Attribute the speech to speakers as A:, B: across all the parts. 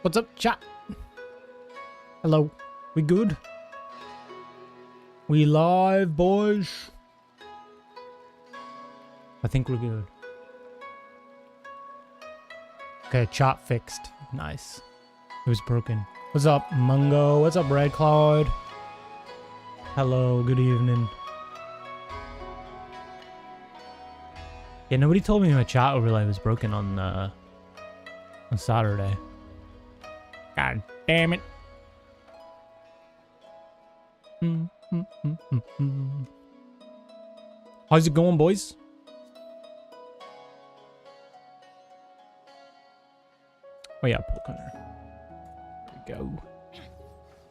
A: What's up, chat? Hello. We good? We live, boys? I think we're good. Okay, chat fixed. Nice. It was broken. What's up, Mungo? What's up, Red Cloud? Hello, good evening. Yeah, nobody told me my chat overlay was broken on Saturday. God damn it. How's it going, boys? Oh yeah, pull corner. There we go.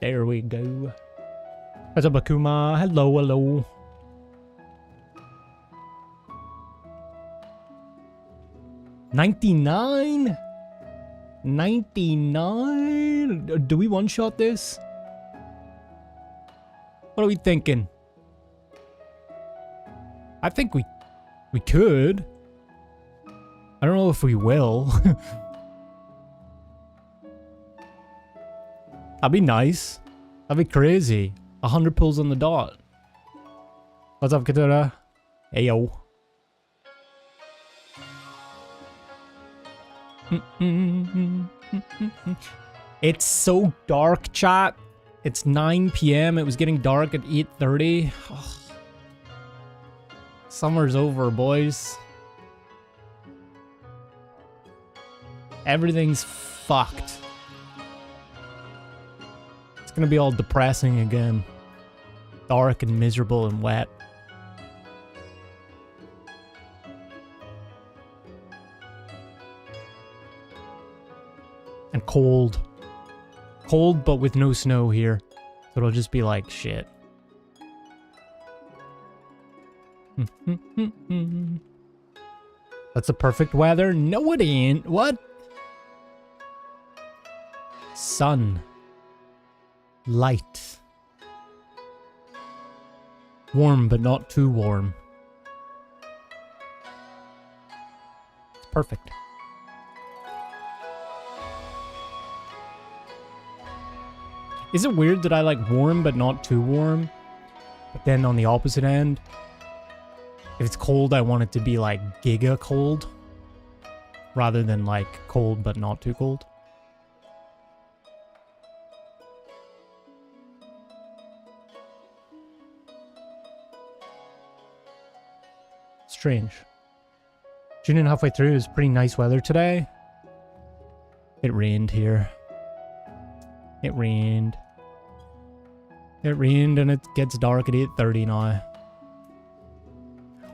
A: There we go. What's up, Akuma? Hello, hello. $99? $99? Do we one-shot this? What are we thinking? I think we could. I don't know if we will. That'd be nice. That'd be crazy. 100 pulls on the dot. What's up, Katura? Hey, yo. It's so dark, chat. It's 9 p.m. It was getting dark at 8:30. Oh. Summer's over, boys. Everything's fucked. It's gonna be all depressing again. Dark and miserable and wet. And cold. Cold, but with no snow here. So it'll just be like shit. That's the perfect weather? No, it ain't. What? Sun. Light. Warm, but not too warm. It's perfect. Is it weird that I like warm but not too warm? But then on the opposite end, if it's cold, I want it to be like giga cold. Rather than like cold but not too cold. Strange. Tuning in halfway through, it was pretty nice weather today. It rained here. It rained. It rained and it gets dark at 8:30 now.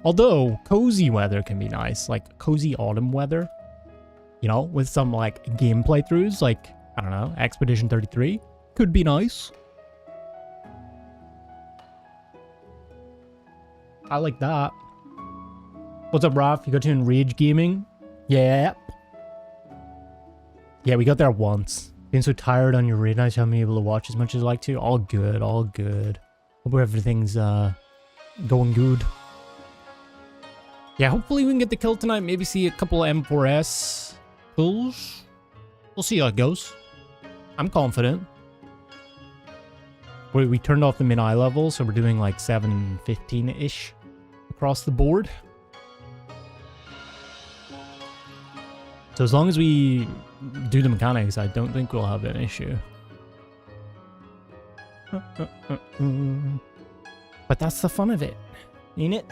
A: Although, cozy weather can be nice. Like, cozy autumn weather. You know, with some, like, game playthroughs. Like, I don't know, Expedition 33. Could be nice. I like that. What's up, Raph? You got to in Rage Gaming? Yep. Yeah, we got there once. Been so tired on your raid nights, haven't been able to watch as much as I like to. All good, all good. Hope everything's going good. Yeah, hopefully we can get the kill tonight. Maybe see a couple of M4S pulls. We'll see how it goes. I'm confident. We turned off the mid-eye level, so we're doing like 715-ish across the board. So as long as we do the mechanics, I don't think we'll have an issue. But that's the fun of it, ain't it?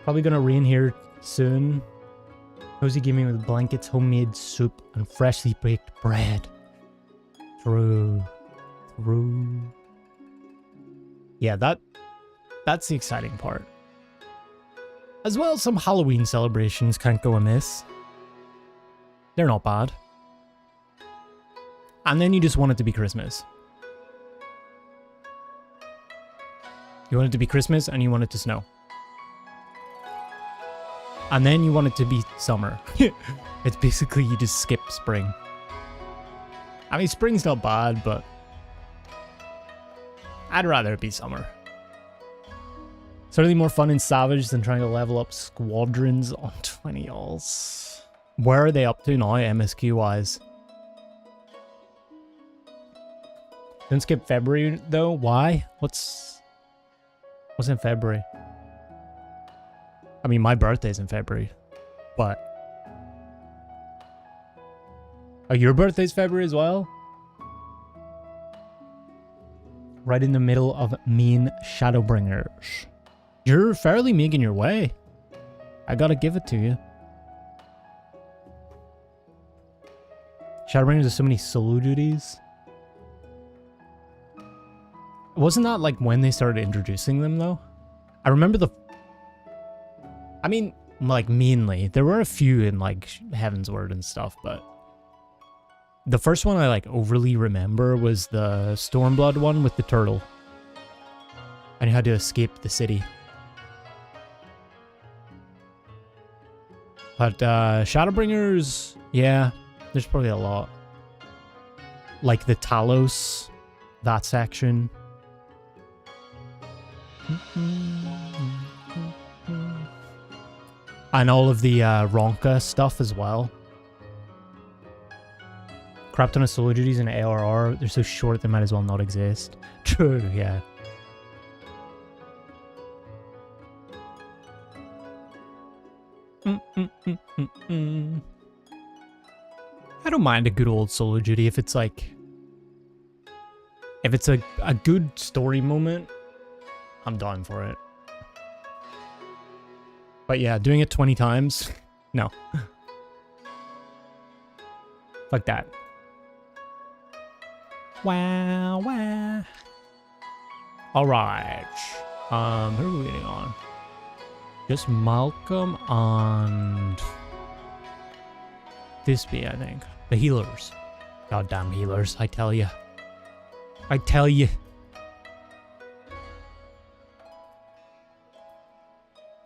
A: Probably gonna rain here soon. Cozy gaming with blankets, homemade soup, and freshly baked bread. True. True. Yeah, that's the exciting part. As well, some Halloween celebrations can't go amiss. They're not bad. And then you just want it to be Christmas. You want it to be Christmas and you want it to snow. And then you want it to be summer. It's basically you just skip spring. I mean, spring's not bad, but I'd rather it be summer. Certainly more fun in Savage than trying to level up squadrons on 20 alls. Where are they up to now, MSQ-wise? Don't skip February though. Why? What's in February? I mean, my birthday's in February, but oh, your birthday's February as well? Right in the middle of mean Shadowbringers. You're fairly making your way. I gotta give it to you. Shadowbringers has so many solo duties. Wasn't that like when they started introducing them though? I remember I mean, like mainly. There were a few in like Heaven's Word and stuff, but the first one I like overly remember was the Stormblood one with the turtle. And you had to escape the city. But Shadowbringers, yeah, there's probably a lot. Like the Talos, that section. And all of the Ronka stuff as well. Crap ton of solo duties in ARR. They're so short they might as well not exist. True, yeah. I don't mind a good old solo duty if it's like... If it's a good story moment, I'm down for it. But yeah, doing it 20 times? No. Fuck that. Wow, wow. Alright. Who are we waiting on? Just Malcolm and... Thisbe, I think. The healers. Goddamn healers, I tell you. I tell you.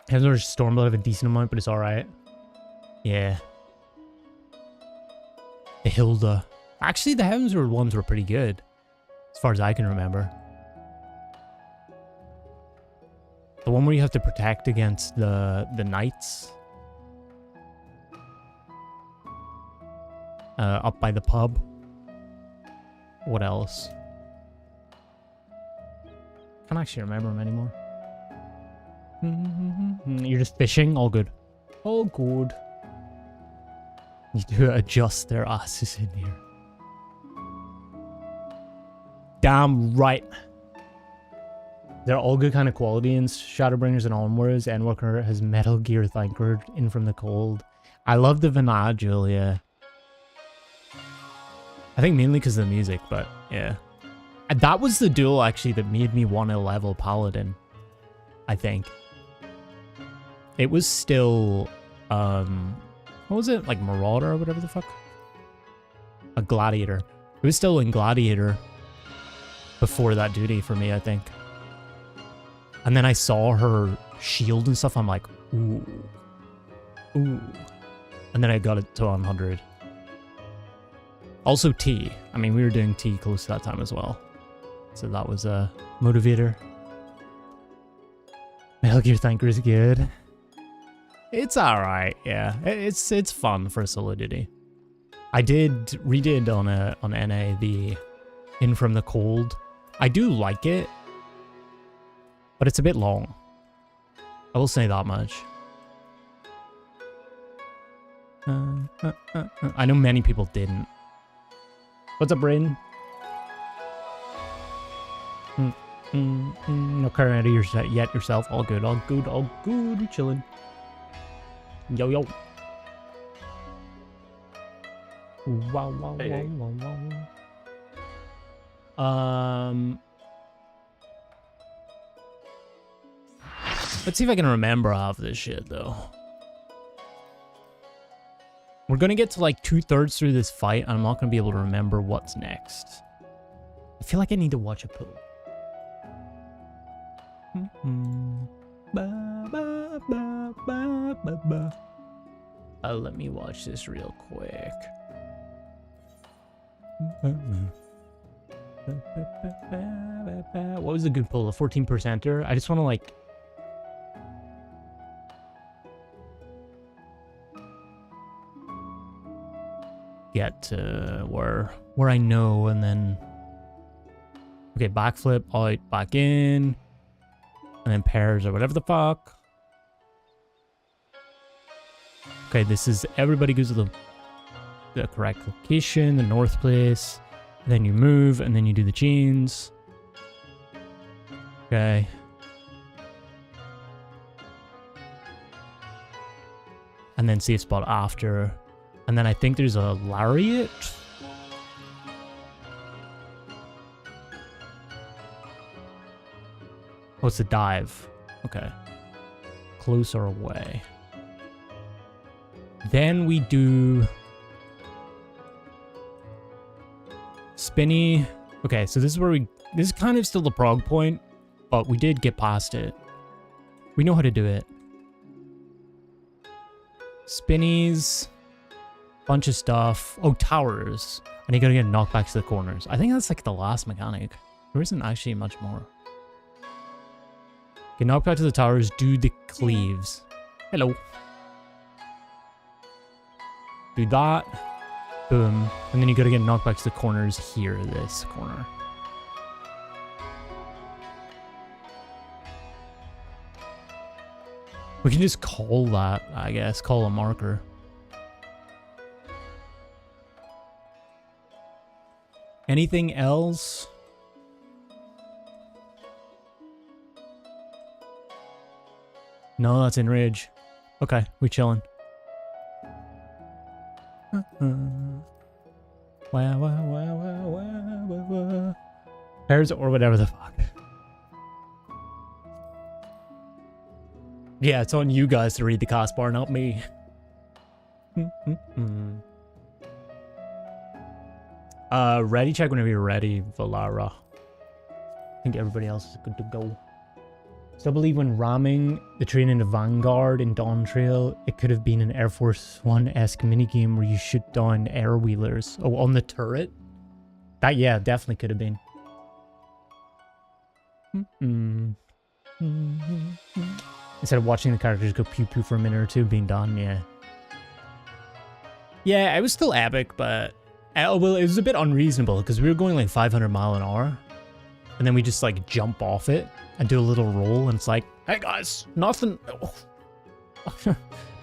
A: Heaven's Stormblood have a decent amount, but it's alright. Yeah. The Hilda. Actually, the Heaven's ones were pretty good. As far as I can remember. The one where you have to protect against the knights. Up by the pub. What else? Can't actually remember them anymore. You're just fishing? All good. All good. Need to adjust their asses in here. Damn right. They're all good kind of quality in Shadowbringers and Onwards. Endwalker has Metal Gear Thancred in from the cold. I love the Vanad, Julia. I think mainly because of the music, but yeah. And that was the duel actually that made me want to level Paladin. I think. It was still, what was it? Like Marauder or whatever the fuck? A Gladiator. It was still in Gladiator before that duty for me, I think. And then I saw her shield and stuff. I'm like, ooh. Ooh. And then I got it to 100. Also T. I mean, we were doing T close to that time as well. So that was a motivator. Metal Gear Thancred is good. It's alright, yeah. It's fun for a solo duty. I redid on NA the In From the Cold. I do like it, but it's a bit long. I will say that much. I know many people didn't. What's up, Brayden? No current yet yourself. All good, all good, all good. Chilling. Yo, yo. Wow, wow,
B: Hey.
A: wow, wow, wow. Let's see if I can remember half this shit, though. We're gonna get to like 2/3 through this fight, and I'm not gonna be able to remember what's next. I feel like I need to watch a pool. Let me watch this real quick. What was a good pull? A 14%er? I just want to like... get to where I know, and then Okay, backflip, out, back in. And then pairs or whatever the fuck. Okay, this is everybody goes to the correct location, the north place. Then you move and then you do the chains. Okay. And then safe spot after. And then I think there's a lariat. Oh, it's a dive. Okay. Close or away. Then we do spinny. Okay, so this is where this is kind of still the prog point, but we did get past it. We know how to do it. Spinnies. Bunch of stuff. Oh, towers. And you gotta get knockbacks to the corners. I think that's like the last mechanic. There isn't actually much more. Get knocked back to the towers, do the cleaves. Hello. Do that. Boom. And then you gotta get knocked back to the corners here, this corner. We can just call that, I guess. Call a marker. Anything else? No, that's in Ridge. Okay, we chilling. Pairs or whatever the fuck. Yeah, it's on you guys to read the cost bar, not me. Ready check whenever you're ready, Valara. I think everybody else is good to go. Still believe when ramming the train into Vanguard in Dawn Trail, it could have been an Air Force One-esque minigame where you shoot down air wheelers. Oh, on the turret? That, yeah, definitely could have been. Instead of watching the characters go pew-pew for a minute or two being done, yeah. Yeah, it was still epic, but... well, it was a bit unreasonable, because we were going like 500 mile an hour. And then we just like jump off it and do a little roll, and it's like, hey guys, nothing.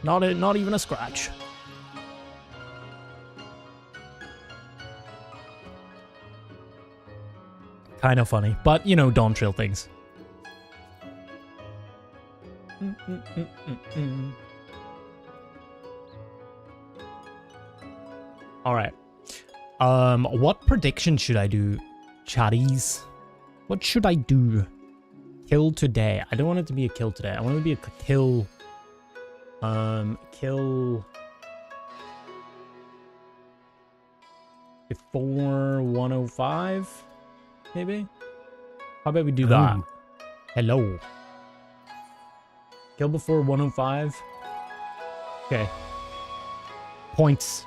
A: not even a scratch. Kind of funny, but you know, Dawn Trail things. All right. What prediction should I do, chatties? What should I do? Kill today. I don't want it to be a kill today. I want it to be a kill. Kill before 105, maybe? How about we do that? Hello. Kill before 105. Okay. Points.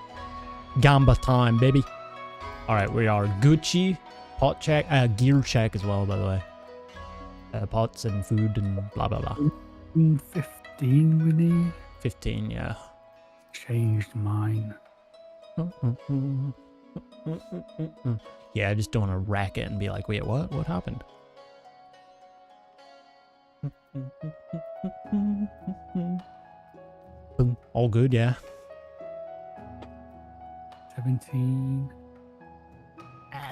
A: Gamba time, baby. Alright, we are Gucci. Pot check, gear check as well, by the way. Pots and food and blah, blah, blah.
B: 15 we need.
A: 15, yeah.
B: Changed mine.
A: Yeah, I just don't want to wreck it and be like, wait, what? What happened? Boom. All good, yeah.
B: 17.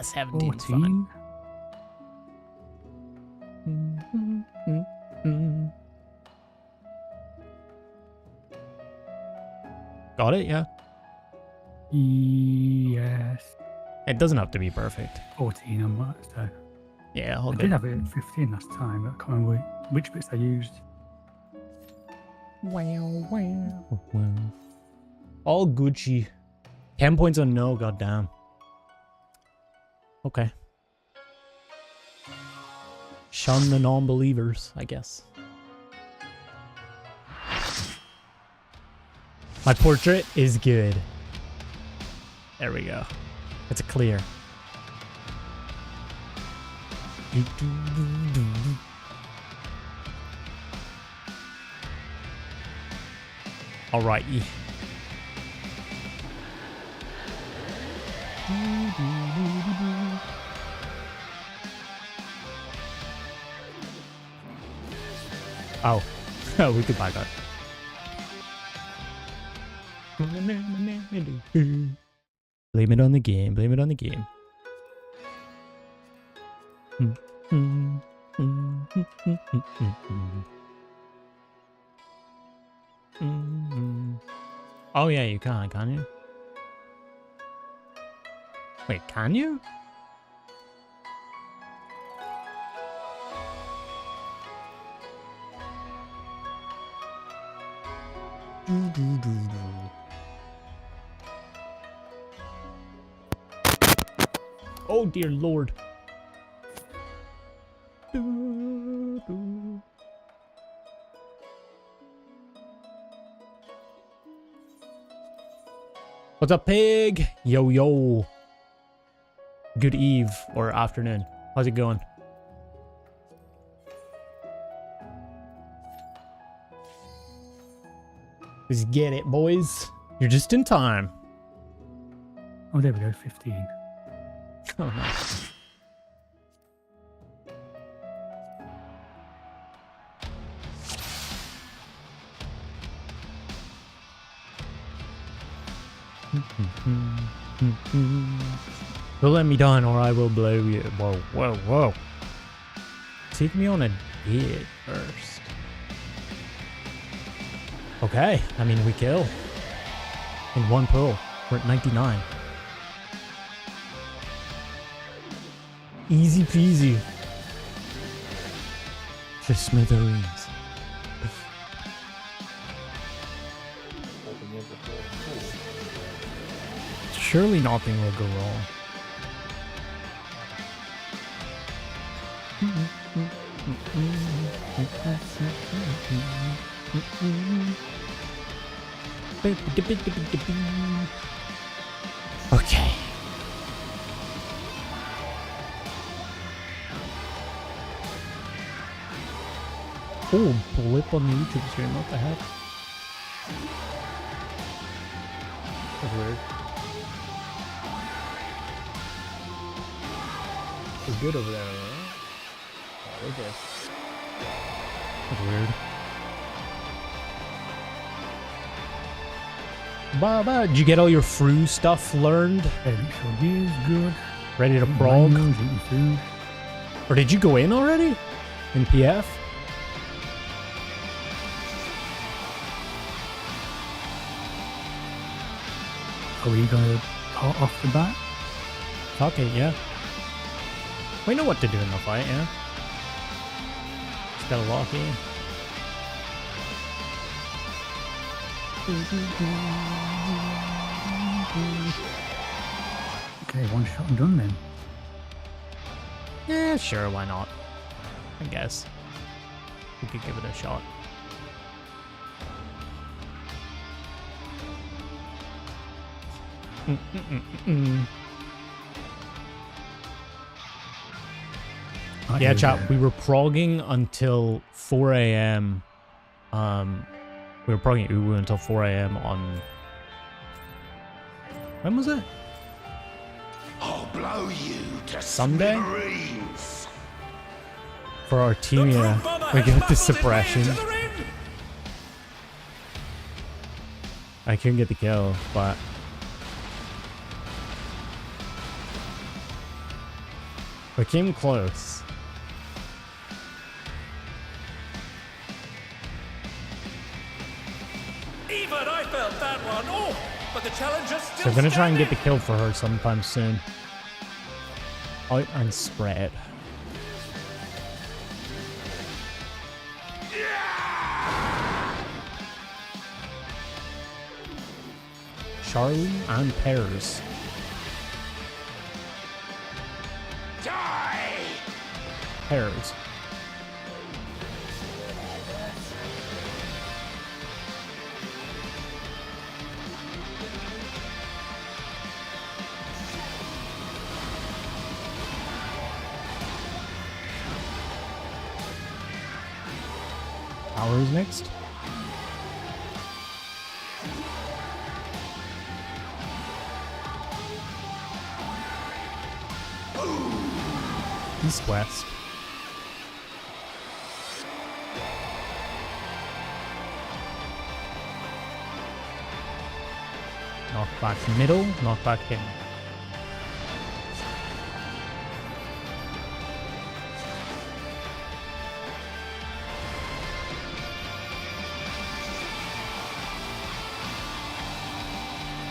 A: 17.
B: 14.
A: Got it, yeah.
B: Yes.
A: It doesn't have to be perfect.
B: 14 on that, so.
A: Yeah, all
B: I
A: good.
B: did have it at 15 last time, but I can't remember which bits I used.
A: Wow. All Gucci. 10 points on no, goddamn. Okay. Shun the non-believers, I guess. My portrait is good. There we go. It's a clear. Alrighty. Oh. Oh, we could buy that. Blame it on the game. Blame it on the game. Oh yeah, you can't you? Wait, can you? Oh dear lord. What's up, pig? Yo, yo. Good eve or afternoon. How's it going? Let's get it, boys. You're just in time.
B: Oh, there we go. 15.
A: Oh, nice. Don't let me down or I will blow you. Whoa, whoa, whoa. Take me on a date first. Okay, I mean, we kill. In one pull. We're at 99. Easy peasy. To smithereens. Surely nothing will go wrong. Okay. Oh, blip on the YouTube stream, what the heck? That's weird. It's good over there, right? Oh, okay. That's weird. Baba, did you get all your Fru stuff learned?
B: Is good.
A: Ready to prog?
B: Eating food.
A: Or did you go in already? In PF?
B: Are we gonna pot off the bat?
A: Okay, yeah. We know what to do in the fight, yeah. Just gotta lock in.
B: Okay, one shot and done then.
A: Yeah, sure, why not? I guess. We could give it a shot. Yeah, chat, we were progging until 4 a.m. We were progging Uwu until 4 a.m. on... When was it?
C: I'll blow you to
A: Sunday?
C: smithereens.
A: For Artemia, we got the suppression. I couldn't get the kill, but... we came close.
D: Even I felt that one. Oh, but the challenger's still
A: So I'm gonna try and get the
D: standing.
A: kill for her sometime soon. Out and spread. Charlie and Pears.
C: Die!
A: Pears. Powers next. East-west. Knockback middle, knockback him.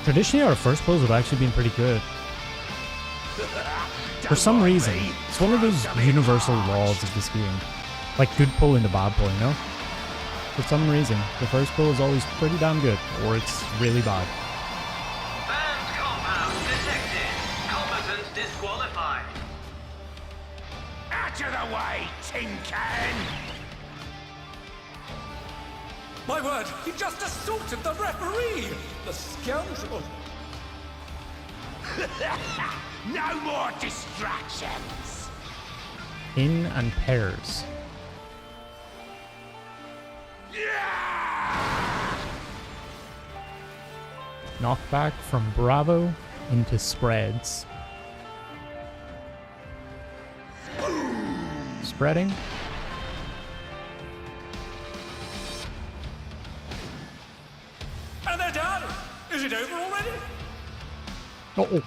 A: Traditionally, our first pulls have actually been pretty good. For some reason, it's one of those universal laws of this game. Like good pull into bad pull, you know? For some reason, the first pull is always pretty damn good, or it's really bad.
E: Banned compound detected. Combatants disqualified.
C: Out of the way, tin can!
D: My word, he just assaulted the referee! The scoundrel!
C: No more distractions!
A: In and pairs. Knockback from Bravo into spreads. Spreading.
D: And they're done! Is it over already?
A: Oh.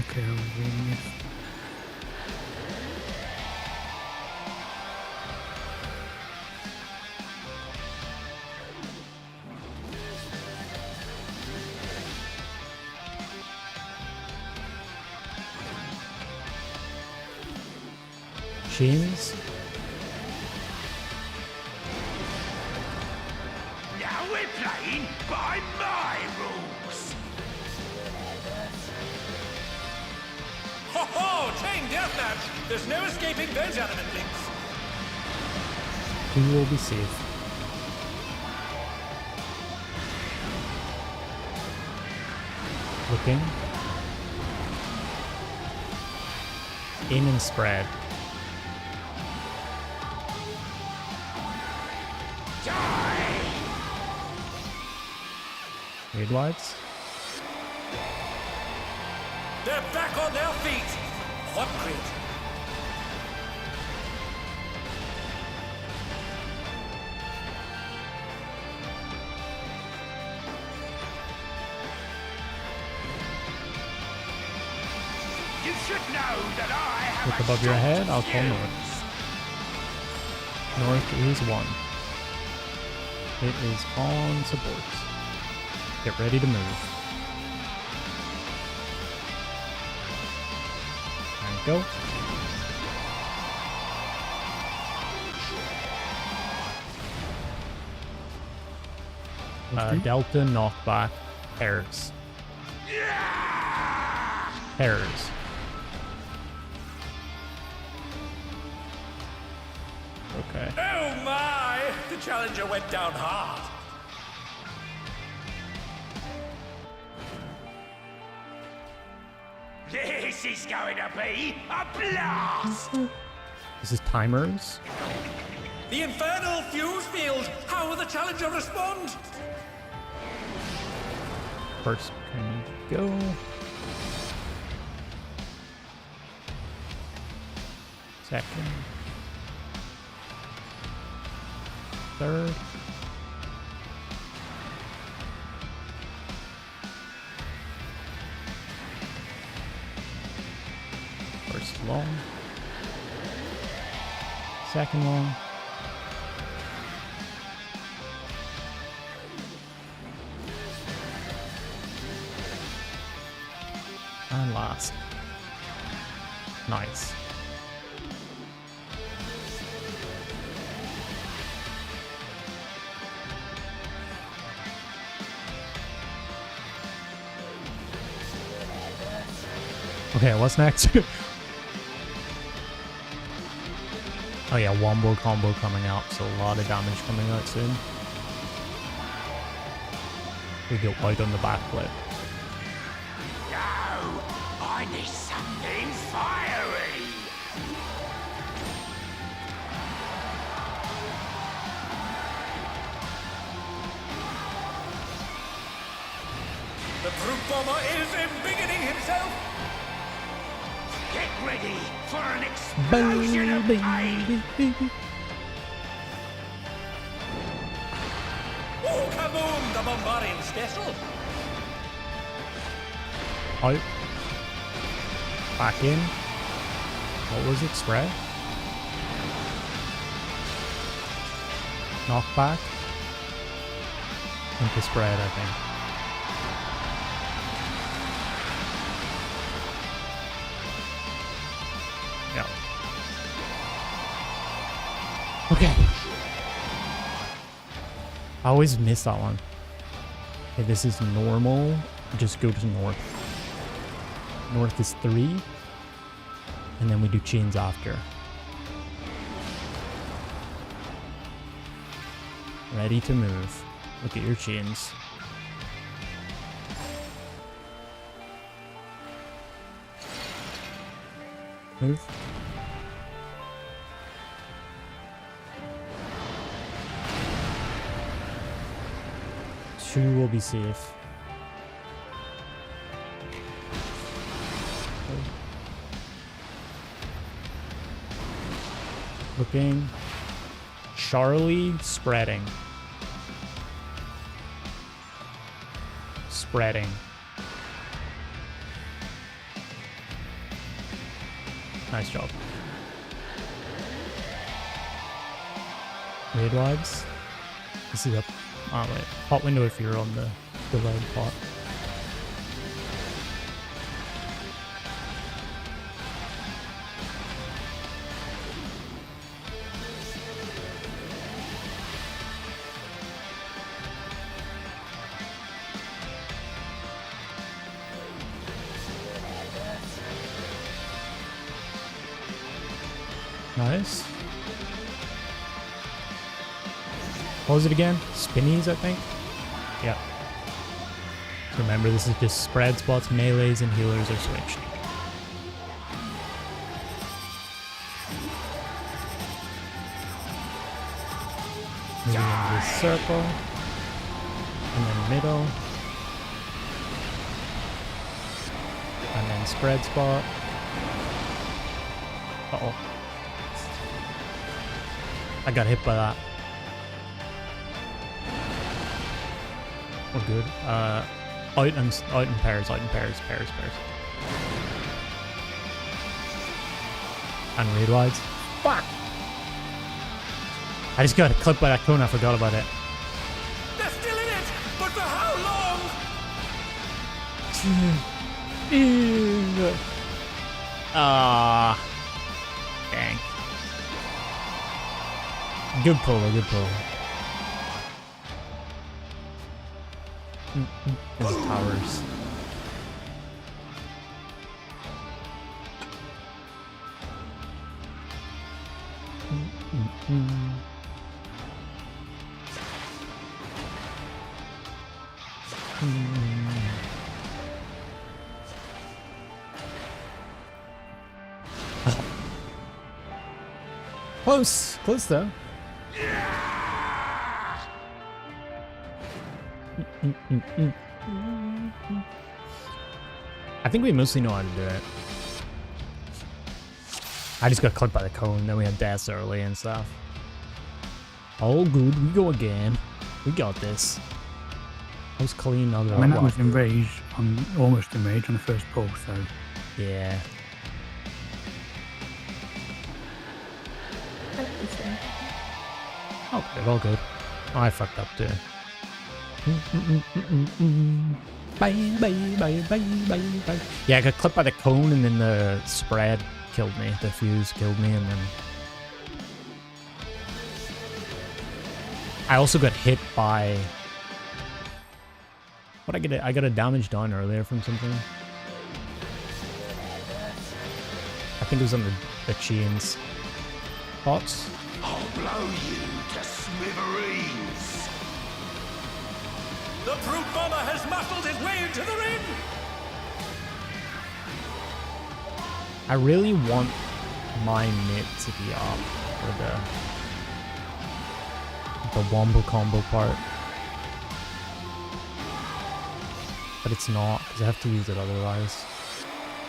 B: Okay, I'll read this.
A: Chains.
C: Now we're playing by my rules!
D: Ho ho! Chain deathmatch! There's no escaping those element links!
A: We will be safe. Looking. In and spread.
C: Die!
A: Midwives.
D: They're back on their feet! What grit?
C: You should know that I have
A: Look
C: a
A: above your
C: shot
A: head,
C: of
A: I'll call
C: you.
A: North is 1. It is on support. Get ready to move. And go. Delta knockback pairs. Pairs. Okay.
D: Oh my! The challenger went down hard.
C: This is going to be a blast!
A: This is timers.
D: The infernal fuse field! How will the challenger respond?
A: First can go. Second. Third. First long. Second long. And last. Nice. Okay, what's next? Oh yeah, wombo combo coming out, so a lot of damage coming out soon. We get white on the back flip.
C: No! I need something fiery!
D: The brute bomber is embiggening himself!
C: Get ready for an explosion of pain!
D: Oh, kaboom! The bombarding special.
A: Out. Back in. What was it? Spread? Knock back. Into spread, I think. Yeah. Okay. I always miss that one. Okay, this is normal. Just go to north. North is 3. And then we do chains after. Ready to move. Look at your chains. Move. Two will be safe. Looking. Charlie spreading. Spreading. Nice job. Raid wives. This is up. Oh wait. Hot window if you're on the red pot. Nice. What was it again? Spinnies, I think? Yeah. So remember, this is just spread spots, melees, and healers are switched. Moving into this circle. And then middle. And then spread spot. Uh-oh. I got hit by that. We're good. Out in pairs, pairs. And raid wides. Fuck! I just got clipped by that cone, I forgot about it.
D: They're still in it, but for how long?
A: Dang. Good pull. There's towers. Close though. I think we mostly know how to do it. I just got clipped by the cone, then we had deaths early and stuff. All good, we go again. We got this. I was clean on the
B: I mean, that was enraged, almost enraged on the first pull, so.
A: yeah. All good. Oh, I fucked up too. Bye. Yeah, I got clipped by the cone and then the spread killed me. The fuse killed me and then... I also got hit by... What I get? I got a damage done earlier from something. I think it was on the chains. Thoughts?
C: I'll blow you to smithereens!
D: The brute bomber has muscled his way into the ring!
A: I really want my mid to be up for the wombo combo part. But it's not, because I have to use it otherwise.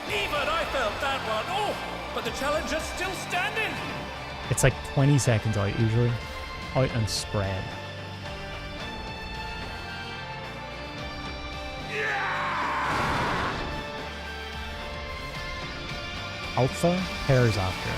D: Even I felt that one. Oh, but the challenger's still standing.
A: It's like 20 seconds out usually. Out and spread. Alpha pairs after.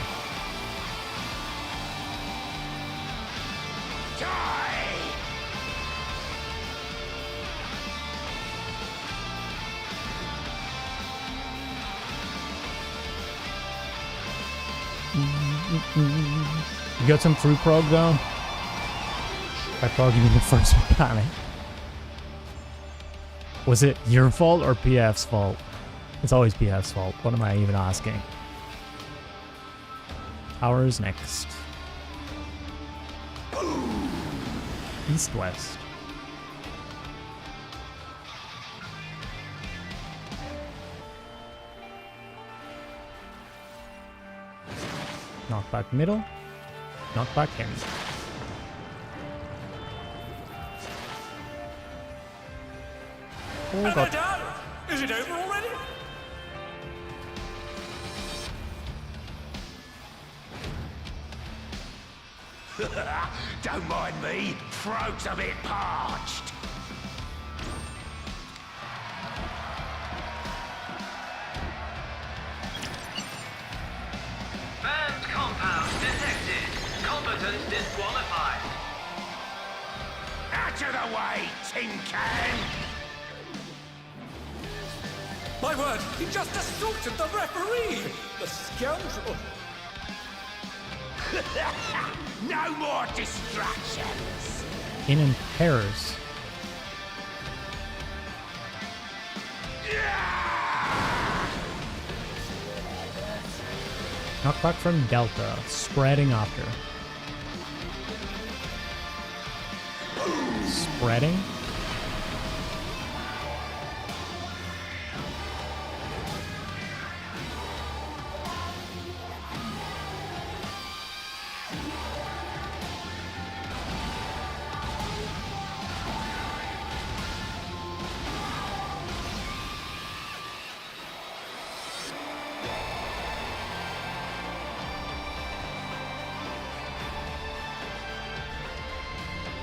A: You got some fruit prog though? By prog you mean the first mechanic. Was it your fault or PF's fault? It's always PF's fault. What am I even asking? Towers next. East-west. Knockback middle. Knockback in. Oh
D: And
A: god.
D: they're down. Is it over already?
C: Don't mind me. Throat's a bit parched.
E: Banned compound detected. Combatants disqualified.
C: Out of the way, tin can.
D: My word, he just assaulted the referee! The scoundrel!
C: No more distractions.
A: In pairs. Knockback from Delta, spreading after. Spreading.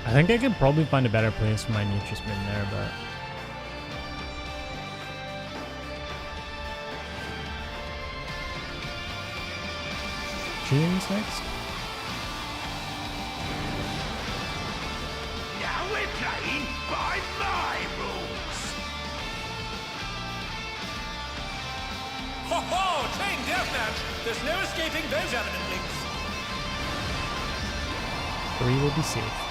A: I think I could probably find a better place for my Nutrispin there, but... Cheers next?
C: Now we're playing by my rules.
D: Ho ho! Chain deathmatch! There's no escaping those adamant links.
A: 3 will be safe.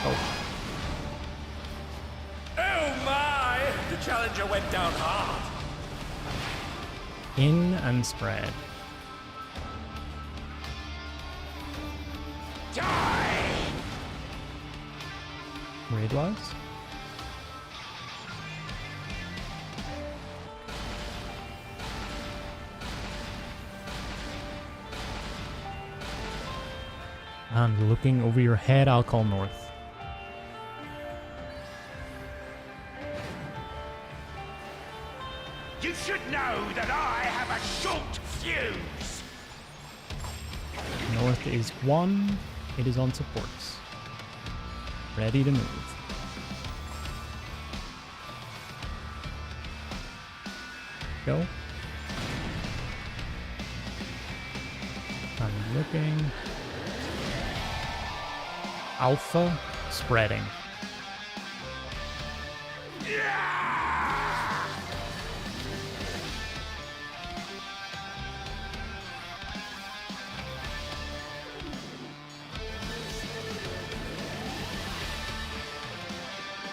A: Oh.
D: Oh my! The challenger went down hard.
A: In and spread.
C: Die!
A: Raid-wise? And looking over your head, I'll call north.
C: You should know that I have a short fuse.
A: North is 1. It is on supports. Ready to move. Go. I'm looking. Alpha spreading.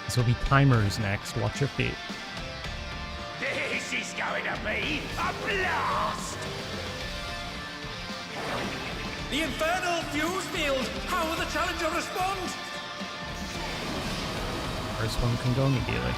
A: This will be timers next. Watch your feet.
C: This is going to be a blast.
D: The infernal fuse field! How will the challenger respond?
A: First one can go immediately.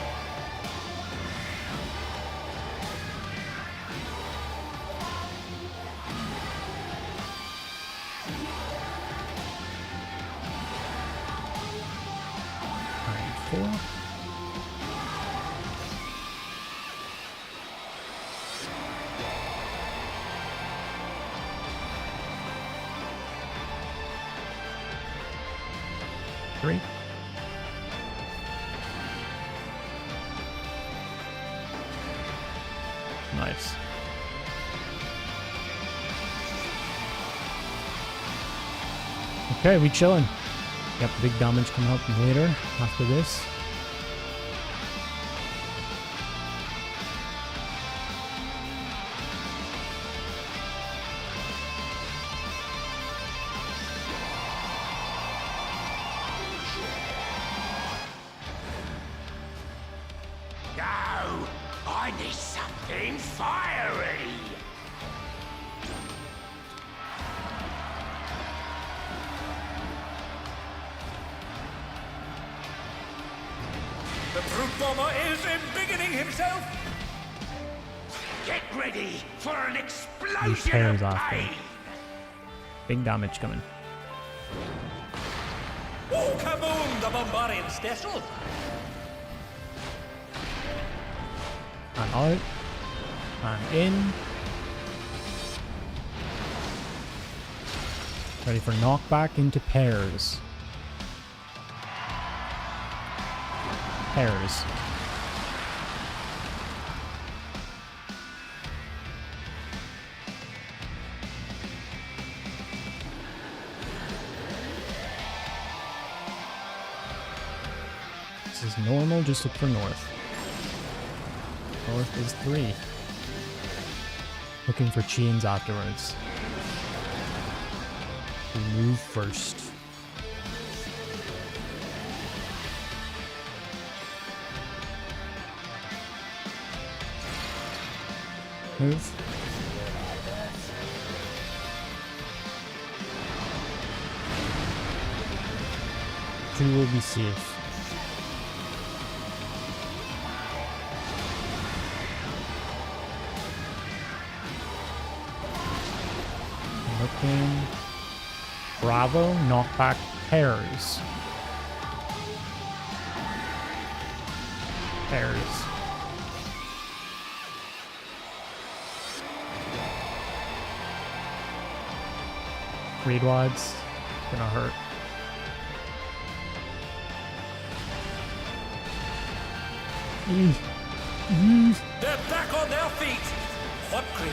A: Nice. Okay, we chilling. Got big damage coming up later after this.
C: No, I need something fiery.
D: The brute bomber is embiggening himself.
C: Get ready for an
A: These
C: explosion
A: pairs
C: of
A: after.
C: pain.
A: Big damage coming.
D: Oh, kaboom! The bombarding special.
A: I'm out. I'm in. Ready for knockback into pairs. Pairs. This is normal, just look for north. North is 3. Looking for chains afterwards. We move first. Move. Two will be safe. Looking. Bravo, knockback pairs. Pairs. Read wides. Gonna hurt.
D: They're back on their feet. What great.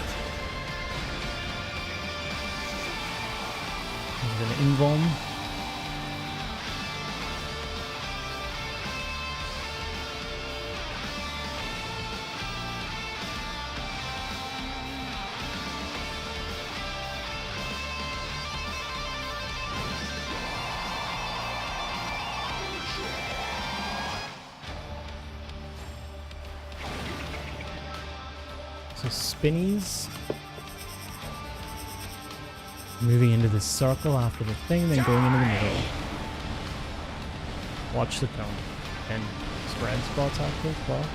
A: There's an invuln. So spinnies. Moving into the circle after the thing, then going into the middle. Watch the cone. And spread spots after box.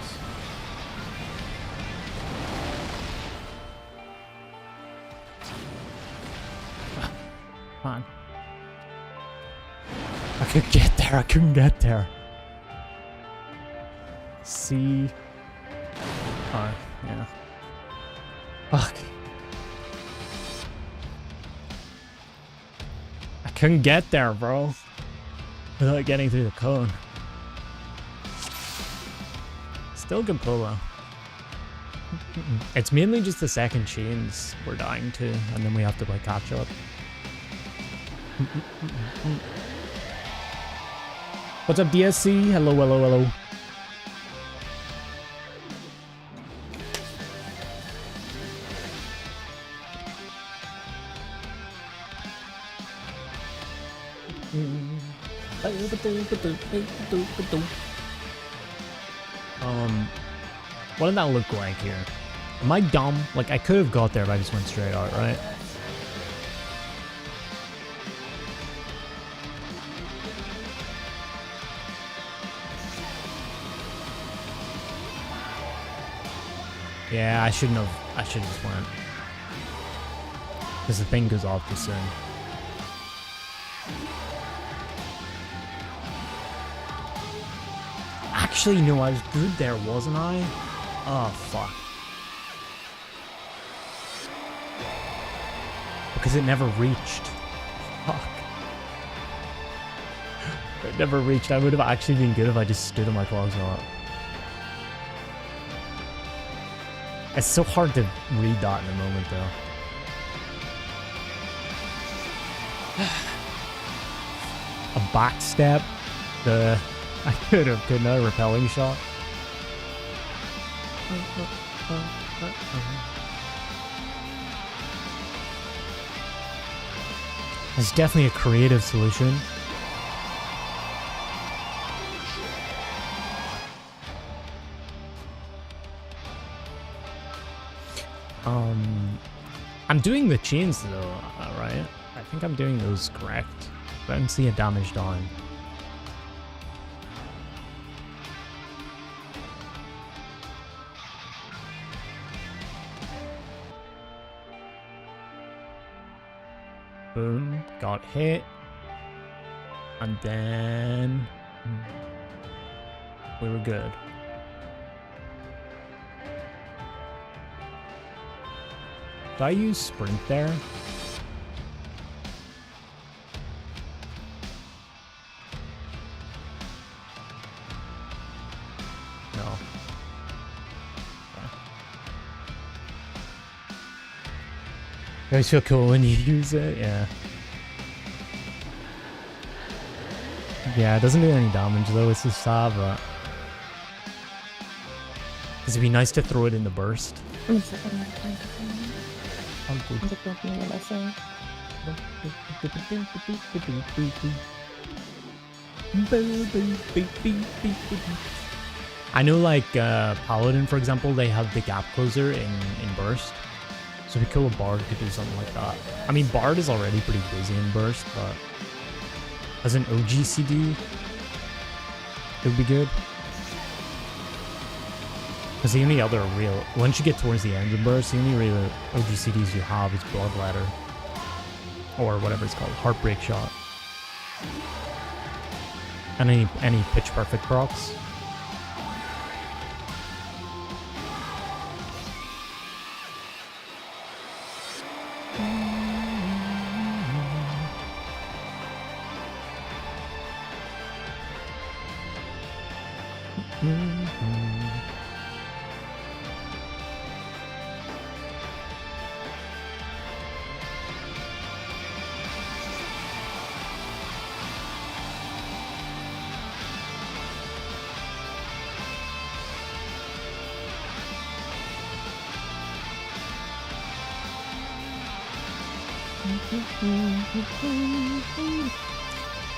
A: Come on. I couldn't get there, I couldn't get there. C. Oh, yeah. Fuck. I couldn't get there, bro. Without getting through the cone. Still good pull though. It's mainly just the second chains we're dying to, and then we have to like catch up. What's up, DSC? Hello, hello, hello. What did that look like here? Am I dumb? Like, I could have got there if I just went straight out, right? Yeah, I shouldn't have. I should have just went. Because the thing goes off too soon. Actually, no, I was good there, wasn't I? Oh, fuck. Because it never reached. Fuck. It never reached. I would have actually been good if I just stood on my clogs a lot. It's so hard to read that in the moment, though. A backstep. I could have done a repelling shot. It's definitely a creative solution. I'm doing the chains though, right? I think I'm doing those correct. But I didn't see a damage done. Boom, got hit. And then we were good. Did I use sprint there? No. Okay. You always feel cool when you use it, yeah. Yeah, it doesn't do any damage though, it's just sad, but... It'd be nice to throw it in the burst. I know like Paladin, for example, they have the gap closer in burst. So if you kill a Bard, could do something like that. I mean, Bard is already pretty busy in burst, but as an OGCD, it would be good. Because the only other real, once you get towards the end of burst, the only real OGCDs you have is Bloodletter. Or whatever it's called, Heartbreak Shot. And any pitch perfect procs.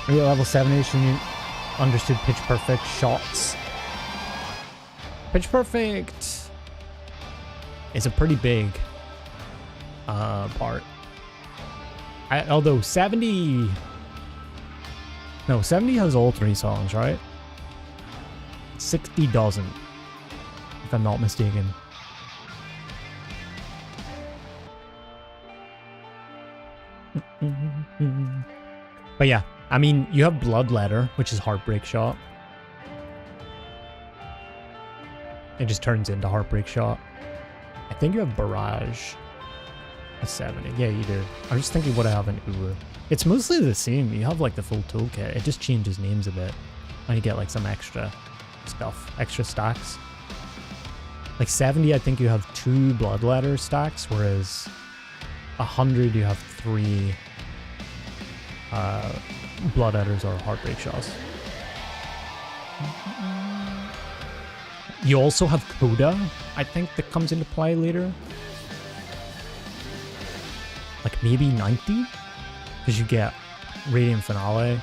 A: Are you at level 7ish and you understood pitch perfect shots? Pitch perfect is a pretty big part. Although 70 has all 3 songs, right? 60 doesn't, if I'm not mistaken. But yeah, I mean, you have Bloodletter, which is Heartbreak Shot. It just turns into Heartbreak Shot. I think you have Barrage. A 70. Yeah, you do. I'm just thinking what I have in Uru. It's mostly the same. You have like the full toolkit. It just changes names a bit. And you get like some extra stuff, extra stacks. Like 70, I think you have 2 Bloodletter stacks, whereas 100 you have 3 Bloodletters or Heartbreak Shots. You also have Coda, I think, that comes into play later. Like maybe 90? Because you get Radiant Finale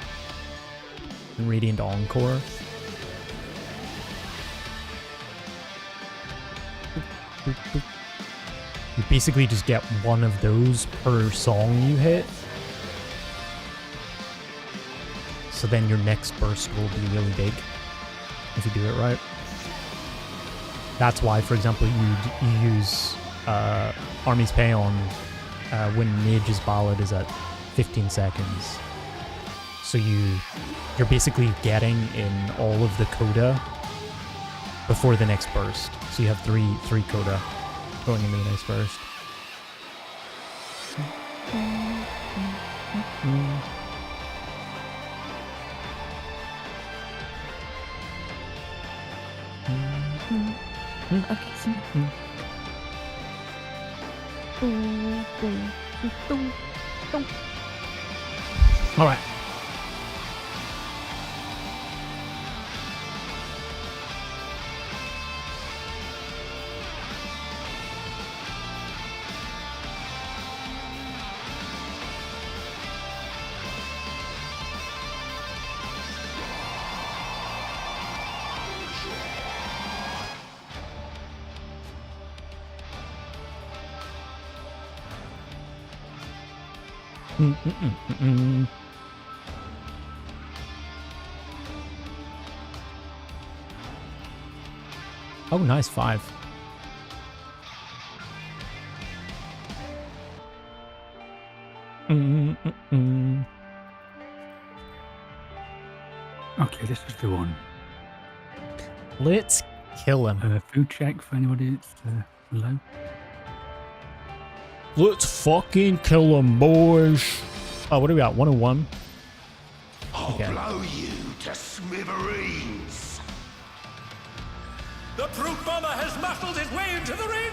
A: and Radiant Encore. You basically just get one of those per song you hit. So then your next burst will be really big if you do it right. That's why, for example, you use Army's Pay on when Mage's Ballad is at 15 seconds. So you're basically getting in all of the coda before the next burst. So you have three coda going into the next burst.
F: Okay, so
A: All right. Oh, nice 5.
B: Okay, this is the one.
A: Let's kill him.
B: Food check for anybody that's low.
A: Let's fucking kill him, boys. Oh, what do we got? 101.
C: I'll
A: Okay.
C: blow you to smithereens.
D: The brute bomber has muscled his way into the ring!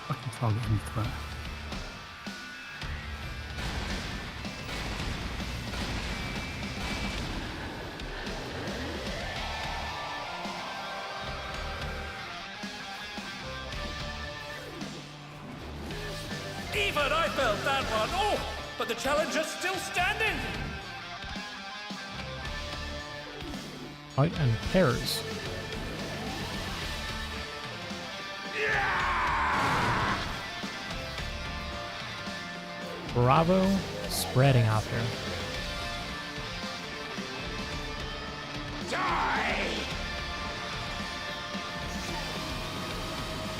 B: I can target any threat.
D: Even I felt that one. Oh, but the challenger's still standing.
A: Out and pairs. Bravo, spreading out there.
C: Die!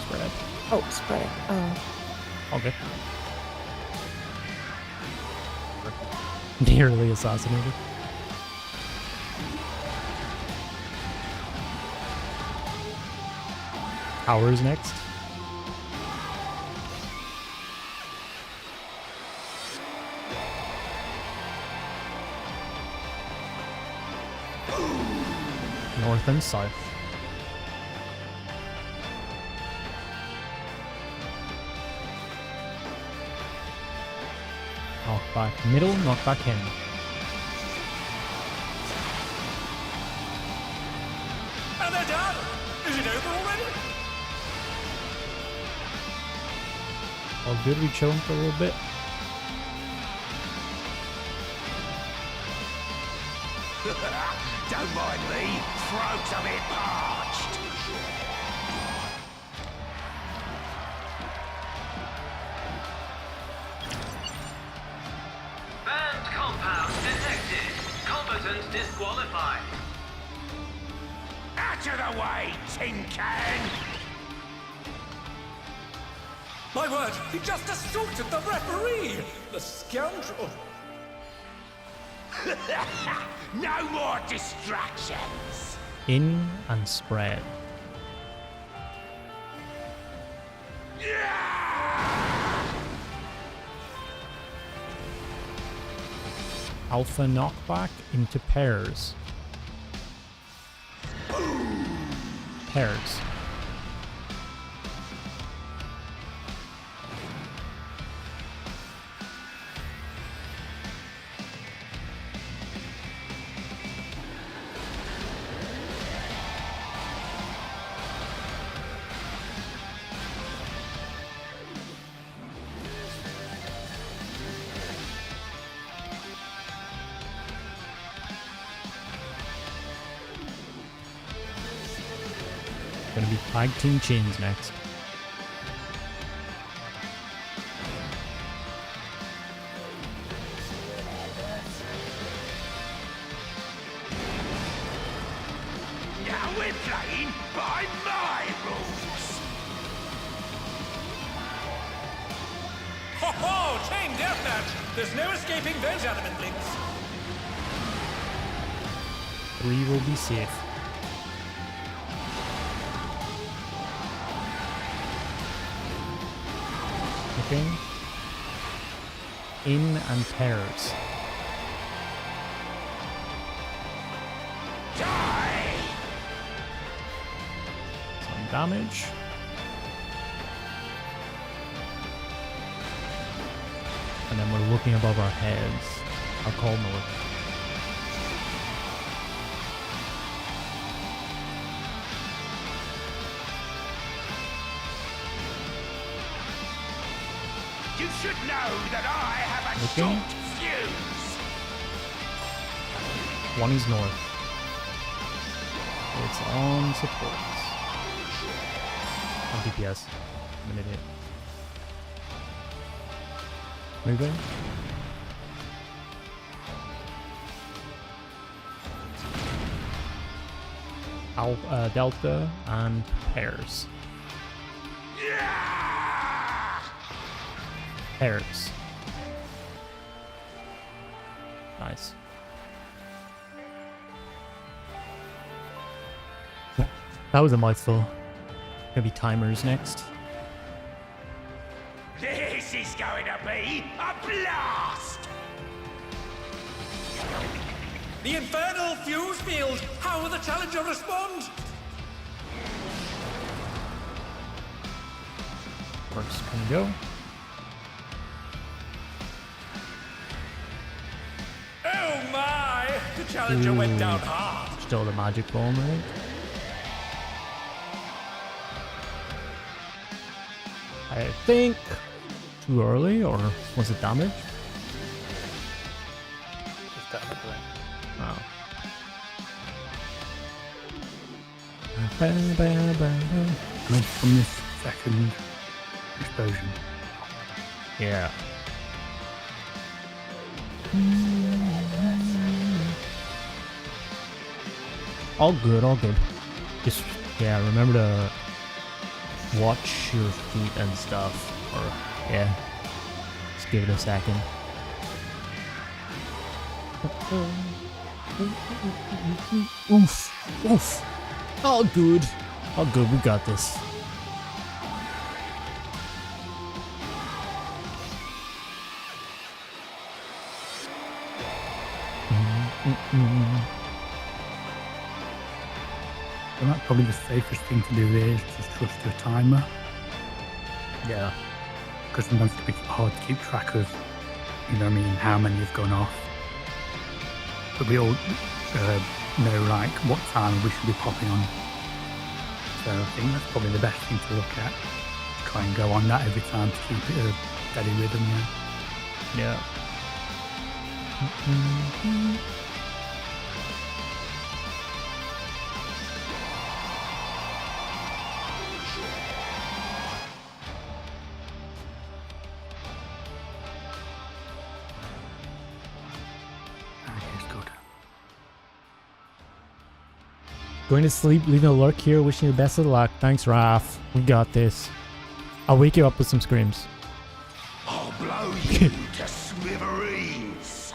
A: Spread.
F: Oh, spread. Oh.
A: All good. Nearly assassinated. Powers next. North and south. Knockback middle, knockback in.
D: And they're done. Is it over already?
A: All good, we chill for a little bit.
C: Don't mind me. Throat's a bit parched.
E: Banned compound detected. Combatants disqualified.
C: Out of the way, tin can.
D: My word, he just assaulted the referee! The scoundrel!
C: No more distractions.
A: In and spread. Alpha knockback into pairs. Pairs. Gonna be tag team chains next.
C: Now we're playing by my rules.
D: Ho ho! Chain deathmatch! There's no escaping those adamant links.
A: 3 will be safe. Okay. In and pairs.
C: Die!
A: Some damage. then we're looking above our heads. I'll call north.
C: You should know that I have a
A: Okay.
C: short fuse.
A: One is north. It's on supports. On DPS. I'm an idiot. Moving. Delta and pairs.
C: Yeah!
A: Pairs. Nice. That was a mouthful. Gonna be timers next.
C: This is going to be a blast!
D: The infernal fuse field! How will the challenger respond?
A: First can go.
D: Oh my! The challenger went down hard.
A: Still the magic bomb, right? I think too early, or was it damage?
B: Just that other way.
A: Oh.
B: Coming from this second explosion.
A: Yeah. All good, all good. Just, yeah, remember to watch your feet and stuff. Or, yeah. Just give it a second. Oof. Oof. All good. All good, we got this.
B: So that's probably the safest thing to do there is just trust your timer.
A: Yeah.
B: Because sometimes it's a bit hard to keep track of, you know what I mean, how many have gone off. But we all know, like, what time we should be popping on. So I think that's probably the best thing to look at. Try and go on that every time to keep it a steady rhythm, yeah.
A: Yeah.
B: It's good.
A: Going to sleep, leaving a lurk here, wishing you the best of luck. Thanks, Raph. We got this. I'll wake you up with some screams.
C: I'll blow you to smithereens.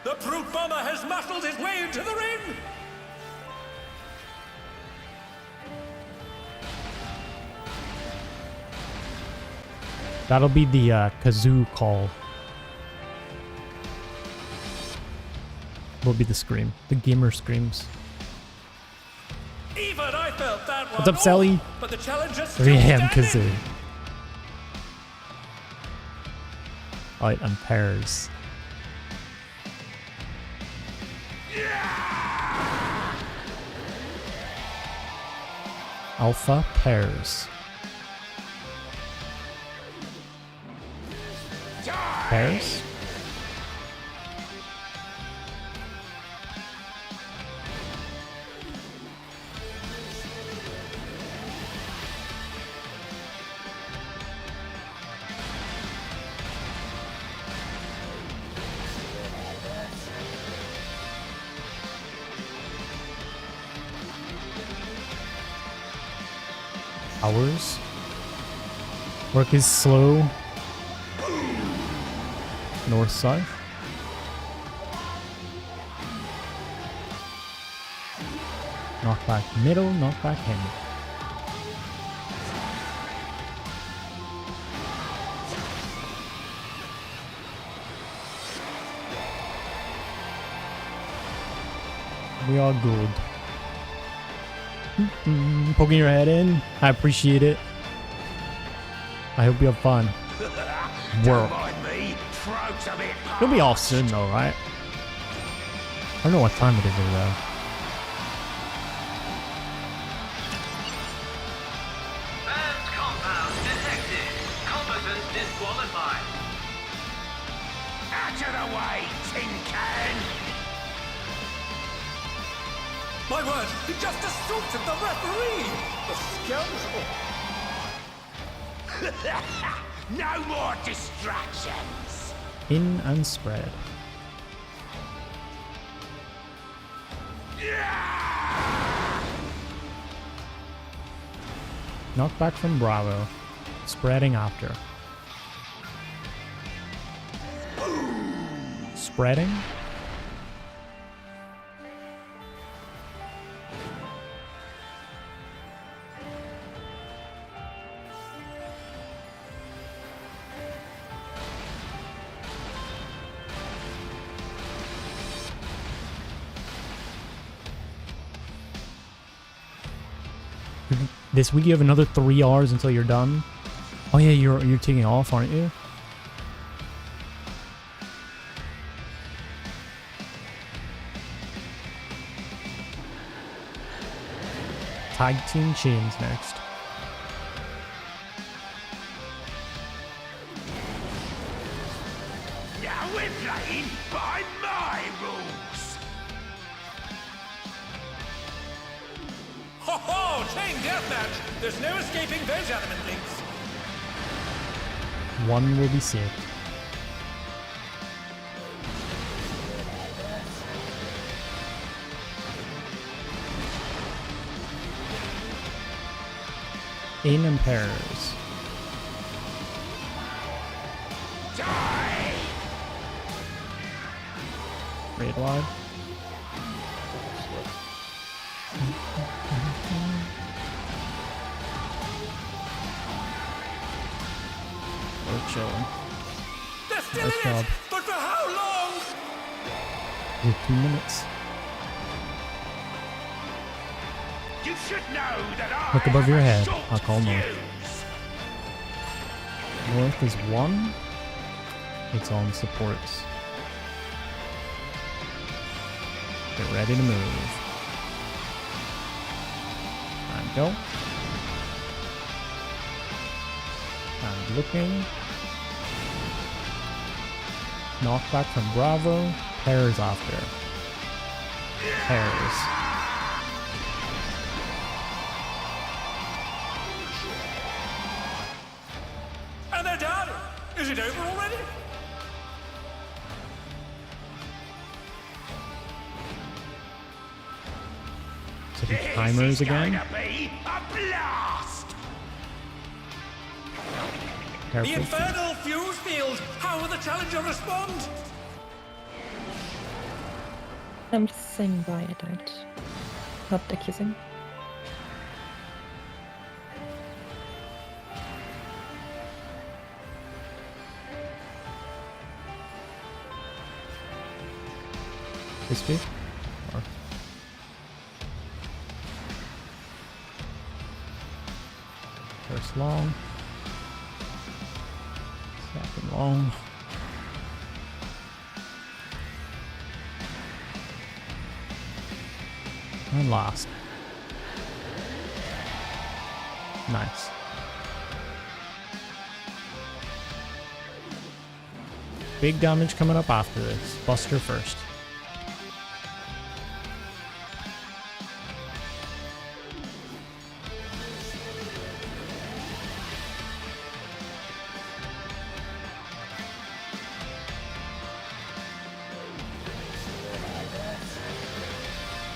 D: The brute bomber has muscled his way into the ring!
A: That'll be the kazoo call. Will be the scream. The gamer screams.
D: Even I felt that one.
A: What's up, Sally?
D: But the challenger's
A: 3 a.m.
D: still
A: kazoo.
D: standing.
A: Out and pairs. Alpha pairs. Pairs? Hours. Work is slow. North south. Knockback middle, knockback Henry. We are good. Poking your head in. I appreciate it. I hope you have fun. World.
C: Mind me, throat's a bit
A: It'll be off soon though, right? I don't know what time it is over there.
E: Banned compound detected. Combatant disqualified.
C: Out of the way, tin can!
D: My word, he just assaulted the referee! The scoundrel!
C: No more distractions!
A: In and spread. Knockback from Bravo. Spreading after. Spreading. This week you have another 3 hours until you're done. Oh yeah, you're taking off, aren't you? Tag team chains next.
C: Now we're playing by my rules!
D: Ho ho! Chain deathmatch! There's no escaping those adamant links.
A: One will be saved. In pairs.
C: Die!
A: Raid wide. We're chilling.
D: They're still
A: Nice
D: in
A: job.
D: it! But for how long?
A: Is it 2 minutes?
C: You should know that I
A: Look above
C: have
A: your
C: a
A: head.
C: short
A: I'll call north.
C: fuse.
A: North is 1. It's on supports. Get ready to move. And go. And looking. Knockback from Bravo. Pairs after. Pairs.
D: And they're done! Is it over already?
A: So the
C: This
A: timers
C: is going
A: again.
C: to be a blast!
D: The
A: Careful.
D: infernal fuse field! How will the challenger respond?
F: I'm just saying why I don't. Not accusing.
A: This way? Or first long. Second long. And last. Nice. Big damage coming up after this. Buster first.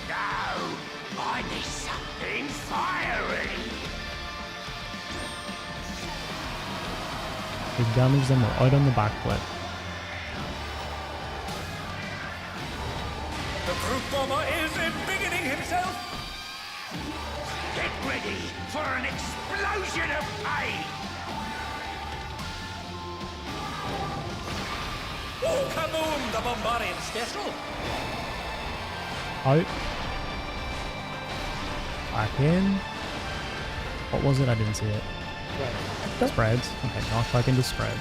C: No! I need something fiery!
A: Big damage, then we're out on the back flip.
D: The brute bomber is embiggening himself!
C: Get ready for an explosion of pain!
D: Oh, kaboom! The Bombarian special!
A: Out. Back in. What was it? I didn't see it. Spreads. Okay, knock back into spreads.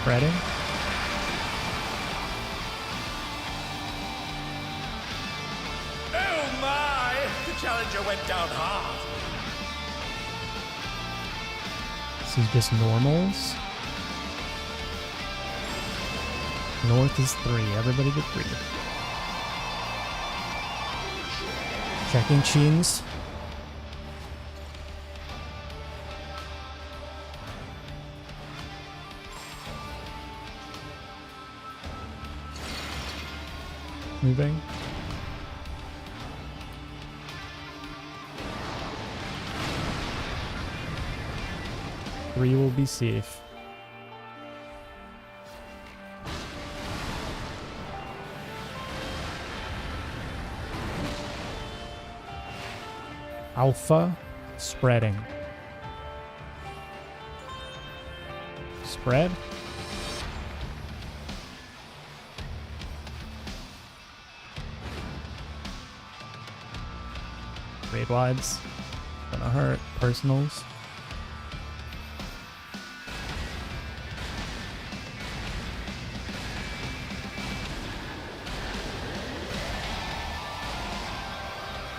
A: Spreading.
D: Oh my! The challenger went down hard.
A: This is just normals. North is 3. Everybody get 3. Checking Cheens. Moving. Three will be safe. Alpha spreading. Spread. Raid wides. Gonna hurt. Personals.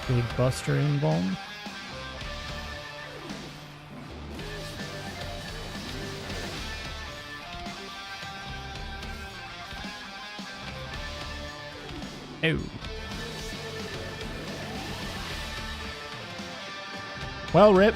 A: Big Buster involved. Oh. Well, rip.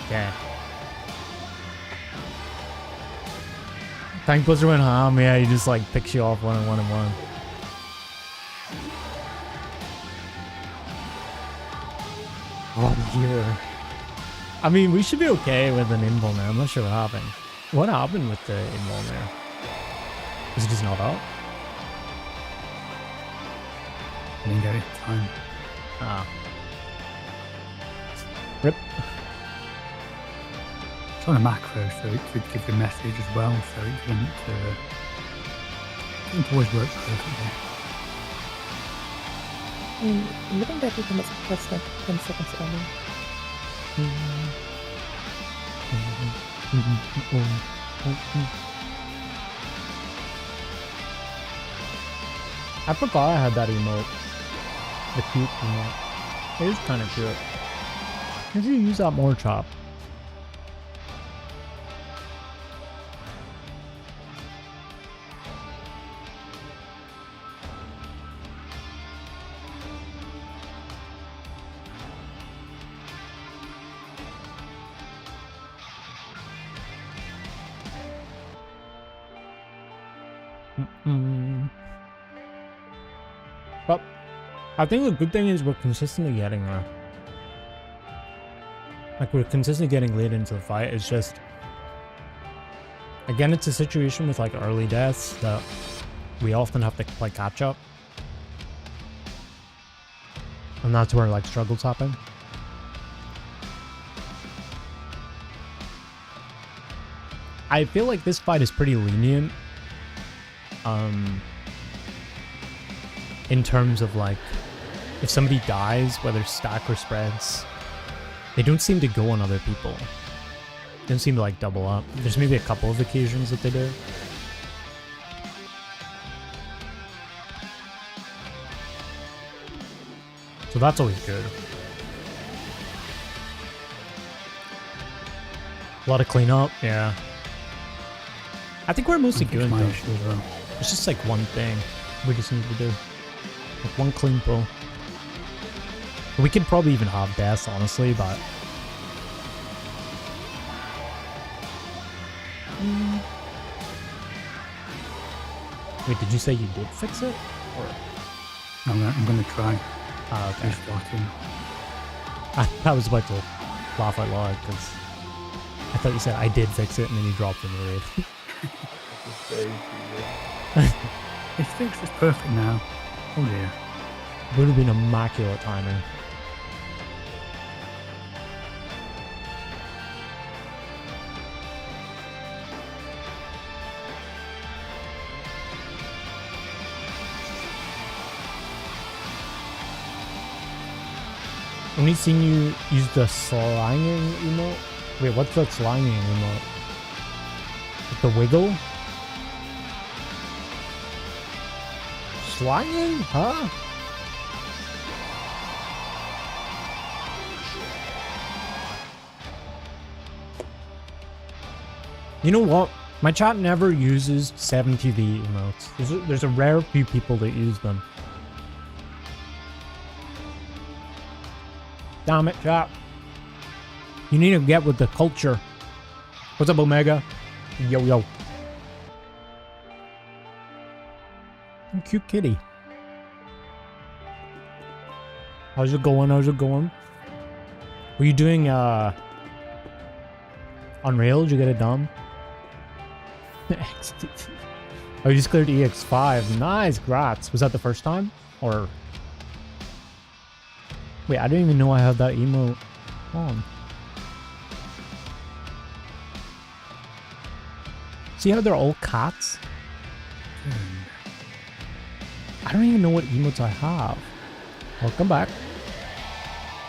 A: Yeah. Tank Buster went ham, yeah, he just like picks you off 1 and 1 and 1. Oh, yeah. I mean, we should be okay with an invul now. I'm not sure what happened. What happened with the invul there? Was it just not up?
B: I didn't get it time.
A: Ah. Rip.
B: It's on a macro, so it could give the message as well, so it doesn't always work perfectly.
F: Living back with him is press like 10 seconds early.
A: I forgot I had that emote. The cute emote. It is kind of cute. I should use that more, Chop. But I think the good thing is we're consistently getting there. Like, we're consistently getting late into the fight. It's just, again, it's a situation with like early deaths that we often have to play catch up, and that's where like struggles happen. I feel like this fight is pretty lenient. In terms of like, if somebody dies, whether stack or spreads, they don't seem to go on other people. They don't seem to like double up. There's maybe a couple of occasions that they do. So that's always good. A lot of cleanup, yeah. I think we're mostly good though. It's just like one thing we just need to do. Like one clean pull. We could probably even have deaths, honestly, but... Wait, did you say you did fix it? Or...
B: I'm gonna try.
A: Ah, okay.
B: Restarting.
A: I was about to laugh out loud, because I thought you said I did fix it, and then you dropped in the raid.
B: It's fixed, it's perfect now. Oh dear.
A: Would have been immaculate timing. Only seen you use the slanging emote. Wait, what's the slanging emote? With the wiggle? Slanging? Huh? You know what? My chat never uses 7TV emotes. There's a rare few people that use them. Damn it, chat. You need to get with the culture. What's up, Omega? Yo, yo. Cute kitty. How's it going? How's it going? Were you doing, Unreal? Did you get it done? Oh, you just cleared EX5. Nice, grats. Was that the first time? Or... Wait, I didn't even know I had that emote on. See how they're all cats? I don't even know what emotes I have. Welcome back.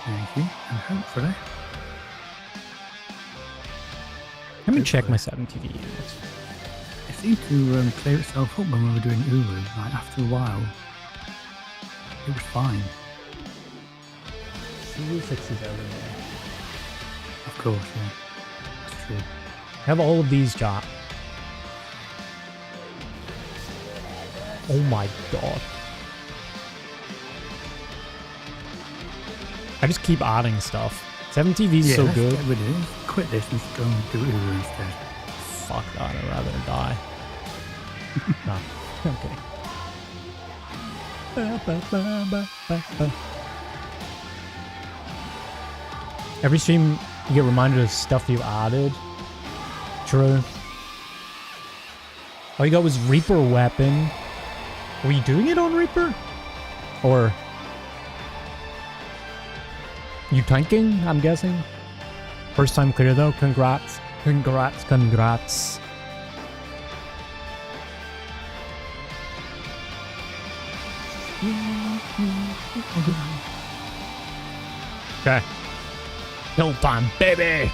B: Thank you. And hopefully.
A: Let me check my 7TV emotes.
B: It seemed to clear itself up when we were doing Ulu. Like, after a while, it was fine.
A: Ulu fixes everything.
B: Of course, yeah. That's true.
A: I have all of these, chat. Oh my god. I just keep adding stuff. 7TV's so good.
B: Get rid of it. Quit this and go and do Ulu instead.
A: Fuck that, I'd rather die. No, I'm kidding. Every stream you get reminded of stuff you've added. True. All you got was Reaper weapon. Were you doing it on Reaper? Or... you tanking, I'm guessing? First time clear though, congrats. Congrats, congrats. Okay. Kill time, baby!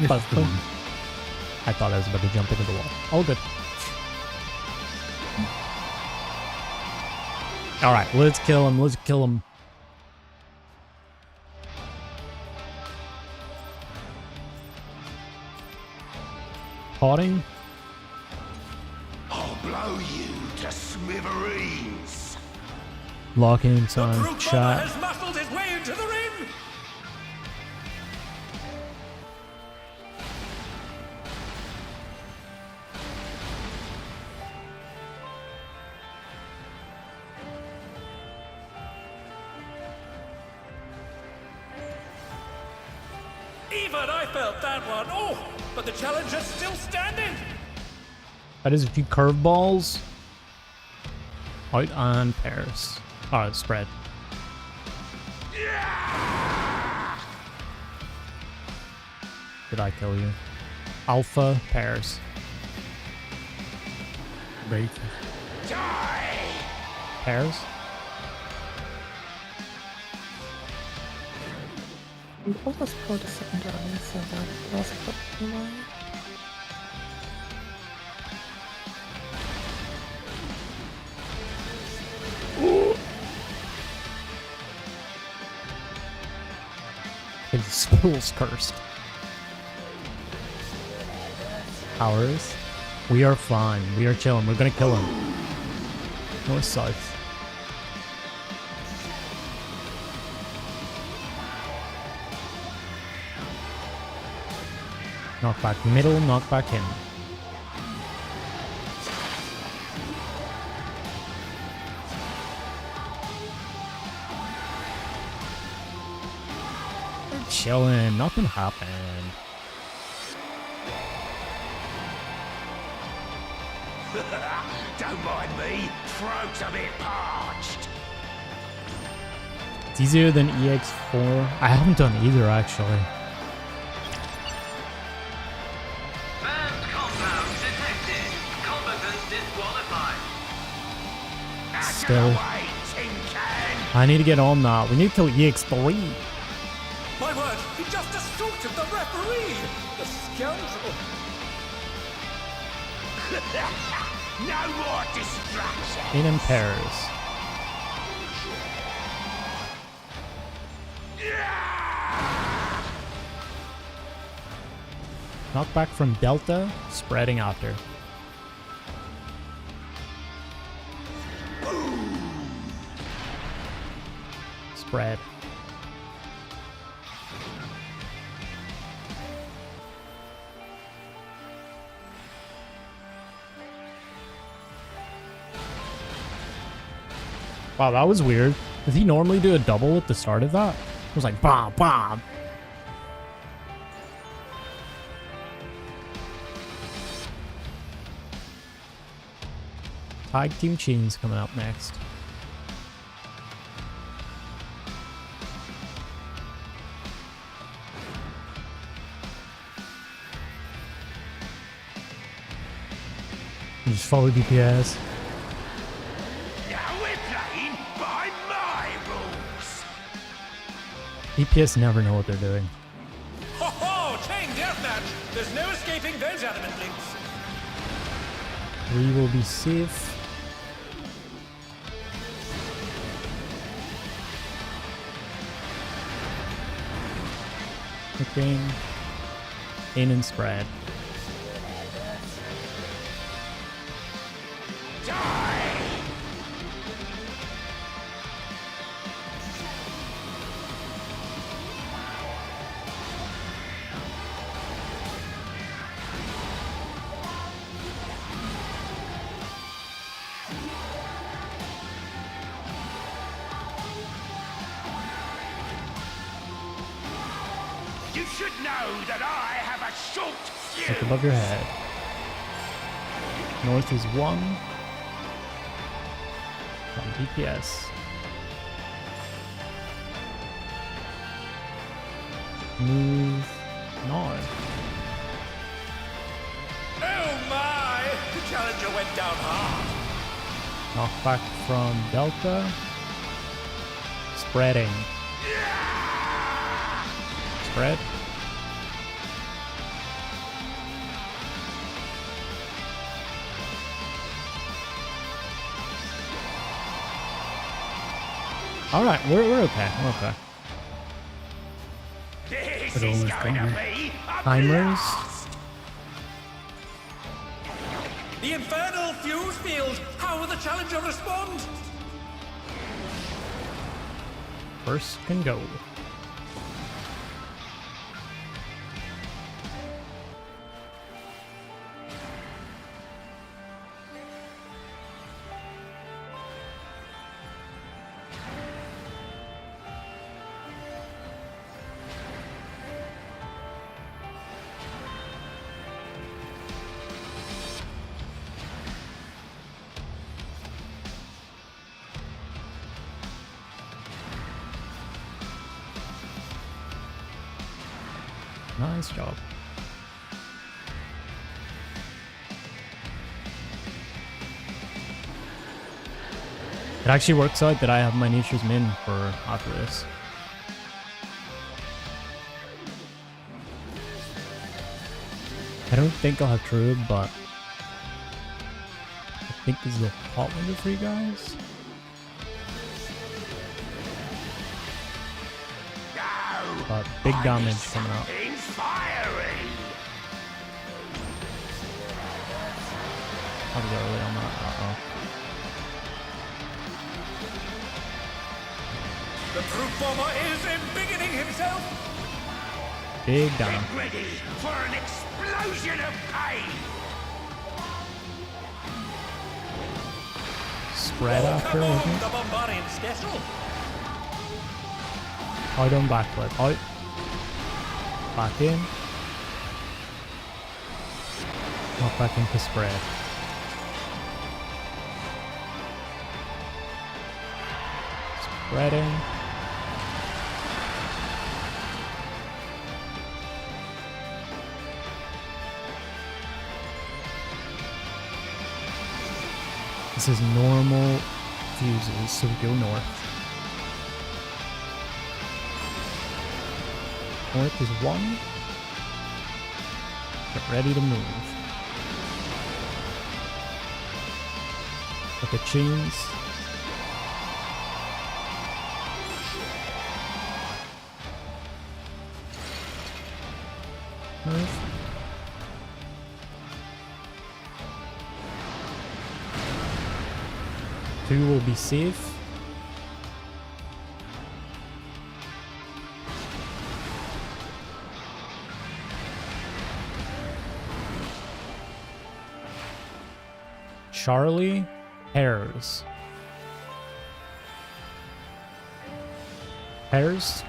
B: This is the one.
A: I thought I was about to jump into the wall. All good. Alright, let's kill him. Let's kill him. Potting?
C: I'll blow you to smithereens.
A: Locking
D: The
A: time.
D: brute bomber
A: Chat.
D: has muscled his way into the ring. Even I felt that one. Oh, but the challenge is still standing.
A: That is a few curveballs. Out on pairs. Alright, spread. Did I kill you? Alpha pairs.
B: Beta.
A: Pairs?
F: We almost pulled a second round, so that was a good one.
A: His spool's cursed. Ours? We are fine. We are chilling. We're gonna kill him. North south. Knock back middle, knock back in. We're chilling. Nothing happened.
C: Don't mind me. Throat's a bit parched.
A: It's easier than EX4. I haven't done either, actually.
E: Banned compound detected. Combatant disqualified.
A: Still.
C: Away, tin can.
A: I need to get on that. We need to kill EX3.
D: My word, he just assaulted the referee! The scoundrel!
C: No more distraction.
A: In pairs. Knockback from Delta, spreading after. Spread. Wow, that was weird. Does he normally do a double at the start of that? It was like bomb, bomb. Tag Team Chains coming up next. You just follow DPS.
C: Now we're playing by my rules.
A: DPS never know what they're doing.
D: Ho ho! Chain deathmatch! There's no escaping those adamant links.
A: We will be safe. Looking in and spread.
C: Die. You should know that I have a short
A: Look
C: fuse.
A: above your head. North is 1. From DPS. Move north.
D: Oh my! The challenger went down hard.
A: Knockback from Delta. Spreading. Spread. Alright, we're okay. We're okay.
C: This
B: It
C: is
B: almost
C: going
B: got
C: to
B: me.
C: be a
A: Timers.
C: blast.
D: The infernal fuse field! How will the challenger respond?
A: First can go. Nice job. It actually works out that I have my Nature's Min for after this. I don't think I'll have Druid, but I think this is a hot window for you guys. But big damage coming up.
C: In fiery.
A: I'll go early on that. Uh-oh.
D: The brute bomber is embiggening himself!
A: Big damage.
C: Get ready for an explosion of pain.
A: Spread after,
D: Come
A: I
D: on,
A: think.
D: the Bombarding Special!
A: Out on backflip. Out. Back in. Not back into spread. Spreading. This is normal fuses, so we go north. North is 1. Get ready to move. Look at chains. North. Two will be safe. Charlie, Pears. Pears.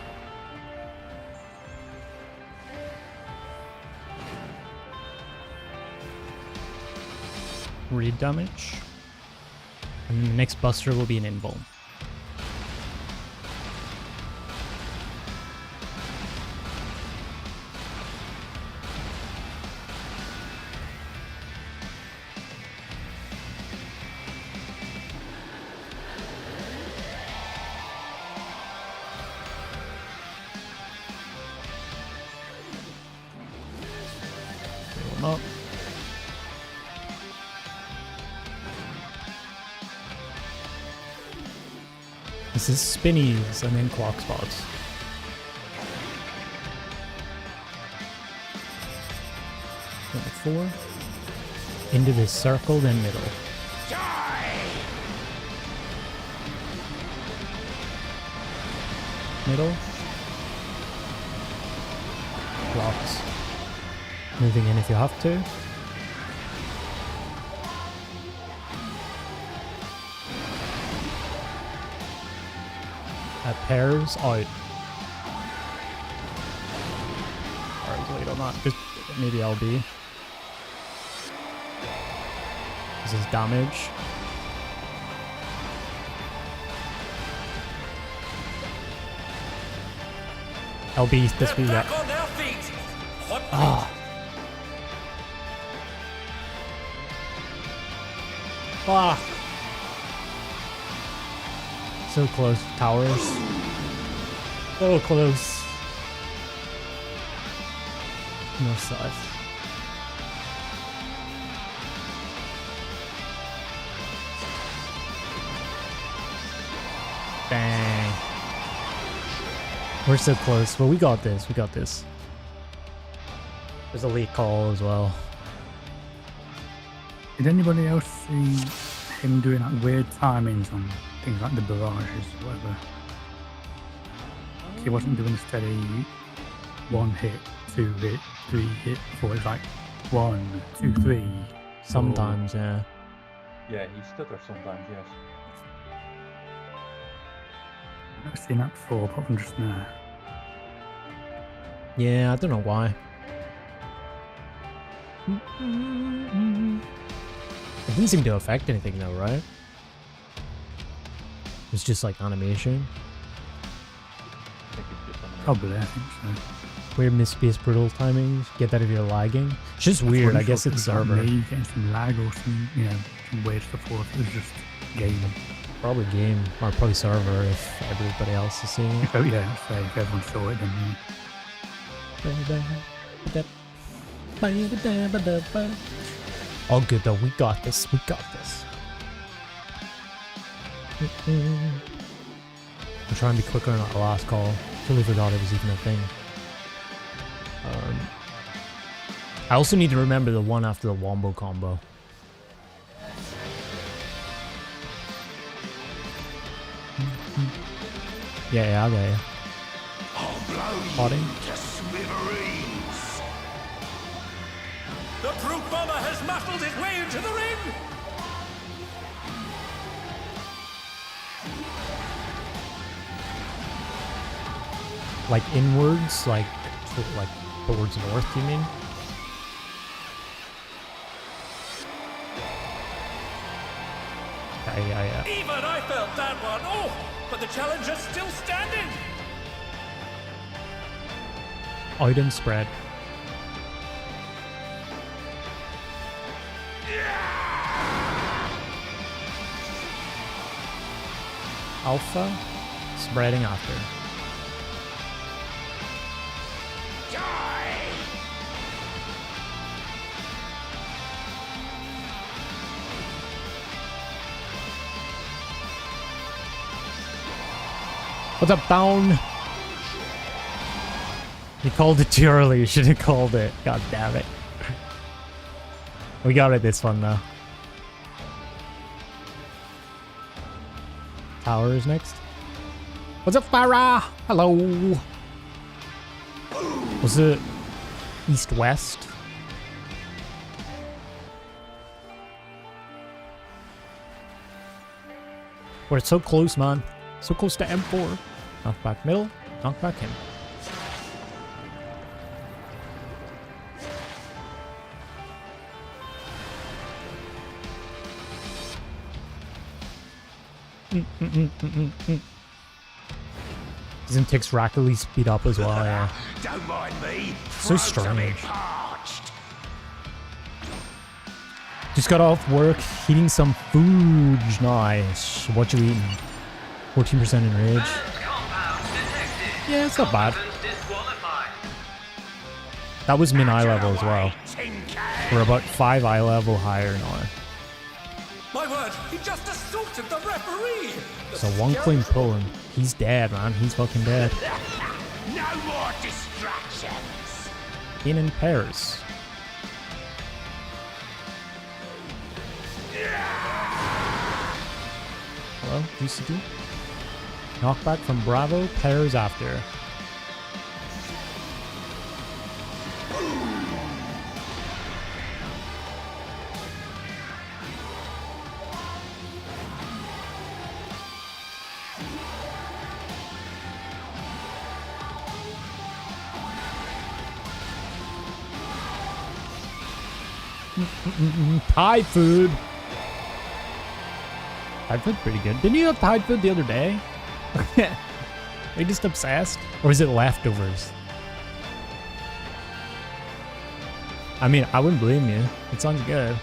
A: Read damage. And the next buster will be an invuln. Fill 'em up. This is spinnies and then clock spots. Number 4. Into this circle, then middle.
C: Die!
A: Middle. Clocks. Moving in if you have to. Pairs out. Alright, wait on that. Just maybe LB. This is damage. LB, this be that.
D: Back on their feet. What?
A: Ah. Fuck. So close, towers. So close. North side. Bang. We're so close, but we got this. We got this. There's a late call as well.
B: Did anybody else see him doing like weird timings on things like the barrages or whatever? He wasn't doing a steady 1 hit, 2 hit, 3 hit, 4. It's like 1, 2, 3.
A: Sometimes, yeah.
G: Yeah, he stutters sometimes, yes.
B: I've never seen that before, apart from just now.
A: Yeah, I don't know why. It didn't seem to affect anything though, right? It's just like animation.
G: I think it's just something.
B: Probably, I think so.
A: Weird miss-based brutal timings. Get that if you're lagging. It's just weird. I guess it's server.
B: Me getting some lag or some, you know, some weird stuff, or if it was just game.
A: Probably game or probably server if everybody else is seeing it.
B: Oh yeah, so if everyone saw it, then
A: All good though. We got this. We got this. I'm trying to be quicker on that last call. Totally forgot it was even a thing. I also need to remember the one after the wombo combo. Yeah, I got you.
C: I'll blow
A: Potting.
C: you to smithereens.
D: The brute bomber has muscled his way into the ring.
A: Like inwards, like towards north, you mean? Yeah.
D: Even I felt that one. Oh, but the challenger's still standing.
A: Out and spread. Alpha, spreading after.
C: Die!
A: What's up, down? You called it too early. You should have called it. God damn it. We got it this one though. Tower is next. What's up, Farah? Hello. Was it east-west? We're so close, man. So close to M4. Knock back middle. Knock back him. Season takes rapidly speed up as well, yeah.
C: Don't mind me.
A: So
C: Throats a bit
A: strange.
C: parched.
A: Just got off work, eating some food. Nice. What you eating? 14% in rage.
E: Banned compound detected.
A: Yeah, it's not bad.
E: Combatants disqualified.
A: That was min eye level as well.
C: Tin can.
A: We're about 5 eye level higher now.
D: My word, he just assaulted the referee! The
A: So one clean
D: scoundrel.
A: pull and he's dead, man. He's fucking dead.
C: No more distractions.
A: In pairs. Hello, GCT. Knockback from Bravo, pairs after. Thai food. Thai food pretty good. Didn't you have Thai food the other day? Are you just obsessed? Or is it leftovers? I mean, I wouldn't blame you. It sounds good.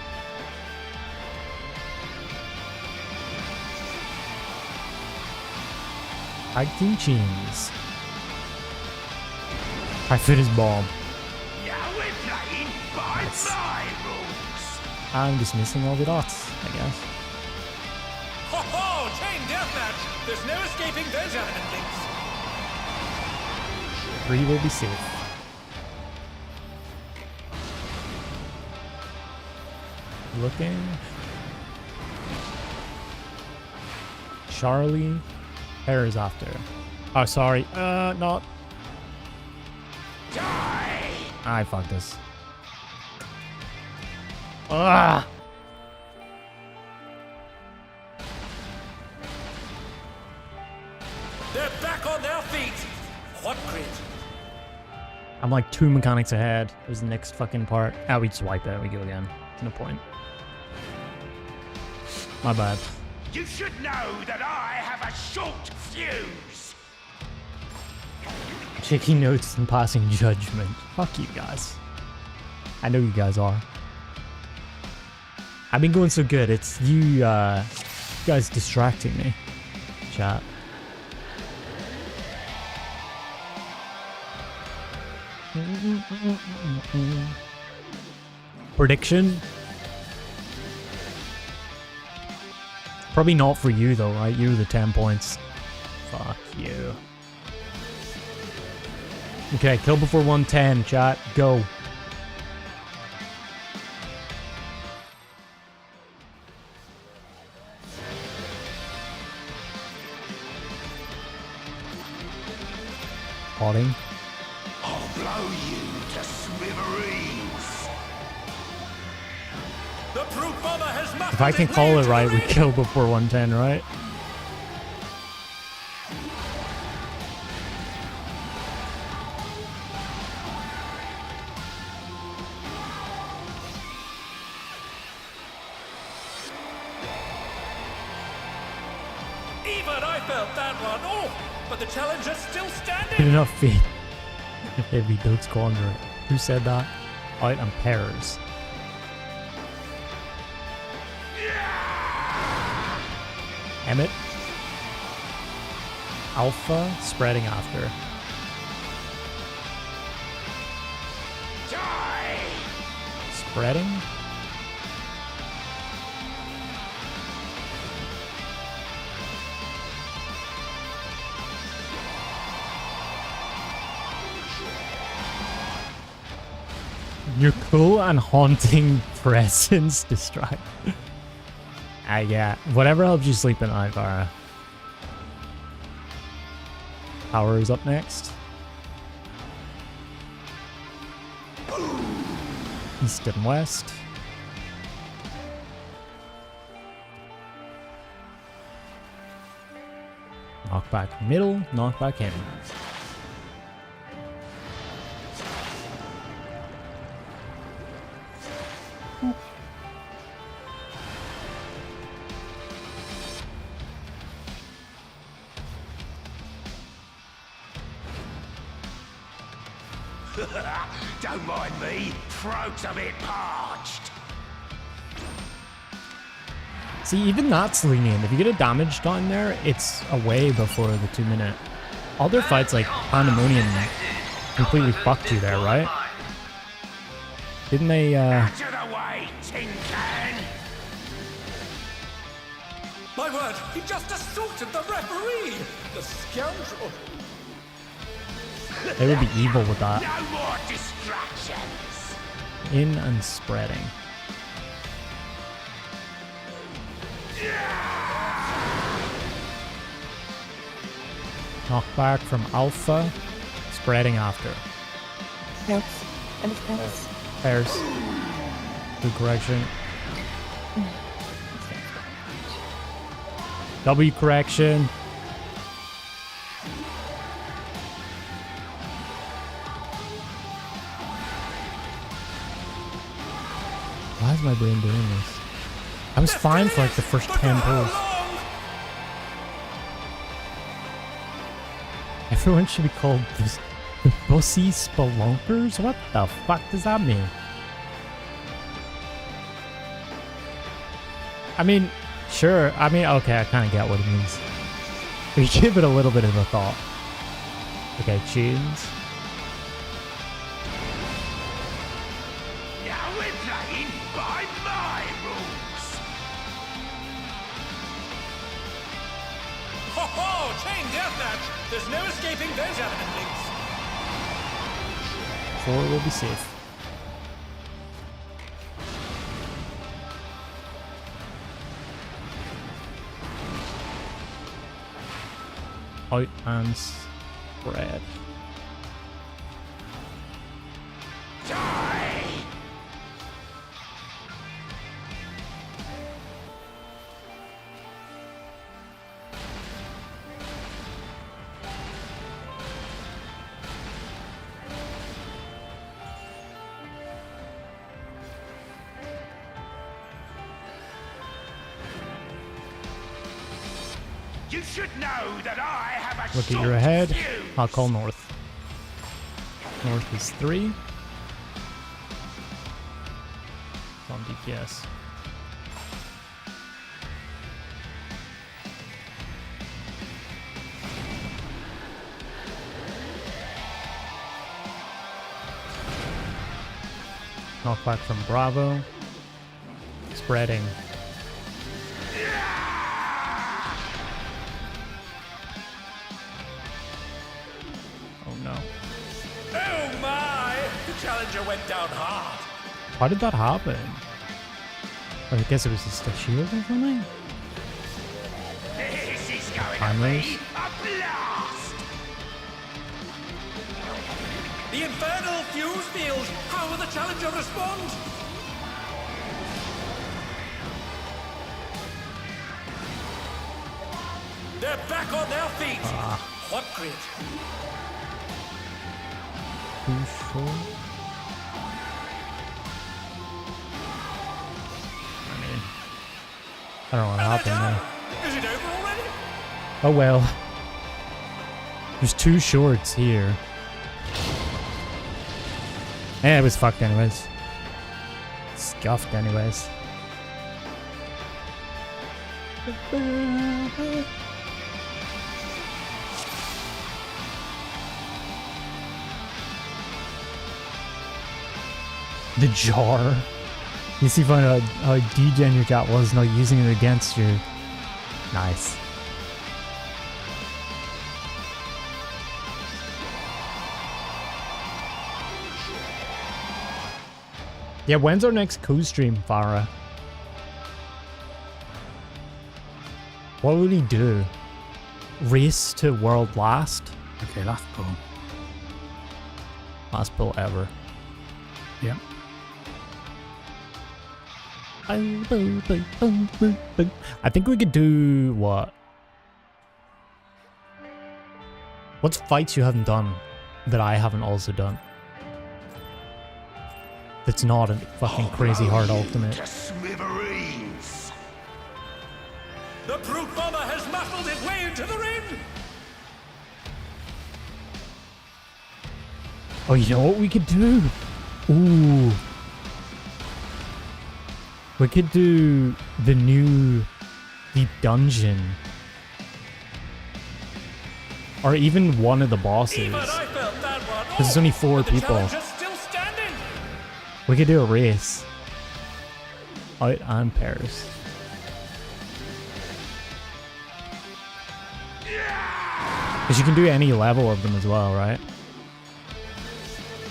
A: Tag team cheese. Thai food is bomb.
C: Yeah, we're playing by
A: Nice.
C: my rules.
A: I'm dismissing all the dots, I guess.
D: Ho ho! Chain deathmatch! There's no escaping those element links.
A: 3 will be safe. Looking. Charlie. Pairs after. Oh, sorry. Not.
C: Die!
A: I fucked this. Ah!
D: They're back on their feet! What grit?
A: I'm like 2 mechanics ahead. There's the next fucking part. Ah, we just wipe it. We go again. No point. My bad.
C: You should know that I have a short fuse.
A: Taking notes and passing judgment. Fuck you guys. I know you guys are. I've been going so good. It's you guys distracting me. Chat. Prediction? Probably not for you though, right? You're the 10 points. Fuck you. Okay, kill before 110, chat. Go. Potting.
C: I'll blow you to smithereens.
D: The brute bomber has
A: If I can call it right, we kill before 110, right?
D: Even I felt that one. Oh, but the challenge is still
A: Good
D: standing.
A: enough feet. Heavy Dote's Conjurer. Who said that? Out and pairs. Emmett. Alpha, spreading after.
C: Die!
A: Spreading. Your cool and haunting presence distract. Yeah, whatever helps you sleep at night, Vara. Power is up next. East and west. Knockback middle, knockback in.
C: Don't mind me, throat's a bit parched.
A: See, even that's lenient. If you get a damage done there, it's away before the 2 minute. Other fights like Pandemonium completely fucked you there, right? Didn't they,
C: Out of the way, tin can!
D: My word, he just assaulted the referee! The scoundrel!
A: they would be evil with that.
C: No more distractions!
A: In and spreading. Knockback from Alpha, spreading after.
F: Helps. And it helps.
A: Pairs. Good correction. W correction. Why is my brain doing this? I was fine for like the first 10 pulls. Everyone should be called the Bussy Spelunkers? What the fuck does that mean? I mean, sure. I mean, okay, I kind of get what it means. We give it a little bit of a thought. Okay, chains.
C: Now we're playing by my rules!
D: Ho ho! Chain deathmatch! There's no escaping those element links!
A: 4 will be safe. Out and spread.
C: Die! You should know that I have a
A: Look at
C: short
A: your ahead.
C: fuse.
A: I'll call north. North is 3. On DPS. Knockback from Bravo. Spreading. Oh no.
D: Oh my! The challenger went down hard!
A: How did that happen? I guess it was just a shield or something?
C: This is going to
A: Timers.
C: be a blast!
D: The infernal fuse field! How will the challenger respond? They're back on their feet! What grit?
A: Too short. I mean, I don't know what happened there.
D: Is it over already?
A: Oh well. There's 2 shorts here. Yeah, it was fucked anyways. Scuffed anyways. The jar. You see, find out how degen your cat was, not using it against you. Nice. Yeah, when's our next co-stream, Farah? What would he do? Race to world last?
B: Okay, last pull.
A: Last pull ever.
B: Yeah.
A: I think we could do what? What's fights you haven't done that I haven't also done? That's not a fucking crazy hard ultimate.
C: To smithereens.
D: The brute bomber has muscled his way into the ring!
A: Oh, you know what we could do? Ooh. We could do the new deep dungeon. Or even one of the bosses.
D: Even I felt that one.
A: Because it's only 4
D: but the
A: people.
D: challenger's still standing.
A: We could do a race. Out and pairs. Because you can do any level of them as well, right?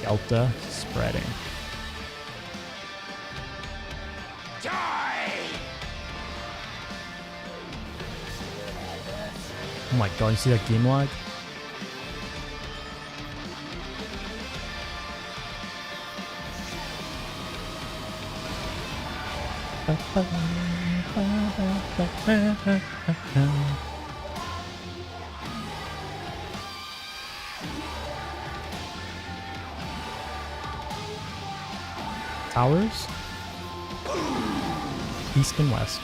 A: Delta spreading.
C: Die!
A: Oh my god, you see that game lag? Towers? East and west.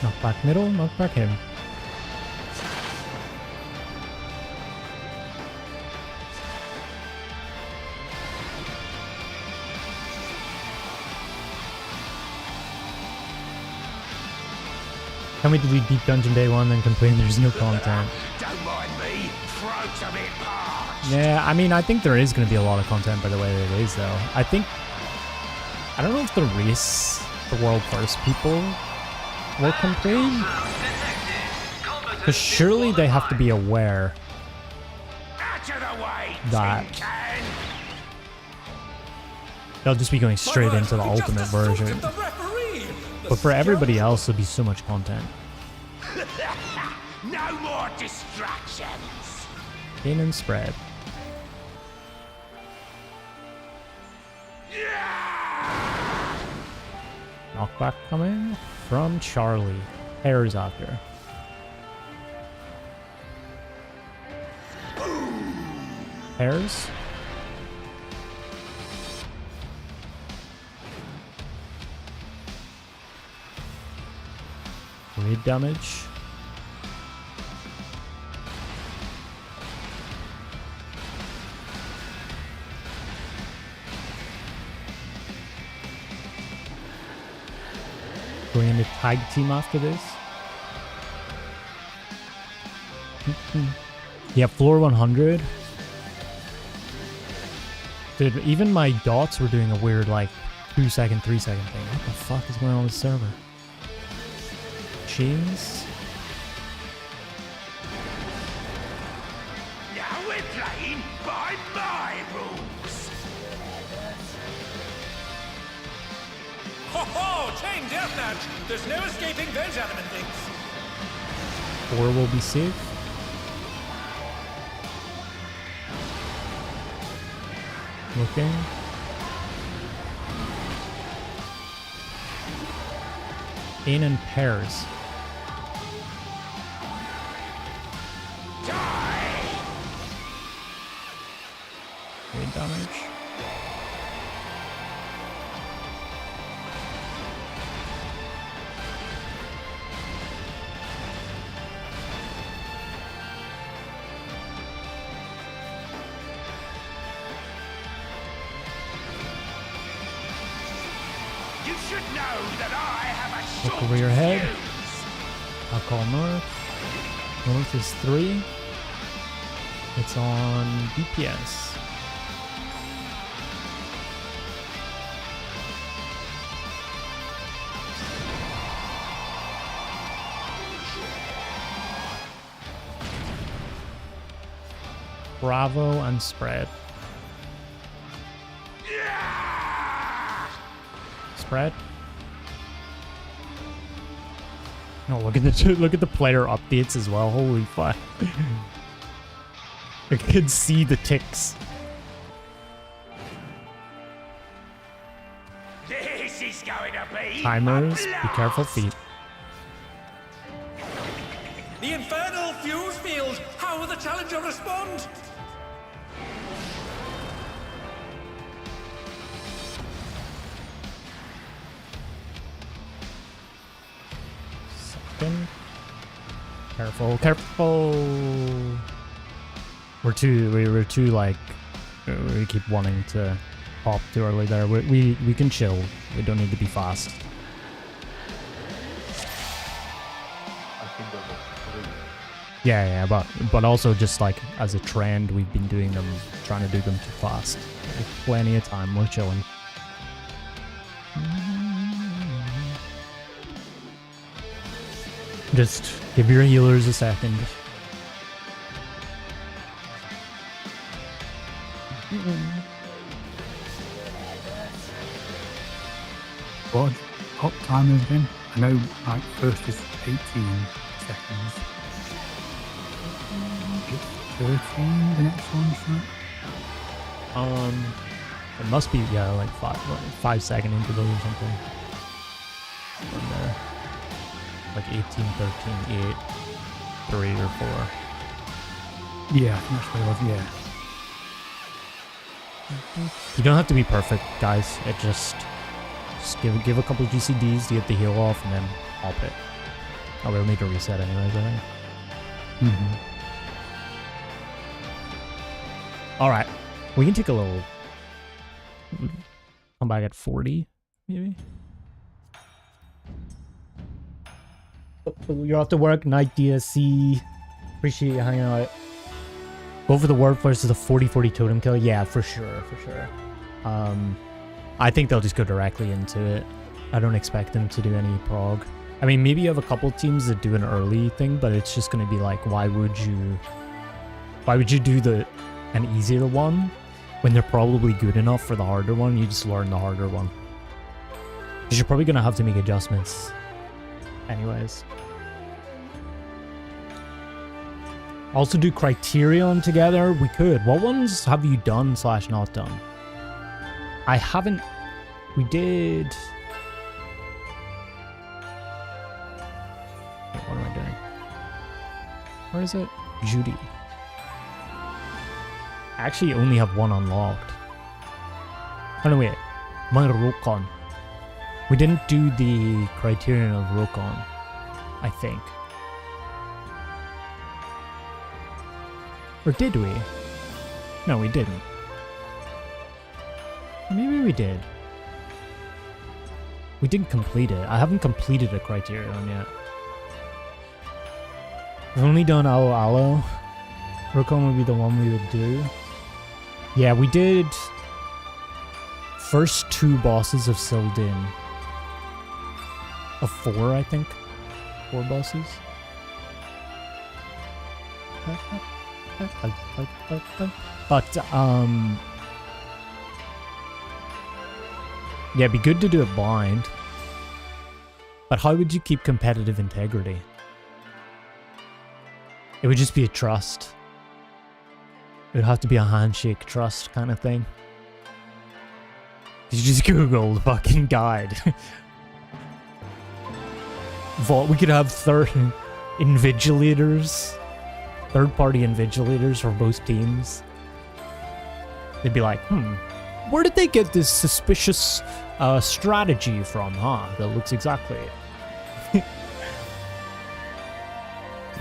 A: Knock back middle, knock back him. Tell me to do Deep Dungeon Day 1 then complain there's no content.
C: Don't mind me. Throat's a bit parched.
A: Yeah, I mean, I think there is going to be a lot of content by the way it is, though. I don't know if the race, the world first people will complain. Because surely they have to be aware
C: Out of the way,
A: that
C: tin can.
A: they'll just be going straight into the ultimate version. But for everybody else, there'll be so much content.
C: No more distractions.
A: In and spread. Knockback coming from Charlie. Pairs after. Pairs. Raid damage. Going into tag team after this. Yeah, floor 100. Dude, even my dots were doing a weird, like, 2 second, 3 second thing. What the fuck is going on with the server? Chains.
C: Now we're playing by my rules.
D: Ho ho! Chain deathmatch! There's no escaping those adamant things.
A: 4 will be safe. Looking. In pairs. Raid damage.
C: You should know that I have a
A: Look
C: short
A: over your head.
C: fuse.
A: I'll call north. North is 3. It's on DPS. Bravo and spread. Spread. Oh, look at the player updates as well. Holy fuck! I could see the ticks.
C: This is going to be
A: Timers,
C: a
A: be careful,
C: blast.
A: feet.
D: The infernal fuse field! How will the challenger respond?
A: Second. Careful, careful. We're too like we keep wanting to pop too early there. We can chill. We don't need to be fast.
G: I think there was 3.
A: Yeah, but also just like as a trend, we've been doing them, trying to do them too fast. With plenty of time, we're chilling. Just give your healers a second.
B: What hot time is again? I know like first is 18 seconds. It's 13 the next one, right?
A: It must be like 5 second interval or something. From there, like 18, 13, 8, 3 or 4.
B: Yeah, I think that's what it was, yeah.
A: You don't have to be perfect, guys. It just give a couple of GCDs to get the heal off and then pop it. Oh, we'll need to reset anyways, I think.
B: Mm-hmm.
A: Alright. We can take a little... Come back at 40, maybe? You're off to work, night DSC. Appreciate you hanging out. Go for the ward versus the 40-40 totem kill. Yeah, for sure. I think they'll just go directly into it. I don't expect them to do any prog. I mean, maybe you have a couple teams that do an early thing, but it's just going to be like, why would you do an easier one when they're probably good enough for the harder one? You just learn the harder one. Because you're probably going to have to make adjustments anyways. Also do Criterion together. We could. What ones have you done / not done? I haven't. We did. Wait, what am I doing? Where is it? Judy. I actually only have one unlocked. Oh no, wait. My Rokon. We didn't do the Criterion of Rokon, I think. Or did we? No, we didn't. Maybe we did. We didn't complete it. I haven't completed a Criterion yet. We've only done Alo. Rokon would be the one we would do. Yeah, we did first 2 bosses of Sildin. Of 4, I think. 4 bosses. But, yeah, it'd be good to do it blind. But how would you keep competitive integrity? It would just be a trust. It would have to be a handshake trust kind of thing. You just Google the fucking guide. We could have invigilators. Third-party invigilators for both teams. They'd be like, where did they get this suspicious strategy from, huh? That looks exactly it.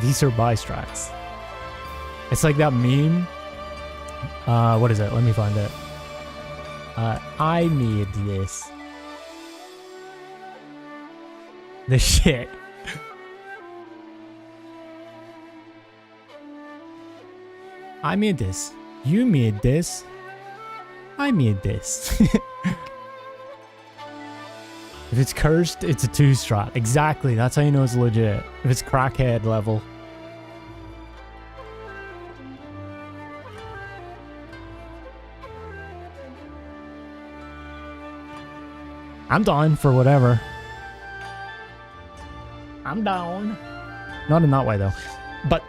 A: These are buy strats. It's like that meme. What is it? Let me find it. I made this. The shit. I made this. You made this. I made this. If it's cursed, it's a 2-strat. Exactly, that's how you know it's legit. If it's crackhead level. I'm down for whatever. I'm down. Not in that way though. But,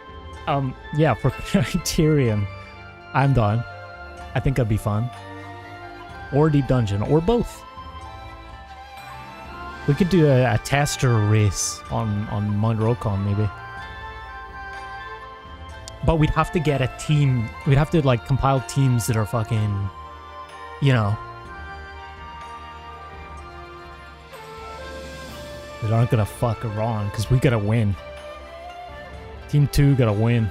A: yeah, for Criterion, I'm down. I think that'd be fun. Or Deep Dungeon, or both. We could do a tester race on Mount Rokon, maybe. But we'd have to get a team. We'd have to, like, compile teams that are fucking, you know, that aren't gonna fuck around, because we gotta win. Team 2 gotta win.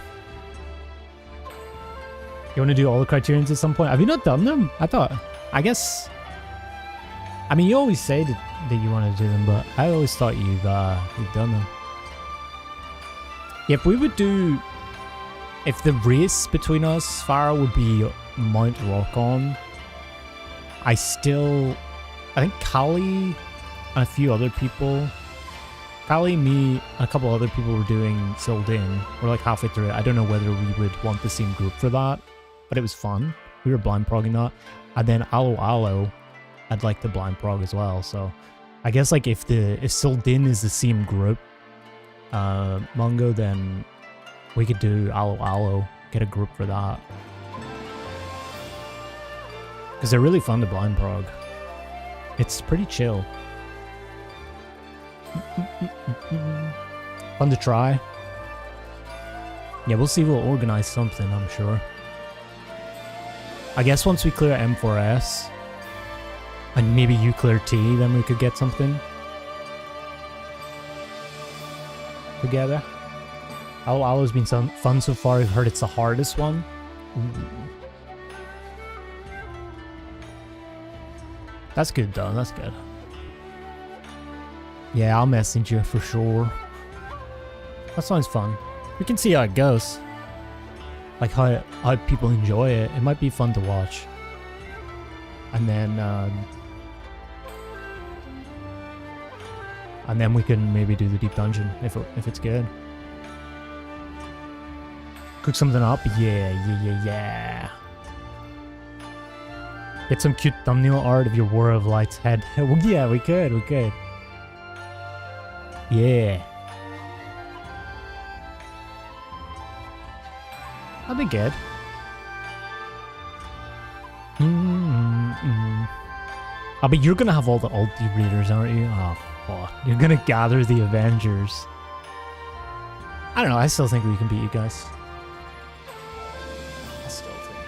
A: You want to do all the Criterions at some point? Have you not done them? I guess... I mean, you always say that you want to do them, but I always thought you've done them. Yeah, if we would do... If the race between us, Farah, would be Mount Rokon, I think Kali and a few other people... Kali, me, and a couple other people were doing Sildin. We're like halfway through it. I don't know whether we would want the same group for that, but it was fun. We were blind progging that. And then Alo, I'd like the blind prog as well. So I guess like if Sildin is the same group, Mungo, then we could do Alo, get a group for that. Because they're really fun to blind prog. It's pretty chill. Fun to try. Yeah, we'll see. We'll organize something, I'm sure. I guess once we clear M4S, and maybe you clear T, then we could get something together. Alo's been fun so far. I've heard it's the hardest one. Ooh. That's good, though. That's good. Yeah, I'll message you for sure. That sounds fun. We can see how it goes. Like how people enjoy it. It might be fun to watch. And then we can maybe do the Deep Dungeon if it's good. Cook something up? Yeah. Get some cute thumbnail art of your War of Lights head. Well, yeah, we could. Yeah. That'd be good. Oh, but you're gonna have all the ulti readers, aren't you? Oh, fuck. You're gonna gather the Avengers. I don't know, I still think we can beat you guys. I still think.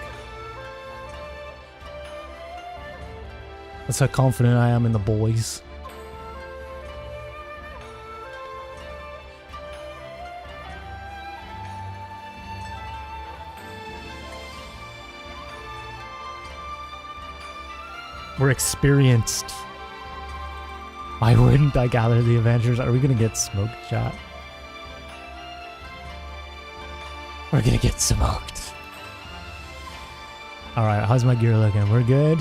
A: That's how confident I am in the boys. We're experienced. Why wouldn't I gather the Avengers? Are we gonna get smoked, chat? We're gonna get smoked. Alright, how's my gear looking? We're good?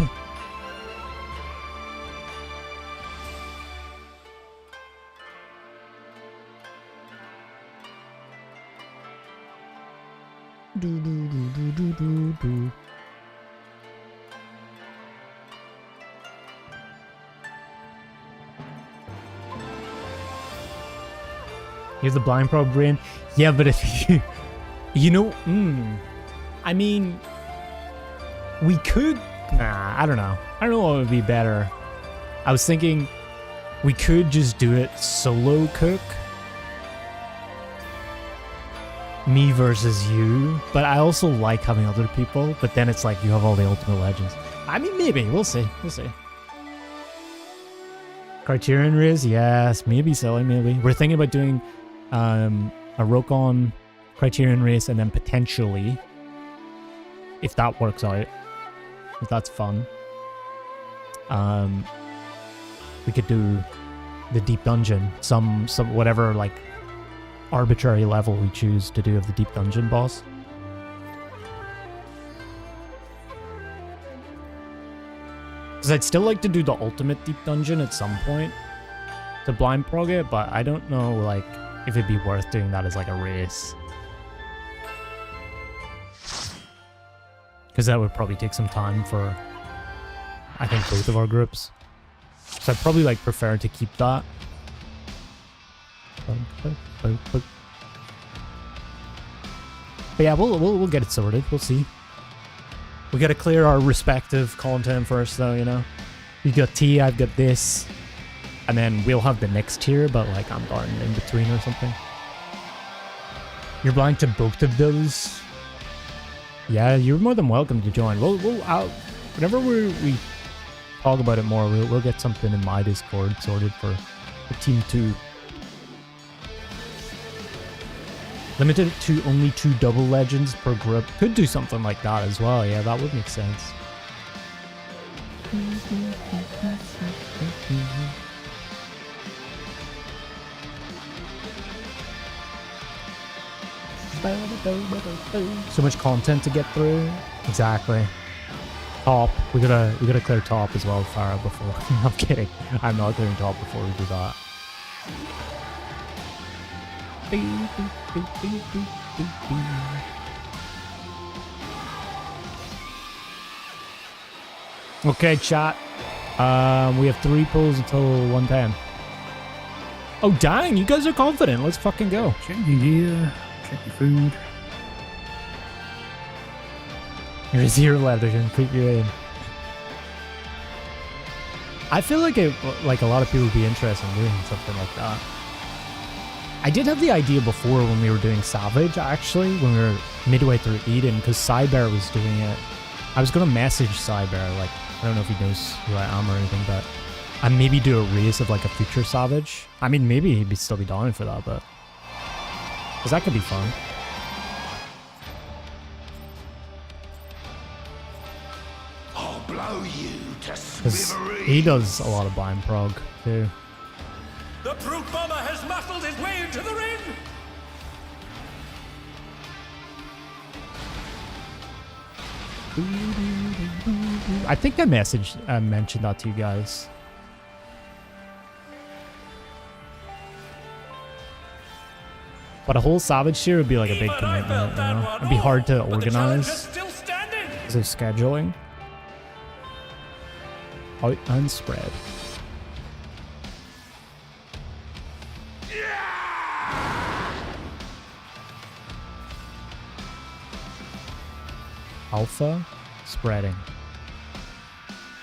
A: Do. You have the blind prog brain? Yeah, but if you know, I mean, we could, I don't know what would be better. I was thinking we could just do it solo cook. Me versus you, but I also like having other people, but then it's like you have all the Ultimate Legends. I mean, maybe, we'll see. Criterion Riz, yes, maybe silly, maybe. We're thinking about doing a Rokon Criterion race, and then potentially, if that works out, if that's fun, we could do the Deep Dungeon, some whatever like arbitrary level we choose to do of the Deep Dungeon boss. Because I'd still like to do the ultimate deep dungeon at some point to blind prog it, but I don't know like if it'd be worth doing that as like a race. Because that would probably take some time for, I think, both of our groups. So I'd probably like prefer to keep that. But yeah, we'll get it sorted. We'll see. We gotta clear our respective content first, though. You know, you got T, I've got this, and then we'll have the next tier. But like, I'm darn in between or something. You're blind to both of those. Yeah, you're more than welcome to join. We'll whenever we talk about it more, we'll get something in my Discord sorted for Team 2. Limited to only 2 double legends per group. Could do something like that as well. Yeah, that would make sense. So much content to get through. Exactly. Top. We gotta clear top as well, Farah, before. I'm kidding. I'm not clearing top before we do that. Okay, chat. We have 3 pulls until 110. Oh, dang, you guys are confident. Let's fucking go.
B: Check your gear, check your food.
A: You're 0 left. They're gonna creep you in. I feel like a lot of people would be interested in doing something like that. I did have the idea before when we were doing Savage, actually, when we were midway through Eden, because Cyber was doing it. I was going to message Cyber, like, I don't know if he knows who I am or anything, but I maybe do a race of, like, a future Savage. I mean, maybe he'd still be down for that, but... because that could be fun.
C: I'll blow you to
A: Because
C: smithereens.
A: he does a lot of blind prog, too.
D: The brute bomber has muscled his way into the ring!
A: I think I mentioned that to you guys. But a whole Savage tier would be like a big commitment, you know? It'd be hard to organize
D: Still standing!
A: because of scheduling. Out and spread. Alpha spreading.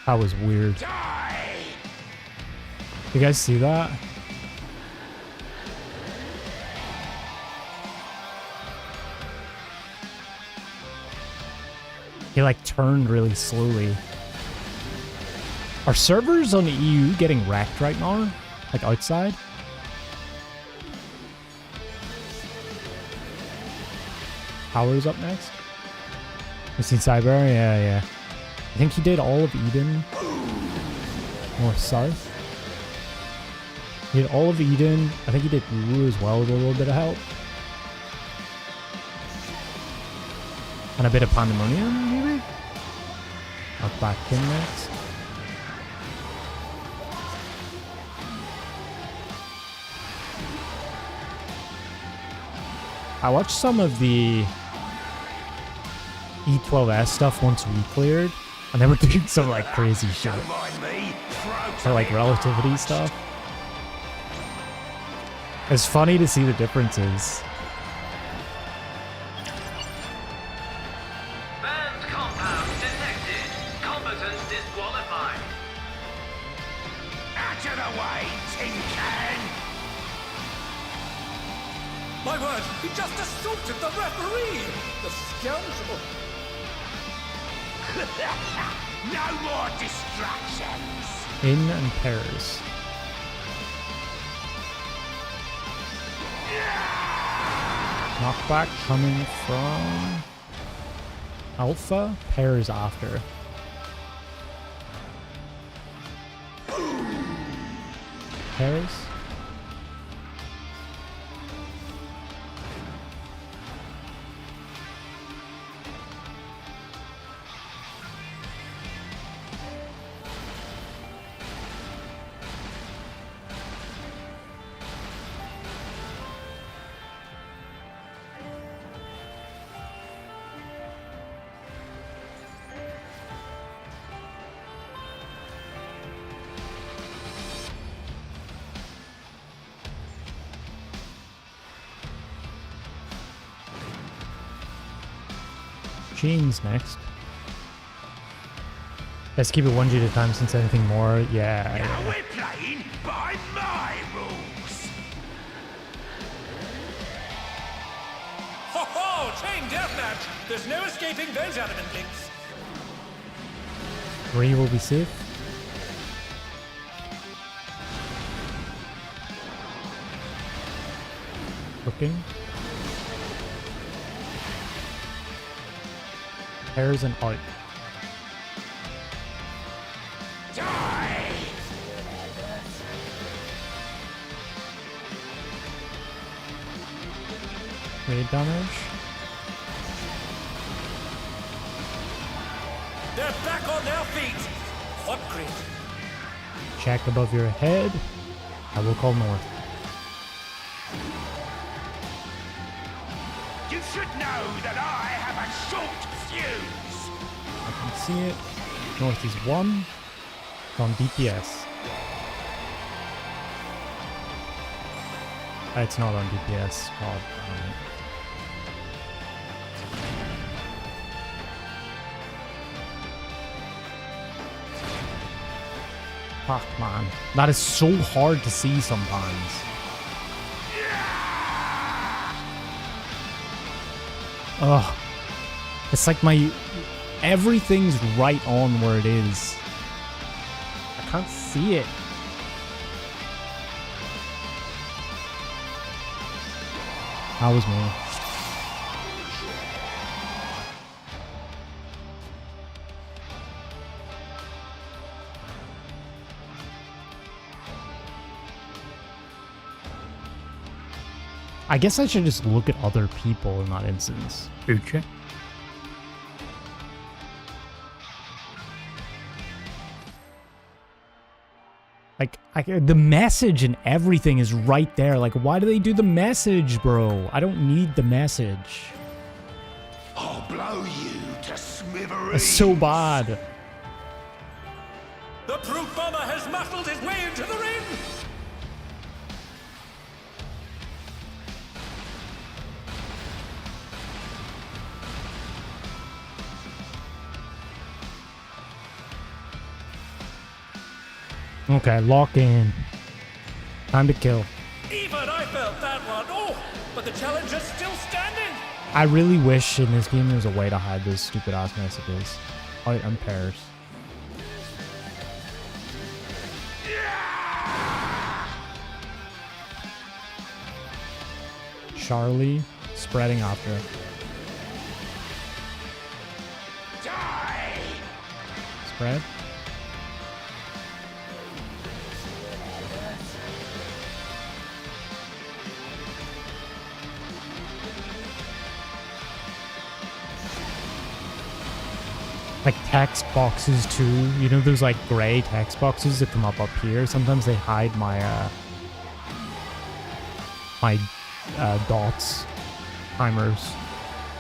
A: That was weird. You guys see that? He like turned really slowly. Are servers on the EU getting wrecked right now? Like outside? Power's up next. You seen Cyber? Yeah. I think he did all of Eden. North south. He did all of Eden. I think he did Uru as well with a little bit of help. And a bit of Pandemonium, maybe? Up back in next. I watched some of the E12S stuff once we cleared, and they were doing some like crazy shit.
C: Don't mind me.
A: Or like relativity stuff. It's funny to see the differences.
E: Banned compound detected. Combatant disqualified.
C: Out of the way, tin can.
D: My word, he just assaulted the referee! The scoundrel!
C: No more distractions.
A: In and pairs. Knockback coming from Alpha, pairs after. Pairs. chains next. Let's keep it 1G at a time since anything more. Yeah.
C: Now
A: yeah.
C: we're playing by my rules.
D: Ho ho! Chain deathmatch! There's no escaping those adamant links.
A: 3 will be safe. Cooking. Pairs and art.
C: Die!
A: Raid damage.
D: They're back on their feet. What grit?
A: Check above your head. I will call north.
C: You should know that I have a short fuse.
A: I can see it. North is 1. It's on DPS. It's not on DPS. God damn it. Fuck, man. That is so hard to see sometimes. Ugh. It's like everything's right on where it is. I can't see it. That was me. I guess I should just look at other people in that instance.
B: Food check.
A: Like, the message and everything is right there. Like, why do they do the message, bro? I don't need the message.
C: I'll blow you to smithereens.
A: It's so bad.
D: The brute bomber has muscled his way into the ring.
A: Okay, lock in. Time to kill.
D: Even I felt that one. Oh, but the challenge is still standing.
A: I really wish in this game there was a way to hide those stupid ass messages. Out on pairs. Charlie spreading after.
C: Die!
A: Spread. Like text boxes too. You know those like gray text boxes that come up here? Sometimes they hide my dots, timers,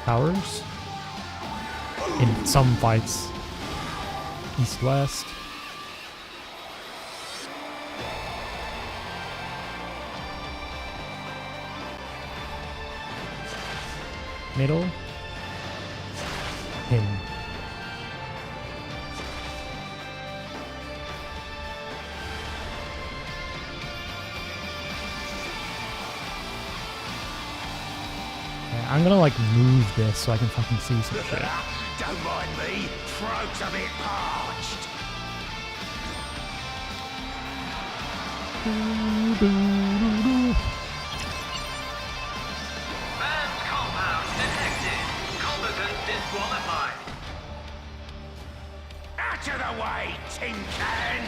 A: towers in some fights. East-west. Middle. Him. I'm gonna like move this so I can fucking see some shit.
C: Don't mind me, throat's a bit parched.
E: Banned compound detected. Combatant disqualified.
C: Out of the way, tin can!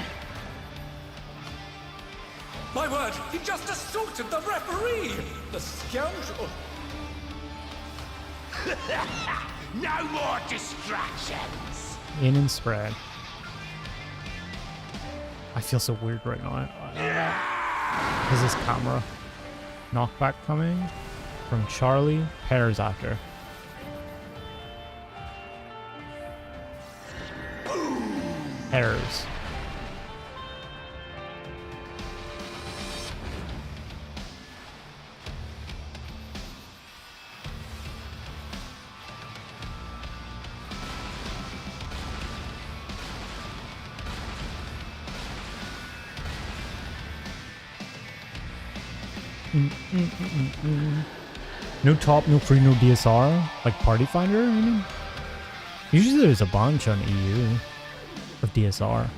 D: My word, he just assaulted the referee. The scoundrel.
C: No more distractions!
A: In and spread. I feel so weird right now. Is this camera? Knockback coming from Charlie. Pairs after. Pairs. No top, no free, no DSR? Like Party Finder, you mean? Usually there's a bunch on EU of DSR.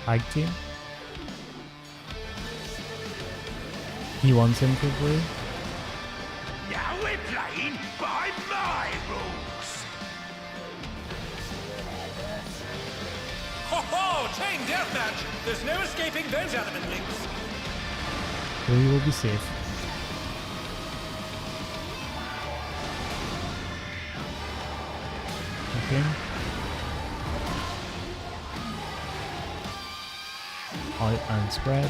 A: Tag team. He wants him for free.
C: Now we're playing by my rules.
D: Ho ho! Chain deathmatch! There's no escaping those element links.
A: We will be safe. Okay. Out and spread.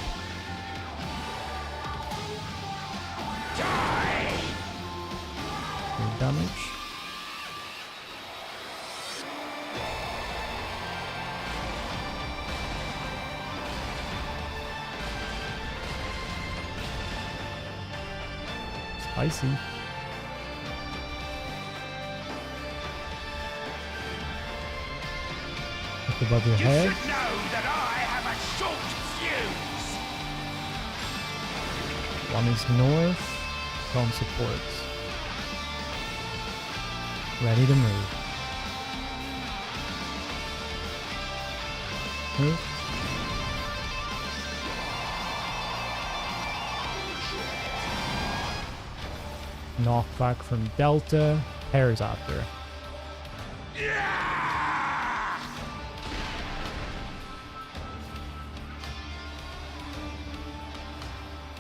C: Die!
A: Good damage. Spicy. Look above your
C: You
A: head.
C: should know that I have a short fuse.
A: One is north from supports. Ready to move. Move. Knockback from Delta. Pairs after.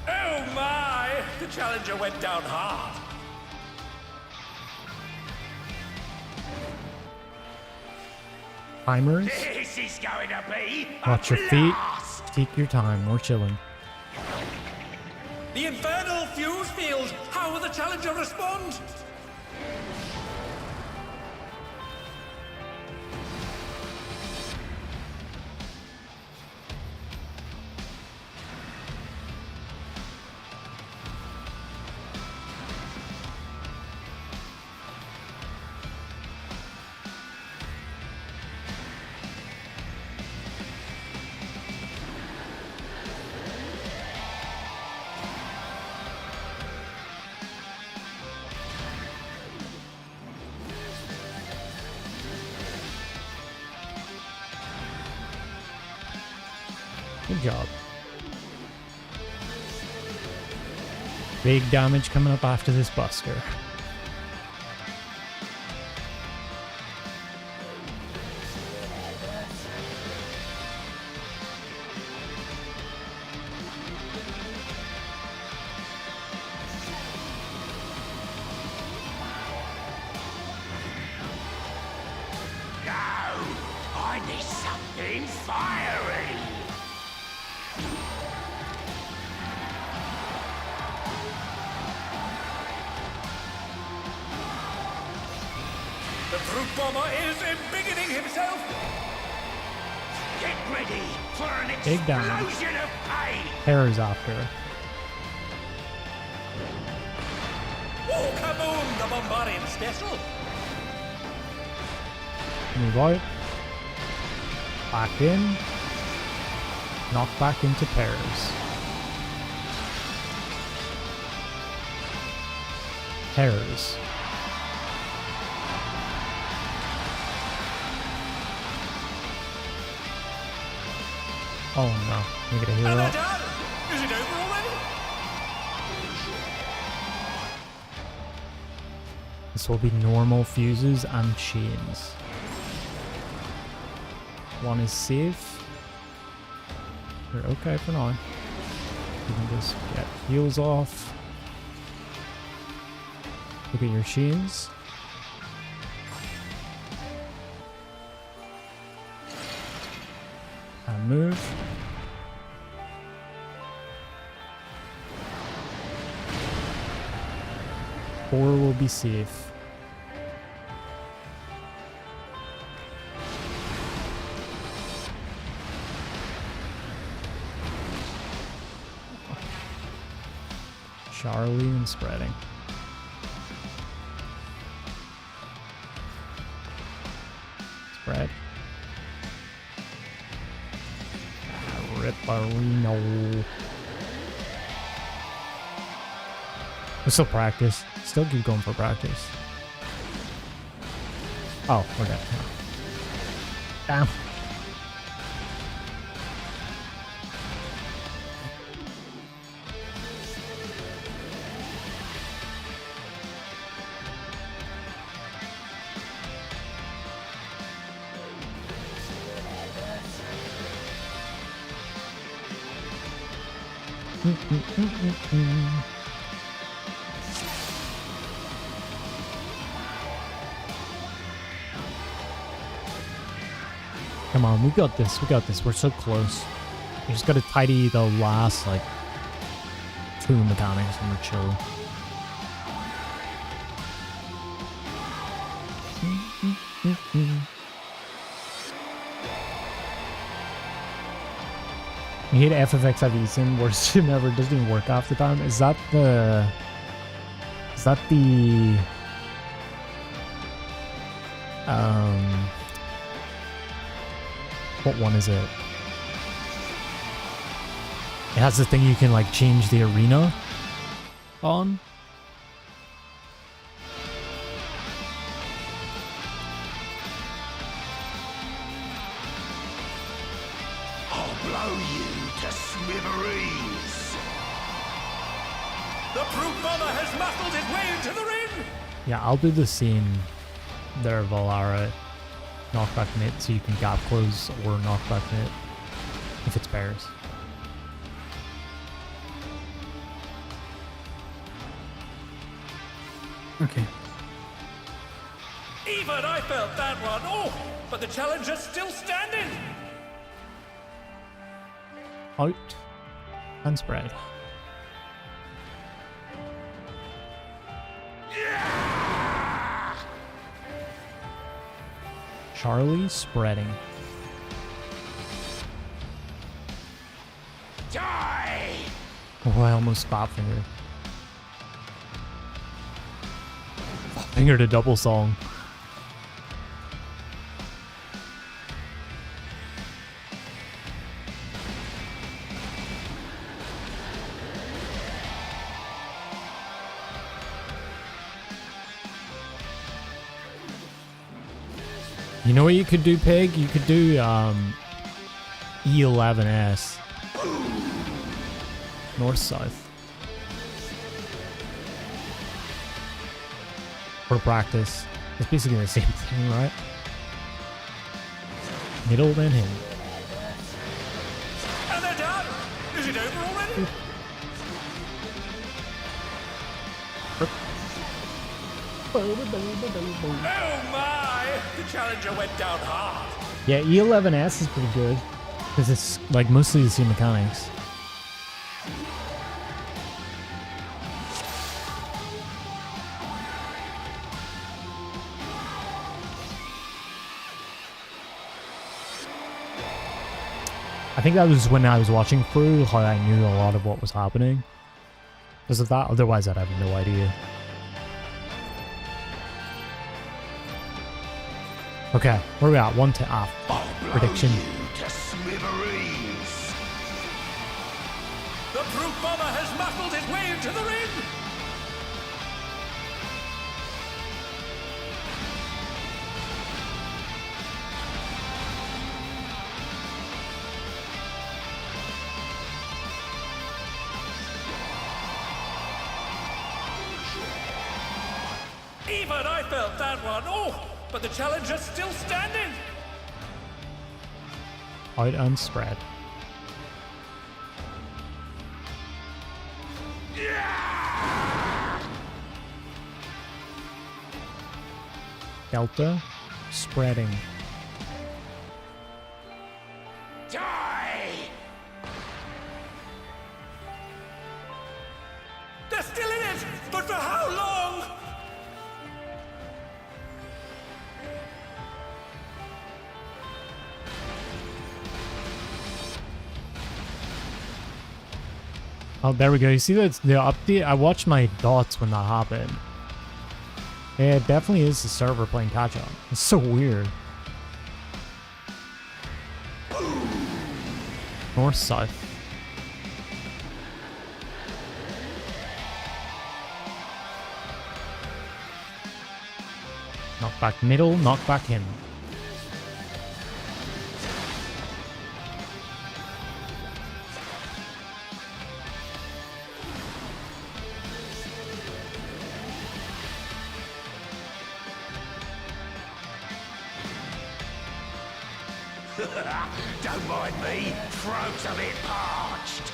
D: Oh my! The challenger went down hard.
A: Timers.
C: This is going to be a
A: Watch your feet.
C: blast.
A: Take your time. We're chilling.
D: The infernal fuse field! How will the challenger respond?
A: Good job. Big damage coming up after this buster.
C: No, I need something fiery.
D: The fruit bomber is embiggening himself!
C: Get ready for an
A: Big damage.
C: explosion of pain.
A: Pairs after.
D: Oh, kaboom! The bombarding special!
A: Move out. Back in. Knock back into pairs. Pairs. Oh no, we get a hero
D: And they're
A: up.
D: done! Is it over already?
A: This will be normal fuses and chains. One is safe. You're okay for now. You can just get heals off. Look at your chains. And move. Four will be safe. Charlie and spreading. Spread. Barino. We still practice. Still keep going for practice. Oh, we're dead. Damn. Come on, we got this. We got this. We're so close. We just gotta tidy the last, like, 2 mechanics and we're chill. You hate FFXIV sim, worst sim ever, doesn't even work half the time. Is that the... What one is it? It has the thing you can, like, change the arena on.
C: I'll blow you to smithereens.
D: The brute bomber has muscled his way into the ring!
A: Yeah, I'll do the same there, Valara. Knockback mid, so you can gap close or knockback mid if it's pairs.
B: Okay.
D: Even I felt that one. Oh, but the challenger's still standing.
A: Out and spread. Charlie spreading.
C: Die!
A: Oh, I almost spot finger. Finger to double song. You know what you could do, Pig? You could do E11S. North-south. For practice. It's basically the same thing, right? Middle then him.
D: And they're done. Is it over already? Oh my! The challenger went down hard.
A: Yeah, E11S is pretty good. Because it's like mostly the same mechanics. I think that was when I was watching through how I knew a lot of what was happening. Because of that, otherwise I'd have no idea. Okay, where are we at? 1 to prediction.
C: To smithereens.
D: The brute bomber has muscled his way into the ring. Even I felt that one. Oh, but the challenger's still standing.
A: Out and spread. Delta spreading.
C: Die!
D: They're still in it, but for how long?
A: Oh, there we go. You see that's the update? I watched my dots when that happened. Yeah, it definitely is the server playing catch up. It's so weird. North, south. Knock back middle, knock back in.
C: Don't mind me, throat's a bit parched.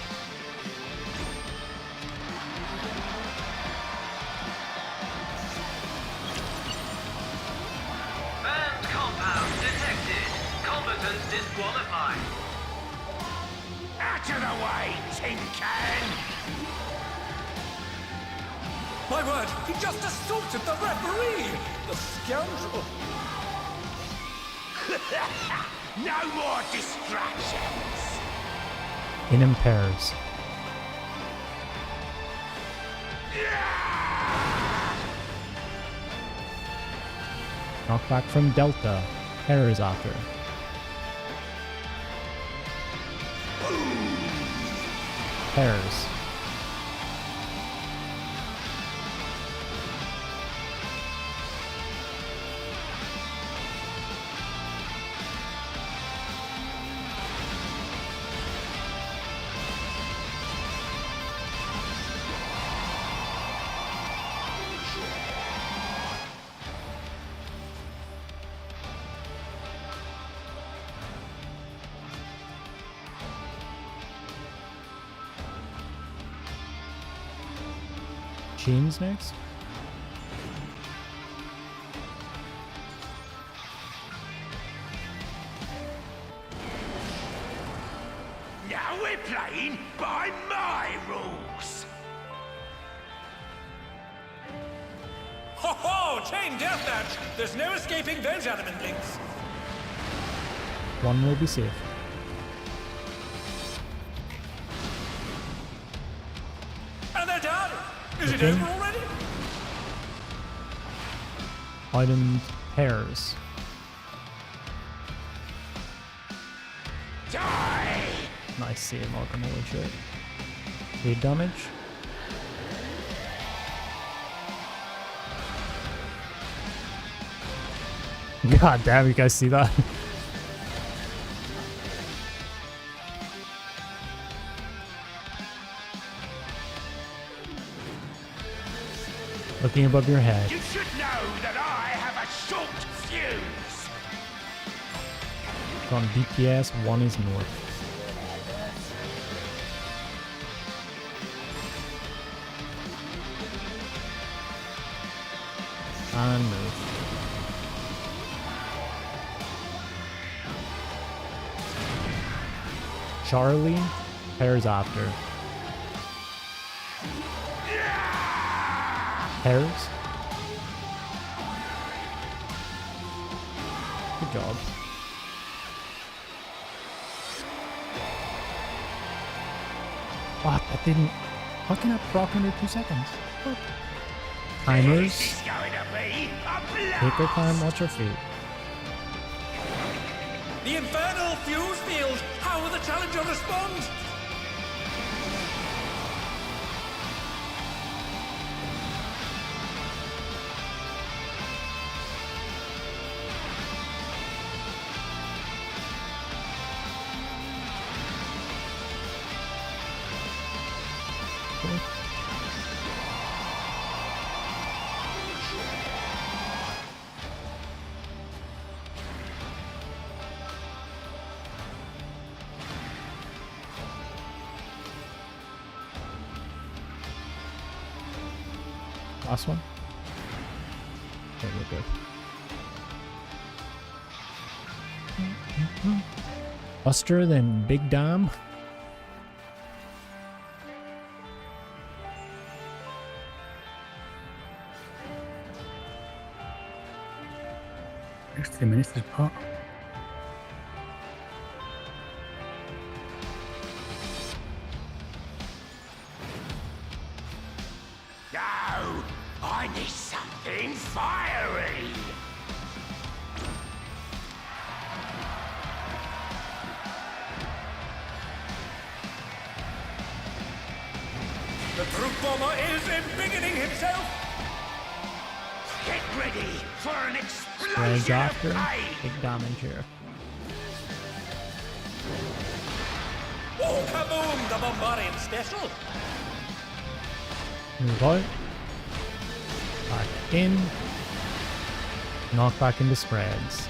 E: Banned compound detected. Combatant disqualified.
C: Out of the way, tin can!
D: My word, he just assaulted the referee! The scoundrel!
C: No more distractions!
A: In pairs. Knockback from Delta. Pairs after. Pairs. Chains next.
C: Now we're playing by my rules!
D: Ho ho! Chain deathmatch! There's no escaping those adamant links.
A: One will be safe.
D: And they're done! Is it
A: Okay.
D: over already?
A: Item pairs.
C: Die!
A: Nice save, Malcolm. Holy shit. 8 damage. God damn, you guys see that? Looking above your head.
C: You should know that I have a short fuse!
A: On DPS, 1 is north. And move. Charlie, pairs after. Pairs. Good job. What? That didn't. How can I proc under 2 seconds? What? Timers.
C: This is going to be a
A: Take your
C: blast!
A: time, watch your feet.
D: The infernal fuse field! How will the challenger respond?
A: Last one. Okay, we're good. Buster, then Big Dom.
B: Next 2 minutes is pot.
C: No! I need something fiery!
D: bomber is embiggening himself.
C: Get ready for an
A: Spreads
C: explosion of
A: after.
C: pain!
A: Big damage here.
D: Oh, kaboom! The Bombarian special.
A: Move out. Back in. Knock back into spreads.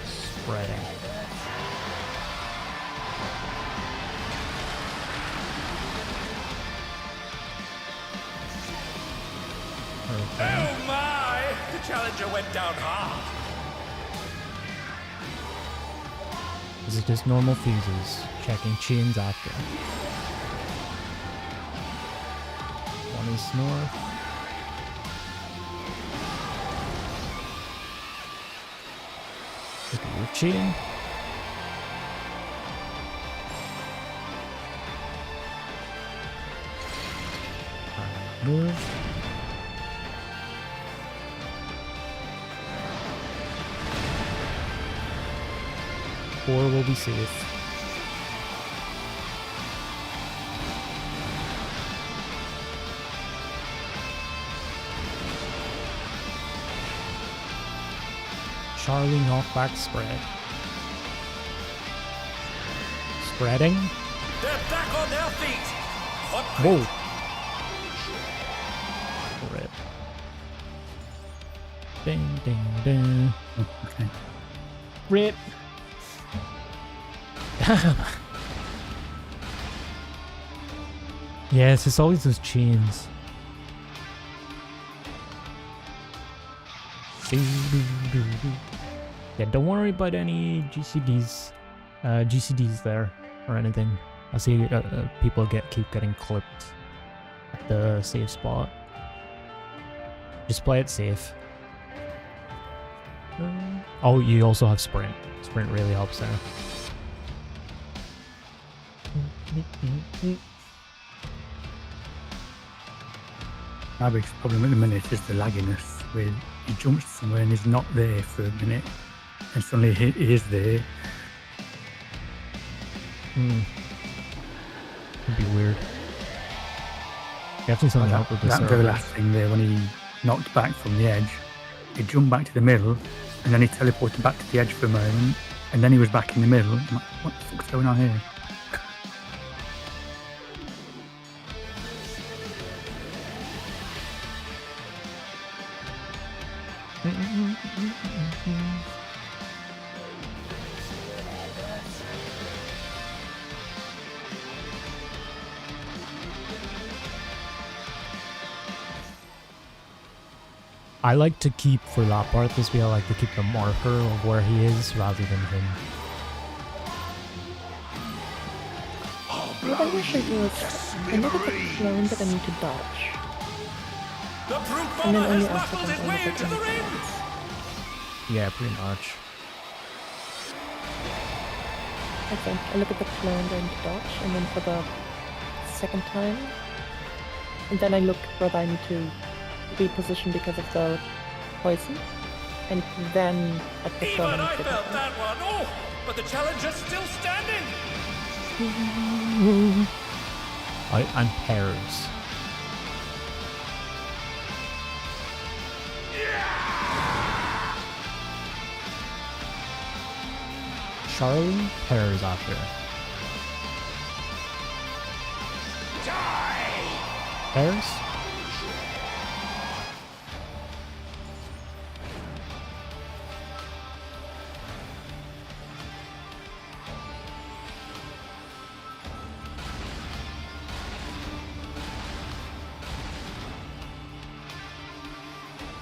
A: Spreading. Okay.
D: Oh my! The Challenger went down hard.
A: This is just normal fuses. Checking chains after. One is north. Look at your chain. Move. Four will be safe. Charlie knockback spread. Spreading.
D: They're back on their feet. What
A: Whoa. Rip. Ding ding ding.
B: Oh, okay.
A: Rip. Damn. Yes, it's always those chains. Yeah, don't worry about any GCDs there or anything. I see people keep getting clipped at the safe spot. Just play it safe. Oh, you also have sprint. Sprint really helps there.
B: My biggest problem at the minute is the lagginess, where he jumps somewhere and he's not there for a minute, and suddenly he is there.
A: It'd be weird. Definitely something up with this.
B: That very last thing there, when he knocked back from the edge, he jumped back to the middle, and then he teleported back to the edge for a moment, and then he was back in the middle. I'm like, what the fuck's going on here?
A: I like to keep, for that part this way, I like to keep the marker of where he is rather than him.
F: What I wish I do is, I look at the clone that I need to dodge.
D: The brute
F: And
D: bomber
F: then only
D: has
F: after
D: muscled
F: that
D: his
F: I
D: way
F: look at
D: into the
F: the
D: ring.
A: Yeah, pretty much.
F: I think I look at the clone that I need to dodge, and then for the second time, and then I look whether I need to reposition because of the poison, and then at the clone
D: Even
F: I
D: I
F: need to
D: felt
F: dodge.
D: that one. Oh, but the Challenger's still standing.
A: I'm pairs. Charlie pairs after. Pairs?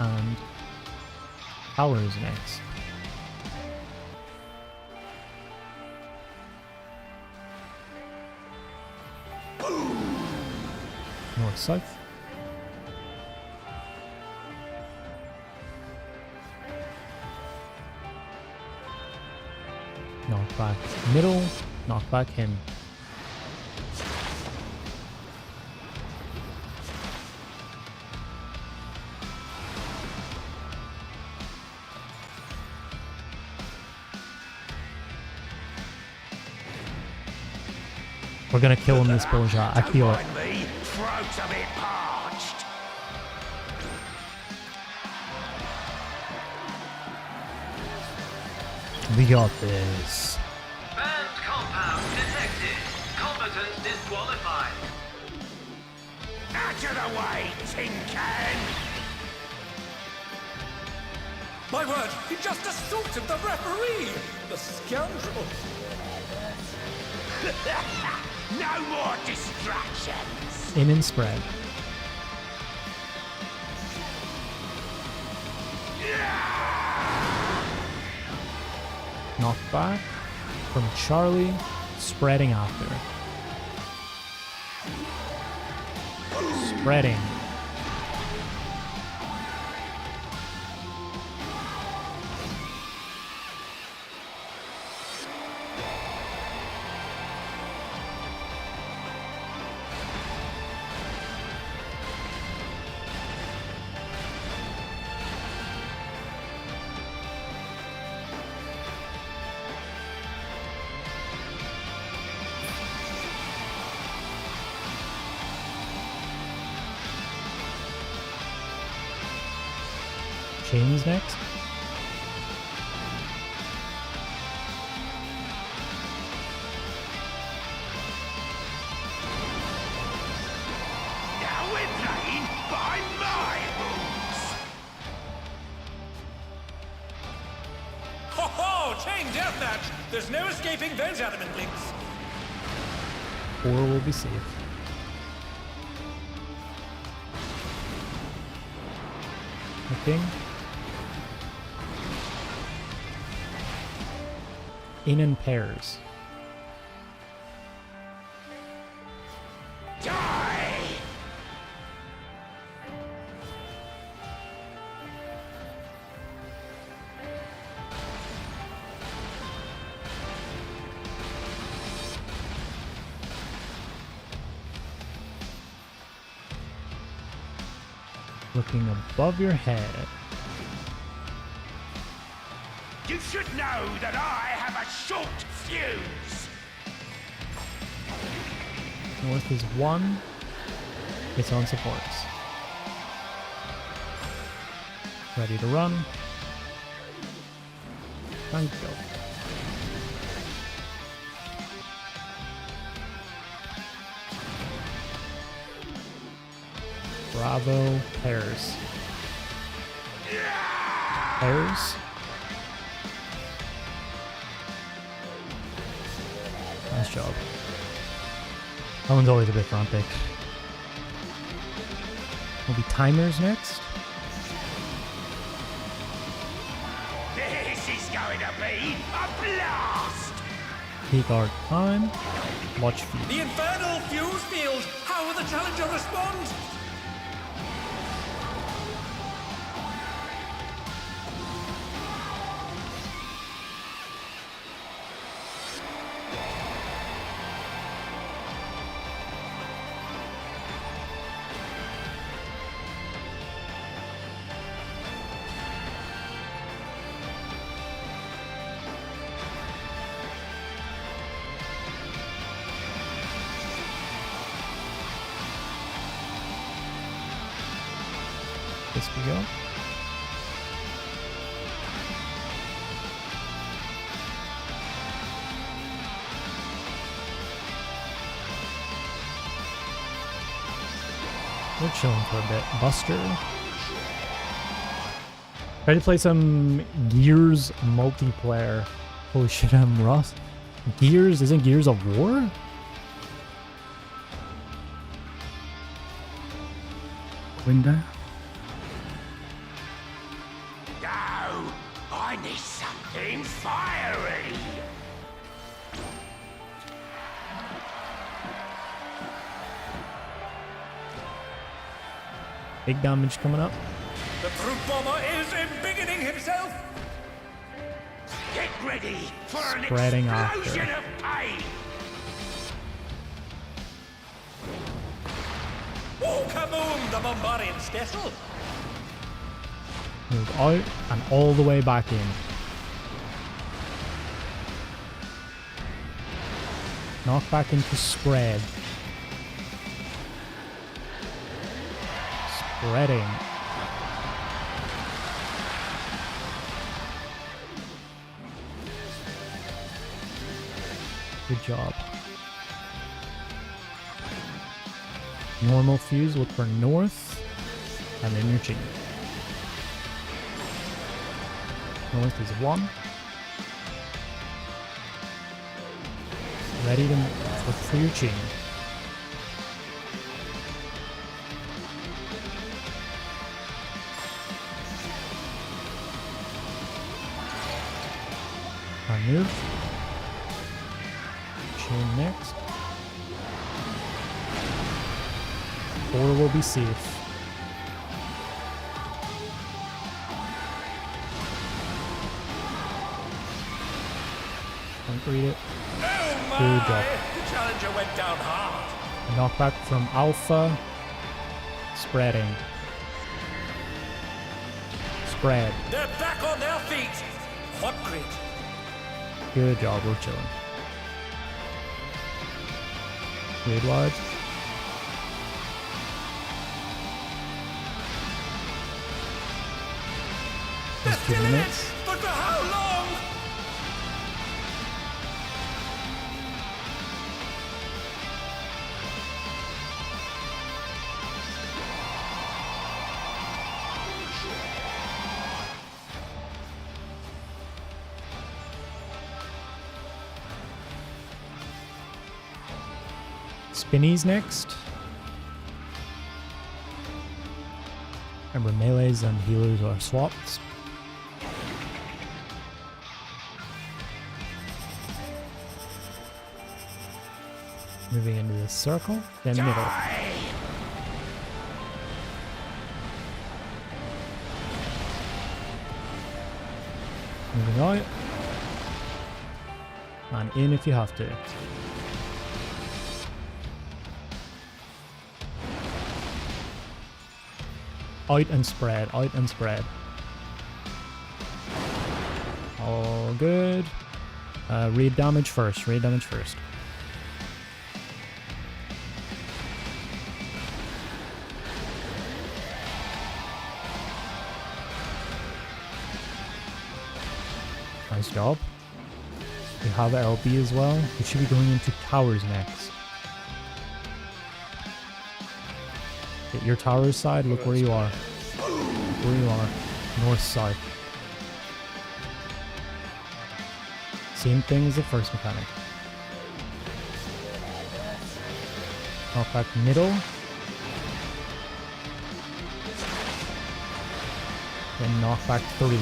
A: And power is next. North south. Knock back middle, knock back him. We're gonna kill him this bull shot. I feel it.
C: Don't mind me, throat's a bit parched.
A: We got this.
E: Banned compound detected. Combatant disqualified.
C: Out of the way, tin can!
D: My word, he just assaulted the referee! The scoundrel!
C: No more distractions!
A: In and spread. Knockback from Charlie, spreading after. Spreading. Chains next.
C: Now we're playing by my rules!
D: Ho ho! Chain deathmatch! There's no escaping those adamant links.
A: 4 will be safe. Looking. In pairs.
C: Die!
A: Looking above your head.
C: You should know that I have a short fuse!
A: North is 1. It's on supports. Ready to run. And go. Bravo, pairs. Pairs. Nice job. That one's always a bit frantic. Will be timers next.
C: This is going to be a blast!
A: Peak art time. Watch feed.
D: The infernal fuse field! How will the challenger respond?
A: This we go. We're chilling for a bit. Buster. Try to play some Gears multiplayer. Holy shit, I'm Ross. Gears? Isn't Gears of War?
B: Window.
C: No! I need something fiery!
A: Big damage coming up.
D: The brute bomber is embiggening himself!
C: Get ready for an
A: Spreading
C: explosion
A: after.
C: of pain!
D: Oh, kaboom! The Bombardier's special!
A: Move out and all the way back in. Knock back into spread. Spreading. Good job. Normal fuse, look for north, and then your chain. North is 1. Ready to look for your chain. I move. Chain next. 4 will be safe. Don't read it.
D: Oh my!
A: Good job.
D: The challenger went down hard.
A: Knockback from Alpha. Spreading. Spread.
D: They're back on their feet. What grit?
A: Good job, we're chilling. Read wide.
D: They're
A: Just 2
D: still in
A: minutes.
D: it, but for how long?
A: Spinnies next. Remember, melees and healers are swapped. Moving into the circle, then middle. Moving out. And in if you have to. Out and spread, out and spread. All good. Raid damage first, raid damage first. Nice job. We have LB as well. We should be going into towers next. Get your towers side, look where you are. Look where you are. North side. Same thing as the first mechanic. Knock back middle. Then knock back 3.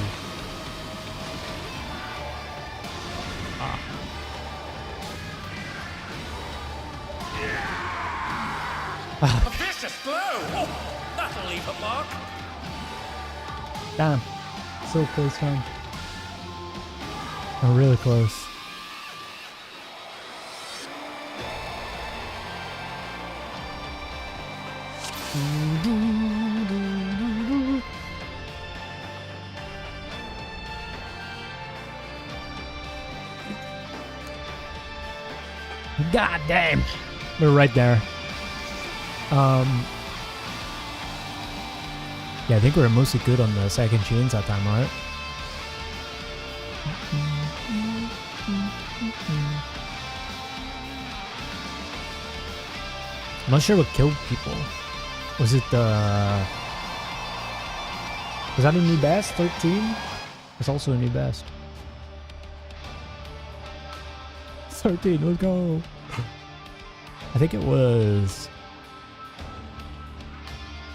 D: A vicious blow! Oh, that'll leave a mark.
A: Damn. So close, man. I'm really close. God damn. We're right there. Yeah, I think we were mostly good on the second chains that time, right? I'm not sure what killed people. Was it the... Was that a new best? 13? It's also a new best. 13, let's go! I think it was...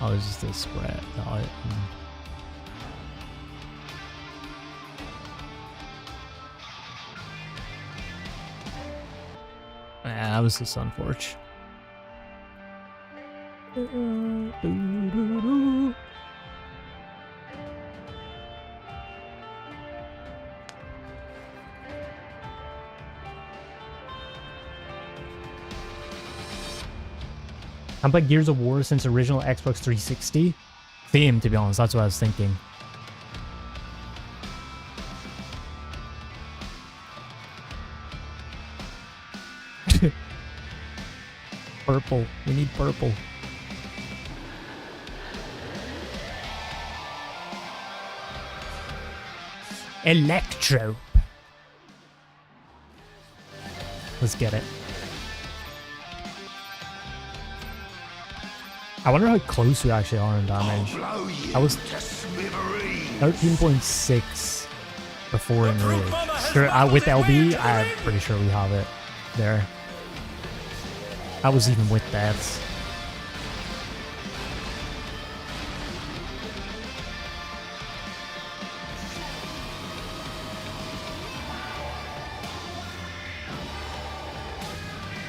A: Oh, it was just a spread. Yeah, that was the Sunforge. I've played Gears of War since original Xbox 360. Theme, to be honest, that's what I was thinking. purple. We need purple. Electro. Let's get it. I wonder how close we actually are in damage. I was 13.6 before in Rage. Sure, with LB, I'm pretty sure we have it there. I was even with deaths.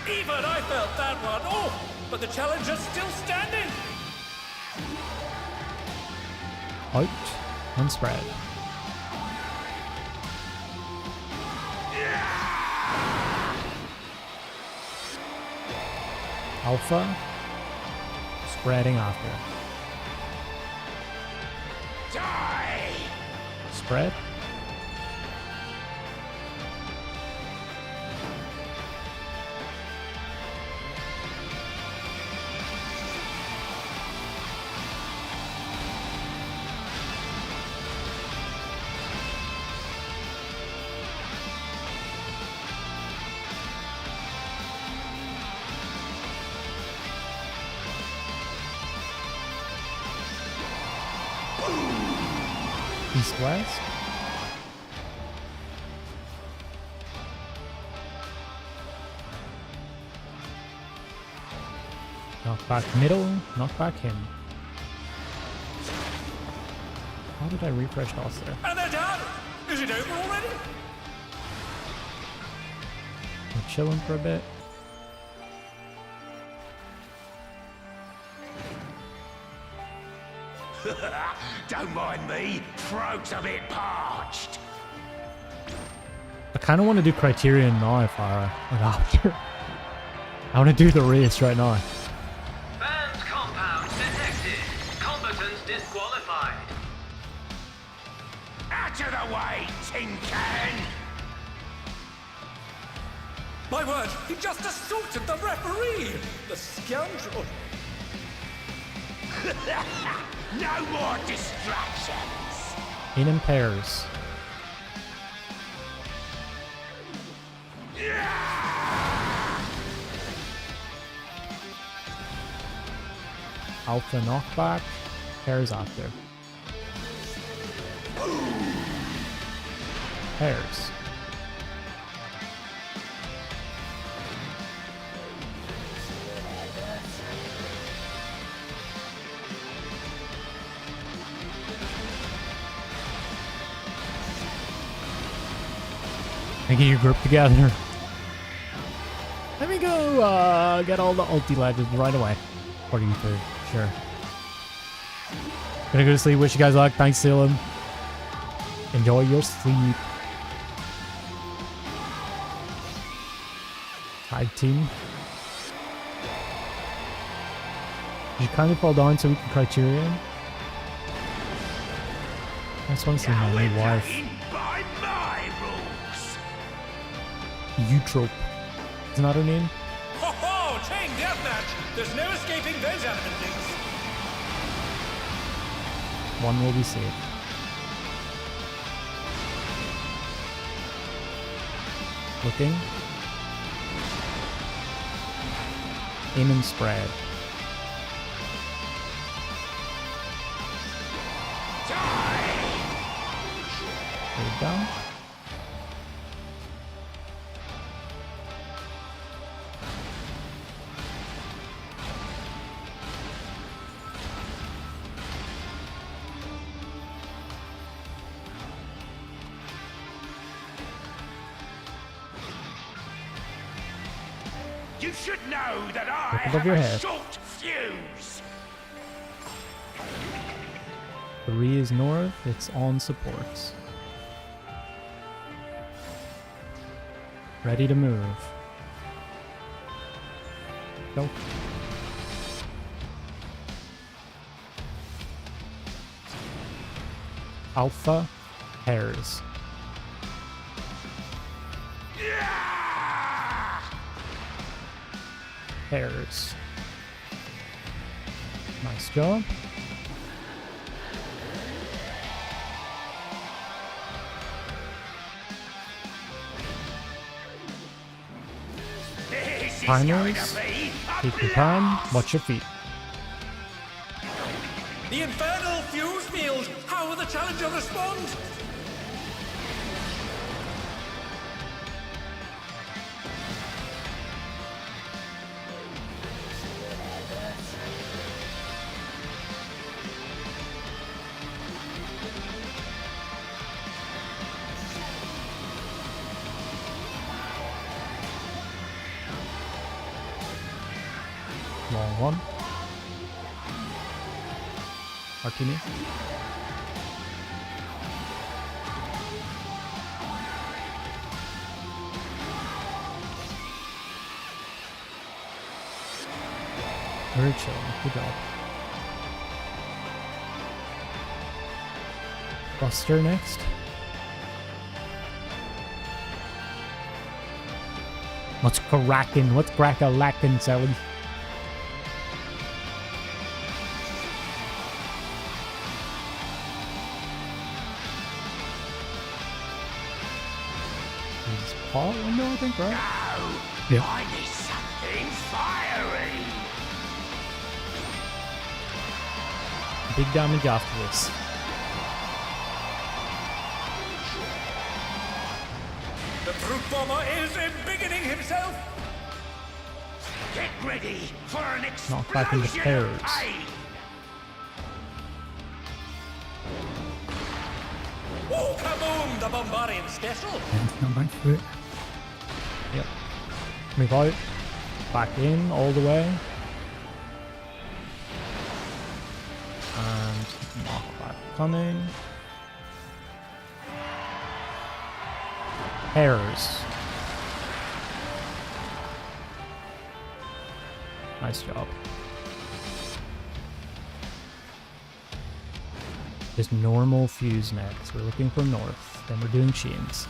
D: Even I felt that one. Oh, but the challenger's still standing.
A: Out and spread. Alpha spreading after.
C: Die!
A: Spread. East-west. Knock back middle, knock back him. How did I refresh DOS there?
D: And they're down. Is it over already?
A: I'm chilling for a bit.
C: Don't mind me, throat's a bit parched.
A: I kind of want to do Criterion now, Farah. Like after. I want to do the race right now.
E: Banned compound detected. Combatants disqualified.
C: Out of the way, tin can!
D: My word, he just assaulted the referee! The scoundrel!
C: No more distractions!
A: In pairs. Alpha knockback. Pairs after. Pairs. And get your group together. Let me go get all the ulti legends right away. 43, sure. Gonna go to sleep. Wish you guys luck. Thanks, Salem. Enjoy your sleep. Tag team. Did you kindly fall down so we can Criterion? I just want to see my new wife.
C: By my rules!
A: Eutrope. Isn't that her name?
D: Ho ho! Chain deathmatch! There's no escaping those element links.
A: One will be saved. Looking. Aim and spread. There we go.
C: You should know that I
A: Look above
C: have
A: your
C: a
A: head.
C: short fuse!
A: 3 is north, it's on supports. Ready to move. Go. Alpha pairs. Pairs. Nice job.
C: This is
A: Timers.
C: going to be a
A: Take your time. Watch your feet.
D: The infernal fuse field! How will the challenger respond?
A: Long one. Arcadion. Very chill. Good job. Buster next. What's cracking? What's crack-a-lackin', Sally? Paul window, I think, right?
C: No!
A: Yeah.
C: I need something fiery!
A: Big damage after this.
D: The brute bomber is embiggening himself!
C: Get ready for an
A: Knock back into
C: explosion of
A: pairs.
C: pain!
D: Oh, kaboom! The Bombardier's special!
B: And not back for it.
A: Yep. Move out. Back in all the way. And knockback coming. Pairs. Nice job. Just normal fuse next. We're looking for north. Then we're doing chains.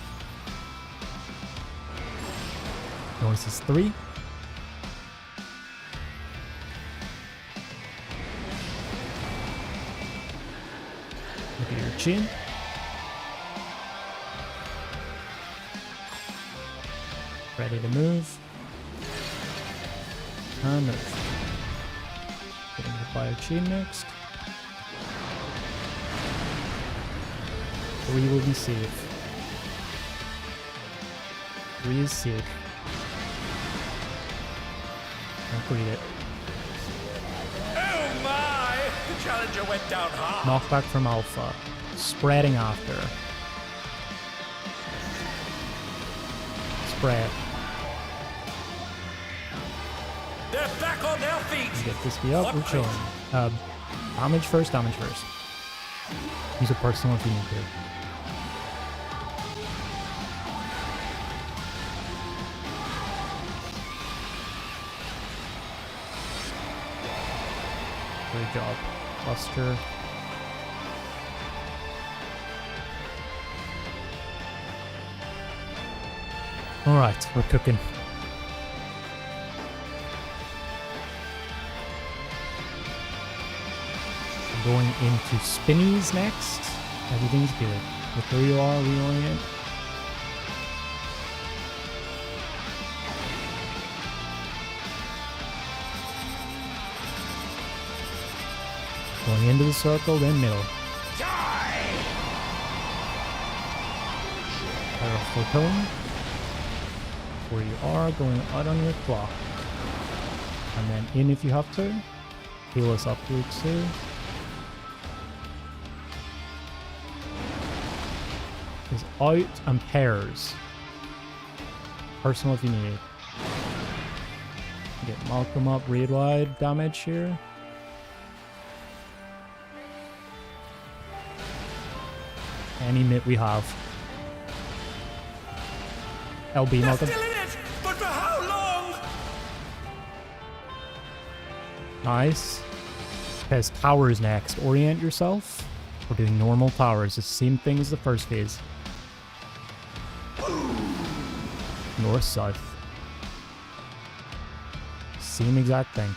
A: North is 3. Look at your chin. Ready to move. And move. Getting hit by a chain next. 3 will be safe. 3 is safe. Don't read it.
D: Oh my! The challenger went down hard!
A: Knockback from Alpha. Spreading after. Spread.
D: They're back on their feet!
A: Get this beat up. We're chilling. Damage first, damage first. Use a personal if you need to. Great job. Buster. Alright, we're cooking. Going into spinnies next. Everything's good. Look where you are, reorient. Going into the circle, then middle.
C: Die!
A: Powerful tone. Where you are, going out on your clock. And then in if you have to. Heal us up to 2. Is out and pairs. Personal if you need. Get Malcolm up, raid wide damage here. Any mitt we have. LB
D: They're
A: Malcolm.
D: still in it! But for how long?
A: Nice. Because towers next. Orient yourself. We're doing normal towers. It's the same thing as the first phase. North, south. Same exact thing.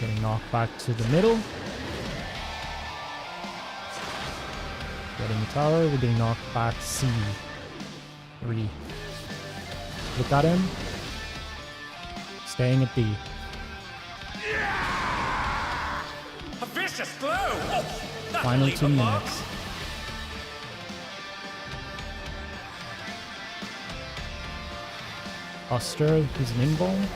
A: Getting knocked back to the middle. Getting the tower. We're getting knocked back C. 3. Look at him. Staying at D.
D: A vicious blow! Oh, that'll
A: Final
D: leave
A: 2
D: a mark.
A: minutes. Buster, who's an invuln.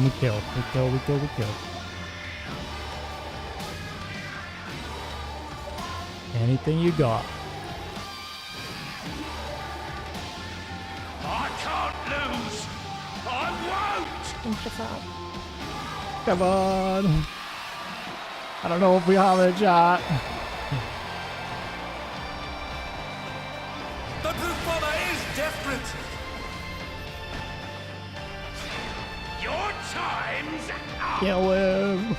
A: We kill. We kill, we kill, we kill. Anything you got.
C: I can't lose. I won't.
F: Pinch us out.
A: Come on. I don't know if we have a shot.
D: The brute bomber is desperate!
C: Your time's up.
A: Kill him.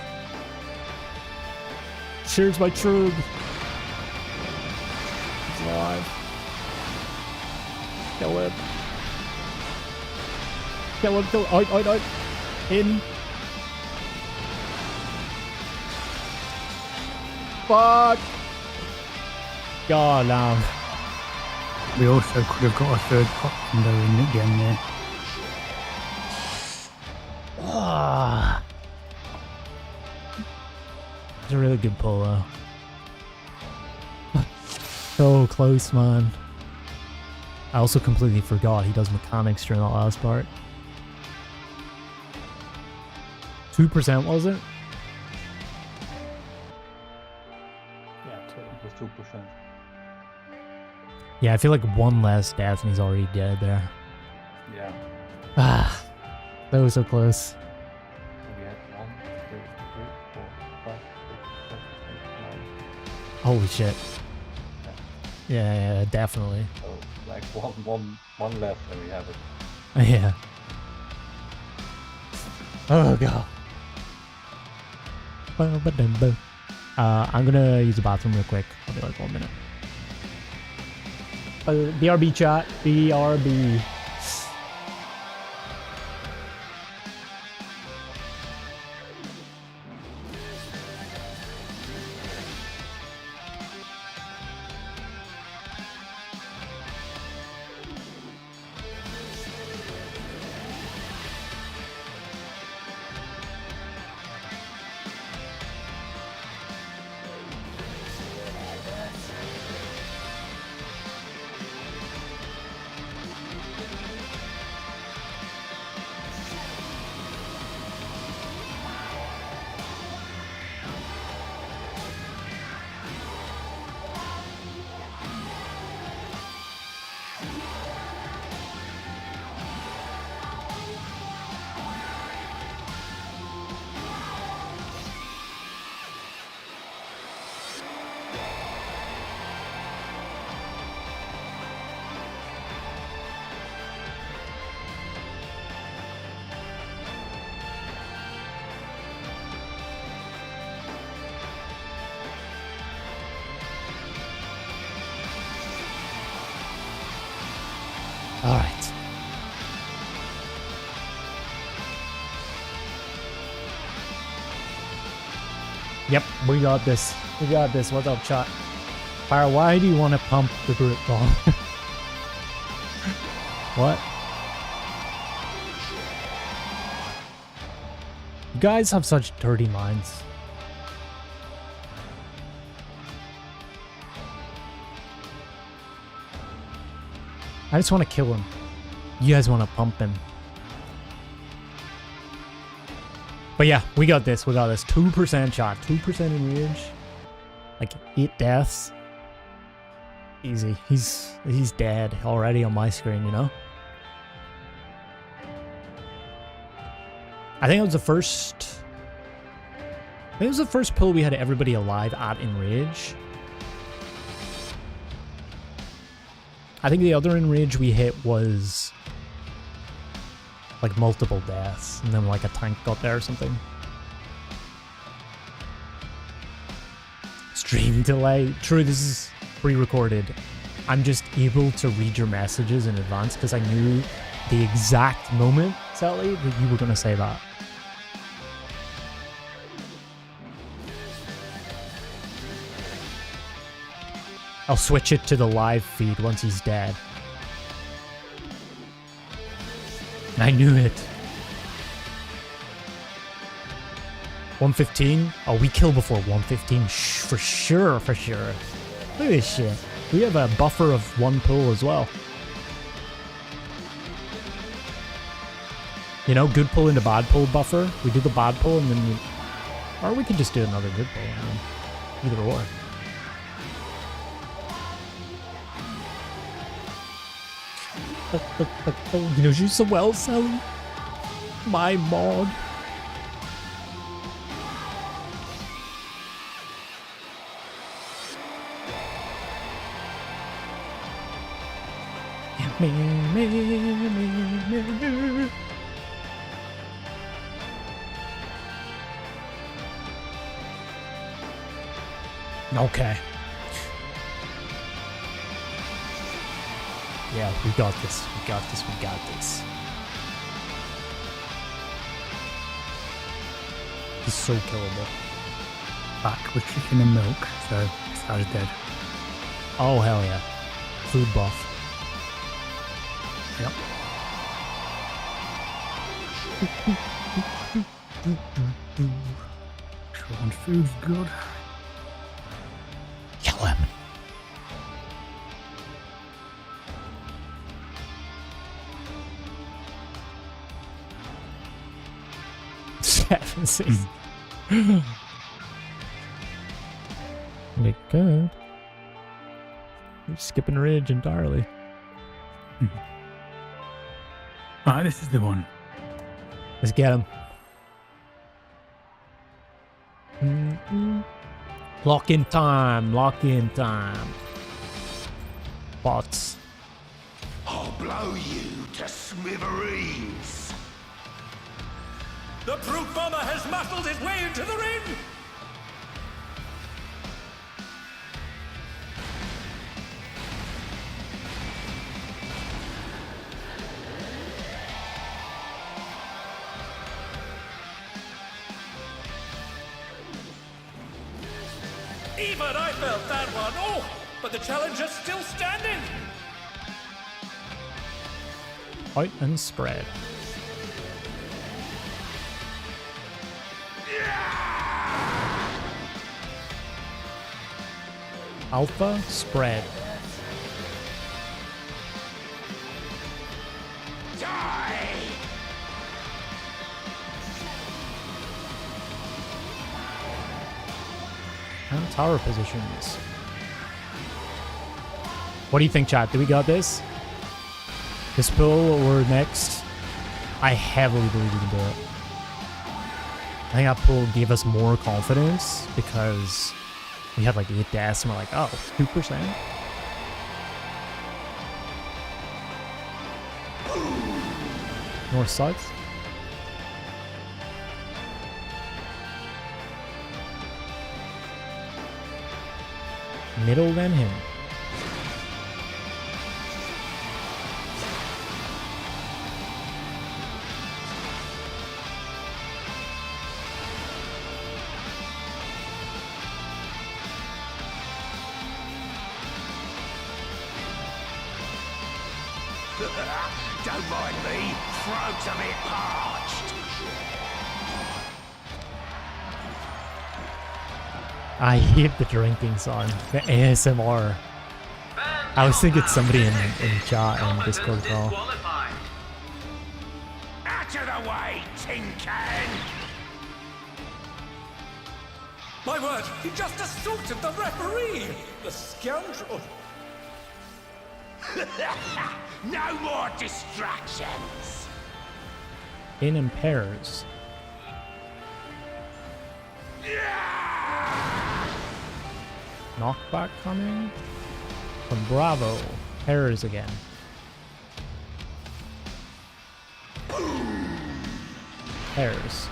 A: Cheers my troop. He's alive. Kill him. Kill him, kill him. Oi. In. Fuck. God, no.
B: We also could have got a third pop combo in again there.
A: Ah. It's a really good pull, though. So close, man. I also completely forgot he does mechanics during that last part. 2% was it?
G: It was 2%.
A: Yeah, I feel like one less death and he's already dead there.
G: Yeah.
A: Ah, that was so close.
G: So we had 1, 2, 3, 4, 5, 6, 7, 8, 9.
A: Holy shit. Yeah, definitely.
G: So like one left and we have it.
A: Yeah. Oh god. I'm gonna use the bathroom real quick. I'll be like 1 minute. BRB chat. BRB. All right. Yep, we got this. We got this. What's up, chat? Fire, why do you want to pump the brute bomb? What? You guys have such dirty minds. I just want to kill him. You guys want to pump him. But yeah, we got this. We got this. 2% shot. 2% in range. Like 8 deaths. Easy. He's dead already on my screen, you know? I think it was the first... I think it was the first pull we had everybody alive at Enrage. I think the other Enrage we hit was... like multiple deaths, and then like a tank got there or something. Stream delay. True, this is pre-recorded I'm just able to read your messages in advance because I knew the exact moment, Sally, that you were going to say that. I'll switch it to the live feed once he's dead. I knew it. 115? Oh, we kill before 115. For sure, for sure. Look at this shit. We have a buffer of 1 pull as well. You know, good pull into bad pull buffer. We do the bad pull and then or we could just do another good pull. I mean, either or. You know you so well, Sally. My mod. Okay. Yeah, we got this. We got this. We got this. He's so killable.
B: Back with chicken and milk, so this guy's dead.
A: Oh, hell yeah. Food buff.
B: Yep. Sean, food's good.
A: Kill him. Seven, six. Look good. You're skipping ridge entirely.
B: Alright, this is the one.
A: Let's get him. Lock in time. Lock in time. Bots.
C: I'll blow you to smithereens.
D: The brute bomber has muscled his way into the ring! Even I felt that one. Oh, but the challenger's still standing.
A: Out and spread. Alpha spread.
C: Die!
A: And tower positions. What do you think, chat? Do we got this? This pull or next? I heavily believe we can do it. I think that pull gave us more confidence because we had like 8 deaths and we're like, oh, 2%? North south? Middle than him.
C: Don't mind me, throat's a bit parched.
A: I hate the drinking song. The ASMR. I was thinking it's somebody in chat and Discord as well.
C: Out of the way, tin can!
D: My word, he just assaulted the referee! The scoundrel!
C: No more distractions!
A: In pairs. Knockback coming from Bravo. Pairs again. Pairs.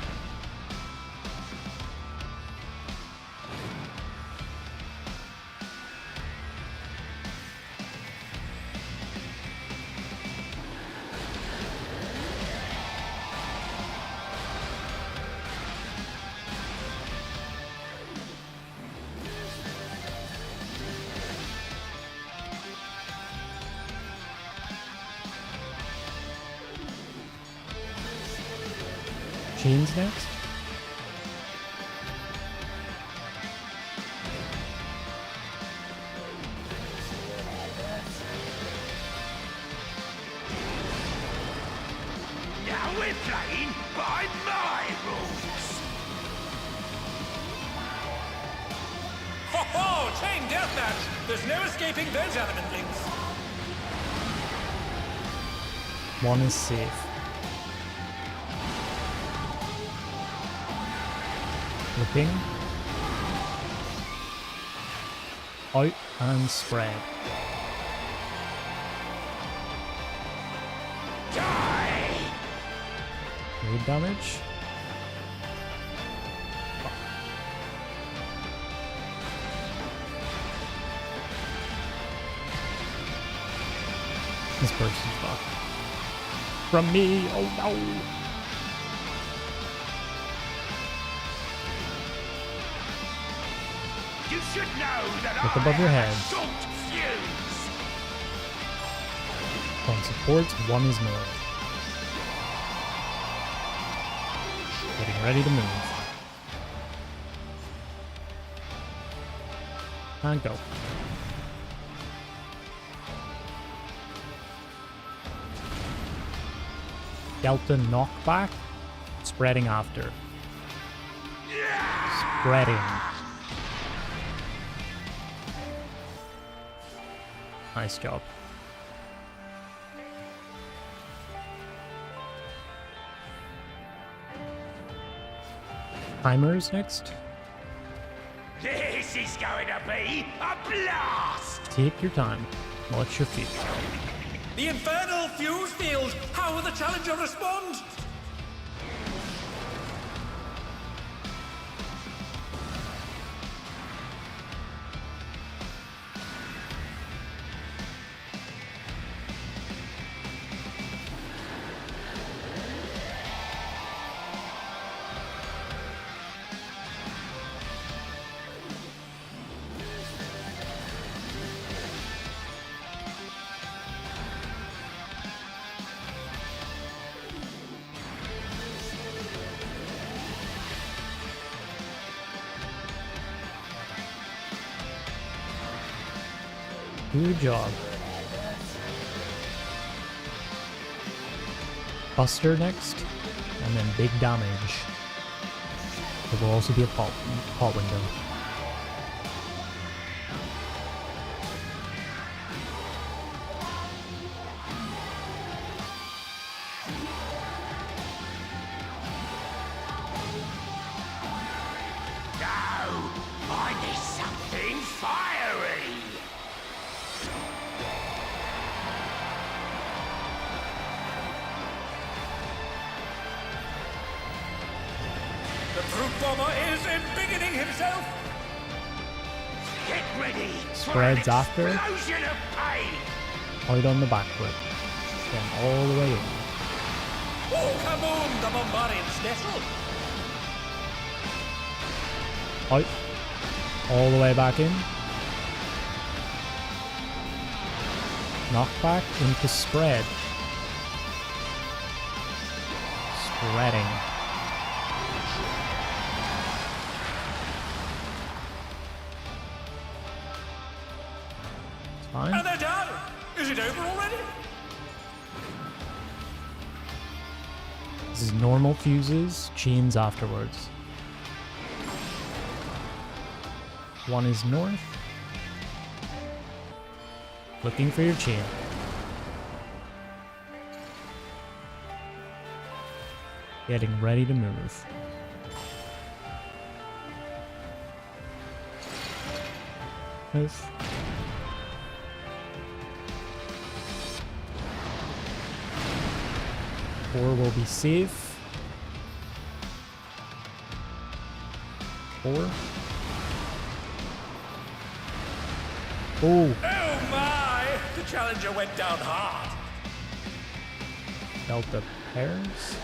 A: Chains next.
C: Now we're playing by my rules.
D: Ho ho! Chain deathmatch! There's no escaping those adamant links.
A: One is safe. Looking. Out and spread.
C: Die!
A: Made damage. This person's fucked. From me, oh no!
C: You should know that
A: Look
C: I
A: above your
C: have a
A: head.
C: short fuse.
A: On support, one is north. Getting ready to move. And go. Delta knockback. Spreading after. Spreading. Nice job. Timers next.
C: This is going to be a blast.
A: Take your time. Watch your feet.
D: The infernal fuse field! How will the challenger respond?
A: Good job. Buster next, and then big damage. There will also be a pot window.
C: No, I need something fiery.
D: The brute bomber is embiggening himself!
C: Get ready.
A: Spreads
C: for an
A: after.
C: explosion of pain.
A: Out on the back foot. Then all the way in.
D: Oh, kaboom! The bombardier's nestle!
A: Out. All the way back in. Knockback into spread. Spreading. It's fine.
D: And they're done! Is it over already?
A: This is normal fuses, chains afterwards. One is north. Looking for your chain. Getting ready to move. Move. Four will be safe. Four. Oh,
D: Oh my! The challenger went down hard!
A: Delta pairs.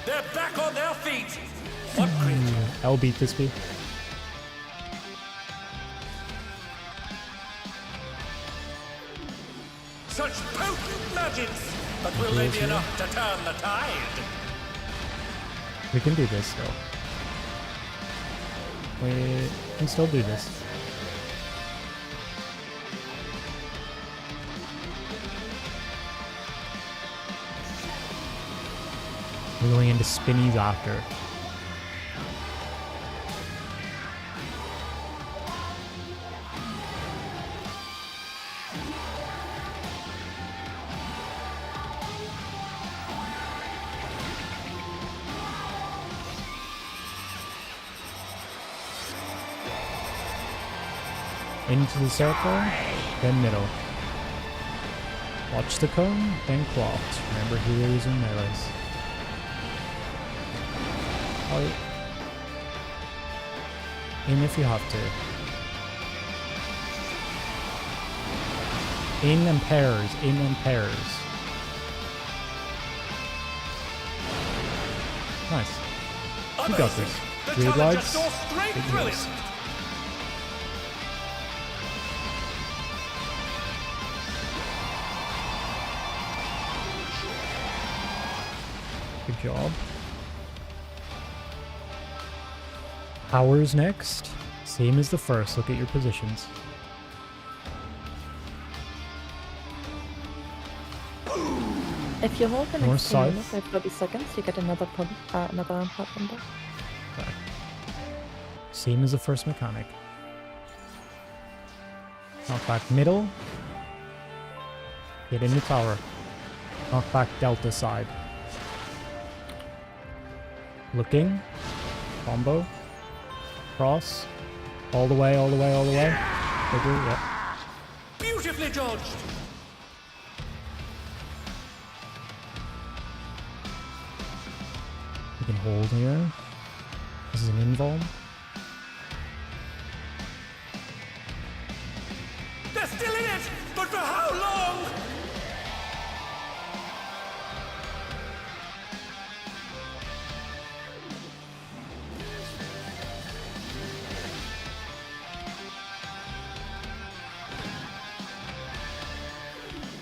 D: They're back on their feet! What crit?
A: I'll beat this beat.
D: Such potent they
A: heals
D: be
A: here.
D: enough to turn the tide?
A: We can do this still. We can still do this. We're going into spinnies after. Into the circle, then middle. Watch the cone, then clocked. Remember healers and melees. Oh. In if you have to. In and pairs, in and pairs. Nice. You got this.
D: The
A: Read
D: challenger
A: lights.
D: saw straight
A: Big
D: through
A: heals.
D: it.
A: Good job. Powers next. Same as the first. Look at your positions.
F: If you hold the
A: North,
F: next 10
A: south.
F: minutes, every 30 seconds, you get another part bumper.
A: Okay. Same as the first mechanic. Knock back middle. Get in the tower. Knock back delta side. Looking. Combo. Cross. All the way, all the way, all the way. Bigger, yeah.
D: Beautifully dodged.
A: We can hold here. This is an invuln.
D: They're still in it, but for how long?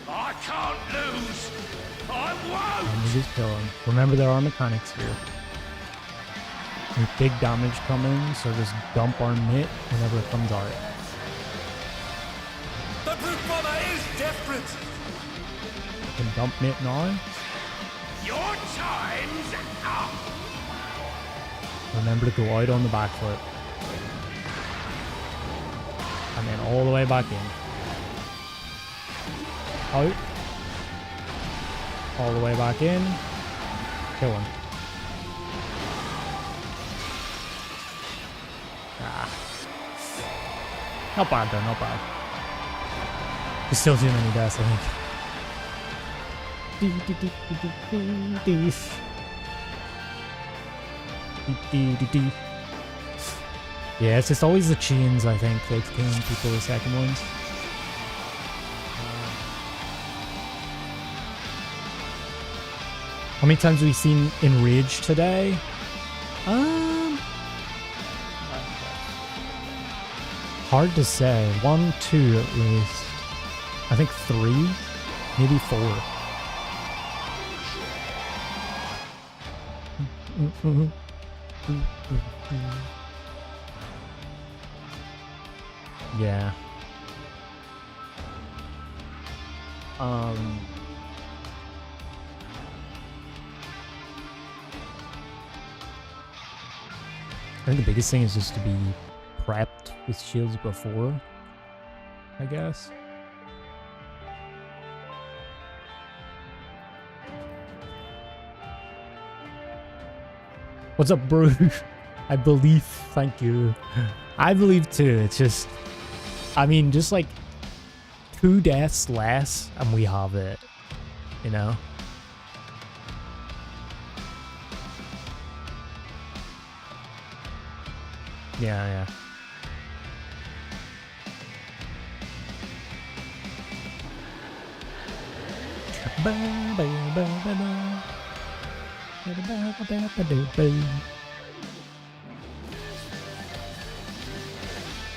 C: I can't lose. I won't.
A: And we just kill him. Remember, there are mechanics here. With big damage coming, so just dump our mitt whenever it comes out.
D: The brute bomber is desperate.
A: You can dump mitt now.
C: Your time's up.
A: Remember to go out on the back foot. And then all the way back in. Out. All the way back in. Kill him. Ah. Not bad though, not bad. There's still too many deaths, I think. Yeah, it's just always the chains, I think, that's killing people the second ones. How many times have we seen Enrage today? Hard to say. 1, 2 at least. I think 3, maybe 4. Yeah. I think the biggest thing is just to be prepped with shields before, I guess. What's up, bro? I believe, thank you. I believe too. It's just, I mean, just like 2 deaths less and we have it, you know? Yeah, yeah.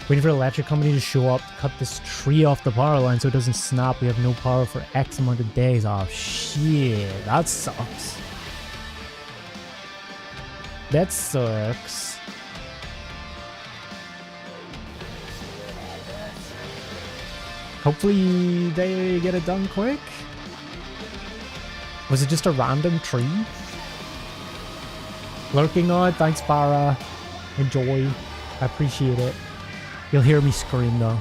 A: Waiting for the electric company to show up to cut this tree off the power line so it doesn't snap. We have no power for X amount of days. Oh shit, that sucks. That sucks. Hopefully they get it done quick. Was it just a random tree? Lurking on it, thanks Farah. Enjoy. I appreciate it. You'll hear me scream though.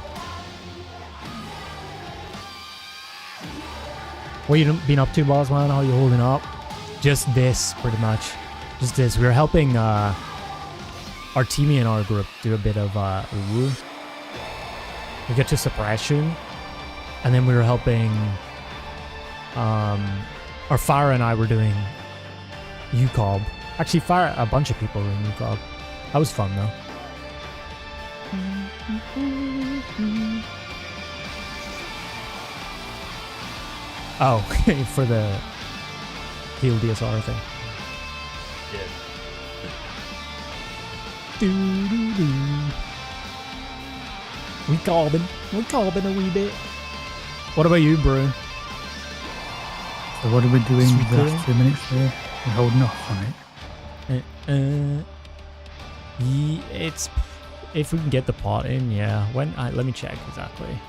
A: What you been up to, boss man? How you holding up? Just this, pretty much. Just this. We were helping our teammate in our group do a bit of ooh. We get to suppression, and then we were helping our Farah and I were doing UCOB. Actually, Farah, a bunch of people were in UCOB. That was fun though. Oh, for the heal DSR thing.
G: Yeah.
A: We carbon a wee bit. What about you, bro?
B: So what are we doing
A: Sweet
B: the last 2 minutes here? We're holding off on it.
A: Yeah, it's if we can get the pot in, yeah. When let me check exactly.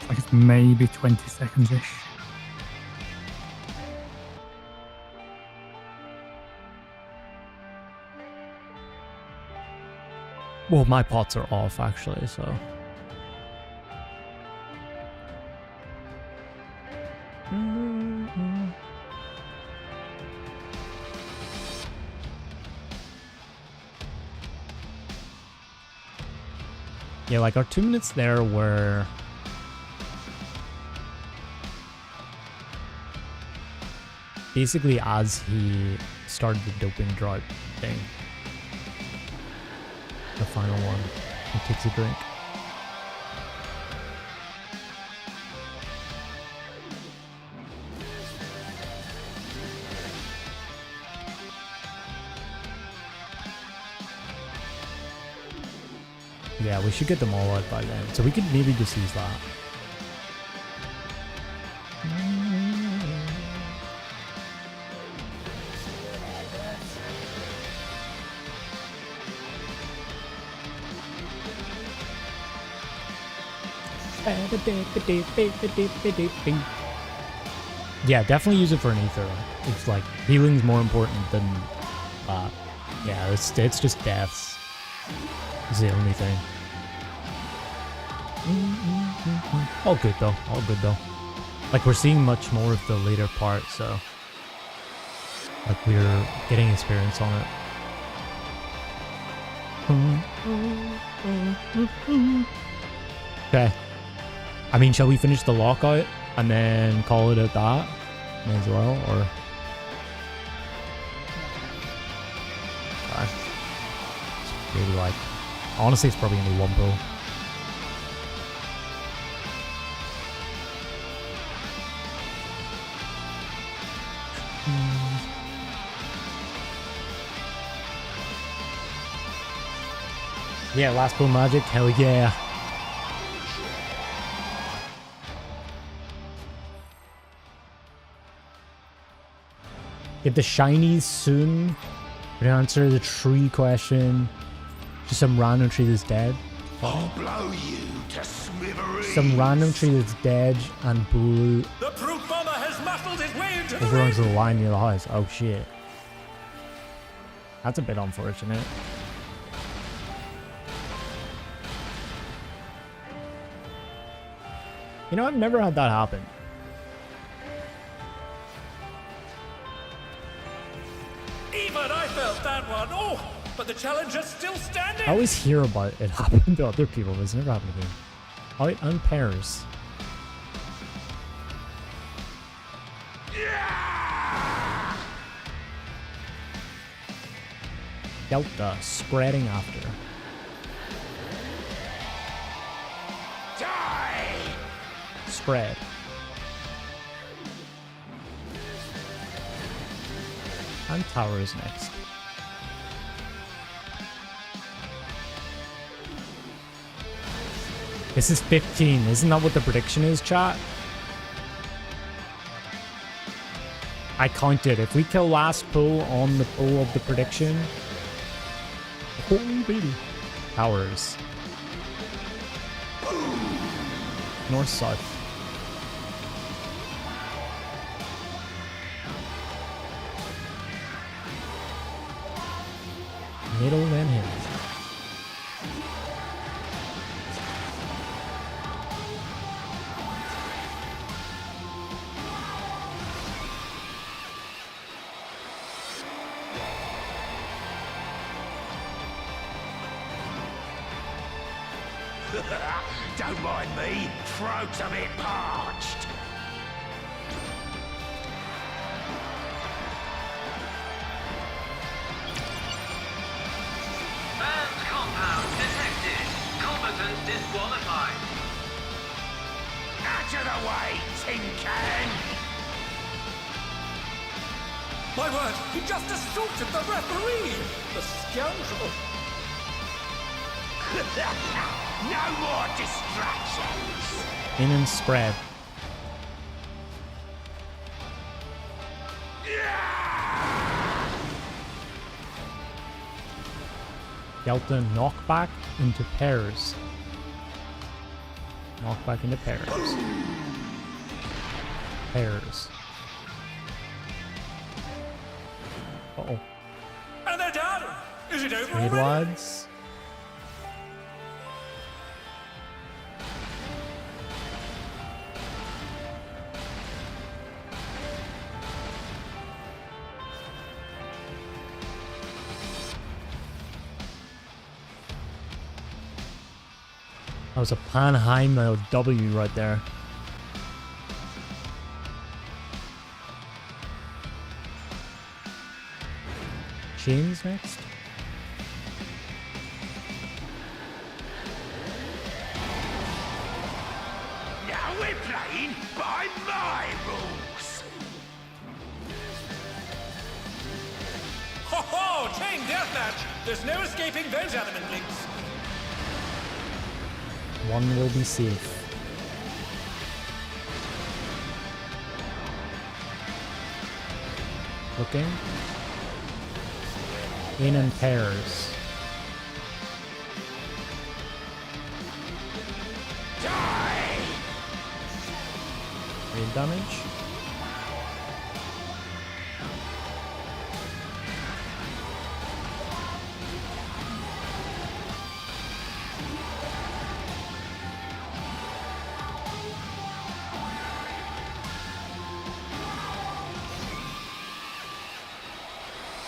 B: Like it's maybe 20 seconds-ish.
A: Well, my pots are off actually, so. Yeah, like our 2 minutes there were basically as he started the doping drought thing. The final one. He takes a drink. Yeah, we should get them all out by then. So we could maybe just use that. Yeah, definitely use it for an ether. It's like healing's more important than yeah, it's just deaths. Is the only thing. All good though. All good though. Like we're seeing much more of the later part, so like we're getting experience on it. Okay. I mean, shall we finish the lockout and then call it at that as well, or? Okay. Maybe like, honestly, it's probably gonna be one pull. Yeah, last pull magic, hell yeah. Get the shinies soon. We answer the tree question. Just some random tree that's dead.
C: I'll blow you to smithereens.
A: Some random tree that's dead and blue.
D: The brute bomber has muscled his way into the
A: Over
D: ring.
A: onto the line near the house. Oh shit. That's a bit unfortunate. You know, I've never had that happen.
D: Even I felt that one. Oh, but the challenger's still standing.
A: I always hear about it happen to other people, but it's never happened to me. Out on pairs. Delta spreading after.
C: Die!
A: Spread. And tower is next. This is 15. Isn't that what the prediction is, chat? I counted. If we kill last pull on the pull of the prediction. Holy baby. Towers. North, south. Middle, then him.
C: Don't mind me, throat's a bit parched.
E: Banned compound detected. Combatants disqualified.
C: Out of the way, tin can!
D: My word, he just assaulted the referee! The scoundrel!
C: No more distractions!
A: In and spread. Delta knockback into pairs. Knockback into pairs. Pairs. Uh-oh.
D: And they're done! Is it over
A: Trade
D: already?
A: wads. That was a Panheim W right there. Chains next.
C: Now we're playing by my rules!
D: Ho ho! Chain deathmatch! There's no escaping those adamant links.
A: One will be safe. Looking. In pairs.
C: Die!
A: Real damage.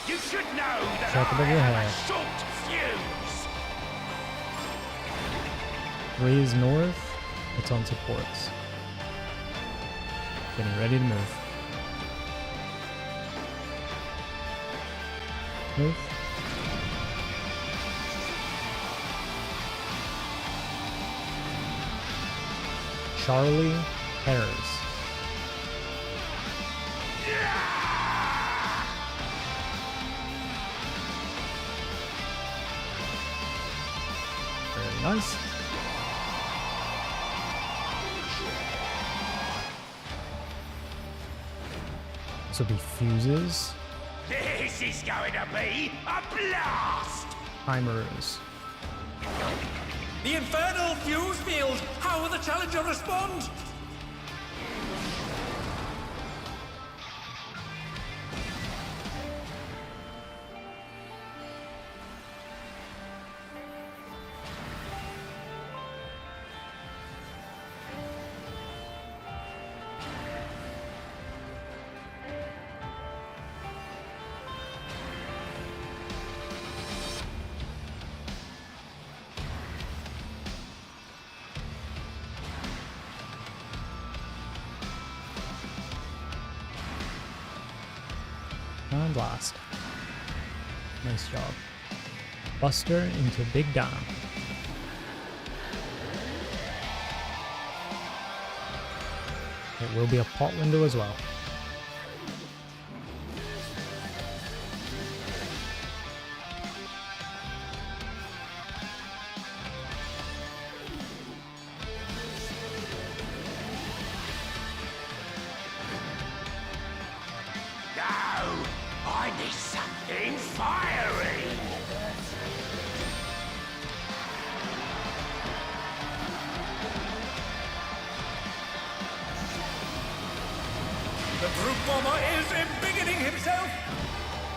C: You should know that
A: Check
C: I
A: above your
C: have
A: head.
C: a short fuse!
A: 3 is north. It's on supports. Getting ready to move. Move. Charlie pairs. Very nice. This will be fuses.
C: This is going to be a blast!
A: Timers.
D: The infernal fuse field! How will the challenger respond?
A: And blast. Nice job. Buster into Big Dom. It will be a pot window as well.
C: It's something fiery.
D: The brute bomber is embiggening himself.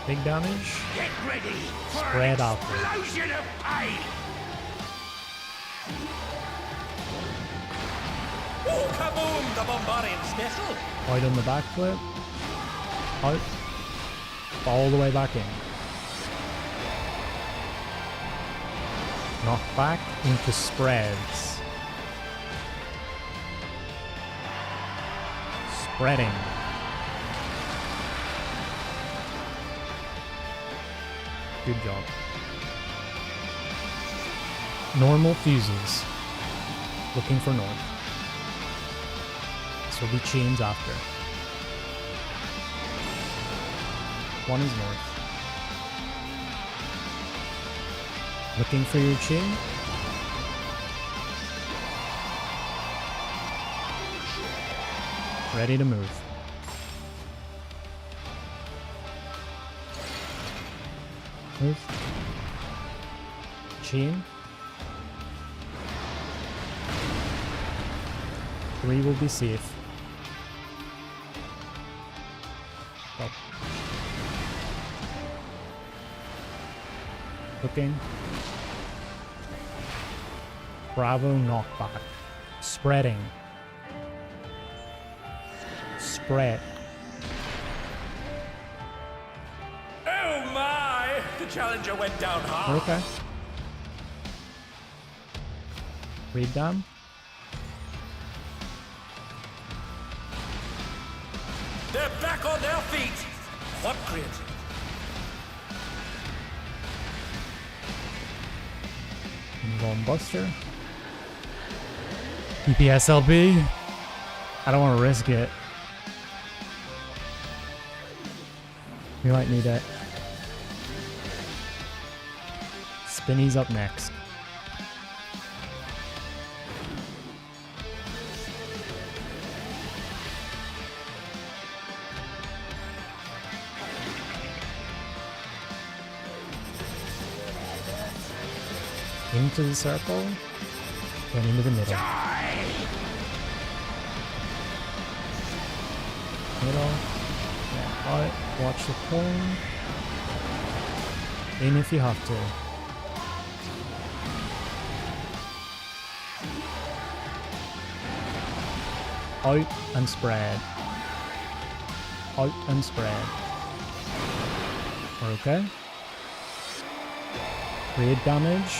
A: Big damage.
C: Get ready for
A: Spread
C: an
A: out.
C: explosion of pain.
D: Oh, kaboom! The Bombarding Special.
A: Out on the backflip. Out. All the way back in. Knock back into spreads. Spreading. Good job. Normal fuses. Looking for north. This will be chains after. One is north. Looking for your chain. Ready to move. Move. Chain. 3 will be safe. Stop. Looking. Bravo knockback. Spreading. Spread.
D: Oh my! The Challenger went down hard.
A: Okay. Read down.
D: They're back on their feet. What grid?
A: Move on Buster. EPSLB. I don't want to risk it. We might need it. Spinny's up next. Into the circle, then into the middle. Middle. Yeah, out. Watch the cone. In if you have to. Out and spread. Out and spread. Okay. Raid damage.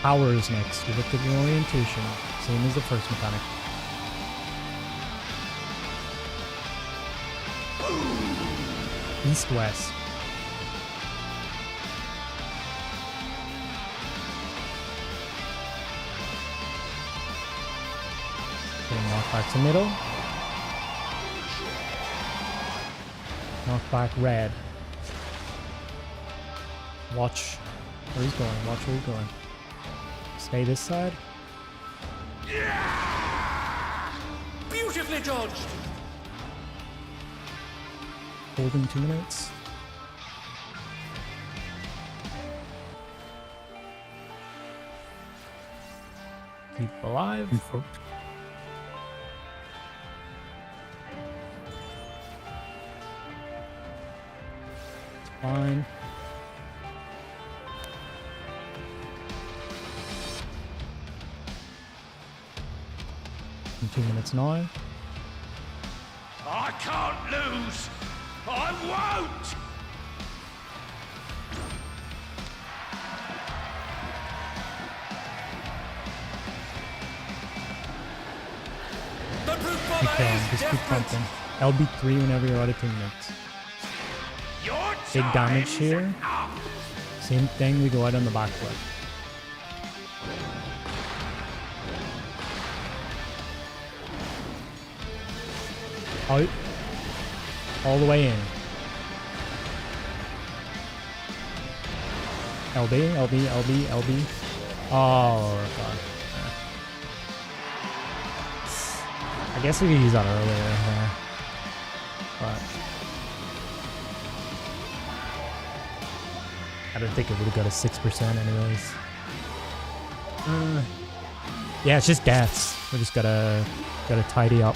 A: Power is next. You look at your orientation, same as the first mechanic. East-west. Okay, knock back to middle. Knock back red. Watch where he's going, watch where he's going. Stay this side.
D: Beautifully dodged.
A: Holding 2 minutes. Keep alive. It's fine. In 2 minutes now.
C: I can't lose. I won't.
D: The brute
A: Keep
D: bomber
A: going,
D: is
A: just keep
D: desperate.
A: pumping. LB3 whenever you're out of 2 minutes.
C: Your
A: Big damage
C: time's
A: here.
C: up.
A: Same thing, we go out on the back foot. Out. All the way in. LB, LB, LB, LB. Oh, God. I guess we could use that earlier. But I don't think it would have got a 6% anyways. Yeah, it's just deaths. We just gotta tidy up.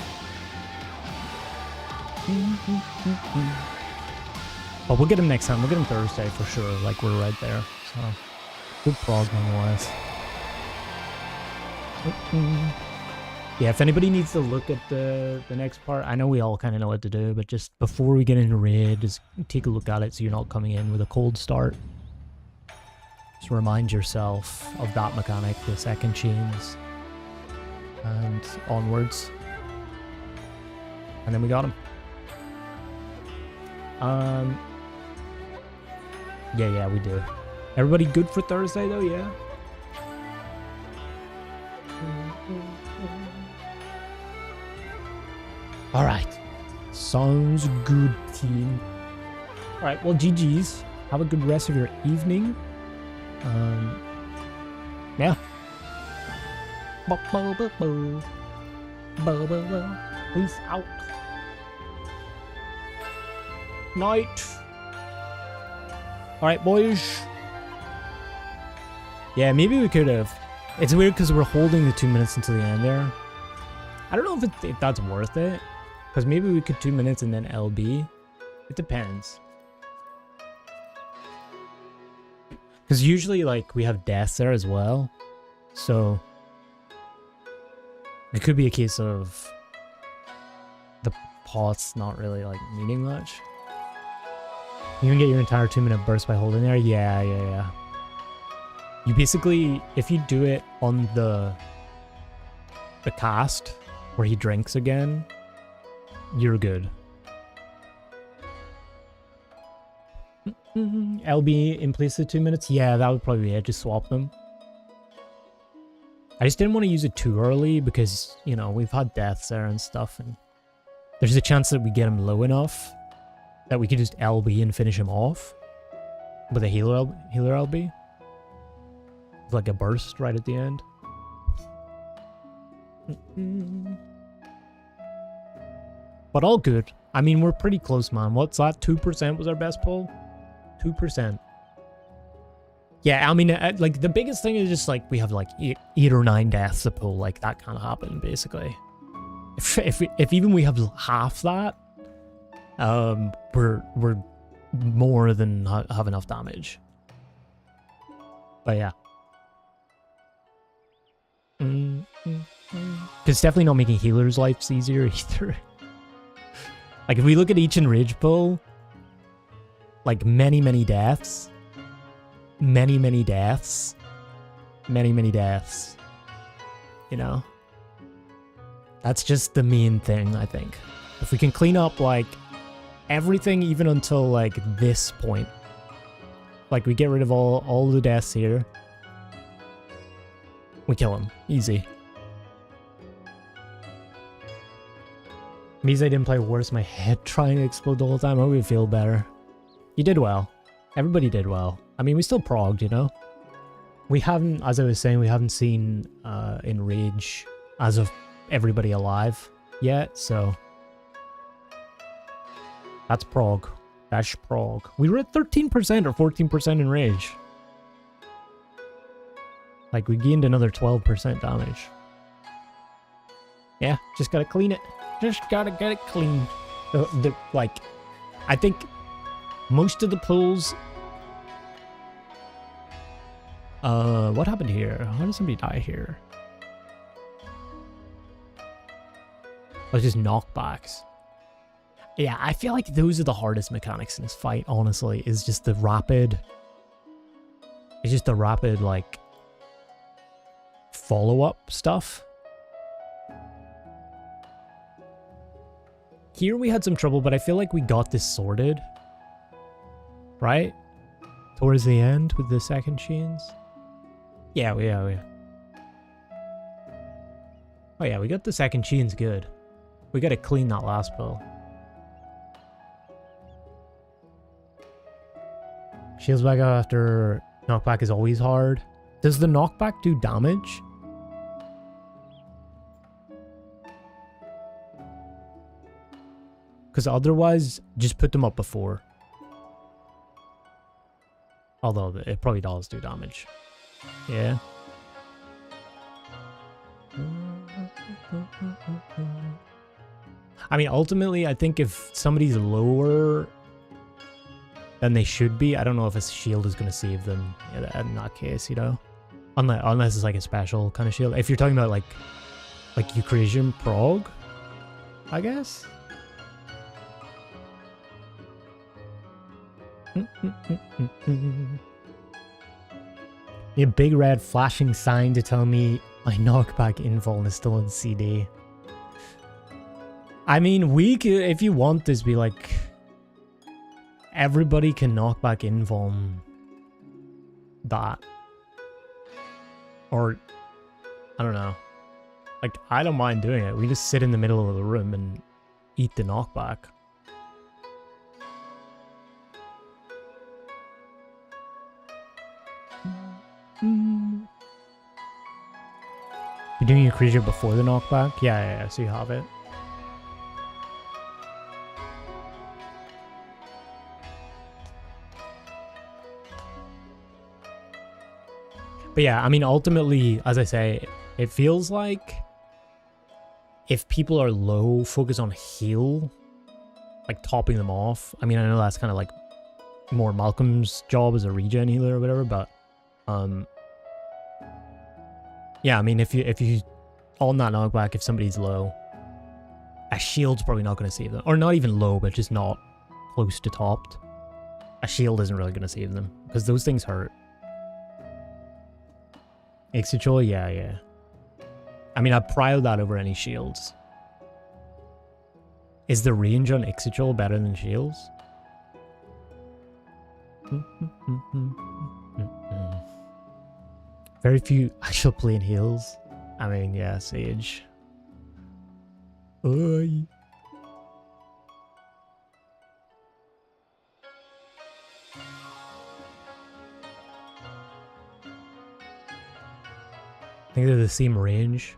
A: But we'll get him next time. We'll get him Thursday for sure. Like, we're right there. So, good prog nonetheless. Yeah, if anybody needs to look at the next part, I know we all kind of know what to do, but just before we get into raid, just take a look at it so you're not coming in with a cold start. Just remind yourself of that mechanic, the second chains, and onwards. And then we got him. Yeah, we do. Everybody good for Thursday though, yeah? Alright. Sounds good, team. Alright, well, GG's. Have a good rest of your evening. Yeah. Peace out. Night. Alright, boys. Yeah, maybe we could have. It's weird because we're holding the 2 minutes until the end there. I don't know if that's worth it. Because maybe we could 2 minutes and then LB. It depends. Because usually, like, we have deaths there as well. So, it could be a case of the pot's not really, like, meaning much. You can get your entire 2 minute burst by holding there? Yeah. You basically, if you do it on the cast, where he drinks again, you're good. LB in place of 2 minutes? Yeah, that would probably be it. Just swap them. I just didn't want to use it too early because, you know, we've had deaths there and stuff, and there's a chance that we get him low enough that we could just LB and finish him off with a healer LB. With like a burst right at the end. But all good. I mean, we're pretty close, man. What's that? 2% was our best pull? 2%. Yeah, I mean, like, the biggest thing is just, like, we have, like, 8 or 9 deaths to pull. Like, that kind of happened, basically. If even we have half that, we're more than have enough damage. But, yeah. It's definitely not making healers' lives easier, either. Like, if we look at each enrage pull, like, many deaths. Many deaths. Many deaths. You know? That's just the main thing, I think. If we can clean up, like, everything even until, like, this point. Like, we get rid of all the deaths here. We kill him. Easy. Means I didn't play worse. My head trying to explode the whole time. I hope you feel better. You did well. Everybody did well. I mean, we still progged, you know? We haven't, as I was saying, we haven't seen Enrage as of everybody alive yet, so... That's prog. That's prog. We were at 13% or 14% Enrage. Like, we gained another 12% damage. Yeah, just gotta clean it. Just gotta get it clean. Like, I think most of the pulls... what happened here? How did somebody die here? Oh, just knockbacks. Yeah, I feel like those are the hardest mechanics in this fight, honestly. Is just the rapid... It's just the rapid, like... follow-up stuff. Here we had some trouble, but I feel like we got this sorted. Right? Towards the end with the second chains. Yeah. Oh yeah, we got the second chains good. We gotta clean that last pull. Shields back up after Knockback is always hard. Does the knockback do damage? Because otherwise, just put them up before. Although it probably does do damage. Yeah. I mean, ultimately, I think if somebody's lower than they should be, I don't know if a shield is going to save them in that case, you know? Unless it's like a special kind of shield. If you're talking about like Eucrasian prog, I guess? A big red flashing sign to tell me my knockback invuln is still in CD. I mean, we could, if you want this, be like, everybody can knock back invuln that. Or, I don't know. Like, I don't mind doing it. We just sit in the middle of the room and eat the knockback. You're doing your creature before the knockback? Yeah, so you have it. But yeah, I mean, ultimately, as I say, it feels like if people are low, focus on heal, like topping them off. I mean, I know that's kind of like more Malcolm's job as a regen healer or whatever, but yeah, I mean, if you on that knockback, if somebody's low, a shield's probably not going to save them, or not even low, but just not close to topped. A shield isn't really going to save them because those things hurt. Ixochol, yeah. I mean, I'd prio that over any shields. Is the range on Ixochol better than shields? Very few actual plain heals. I mean, yeah, Sage. Oi. I think they're the same range.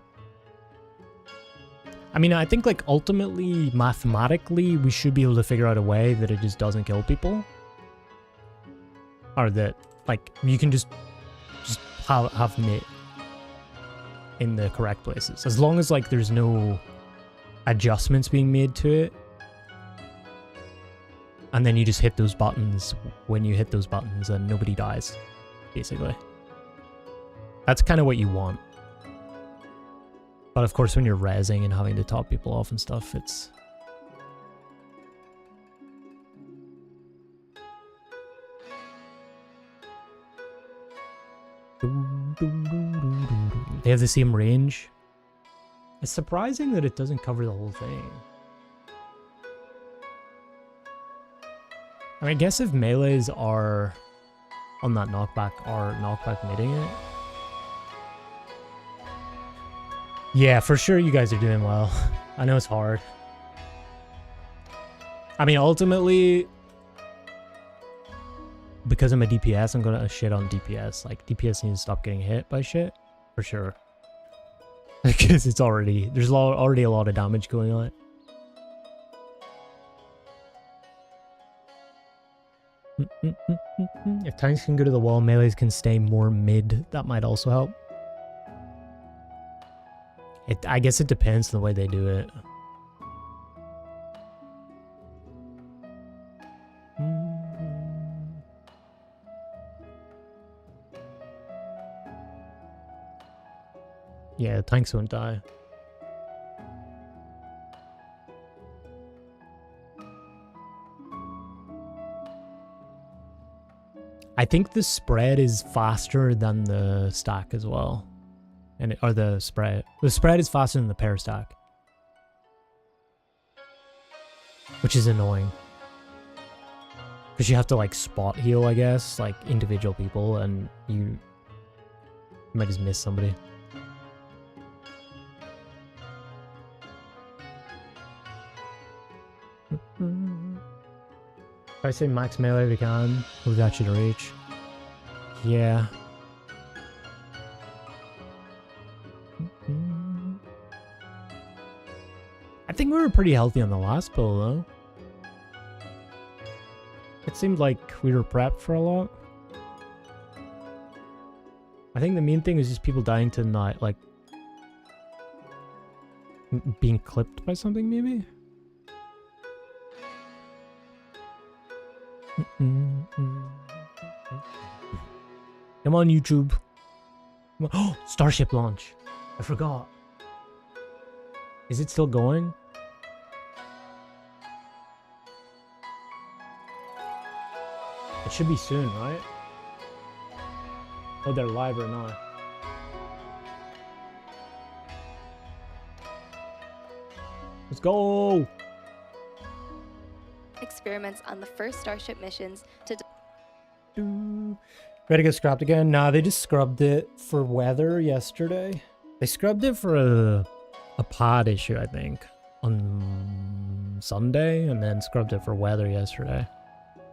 A: I mean, I think, like, ultimately, mathematically, we should be able to figure out a way that it just doesn't kill people. Or that, like, you can just have mid in the correct places. As long as, like, there's no adjustments being made to it. And then you just hit those buttons when you hit those buttons and nobody dies, basically. That's kind of what you want. But of course, when you're rezzing and having to top people off and stuff, it's... They have the same range. It's surprising that it doesn't cover the whole thing. I mean, I guess if melees are on that knockback or knockback midding it. Yeah, for sure you guys are doing well. I know it's hard. I mean, ultimately, because I'm a DPS, I'm gonna shit on DPS. Like, DPS needs to stop getting hit by shit. For sure. Because it's already... There's already a lot of damage going on. If tanks can go to the wall, melees can stay more mid. That might also help. I guess it depends on the way they do it. Yeah, tanks won't die. I think the spread is faster than the stack as well. Or the spread. The spread is faster than the pair stack. Which is annoying. Because you have to, like, spot heal, I guess. Like, individual people, and you might just miss somebody. If I say max melee if you can, move that shit to reach. Yeah. I think we were pretty healthy on the last pull, though. It seemed like we were prepped for a lot. I think the main thing is just people dying to not, like, being clipped by something, maybe? Come on, YouTube. Oh, Starship launch. I forgot. Is it still going? It should be soon, right? Oh, they're live or not. Let's go!
H: Experiments on the first Starship missions to
A: Ready to get scrubbed again? Nah, they just scrubbed it for weather yesterday. They scrubbed it for a pod issue, I think, on Sunday, and then scrubbed it for weather yesterday.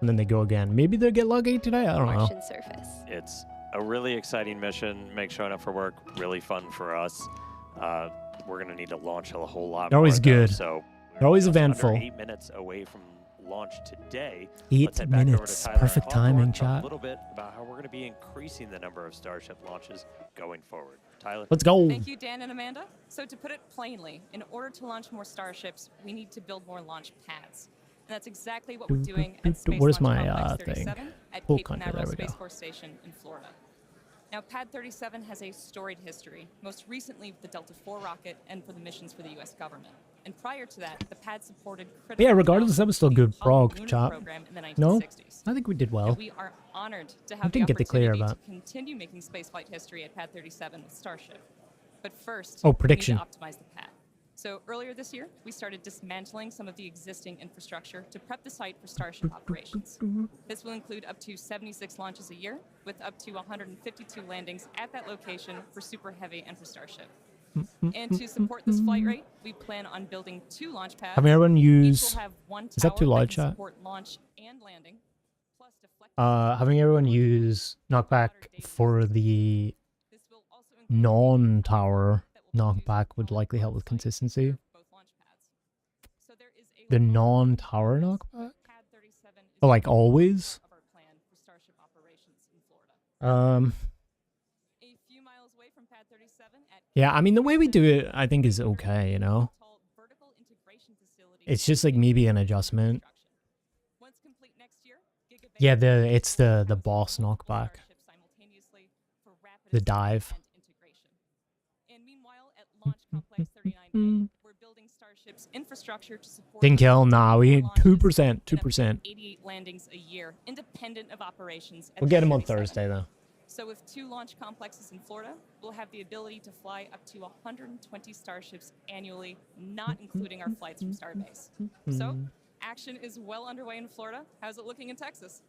A: And then they go again. Maybe they'll get lucky today? I don't know.
H: Martian surface.
I: It's a really exciting mission. Make showing up for work really fun for us. We're going to need to launch a whole lot
A: They're always
I: more, though,
A: good.
I: so
A: They're always
I: just
A: eventful.
I: Under 8 minutes away from launch today.
A: 8 minutes. Perfect timing, chat.
I: A little bit about how we're going to be increasing the number of Starship launches going forward. Tyler?
A: Let's go.
J: Thank you, Dan and Amanda. So to put it plainly, in order to launch more Starships, we need to build more launch pads. And that's exactly what we're doing at Space
A: Where's
J: Launch
A: my
J: Complex
A: thing?
J: 37 at
A: Full
J: Cape
A: country,
J: Canaveral
A: there we
J: Space
A: go.
J: Force Station in Florida. Now, Pad 37 has a storied history, most recently with the Delta IV rocket and for the missions for the U.S. government. And prior to that, the pad supported critical
A: Yeah, regardless, that was still good
J: Apollo
A: prog,
J: lunar
A: chat.
J: program in the 1960s.
A: No? I think we did well.
J: And we are honored to
A: I
J: have the
A: didn't get the clear
J: opportunity
A: about.
J: to continue making spaceflight history at Pad 37 with Starship. But first,
A: Oh, prediction.
J: we need to optimize the pad. So earlier this year, we started dismantling some of the existing infrastructure to prep the site for Starship operations. This will include up to 76 launches a year, with up to 152 landings at that location for Super Heavy and for Starship. And to support this flight rate, we plan on building 2 launch pads.
A: Having everyone
J: Each
A: use.
J: will have one
A: Is that too
J: tower
A: loud,
J: can
A: chat?
J: support launch and landing, plus deflect-
A: Having everyone use knockback for the
J: This will also include
A: non-tower
J: that will be used
A: knockback would
J: for
A: likely help with
J: both
A: consistency.
J: both launch pads. So there is a
A: The
J: long
A: non-tower
J: process,
A: knockback?
J: but Pad 37 is
A: Oh, like
J: a part
A: always?
J: of our plan for Starship operations in Florida. A few miles away from Pad 37 at
A: Yeah, I mean, the way we do it, I think, is okay, you know?
J: tall vertical integration facility
A: It's just like maybe an adjustment.
J: construction. Once complete next year, Gigabay
A: Yeah,
J: will
A: it's the
J: have
A: boss
J: multiple
A: knockback.
J: starships simultaneously for rapid
A: The
J: assembly
A: dive.
J: and integration. And meanwhile, at Launch Complex 39A, we're building Starship's infrastructure to support
A: Didn't kill, nah, we
J: launches
A: 2%,
J: and up to
A: 2%.
J: 88 landings a year, independent of operations. At
A: We'll get him on
J: 37.
A: Thursday, though.
J: So with 2 launch complexes in Florida, we'll have the ability to fly up to 120 Starships annually, not including our flights from Starbase. So, action is well underway in Florida. How's it looking in Texas?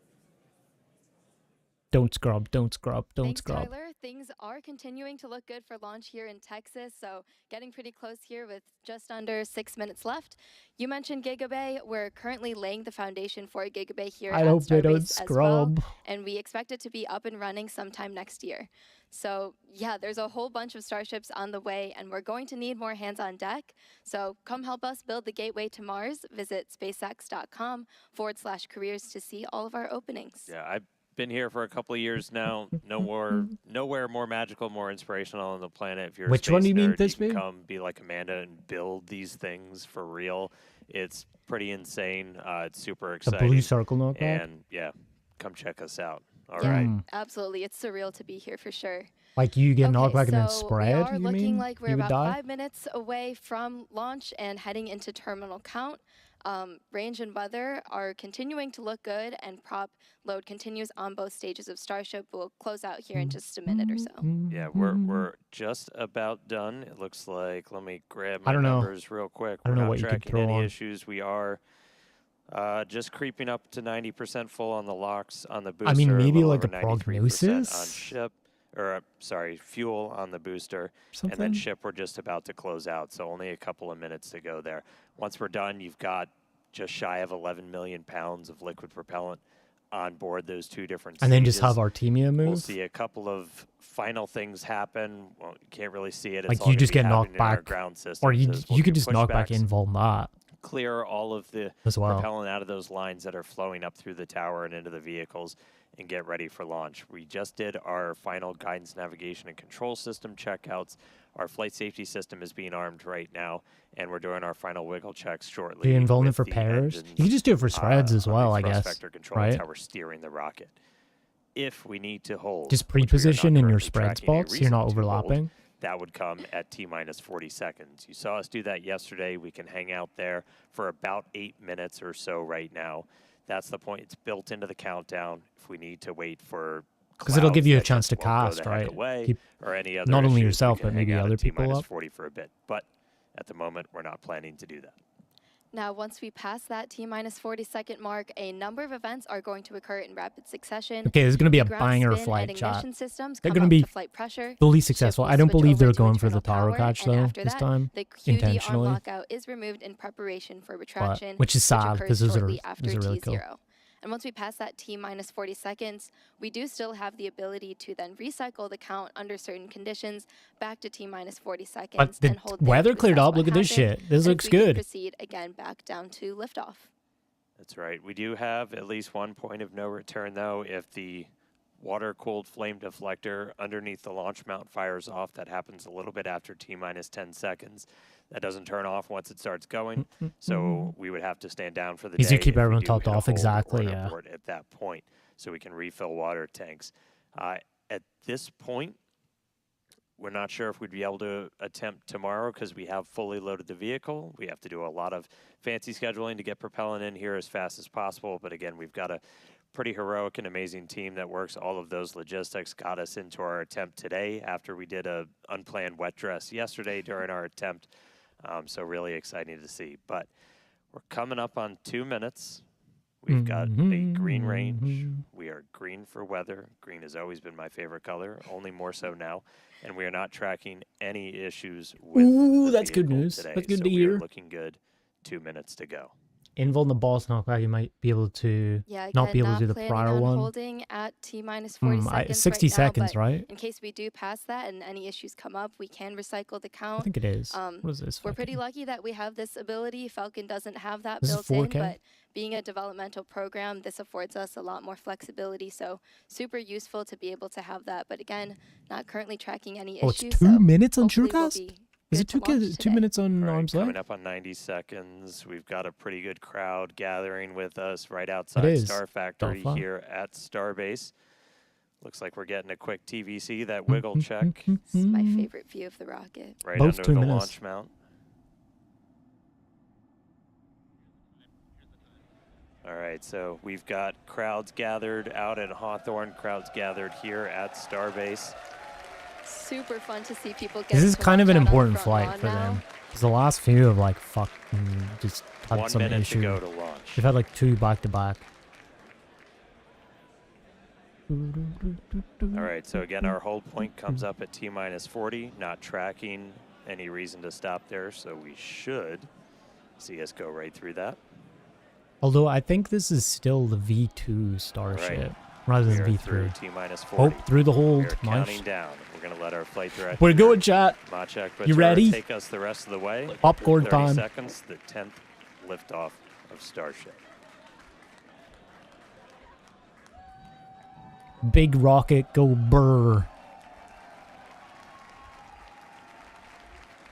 A: Don't scrub, don't scrub, don't
H: Thanks,
A: scrub.
H: Tyler. Things are continuing to look good for launch here in Texas, so getting pretty close here with just under 6 minutes left. You mentioned Gigabay. We're currently laying the foundation for a Gigabay here
A: I
H: at
A: hope they don't
H: Starbase as well,
A: scrub.
H: and we expect it to be up and running sometime next year. So yeah, there's a whole bunch of Starships on the way, and we're going to need more hands on deck. So come help us build the gateway to Mars. Visit spacex.com/careers to see all of our openings.
I: Yeah, I've been here for a couple of years now. Nowhere more magical, more inspirational on the planet. If you're
A: Which
I: a
A: one
I: space
A: do you mean
I: nerd,
A: this
I: you can
A: be?
I: come be like Amanda and build these things for real. It's pretty insane. It's super
A: The
I: exciting.
A: blue circle knockback.
I: And yeah, come check us out. All right.
H: Absolutely, it's surreal to be here for sure.
A: Like you get
H: Okay,
A: knockback and then
H: so
A: spread,
H: we are
A: you
H: looking
A: mean?
H: like we're
A: You would
H: about
A: die?
H: 5 minutes away from launch and heading into terminal count. Range and weather are continuing to look good, and prop load continues on both stages of Starship. We'll close out here in just a minute or so.
I: Yeah, we're just about done. It looks like. Let me grab
A: I
I: my
A: don't know.
I: numbers real quick.
A: I don't
I: We're
A: know
I: not
A: what you could
I: tracking
A: throw
I: any
A: on.
I: issues. We are just creeping up to 90% full on the locks on the booster.
A: I mean, maybe
I: little
A: like
I: over
A: a
I: 93% on
A: prognosis?
I: ship, or sorry, fuel on the booster, and
A: Something?
I: then ship. We're just about to close out, so only a couple of minutes to go there. Once we're done, you've got just shy of 11 million pounds of liquid propellant on board those two different
A: And then just
I: stages.
A: have Artemia move.
I: We'll see a couple of final things happen. Well, you can't really see it. It's
A: Like
I: all
A: you
I: gonna
A: just
I: be
A: get knocked
I: happening in our
A: back,
I: ground
A: or
I: systems
A: you
I: as we'll
A: you could
I: do
A: just knock back
I: pushbacks,
A: invul that
I: clear all of the
A: as well.
I: propellant out of those lines that are flowing up through the tower and into the vehicles, and get ready for launch. We just did our final guidance, navigation, and control system checkouts. Our flight safety system is being armed right now, and we're doing our final wiggle checks shortly.
A: You invuln it
I: with
A: for
I: the
A: pairs. You
I: engines,
A: can just do it for spreads as
I: on the
A: well, I
I: thrust
A: guess.
I: vector control.
A: Right?
I: That's how we're steering the rocket. If we need to hold,
A: Just
I: which we are not
A: pre-position in your
I: currently
A: spread
I: tracking a
A: spots. You're not
I: reason to hold,
A: overlapping.
I: that would come at T-minus 40 seconds. You saw us do that yesterday. We can hang out there for about 8 minutes or so right now. That's the point. It's built into the countdown. If we need to wait for
A: Because it'll give
I: clouds
A: you a
I: that
A: chance
I: just
A: to
I: won't go
A: cast,
I: the heck
A: right?
I: away,
A: Keep
I: or any other
A: not only
I: issues, we
A: yourself,
I: can
A: but
I: hang
A: maybe
I: out
A: other
I: at
A: people
I: T-minus
A: up.
I: 40 for a bit. But at the moment, we're not planning to do that.
H: Now, once we pass that T-minus 40-second mark, a number of events are going to occur in rapid succession.
A: Okay, there's going to be a
H: The ground
A: banger
H: spin
A: flight,
H: and
A: chat.
H: ignition systems
A: They're
H: come
A: going to
H: up
A: be
H: to flight pressure.
A: fully
H: Ship
A: successful.
H: will
A: I don't
H: switch
A: believe
H: over
A: they're
H: to
A: going for the
H: internal
A: tower
H: power,
A: catch,
H: and
A: though,
H: after
A: this
H: that,
A: time,
H: the QD on
A: intentionally.
H: lockout is removed in preparation for retraction,
A: Which is sad,
H: occurs
A: because those are
H: shortly after
A: really
H: T0.
A: cool.
H: And once we pass that T-minus 40 seconds, we do still have the ability to then recycle the count under certain conditions back to T-minus 40 seconds
A: But the
H: and hold there
A: weather
H: to
A: cleared
H: assess
A: up.
H: what
A: Look at this
H: happened,
A: shit. This
H: and
A: looks
H: if we can
A: good.
H: proceed again back down to liftoff.
I: That's right. We do have at least one point of no return, though, if the water-cooled flame deflector underneath the launch mount fires off. That happens a little bit after T-minus 10 seconds. That doesn't turn off once it starts going, so we would have to stand down for the
A: Needs
I: day.
A: to keep
I: if we
A: everyone
I: do
A: topped
I: hit a
A: off,
I: hold or
A: exactly,
I: an
A: yeah.
I: abort at that point, so we can refill water tanks. At this point, we're not sure if we'd be able to attempt tomorrow because we have fully loaded the vehicle. We have to do a lot of fancy scheduling to get propellant in here as fast as possible. But again, we've got a pretty heroic and amazing team that works all of those logistics, got us into our attempt today after we did a unplanned wet dress yesterday during our attempt. So really exciting to see. But we're coming up on 2 minutes. We've got a green range. We are green for weather. Green has always been my favorite color, only more so now. And we are not tracking any issues with the
A: that's good
I: vehicle
A: news.
I: today.
A: That's good
I: So
A: to
I: we are
A: hear.
I: looking good. 2 minutes to go.
A: Invul the boss knockback, you might be able to
H: Yeah,
A: not
H: again,
A: be able to do the
H: planning
A: prior
H: on
A: one.
H: holding at T-minus 40 seconds
A: 60
H: right now,
A: seconds,
H: but
A: right?
H: in case we do pass that and any issues come up, we can recycle the count.
A: I think it is. What is this?
H: We're pretty lucky that we have this ability. Falcon doesn't have that
A: This is
H: built in,
A: 4K?
H: but being a developmental program, this affords us a lot more flexibility. So super useful to be able to have that. But again, not currently tracking any
A: Oh,
H: issues.
A: it's 2 minutes on
H: hopefully we'll
A: Surecast?
H: be
A: Is
H: good
A: it
H: to launch
A: 2
H: today.
A: minutes on
I: All right,
A: arm's
I: coming
A: length?
I: up on 90 seconds. We've got a pretty good crowd gathering with us right outside
A: is.
I: Star Factory
A: Alpha.
I: here at Starbase. Looks like we're getting a quick TVC, that wiggle check
H: This is my favorite view of the rocket.
I: right
A: Both
I: under
A: 2
I: the
A: minutes.
I: launch mount. All right, so we've got crowds gathered out at Hawthorne, crowds gathered here at Starbase.
H: Super fun to see people get
A: This is
H: to
A: kind of
H: launch
A: an
H: out on the
A: important
H: front
A: flight
H: lawn
A: for
H: now.
A: them. Because the last few have like fucking just had
I: 1
A: some
I: minute
A: issue.
I: to go to launch.
A: They've had like 2 back-to-back.
I: All right, so again, our hold point comes up at T-minus 40, not tracking any reason to stop there, so we should see us go right through that.
A: Although I think this is still the V2 Starship rather
I: We
A: than
I: are
A: V3.
I: through T-minus 40.
A: Oh, through the hold.
I: We're
A: Nice.
I: counting down. We're going to let our flight director,
A: We're going, chat.
I: Maciek
A: You
I: Batura,
A: ready?
I: take us the rest of the way.
A: Popcorn
I: 30
A: time.
I: seconds, the 10th liftoff of Starship.
A: Big rocket, go brr.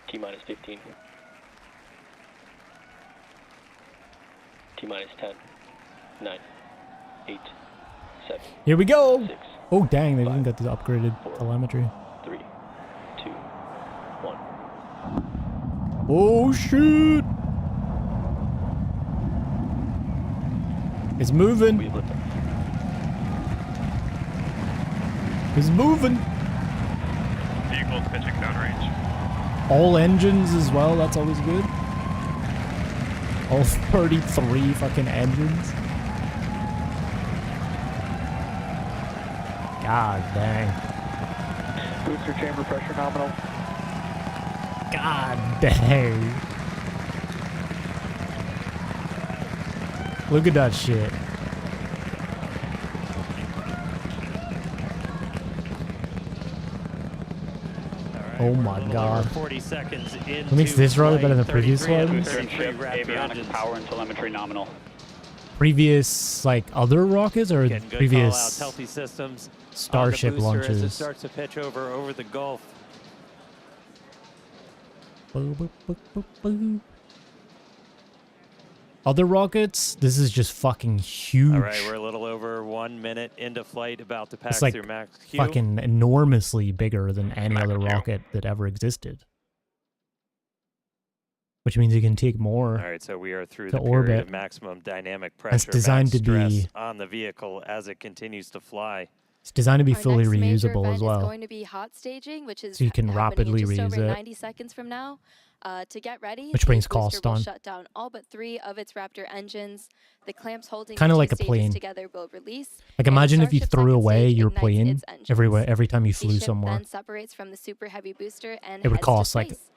K: T-minus 15. T-minus 10. 9. 8. 7.
A: Here we go.
K: 6.
A: Oh, dang, they even got the upgraded telemetry.
K: 3. 2. 1.
A: Oh, shoot. It's moving.
K: We have liftoff.
A: It's moving.
L: Vehicles pitching downrange.
A: All engines as well. That's always good. All 33 fucking engines. God dang.
G: Booster chamber pressure nominal.
A: God dang. Look at that shit. Oh my god.
I: 40 seconds into
A: What makes this roller better than the previous
I: 33
A: ones?
I: 33 Raptor
K: Avionics
I: engines.
K: power and telemetry nominal.
A: Previous, like, other rockets or
I: Getting good
A: previous
I: call-outs, healthy systems
A: Starship
I: on the booster as it
A: launches?
I: starts to pitch over the Gulf.
A: Boo, boo, boo, boo, boo. Other rockets, this is just fucking huge.
I: All right, we're a little over 1 minute into flight, about to pass
A: It's like
I: through Max Q.
A: fucking enormously bigger than any other rocket that ever existed. Which means you can take more.
I: All right, so we are through
A: to
I: the period
A: orbit.
I: of maximum dynamic pressure,
A: It's designed
I: max
A: to be-
I: stress on the vehicle as it continues to fly.
A: It's designed to be
H: Our
A: fully
H: next major
A: reusable
H: event
A: as well.
H: is going to be hot staging, which is
A: So you can
H: happening
A: rapidly
H: in just
A: reuse
H: over
A: it.
H: 90 seconds from now. To get ready,
A: Which
H: the
A: brings
H: booster
A: cost
H: will
A: on.
H: shut down all but 3 of its Raptor engines. The clamps holding
A: Kinda
H: the two
A: like a
H: stages
A: plane.
H: together will release.
A: Like
H: and the
A: imagine if you
H: Starship
A: threw
H: second
A: away
H: stage
A: your
H: ignites
A: plane
H: its engines.
A: every time you
H: The
A: flew
H: ship
A: somewhere.
H: then separates from the super heavy booster and
A: It would
H: heads to
A: cost like
H: space.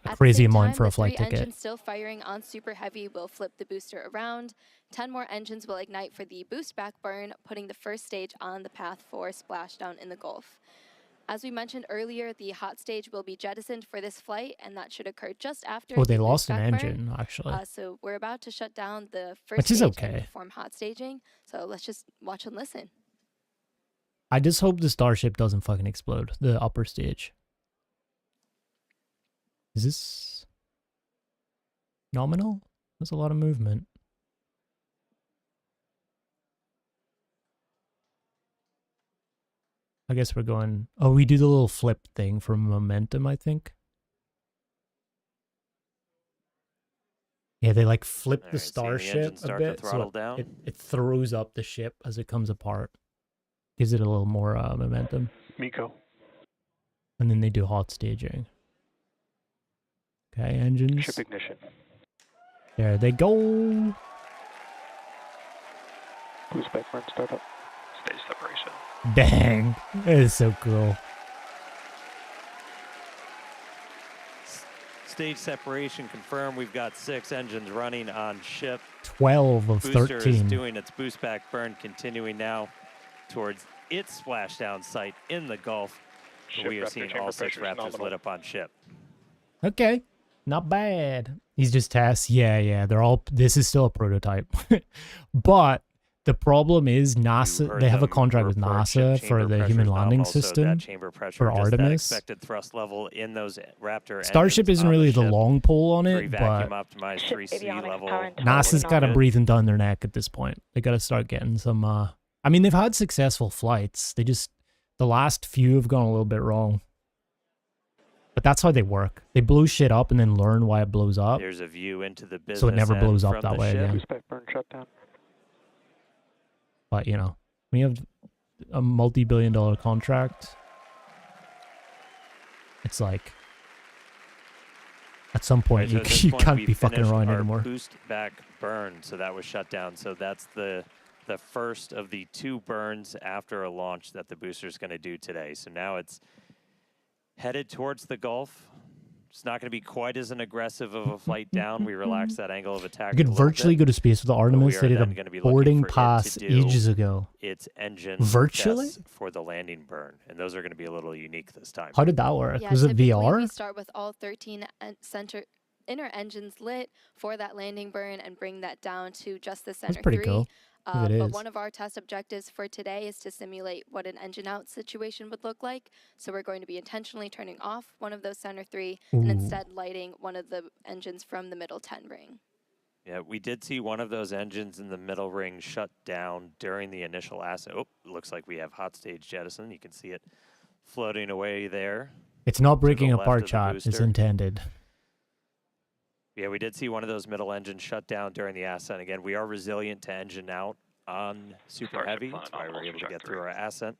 A: a
H: At the
A: crazy
H: same
A: amount
H: time,
A: for a
H: the
A: flight
H: 3
A: ticket.
H: engines still firing on super heavy will flip the booster around. 10 more engines will ignite for the boost back burn, putting the first stage on the path for splashdown in the Gulf. As we mentioned earlier, the hot stage will be jettisoned for this flight, and that should occur just after
A: Oh,
H: the
A: they
H: boost
A: lost an
H: back burn.
A: engine, actually.
H: So we're about to shut down the first
A: Which is
H: stage
A: okay.
H: and perform hot staging. So let's just watch and listen.
A: I just hope the Starship doesn't fucking explode. The upper stage. Is this nominal? There's a lot of movement. I guess we're going... Oh, we do the little flip thing for momentum, I think. Yeah, they like flip
I: All
A: the
I: right, seeing the
A: Starship
I: engine
A: a
I: start to
A: bit, so
I: throttle down.
A: it throws up the ship as it comes apart. Gives it a little more momentum.
K: Miko.
A: And then they do hot staging. Okay, engines.
K: Ship ignition.
A: There they go.
K: Boost back burn startup. Stage separation.
A: Dang. That is so cool.
I: Stage separation confirmed. We've got 6 engines running on ship.
A: 12 of
I: Booster
A: 13.
I: is doing its boost back burn, continuing now towards its splashdown site in the Gulf.
K: Ship
I: We are
K: Raptor
I: seeing
K: chamber
I: all 6
K: pressure is
I: Raptors
K: nominal.
I: lit up on ship.
A: Okay. Not bad. These just tests. Yeah. They're all... This is still a prototype. But the problem is NASA...
I: heard
A: They have a
I: them
A: contract with
I: report ship
A: NASA for
I: chamber
A: the
I: pressure
A: human
I: is
A: landing
I: nominal, so
A: system
I: that chamber pressure,
A: for
I: just that
A: Artemis.
I: expected thrust level in those Raptor
A: Starship
I: engines
A: isn't
I: on
A: really the
I: ship.
A: long pole on
I: 3
A: it,
I: vacuum
A: but
I: optimized, 3 sea level.
A: NASA's got to
I: Good.
A: breathing down their neck at this point. They got to start getting some... I mean, they've had successful flights. They just... The last few have gone a little bit wrong. But that's how they work. They blow shit up and then learn why it blows up.
I: There's a view into the business
A: So it never
I: end
A: blows up
I: from
A: that
I: the
A: way
I: ship.
A: again.
K: Boost back burn shutdown.
A: But, you know, when you have a multi-billion-dollar contract, it's like... At some point,
I: Right, so at this
A: you
I: point,
A: can't
I: we
A: be fucking
I: finished
A: around
I: our
A: anymore.
I: Boost back burn, so that was shut down. So that's the first of the 2 burns after a launch that the booster's going to do today. So now it's headed towards the Gulf. It's not going to be quite as an aggressive of a flight down. We relaxed that angle of attack.
A: You could
I: a little
A: virtually
I: bit,
A: go to space with the
I: but
A: Artemis.
I: we
A: They
I: are
A: did
I: then
A: a
I: gonna be looking
A: boarding
I: for it to
A: pass
I: do
A: ages ago.
I: Its engine
A: Virtually?
I: tests for the landing burn, and those are going to be a little unique this time.
A: How did that work?
H: Yeah,
A: Was it
H: typically
A: VR?
H: We start with all 13 inner engines lit for that landing burn and bring that down to just the center
A: pretty
H: 3.
A: cool, if it
H: But
A: is.
H: one of our test objectives for today is to simulate what an engine out situation would look like. So we're going to be intentionally turning off one of those center 3 and
A: Ooh.
H: instead lighting one of the engines from the middle 10 ring.
I: Yeah, we did see one of those engines in the middle ring shut down during the initial ascent. Oh, looks like we have hot stage jettison. You can see it floating away there.
A: It's not breaking
I: left
A: apart,
I: of the
A: chat. It's
I: booster.
A: intended.
I: Yeah, we did see one of those middle engines shut down during the ascent. Again, we are resilient to engine out on Super
L: Starship
I: Heavy.
L: flying
I: That's why
L: nominal
I: we're able to get through
L: trajectory.
I: our ascent.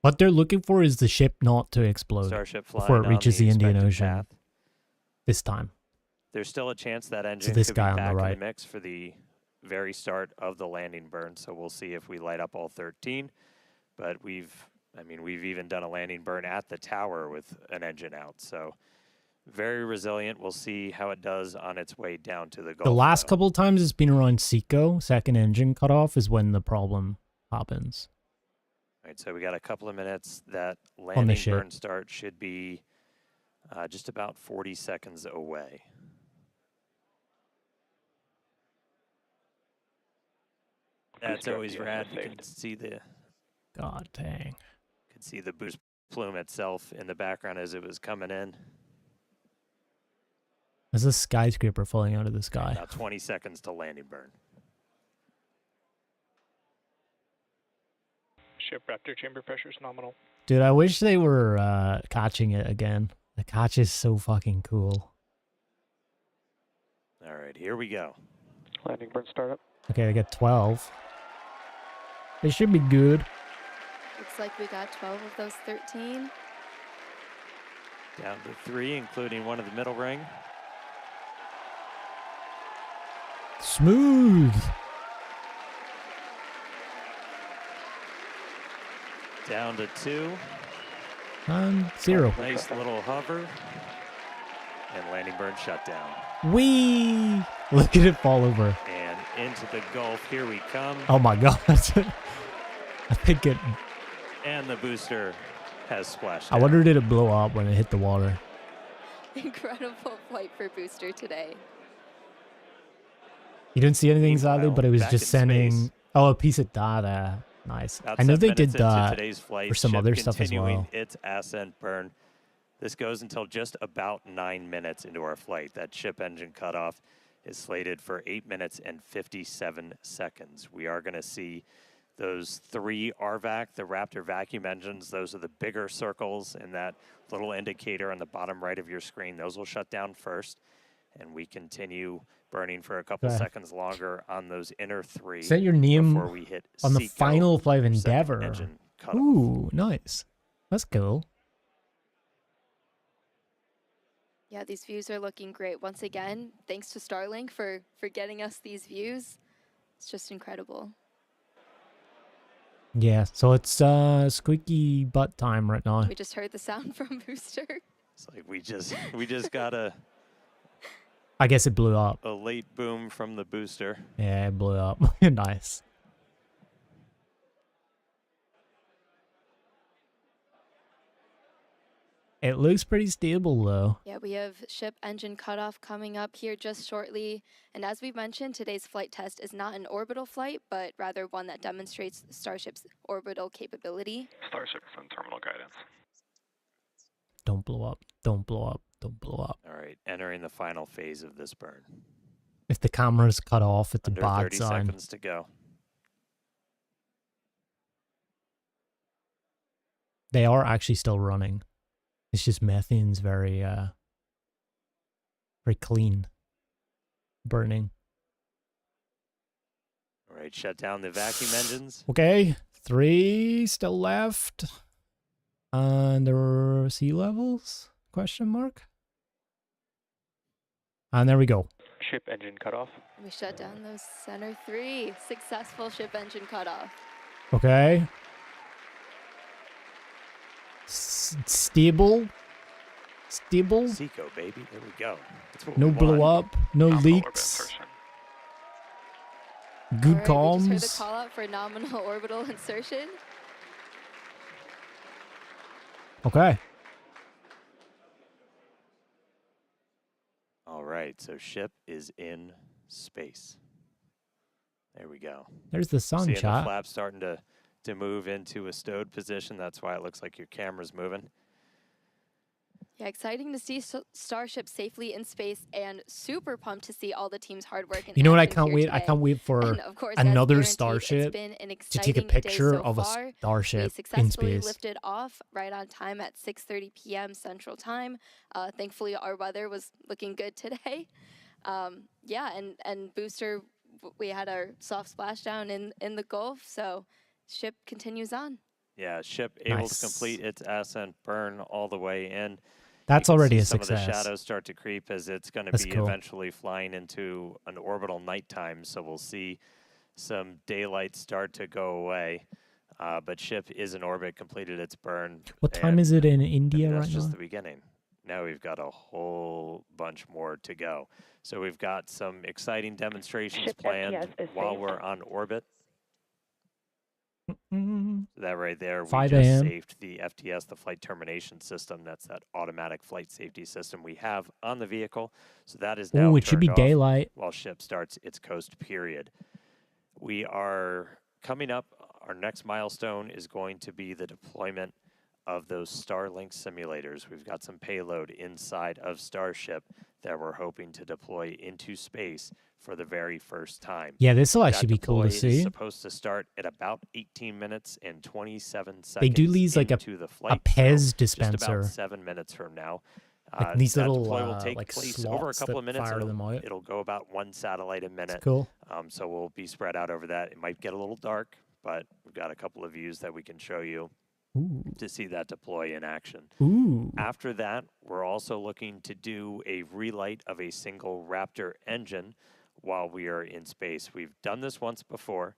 A: What they're looking for is the ship not to explode
I: Starship flying
A: before it
I: on
A: reaches the Indian
I: expected
A: Ocean
I: path.
A: this time.
I: There's still a chance that engine
A: this
I: could
A: guy
I: be
A: on the
I: back
A: right.
I: in the mix for the very start of the landing burn. So we'll see if we light up all 13. But we've even done a landing burn at the tower with an engine out. So very resilient. We'll see how it does on its way down to the Gulf.
A: The last
I: though.
A: couple of times it's been around Seco, second engine cutoff, is when the problem happens.
I: All right, so we got a couple of minutes. That
A: the
I: landing
A: ship.
I: burn start should be just about 40 seconds away. That's
K: Booster
I: always
K: FDS
I: rad. You
K: saved.
I: can see the
A: God dang.
I: boost plume itself in the background as it was coming in.
A: There's a skyscraper falling out of the sky.
I: About 20 seconds to landing burn.
K: Ship Raptor chamber pressure is nominal.
A: Dude, I wish they were catching it again. The catch is so fucking cool.
I: All right, here we go.
K: Landing burn startup.
A: Okay, I get 12. They should be good.
H: Looks like we got 12 of those 13.
I: Down to 3, including one of the middle ring.
A: Smooth.
I: Down to 2.
A: And 0.
I: Nice little hover. And landing burn shut down.
A: Whee! Look at it fall over.
I: And into the Gulf. Here we come.
A: Oh my god. I think it...
I: And the booster has splashed
A: I
I: down.
A: wonder did it blow up when it hit the water.
H: Incredible flight for Booster today.
A: You didn't see anything, sadly,
I: Meanwhile,
A: but it was
I: back
A: just
I: in
A: sending...
I: space.
A: Oh, a piece of data. Nice.
I: About
A: I know
I: 7
A: they did
I: minutes into
A: that
I: today's flight,
A: for some
I: ship
A: other stuff as
I: continuing
A: well.
I: its ascent burn. This goes until just about 9 minutes into our flight. That ship engine cutoff is slated for 8 minutes and 57 seconds. We are going to see those 3 RVAC, the Raptor vacuum engines. Those are the bigger circles in that little indicator on the bottom right of your screen. Those will shut down first, and we continue burning for a couple
A: Okay.
I: seconds longer on those inner 3
A: Is that your name
I: before we hit
A: on the
I: Seco,
A: final flight of
I: second
A: Endeavor?
I: engine cutoff.
A: Ooh, nice. That's cool.
H: Yeah, these views are looking great. Once again, thanks to Starlink for getting us these views. It's just incredible.
A: Yeah, so it's squeaky butt time right now.
H: We just heard the sound from Booster.
I: It's like we just got
A: I guess it blew up.
I: a late boom from the booster.
A: Yeah, it blew up. Nice. It looks pretty stable though.
H: Yeah, we have ship engine cutoff coming up here just shortly. And as we mentioned, today's flight test is not an orbital flight, but rather one that demonstrates Starship's orbital capability.
K: Starship is on terminal guidance.
A: Don't blow up. Don't blow up. Don't blow up.
I: All right, entering the final phase of this burn.
A: If the camera's cut off, it's
I: Under
A: a bad
I: 30
A: sign.
I: seconds to go.
A: They are actually still running. It's just methane's very clean. Burning.
I: All right, shut down the vacuum engines.
A: Okay, 3 still left. And there are sea levels? Question mark. And there we go.
K: Ship engine cutoff.
H: We shut down those center 3. Successful ship engine cutoff.
A: Okay. Stable. Stable.
I: Seco, baby. There we go. That's what
A: No
I: we
A: blow
I: want.
A: up. No
K: Nominal orbit
A: leaks.
K: insertion.
A: Good
H: All right, we just heard the
A: comms.
H: call out for nominal orbital insertion.
A: Okay.
I: All right, so ship is in space. There we go.
A: There's the sun
I: Seeing the
A: shot.
I: flaps starting to move into a stowed position. That's why it looks like your camera's moving.
H: Yeah, exciting to see Starship safely in space, and super pumped to see all the team's hard work. And
A: You know what? I
H: action
A: can't
H: here
A: wait. I
H: today.
A: can't wait for
H: And of course, as
A: another
H: guaranteed,
A: starship
H: it's been an
A: to take a
H: exciting day
A: picture
H: so
A: of a
H: far. We
A: starship in
H: successfully
A: space.
H: lifted off right on time at 6:30 p.m. Central Time. Thankfully, our weather was looking good today. Yeah, and Booster, we had our soft splashdown in the Gulf, so ship continues on.
I: Yeah, ship able
A: Nice.
I: to complete its ascent burn all the way in.
A: That's
I: You can
A: already
I: see
A: a
I: some of the
A: success.
I: shadows start to creep as it's going to
A: That's
I: be
A: cool.
I: eventually flying into an orbital nighttime. So we'll see some daylight start to go away. But ship is in orbit, completed its burn.
A: What time is it in India
I: that's
A: right
I: just
A: now?
I: the beginning. Now we've got a whole bunch more to go. So we've got some exciting demonstrations
F: Ship
I: planned
F: FPS is
I: while
F: safe.
I: we're on orbit. That right there, we
A: 5
I: just
A: a.m.
I: saved the FTS, the flight termination system. That's that automatic flight safety system we have on the vehicle. So that is now
A: Oh, it should be
I: turned off
A: daylight.
I: while ship starts its coast period. We are coming up. Our next milestone is going to be the deployment of those Starlink simulators. We've got some payload inside of Starship that we're hoping to deploy into space for the very first time.
A: Yeah, this will
I: That
A: actually be cool to
I: deploy is
A: see.
I: supposed to start at about 18 minutes and 27 seconds
A: They do these like a
I: into the flight.
A: Pez
I: Just
A: dispenser.
I: about 7 minutes from now.
A: Like these
I: that
A: little
I: deploy will take
A: like
I: place over a
A: slots
I: couple
A: that
I: of minutes.
A: fire them out.
I: It'll go about 1 satellite a minute.
A: Cool.
I: So we'll be spread out over that. It might get a little dark, but we've got a couple of views that we can show you to see that deploy in action.
A: Ooh.
I: After that, we're also looking to do a relight of a single Raptor engine while we are in space. We've done this once before.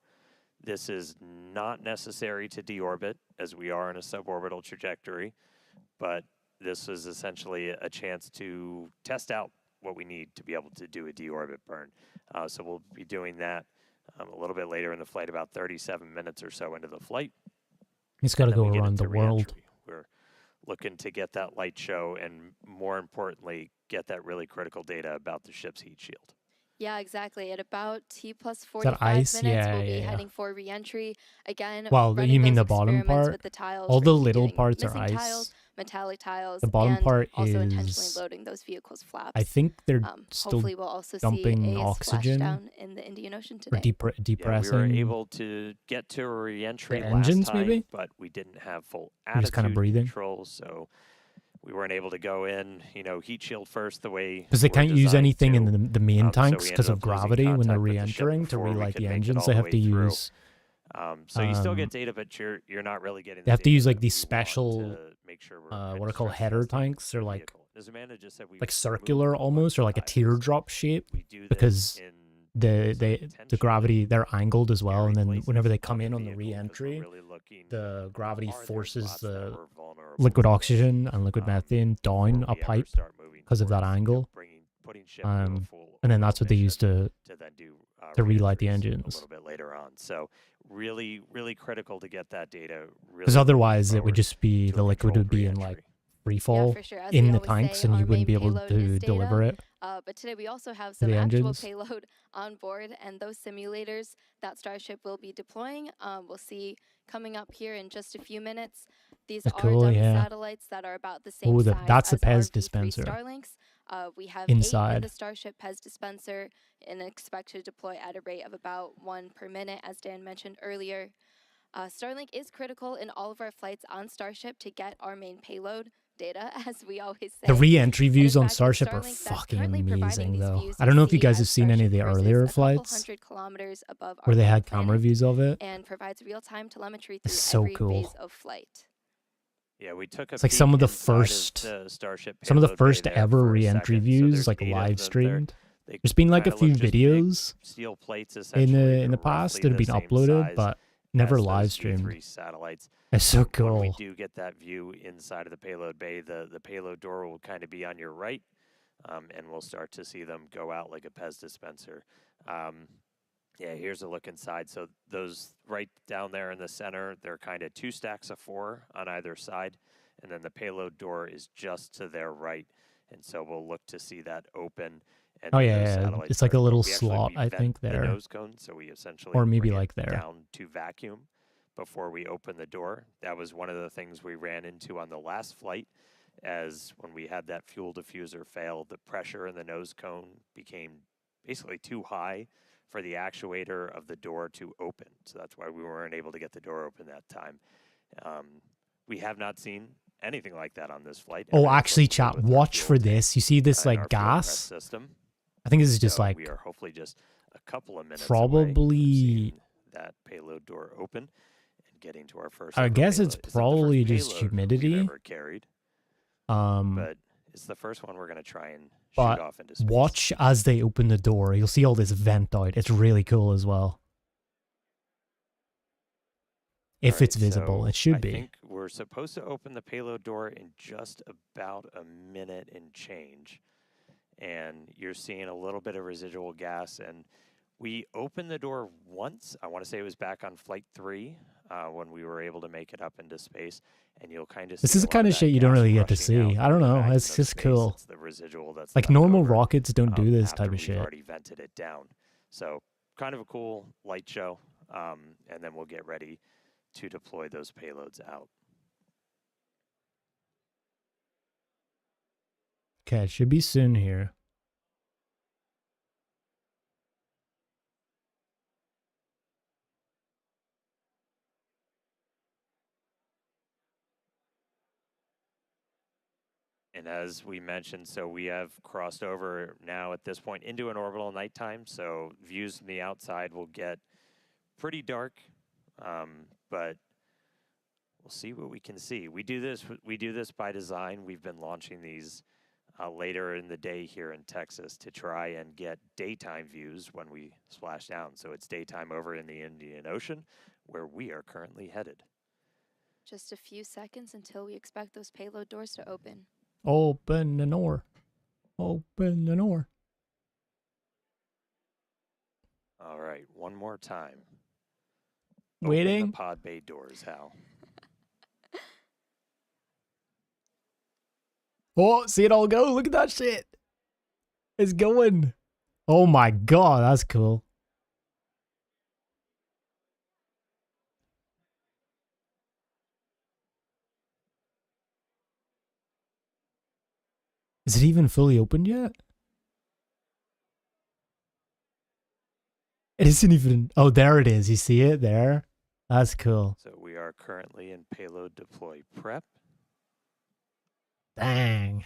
I: This is not necessary to deorbit, as we are in a suborbital trajectory, but this is essentially a chance to test out what we need to be able to do a deorbit burn. So we'll be doing that a little bit later in the flight, about 37 minutes or so into the flight.
A: It's got to
I: And then
A: go
I: we get
A: around the
I: into
A: world.
I: re-entry. We're looking to get that light show and, more importantly, get that really critical data about the ship's heat shield.
H: Yeah, exactly. At about T plus
A: that
H: 45
A: ice?
H: minutes,
A: Yeah,
H: we'll be
A: yeah, yeah.
H: heading for re-entry. Again,
A: Well,
H: running
A: you mean
H: those
A: the bottom
H: experiments
A: part?
H: with the tiles,
A: All the
H: for
A: little
H: getting
A: parts are
H: missing
A: ice.
H: tiles, metallic tiles,
A: The bottom
H: and
A: part
H: also intentionally
A: is-
H: loading those vehicles' flaps.
A: I think they're still
H: Hopefully, we'll also
A: dumping
H: see a
A: oxygen
H: splashdown in the Indian Ocean
A: or
H: today.
I: Yeah, we
A: depressing.
I: were able to get to a re-entry
A: The
I: last
A: engines,
I: time,
A: maybe?
I: but we didn't have full
A: You're just kinda
I: attitude
A: breathing?
I: control, so we weren't able to go in, heat shield first the way
A: Because they
I: we're
A: can't use
I: designed
A: anything
I: to.
A: in the main
I: So
A: tanks
I: we
A: because
I: ended
A: of
I: up losing
A: gravity when they're
I: contact with the ship
A: re-entering to
I: before we
A: relight
I: could
A: the
I: make it
A: engines.
I: all
A: They
I: the
A: have
I: way
A: to
I: through.
A: use.
I: So you still get data, but you're not really getting.
A: They
I: The
A: have to
I: data
A: use like
I: that
A: these
I: we want
A: special,
I: to make sure we're
A: what
I: kind
A: are
I: of
A: called
I: stress
A: header
I: testing
A: tanks. They're
I: the
A: like
I: vehicle. As Amanda just said, we
A: circular
I: moved
A: almost, or like a
I: five.
A: teardrop shape,
I: We do this
A: because
I: in
A: the gravity, they're angled as well, and then
I: places
A: whenever they
I: of
A: come in
I: the
A: on the
I: vehicle, 'cause we're
A: re-entry,
I: really looking,
A: the gravity
I: are there
A: forces
I: spots that
A: the
I: we're vulnerable
A: liquid
I: to
A: oxygen and liquid methane
I: before
A: down
I: we
A: a
I: ever
A: pipe
I: start moving
A: because of that
I: towards,
A: angle.
I: putting ship through a full
A: And then that's what they use to
I: then do
A: relight the
I: re-entries
A: engines.
I: a little bit later on. So really, really critical to get that data.
A: Because
I: Really
A: otherwise it would
I: forward
A: just be
I: to
A: the
I: a
A: liquid would
I: controlled
A: be in like
I: re-entry.
A: free fall
H: for sure. As
A: in
H: we
A: the
H: always
A: tanks,
H: say,
A: and
H: our
A: you wouldn't
H: main
A: be able
H: payload
A: to
H: is data,
A: deliver it.
H: But today we also have
A: to
H: some
A: the
H: actual
A: engines.
H: payload on board, and those simulators that Starship will be deploying, we'll see coming up here in just a few minutes. These
A: That's
H: are
A: cool,
H: dummy
A: yeah.
H: satellites that are about the same
A: Ooh,
H: size
A: that's the
H: as our
A: Pez
H: V3
A: dispenser.
H: Starlinks. We have 8 in
A: Inside.
H: the Starship Pez dispenser and expect to deploy at a rate of about 1 per minute, as Dan mentioned earlier. Starlink is critical in all of our flights on Starship to get our main payload data, as we always say.
A: The re-entry views
H: in
A: on
H: fact, the
A: Starship are
H: Starlink that's
A: fucking
H: currently providing
A: amazing,
H: these
A: though.
H: views
A: I don't know if you
H: see
A: guys have
H: as
A: seen any of the
H: Starship cruises
A: earlier
H: a couple
A: flights
H: 100 kilometers above
A: where
H: our
A: they
H: home
A: had camera
H: planet
A: views of it.
H: and provides real-time telemetry
A: It's
H: through
A: so
H: every
A: cool.
H: phase of flight.
I: Yeah, we took a
A: It's like
I: peek
A: some of the
I: inside of
A: first,
I: the Starship
A: some of the
I: payload bay
A: first
I: there
A: ever
I: for a
A: re-entry
I: second. So
A: views,
I: there's
A: like
I: 8 of them
A: live
I: there.
A: streamed.
I: They
A: There's been like a
I: kinda
A: few
I: look just big
A: videos
I: steel plates
A: in
I: essentially.
A: the
I: They're
A: past
I: roughly
A: that have
I: the
A: been
I: same
A: uploaded,
I: size
A: but never
I: as those
A: live
I: V3
A: streamed.
I: satellites.
A: It's so
I: When we
A: cool.
I: do get that view inside of the payload bay, the payload door will kind of be on your right, and we'll start to see them go out like a Pez dispenser. Yeah, here's a look inside. So those right down there in the center, they're kind of 2 stacks of 4 on either side, and then the payload door is just to their right. And so we'll look to see that open. And
A: Oh
I: then
A: yeah,
I: those
A: yeah,
I: satellites
A: it's like a
I: start-
A: little
I: we actually-
A: slot,
I: we
A: I
I: vent
A: think
I: the
A: there,
I: nose cone, so we essentially
A: or maybe
I: bring it
A: like there.
I: down to vacuum before we open the door. That was one of the things we ran into on the last flight, as when we had that fuel diffuser fail, the pressure in the nose cone became basically too high for the actuator of the door to open. So that's why we weren't able to get the door open that time. We have not seen anything like that on this flight.
A: Oh,
I: Everything's
A: actually,
I: looking good
A: chat,
I: with our
A: watch
I: fuel
A: for
I: tank
A: this. You see this
I: and our
A: like
I: fuel press
A: gas?
I: system.
A: I think this is just
I: So
A: like
I: we are hopefully just a couple of minutes away
A: probably.
I: from seeing that payload door open and getting to our first.
A: I
I: ever
A: guess
I: payload.
A: it's
I: It's not the first
A: probably just
I: payload we've
A: humidity.
I: ever carried,
A: Um,
I: but it's the first one we're going to try and shoot
A: but
I: off into space.
A: watch as they open the door. You'll see all this vent out. It's really cool as well. If
I: All right,
A: it's visible,
I: so
A: it should
I: I
A: be.
I: think we're supposed to open the payload door in just about a minute and change. And you're seeing a little bit of residual gas. And we opened the door once. I want to say it was back on flight 3. when we were able to make it up into space, and you'll kind of.
A: This is the kind of shit you don't really get to see. I don't know. It's just cool.
I: It's the residual that's
A: Like
I: left
A: normal
I: over,
A: rockets don't do this
I: after
A: type of
I: we've
A: shit.
I: already vented it down. So kind of a cool light show, and then we'll get ready to deploy those payloads out.
A: Okay, it should be soon here.
I: And as we mentioned, so we have crossed over now at this point into an orbital nighttime. So views from the outside will get pretty dark, but we'll see what we can see. We do this by design. We've been launching these later in the day here in Texas to try and get daytime views when we splash down. So it's daytime over in the Indian Ocean, where we are currently headed.
H: Just a few seconds until we expect those payload doors to open.
A: Open the door. Open the door.
I: All right, one more time.
A: Waiting.
I: Open the pod bay doors, Hal.
A: Oh, see it all go. Look at that shit. It's going. Oh my god, that's cool. Is it even fully opened yet? It isn't even. Oh, there it is. You see it there? That's cool.
I: So we are currently in payload deploy prep.
A: Dang.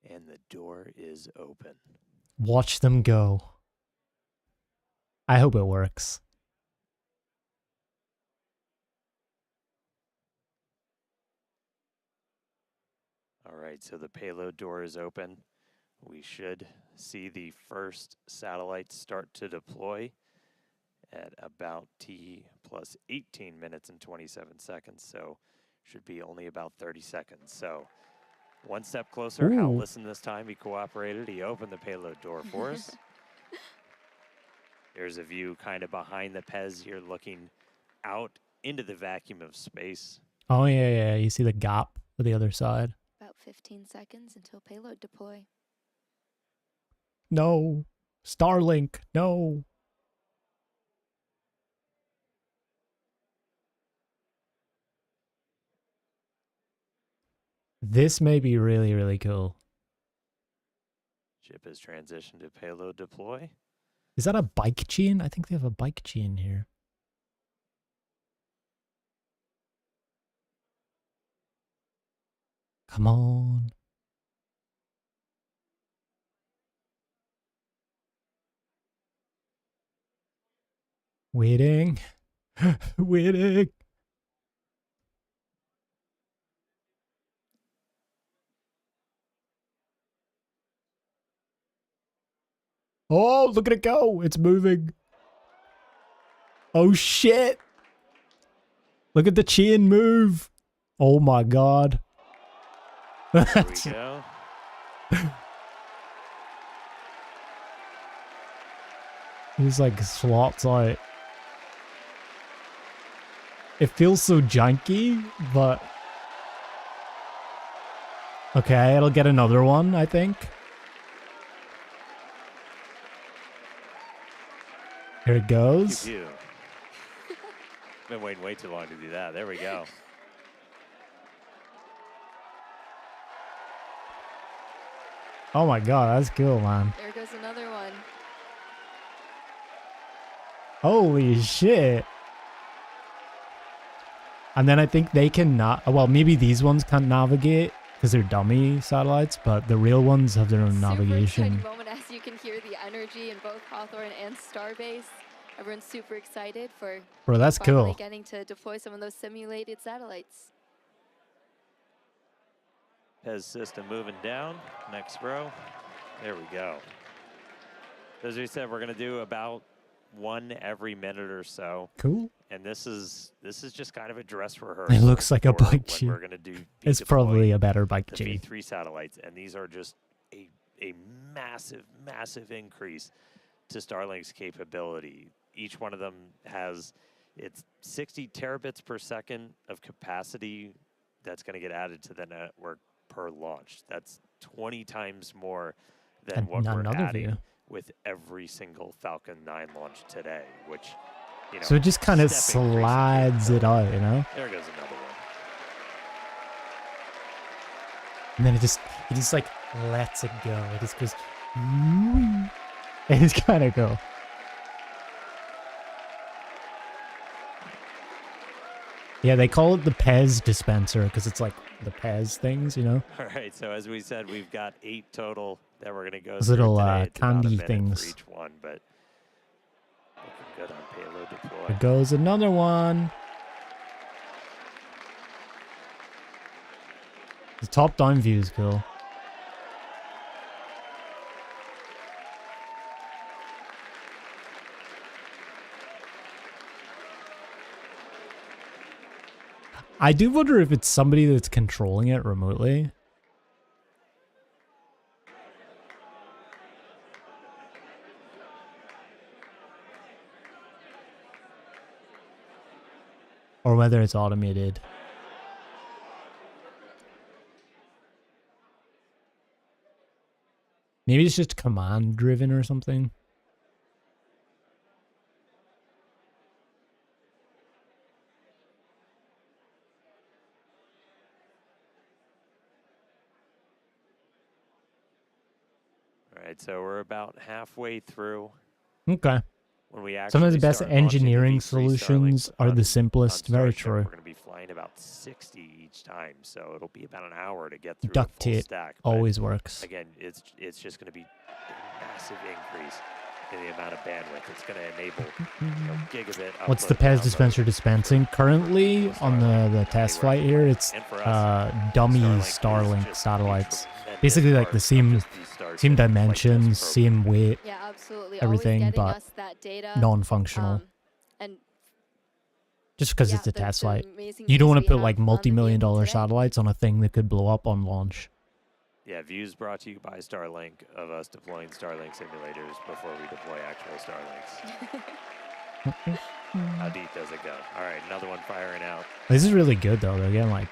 I: And the door is open.
A: Watch them go. I hope it works.
I: All right, so the payload door is open. We should see the first satellites start to deploy at about T plus 18 minutes and 27 seconds. So should be only about 30 seconds. So one step closer. Hal
A: Ooh.
I: listened this time. He cooperated. He opened the payload door for us. There's a view kind of behind the Pez here looking out into the vacuum of space.
A: Oh, yeah, yeah. You see the gap to the other side.
H: About 15 seconds until payload deploy.
A: No. Starlink. No. This may be really, really cool.
I: Ship has transitioned to payload deploy.
A: Is that a bike chain? I think they have a bike chain here. Come on. Waiting. Waiting. Oh, look at it go. It's moving. Oh, shit. Look at the chain move. Oh, my God.
I: There we go.
A: He's like slots out. It feels so janky, but... Okay, it'll get another one, I think. Here it goes.
I: Pew, pew. Been waiting way too long to do that. There we go.
A: Oh my god, that's cool, man.
H: There goes another one.
A: Holy shit. And then I think they can not... Well, maybe these ones can't navigate because they're dummy satellites, but the real ones have their own navigation.
H: Super exciting moment as you can hear the energy in both Hawthorne and Starbase. Everyone's super excited for
A: Bro, that's
H: finally
A: cool.
H: getting to deploy some of those simulated satellites.
I: Pez system moving down. Next row. There we go. As we said, we're going to do about one every minute or so.
A: Cool.
I: And this is just kind of a dress rehearsal.
A: It looks like a
I: for
A: bike
I: when
A: chain.
I: We're going to do
A: It's probably a better bike
I: the
A: chain.
I: V3 satellites, and these are just a a massive, massive increase to Starlink's capability. Each one of them has it's 60 terabits per second of capacity that's going to get added to the network per launch. That's 20 times more than
A: And
I: what we're
A: another
I: adding
A: view.
I: with every single Falcon 9 launch today, which, you know,
A: So it just kind of
I: step increase in
A: slides it out, you know?
I: There goes another one.
A: And then it just like lets it go. It just goes, and it's kind of go. Yeah, they call it the Pez dispenser because it's like the Pez things, you know?
I: All right, so as we said, we've got 8 total that we're going to go
A: Those
I: through
A: little
I: today. It's about a
A: candy
I: minute
A: things.
I: for each one, but looking good on payload deploy.
A: There goes another one. The top-down view is cool. I do wonder if it's somebody that's controlling it remotely. Or whether it's automated. Maybe it's just command driven or something.
I: All right, so we're about halfway through.
A: Okay.
I: When we actually
A: Sometimes the best
I: start launching the
A: engineering
I: V3
A: solutions
I: Starlinks
A: are the
I: on
A: simplest. Very
I: Starship,
A: true.
I: We're going to be flying about 60 each time, so it'll be about an hour to get through
A: Duct
I: a full
A: tape
I: stack. But
A: always works.
I: Again, it's just going to be a massive increase in the amount of bandwidth. It's going to enable gigabit.
A: What's the
I: upload,
A: Pez
I: download
A: dispenser dispensing? Currently on the test flight here, it's dummy Starlink satellites. Basically like the same dimensions, same weight,
H: Yeah, absolutely.
A: everything,
H: Always getting
A: but
H: us that data,
A: non-functional.
H: and
A: Just because
H: yeah,
A: it's a
H: the
A: test flight.
H: amazing
A: You don't
H: views
A: want
H: we
A: to put
H: have
A: like
H: on the
A: multi-million
H: vehicle
A: dollar
H: today.
A: satellites on a thing that could blow up on launch.
I: Yeah, views brought to you by Starlink of us deploying Starlink simulators before we deploy actual Starlinks. How deep does it go? All right, another one firing out.
A: This is really good though. They're getting like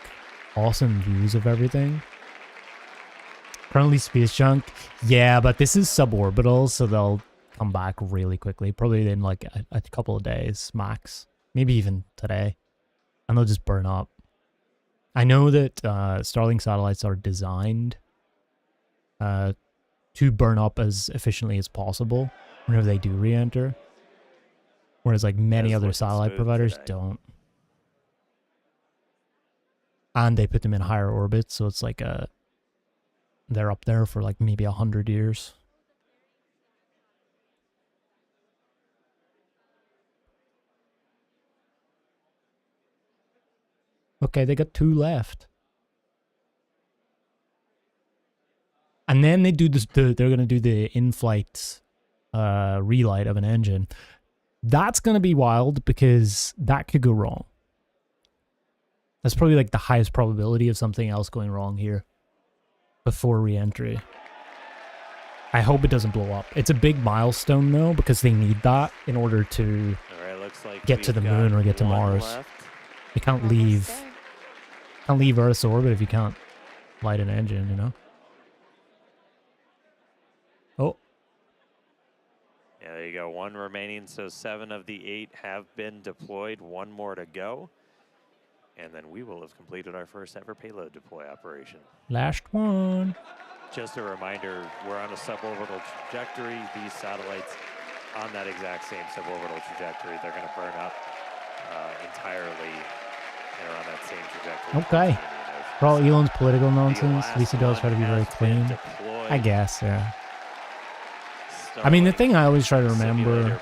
A: awesome views of everything. Currently space junk. Yeah, but this is suborbital, so they'll come back really quickly. Probably in like a couple of days max. Maybe even today. And they'll just burn up. I know that Starlink satellites are designed to burn up as efficiently as possible whenever they do re-enter. Whereas like many other satellite providers don't. And they put them in higher orbits, so it's like they're up there for like maybe 100 years. Okay, they got 2 left. And then they do this. They're gonna do the in-flight relight of an engine. That's gonna be wild because that could go wrong. That's probably like the highest probability of something else going wrong here before re-entry. I hope it doesn't blow up. It's a big milestone though because they need that in order to
I: Looks like
A: get to the moon or get to Mars. You can't leave Earth's orbit if you can't light an engine, you know? Oh.
I: Yeah, there you go. 1 remaining, so 7 of the 8 have been deployed. 1 more to go. And then we will have completed our first ever payload deploy operation.
A: Last one.
I: Just a reminder, we're on a suborbital trajectory. These satellites on that exact same suborbital trajectory, they're going to burn up entirely and are on that same trajectory.
A: Okay. For all Elon's political nonsense, at least he does try to be very clean. I guess, yeah. I mean, the thing I always try to remember,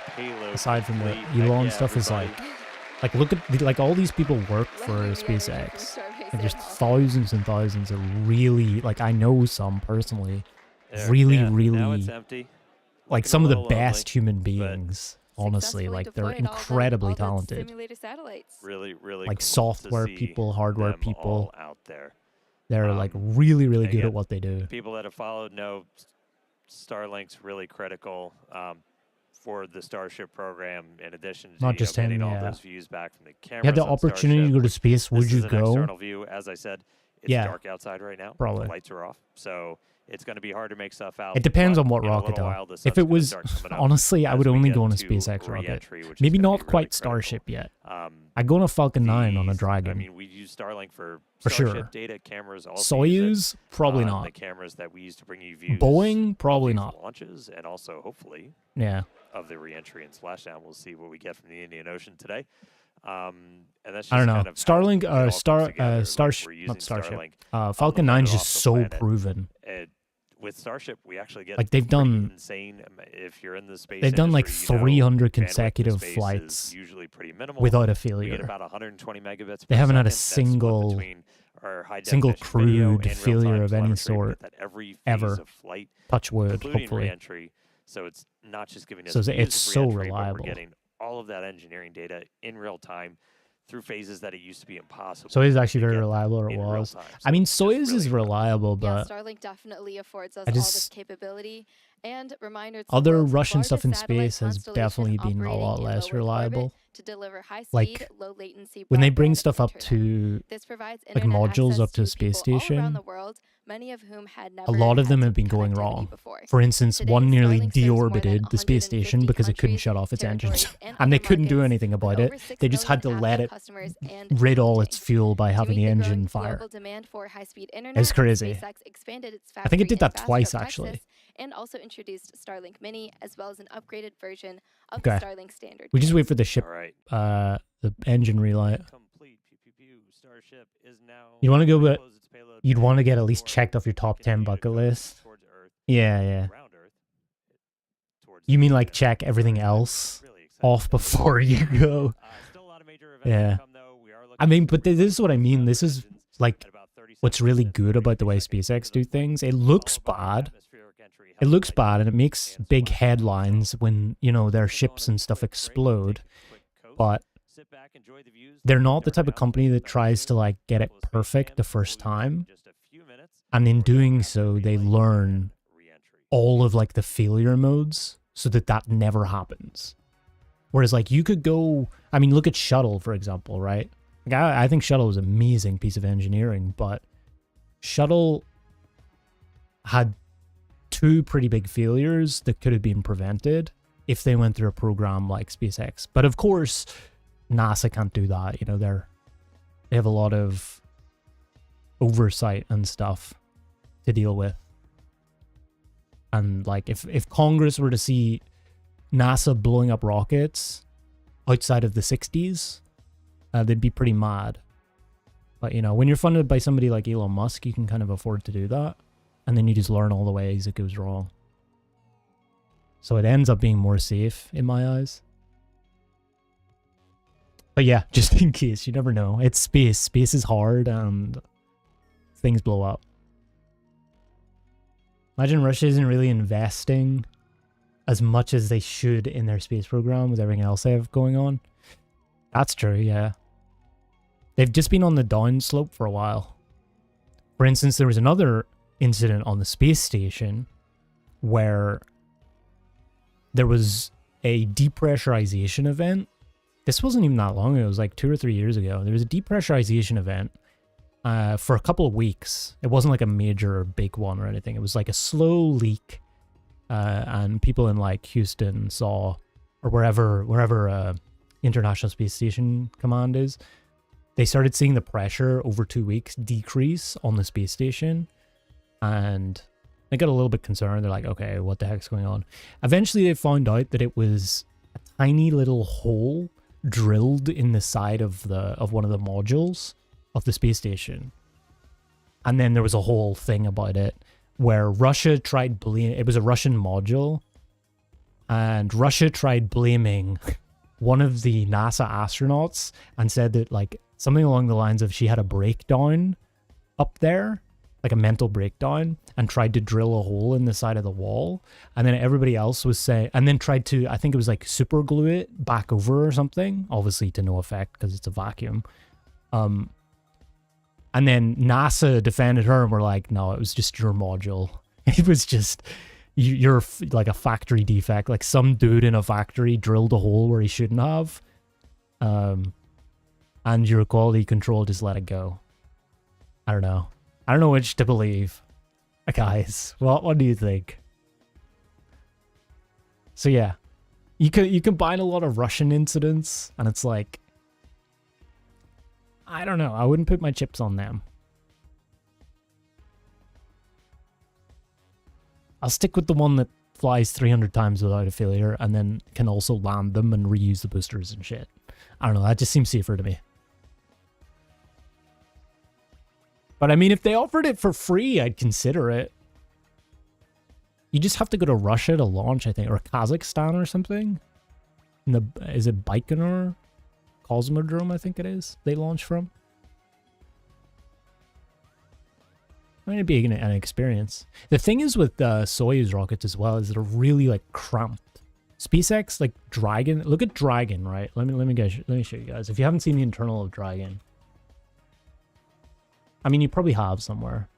A: aside from the Elon stuff, is like look at all these people work for SpaceX. And there's thousands and thousands of really, like I know some personally, really,
I: now it's empty.
A: like some of the best human beings. Honestly, like they're incredibly talented.
H: Simulator satellites.
I: Really
A: Like
I: cool
A: software
I: to see
A: people, hardware
I: them
A: people
I: all out there.
A: They're like really, really good
I: again,
A: at what they do.
I: People that have followed know Starlink's really critical for the Starship program. In addition to
A: Not just
I: getting
A: him,
I: all
A: yeah.
I: those views back from the cameras.
A: You had the
I: on
A: opportunity to
I: Starship,
A: go to space, would
I: this
A: you
I: is an
A: go?
I: external view, as I said. It's
A: Yeah,
I: dark outside right now.
A: probably.
I: The lights are off, so it's going to be hard to make stuff out.
A: It depends
I: but
A: on what
I: in a
A: rocket
I: little
A: though.
I: while, the
A: If
I: sun's
A: it
I: gonna
A: was,
I: start coming up
A: honestly, I
I: as
A: would
I: we
A: only
I: get
A: go on a
I: to
A: SpaceX rocket.
I: re-entry, which is
A: Maybe
I: gonna
A: not
I: be
A: quite
I: really critical.
A: Starship yet. I'd go on a Falcon 9 on a Dragon.
I: I mean, we use Starlink for
A: sure.
I: Starship data cameras. Also use
A: Soyuz, probably
I: it,
A: not.
I: The cameras that we use to bring you views.
A: Boeing, probably
I: of these
A: not.
I: Launches and also hopefully.
A: Yeah.
I: Of the re-entry and splashdown, we'll see what we get from the Indian Ocean today. And that's just
A: I don't know.
I: kind of
A: Starlink,
I: how it all comes together.
A: Starship,
I: We're using
A: not Starship.
I: Starlink on
A: Falcon
I: the
A: 9
I: planet,
A: is
I: off
A: just
I: the
A: so
I: planet.
A: proven.
I: With Starship, we actually get
A: Like they've
I: pretty
A: done
I: insane. If you're in the space,
A: They've done like
I: industry,
A: 300
I: bandwidth in
A: consecutive
I: space is
A: flights
I: usually pretty minimal.
A: without a
I: We get
A: failure.
I: about 120 megabits.
A: They
I: per
A: haven't had a
I: second. That's split
A: single
I: between our high
A: single
I: definition video
A: crude
I: and
A: failure
I: real-time
A: of any
I: telemetry. We
A: sort
I: get that every phase
A: ever.
I: of flight,
A: Touch wood,
I: including
A: hopefully.
I: re-entry. So it's not just giving us
A: So
I: views
A: it's
I: of
A: so
I: re-entry, but
A: reliable.
I: We're getting all of that engineering data in real time through phases that it used to be impossible.
A: Soyuz is actually
I: to
A: very
I: get
A: reliable, or it
I: in real
A: was.
I: time.
A: I mean, Soyuz is reliable,
H: Yeah,
A: but
H: Starlink definitely affords us
A: I
H: all this
A: just-
H: capability. And reminder, it's the
A: other
H: world's
A: Russian stuff in
H: largest satellite
A: space has
H: constellation
A: definitely been a
H: operating
A: lot
H: in
A: less
H: low Earth
A: reliable.
H: orbit to deliver high-speed,
A: Like
H: low-latency
A: when they bring
H: broadband
A: stuff up
H: internet.
A: to
H: This provides
A: like
H: internet
A: modules
H: access
A: up to
H: to
A: space
H: people all around
A: station,
H: the world, many of whom had never
A: a lot of
H: had
A: them have been
H: connectivity
A: going wrong.
H: before.
A: For instance,
H: Today,
A: one nearly
H: Starlink serves more than
A: deorbited the space station
H: 150
A: because it couldn't
H: countries,
A: shut off its engines,
H: territories, and
A: and they
H: other
A: couldn't do
H: markets,
A: anything
H: with
A: about
H: over
A: it.
H: 6
A: They just had to
H: million
A: let
H: active
A: it
H: customers and
A: rid all
H: counting.
A: its fuel by
H: To
A: having
H: meet
A: the
H: the growing
A: engine fire.
H: global demand for high-speed
A: It was
H: internet,
A: crazy.
H: SpaceX expanded its
A: I think it
H: factory
A: did
H: in
A: that
H: Bastrop,
A: twice,
H: Texas,
A: actually.
H: and also introduced Starlink Mini, as well as an upgraded version of
A: Okay.
H: the Starlink standard.
A: We just wait for the ship,
I: Alright.
A: the engine relight.
I: Complete. Pew, pew, pew. Starship is now
A: You want to go, but
I: close its payload
A: you'd want to get at
I: for
A: least checked off your top 10
I: continue to
A: bucket
I: coast
A: list.
I: towards Earth,
A: Yeah.
I: around Earth, towards
A: You mean
I: the,
A: like check everything
I: Starship.
A: else
I: Really exciting
A: off
I: stuff.
A: before you go?
I: Still a lot of major events
A: Yeah.
I: to come, though. We are
A: I
I: looking
A: mean,
I: to
A: but this is what I mean. This is
I: engines
A: like
I: at about 37
A: what's really
I: minutes,
A: good about the way
I: 33 seconds
A: SpaceX do
I: into the flight.
A: things. It looks
I: All of our
A: bad.
I: atmospheric entry
A: It
I: helps
A: looks
I: light
A: bad and it makes
I: and
A: big
I: splash
A: headlines when, you know, their
I: We're
A: ships
I: going on
A: and
I: a
A: stuff
I: quick break,
A: explode,
I: take a quick coast,
A: but
I: sit back, enjoy the views,
A: they're
I: let
A: not the
I: them
A: type of
I: down,
A: company that
I: back
A: tries to like get it
I: couple of space
A: perfect the
I: cams before
A: first
I: we wrap
A: time.
I: in just a few minutes.
A: And in
I: We're gonna
A: doing
I: wrap
A: so,
I: the
A: they
I: relay
A: learn
I: and re-entry.
A: all of like the failure modes so that that never happens. Whereas like you could go, I mean, look at Shuttle, for example, right? Like, I think Shuttle was an amazing piece of engineering, but Shuttle had two pretty big failures that could have been prevented if they went through a program like SpaceX. But of course, NASA can't do that. You know, they have a lot of oversight and stuff to deal with. And like if Congress were to see NASA blowing up rockets outside of the 60s, they'd be pretty mad. But you know, when you're funded by somebody like Elon Musk, you can kind of afford to do that. And then you just learn all the ways it goes wrong. So it ends up being more safe in my eyes. But yeah, just in case, you never know. It's space. Space is hard and things blow up. Imagine Russia isn't really investing as much as they should in their space program with everything else they have going on. That's true, yeah. They've just been on the downslope for a while. For instance, there was another incident on the space station where there was a depressurization event. This wasn't even that long ago. It was like 2 or 3 years ago. There was a depressurization event for a couple of weeks. It wasn't like a major or big one or anything. It was like a slow leak. And people in like Houston saw, or wherever International Space Station Command is, they started seeing the pressure over 2 weeks decrease on the space station. And they got a little bit concerned. They're like, okay, what the heck's going on? Eventually they found out that it was a tiny little hole drilled in the side of one of the modules of the space station. And then there was a whole thing about it where Russia tried blaming, it was a Russian module, and Russia tried blaming one of the NASA astronauts and said that like something along the lines of she had a breakdown up there, like a mental breakdown, and tried to drill a hole in the side of the wall. And then everybody else was saying, and then tried to, I think it was like super glue it back over or something, obviously to no effect because it's a vacuum. And then NASA defended her and were like, no, it was just your module. It was just you're like a factory defect. Like some dude in a factory drilled a hole where he shouldn't have. And your quality control just let it go. I don't know. I don't know which to believe. Guys, what do you think? So yeah, you combine a lot of Russian incidents, and it's like, I don't know. I wouldn't put my chips on them. I'll stick with the one that flies 300 times without a failure, and then can also land them and reuse the boosters and shit. I don't know. That just seems safer to me. But I mean, if they offered it for free, I'd consider it. You just have to go to Russia to launch, I think, or Kazakhstan or something. Is it Baikonur? Cosmodrome, I think it is. They launch from. I mean, it'd be an experience. The thing is with Soyuz rockets as well is they're really like cramped. SpaceX, like Dragon. Look at Dragon, right? Let me show you guys. If you haven't seen the internal of Dragon. I mean, you probably have somewhere.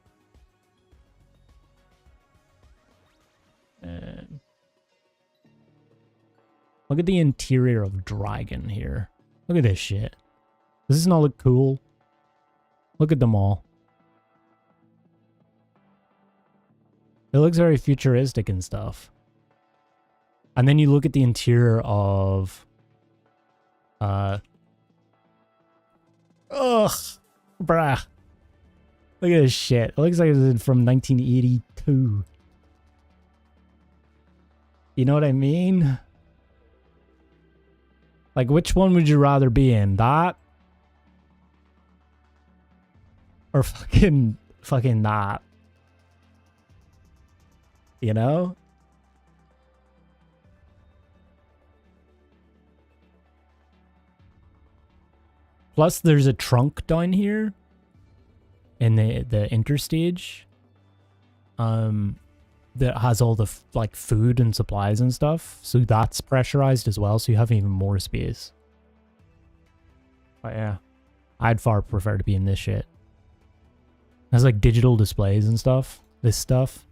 A: Look at the interior of Dragon here. Look at this shit. Does this not look cool? Look at them all. It looks very futuristic and stuff. And then you look at the interior of... Ugh. Bruh. Look at this shit. It looks like it's from 1982. You know what I mean? Like, which one would you rather be in? That? Or fucking that? You know? Plus, there's a trunk down here in the interstage. That has all the like food and supplies and stuff, so that's pressurized as well, so you have even more space. But yeah, I'd far prefer to be in this shit. It has like digital displays and stuff. This stuff.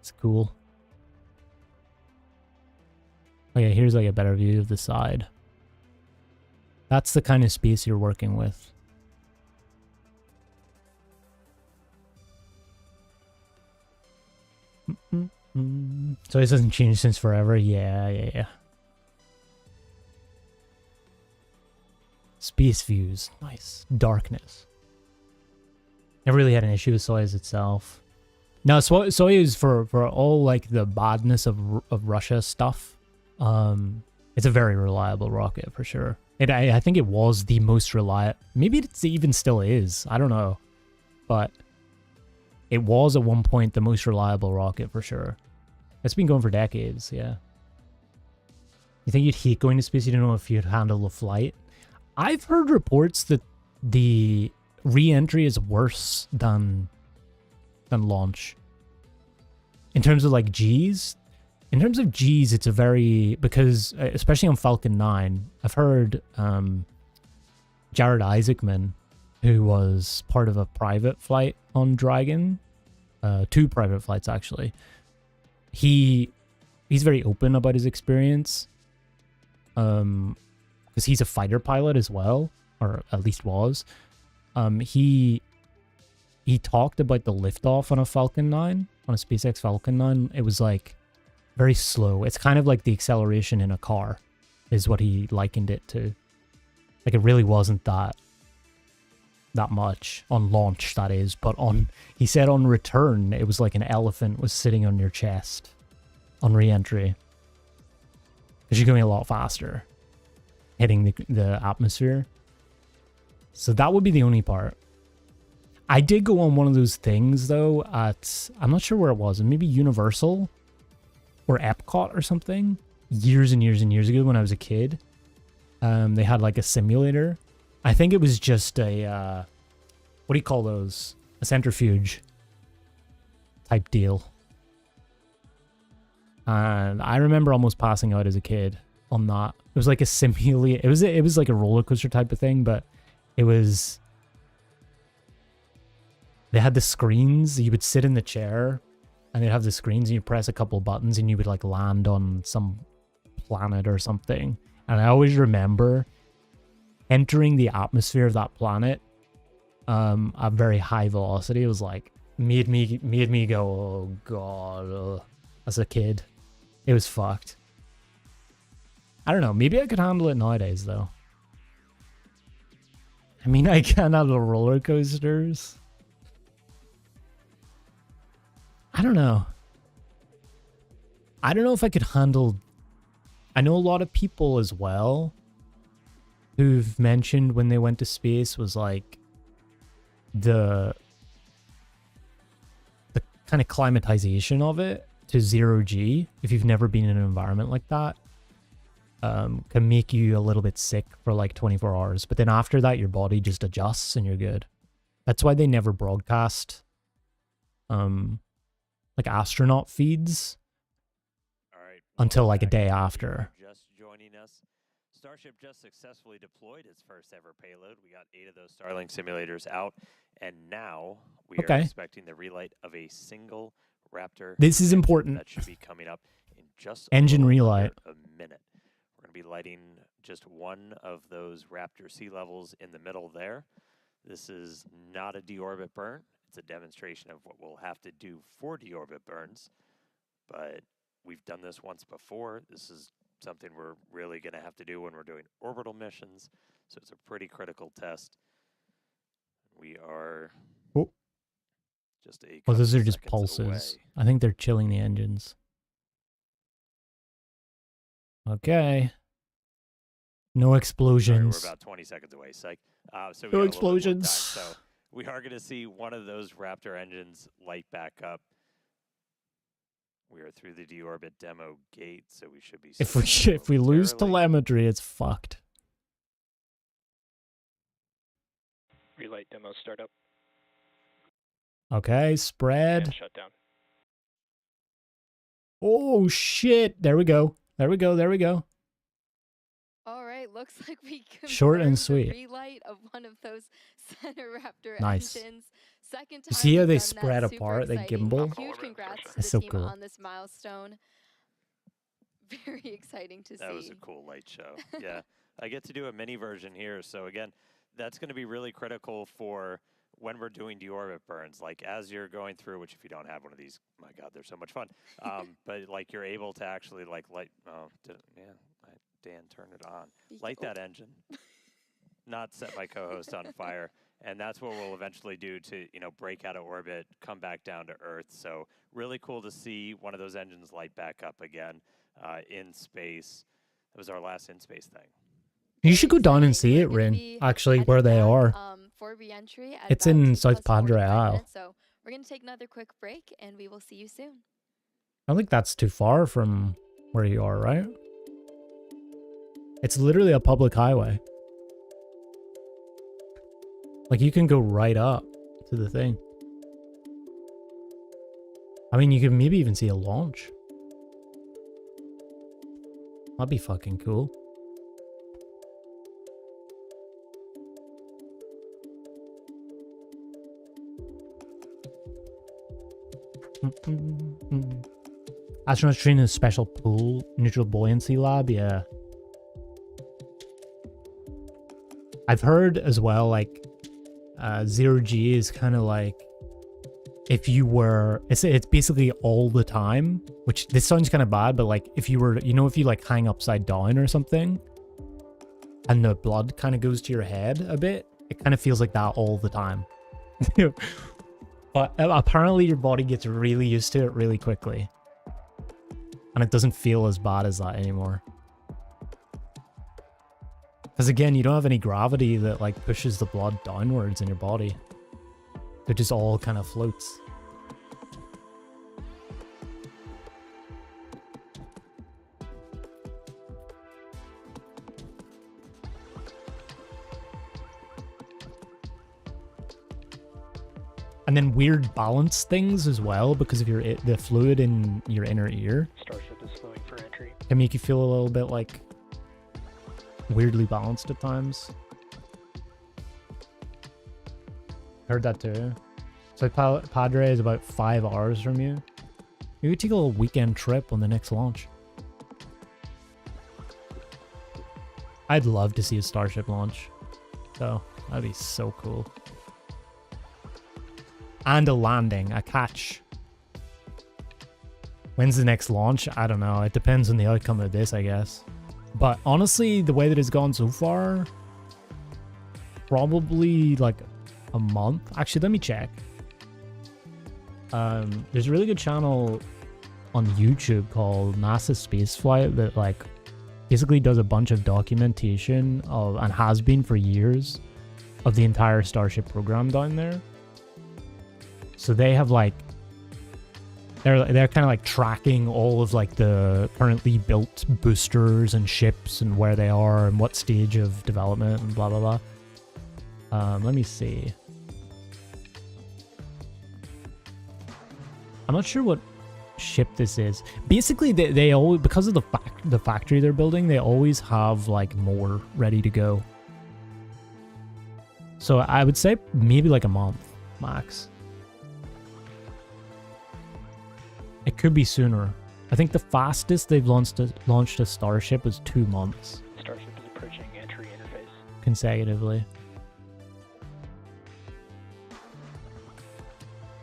A: It's cool. Oh yeah, here's like a better view of the side. That's the kind of space you're working with. So this hasn't changed since forever. Yeah. Space views. Nice. Darkness. Never really had an issue with Soyuz itself. No, Soyuz for all like the badness of Russia stuff, it's a very reliable rocket for sure. I think it was the most reliable. Maybe it even still is. I don't know. But it was at one point the most reliable rocket for sure. It's been going for decades, yeah. You think you'd hate going to space? You don't know if you'd handle the flight? I've heard reports that the re-entry is worse than launch. In terms of like G's. In terms of G's, it's a very... Because, especially on Falcon 9, I've heard Jared Isaacman, who was part of a private flight on Dragon, 2 private flights actually. He's very open about his experience, because he's a fighter pilot as well, or at least was. He talked about the liftoff on a Falcon 9, on a SpaceX Falcon 9. It was like very slow. It's kind of like the acceleration in a car, is what he likened it to. Like it really wasn't that much on launch, that is, but he said on return it was like an elephant was sitting on your chest on re-entry, because you're going a lot faster hitting the atmosphere. So that would be the only part. I did go on one of those things though at, I'm not sure where it was, maybe Universal or Epcot or something, years and years and years ago when I was a kid. They had like a simulator. I think it was just a, what do you call those? A centrifuge type deal. And I remember almost passing out as a kid on that. It was like a simulator. It was like a roller coaster type of thing, but it was they had the screens. You would sit in the chair, and they'd have the screens, and you press a couple buttons, and you would like land on some planet or something. And I always remember entering the atmosphere of that planet at very high velocity. It was like made me go, oh god, as a kid. It was fucked. I don't know, maybe I could handle it nowadays though. I mean, I can handle roller coasters. I don't know. I don't know if I could handle... I know a lot of people as well who've mentioned when they went to space was like the kind of climatization of it to 0G, if you've never been in an environment like that, can make you a little bit sick for like 24 hours. But then after that, your body just adjusts and you're good. That's why they never broadcast like astronaut feeds until like a day after.
I: Just joining us. Starship just successfully deployed its first ever payload. We got 8 of those Starlink simulators out, and now we are expecting the relight of a single Raptor.
A: This is important.
I: That should be coming up in just
A: engine relight.
I: A minute. We're going to be lighting just one of those Raptor sea levels in the middle there. This is not a deorbit burn. It's a demonstration of what we'll have to do for deorbit burns, but we've done this once before. This is something we're really going to have to do when we're doing orbital missions, so it's a pretty critical test. We are just a
A: well, those are just
I: seconds
A: pulses.
I: away.
A: I think they're chilling the engines. Okay. No explosions.
I: Sorry, we're about 20 seconds away, psych. So we
A: No
I: got a little bit more
A: explosions.
I: time, so we are going to see one of those Raptor engines light back up. We are through the deorbit demo gate, so we should be.
A: If we lose telemetry, it's fucked.
K: Relight demo startup.
A: Okay, spread.
K: And shutdown.
A: Oh shit! There we go. There we go. There we go.
H: All right, looks like we
A: Short and
H: confirmed
A: sweet.
H: the relight of one of those center Raptor
A: Nice.
H: engines. Second time
A: You see how
H: we've
A: they
H: done
A: spread
H: that. Super
A: apart? They
H: exciting.
A: gimbal.
H: Huge congrats to
A: That's
H: the
A: so
H: team
A: cool.
H: on this milestone. Very exciting to see.
I: That was a cool light show. Yeah, I get to do a mini version here. So again, that's going to be really critical for when we're doing deorbit burns. Like as you're going through, which if you don't have one of these, my God, they're so much fun. But like you're able to actually like light. Oh, Dan, turn it on. Light that engine. Not set my co-host on fire. And that's what we'll eventually do to, break out of orbit, come back down to Earth. So really cool to see one of those engines light back up again in space. That was our last in-space thing.
A: You should go down and see it, Rin. Actually, where they are.
H: For re-entry at
A: It's
H: about
A: in
H: 2
A: South
H: plus 45
A: Padre Isle.
H: minutes, so we're going to take another quick break, and we will see you soon.
A: I don't think that's too far from where you are, right? It's literally a public highway. Like, you can go right up to the thing. I mean, you could maybe even see a launch. That'd be fucking cool. Astronauts train in a special pool, neutral buoyancy lab, yeah. I've heard as well, like, 0G is kind of like if you were, it's basically all the time, which this sounds kind of bad, but like if you were, if you like hang upside down or something and the blood kind of goes to your head a bit, it kind of feels like that all the time. But apparently your body gets really used to it really quickly. And it doesn't feel as bad as that anymore. Because again, you don't have any gravity that like pushes the blood downwards in your body. It just all kind of floats. And then weird balance things as well because of the fluid in your inner ear.
K: Starship is slowing for entry.
A: Can make you feel a little bit like weirdly balanced at times. Heard that too. So Padre is about 5 hours from you. Maybe we take a little weekend trip on the next launch. I'd love to see a Starship launch. So, that'd be so cool. And a landing, a catch. When's the next launch? I don't know. It depends on the outcome of this, I guess. But honestly, the way that it's gone so far, probably like a month. Actually, let me check. There's a really good channel on YouTube called NASA Spaceflight that like basically does a bunch of documentation of, and has been for years, of the entire Starship program down there. So they have like they're kind of like tracking all of like the currently built boosters and ships and where they are and what stage of development and blah blah blah. Let me see. I'm not sure what ship this is. Basically, they always, because of the factory they're building, they always have like more ready to go. So I would say maybe like a month max. It could be sooner. I think the fastest they've launched a Starship was 2 months.
K: Starship is approaching entry interface.
A: Consecutively.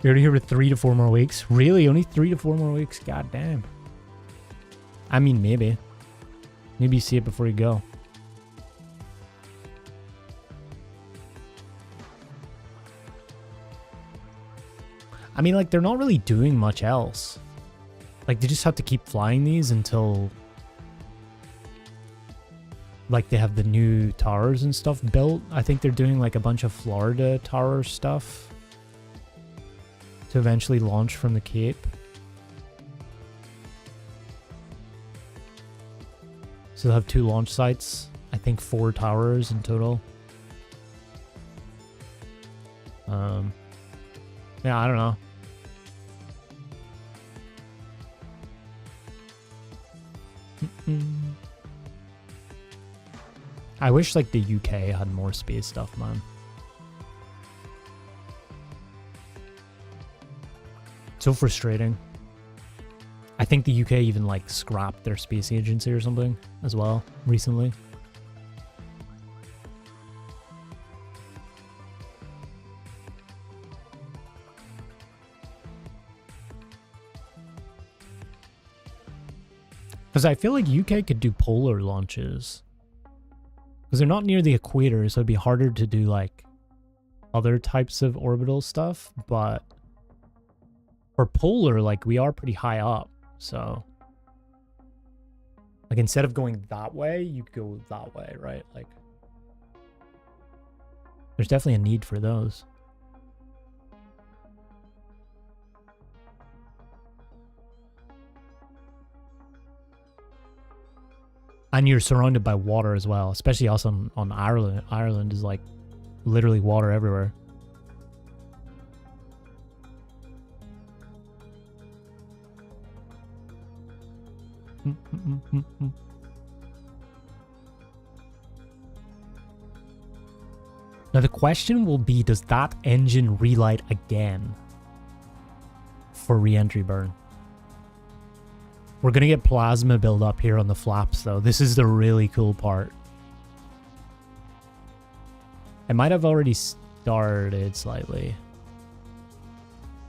A: You're already here with 3 to 4 more weeks? Really? Only 3 to 4 more weeks? God damn. I mean, maybe. Maybe you see it before you go. I mean, like, they're not really doing much else. Like, they just have to keep flying these until, like, they have the new towers and stuff built. I think they're doing, like, a bunch of Florida tower stuff to eventually launch from the Cape. So they'll have 2 launch sites. I think 4 towers in total. Yeah, I don't know. I wish like the UK had more space stuff, man. So frustrating. I think the UK even like scrapped their space agency or something as well recently. Because I feel like UK could do polar launches. Because they're not near the equator, so it'd be harder to do like other types of orbital stuff. But for polar, like we are pretty high up. So like instead of going that way, you go that way, right? Like there's definitely a need for those. And you're surrounded by water as well, especially also on Ireland. Ireland is like literally water everywhere. Now the question will be, does that engine relight again for re-entry burn? We're going to get plasma build up here on the flaps, though. This is the really cool part. It might have already started slightly.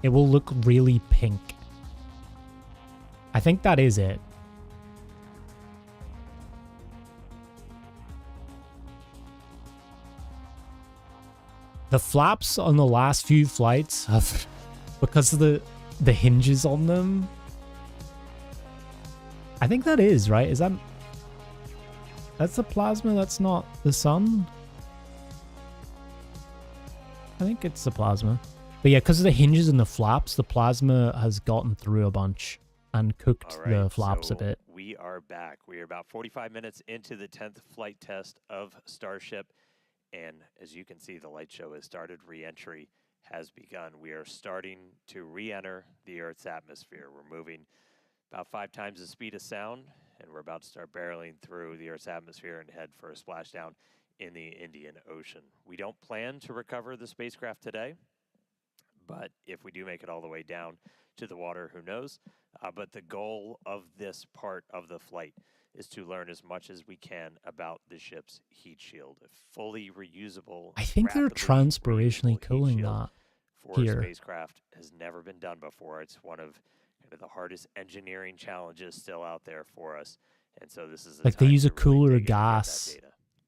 A: It will look really pink. I think that is it. The flaps on the last few flights have, because of the hinges on them, I think that is, right? Is that's the plasma, that's not the sun? I think it's the plasma. But yeah, because of the hinges and the flaps, the plasma has gotten through a bunch and cooked the flaps a bit.
I: We are back. We are about 45 minutes into the 10th flight test of Starship. And as you can see, the light show has started. Re-entry has begun. We are starting to re-enter the Earth's atmosphere. We're moving about 5 times the speed of sound, and we're about to start barreling through the Earth's atmosphere and head for a splashdown in the Indian Ocean. We don't plan to recover the spacecraft today, But if we do make it all the way down to the water, who knows? But the goal of this part of the flight is to learn as much as we can about the ship's heat shield. A fully reusable,
A: I think they're
I: rapidly
A: transpirationally
I: reusable heat
A: cooling
I: shield
A: that
I: for
A: here.
I: a spacecraft has never been done before. It's one of kind of the hardest engineering challenges still out there for us. And so this is the
A: Like they
I: time
A: use a
I: to really
A: cooler
I: dig in and get that
A: gas
I: data.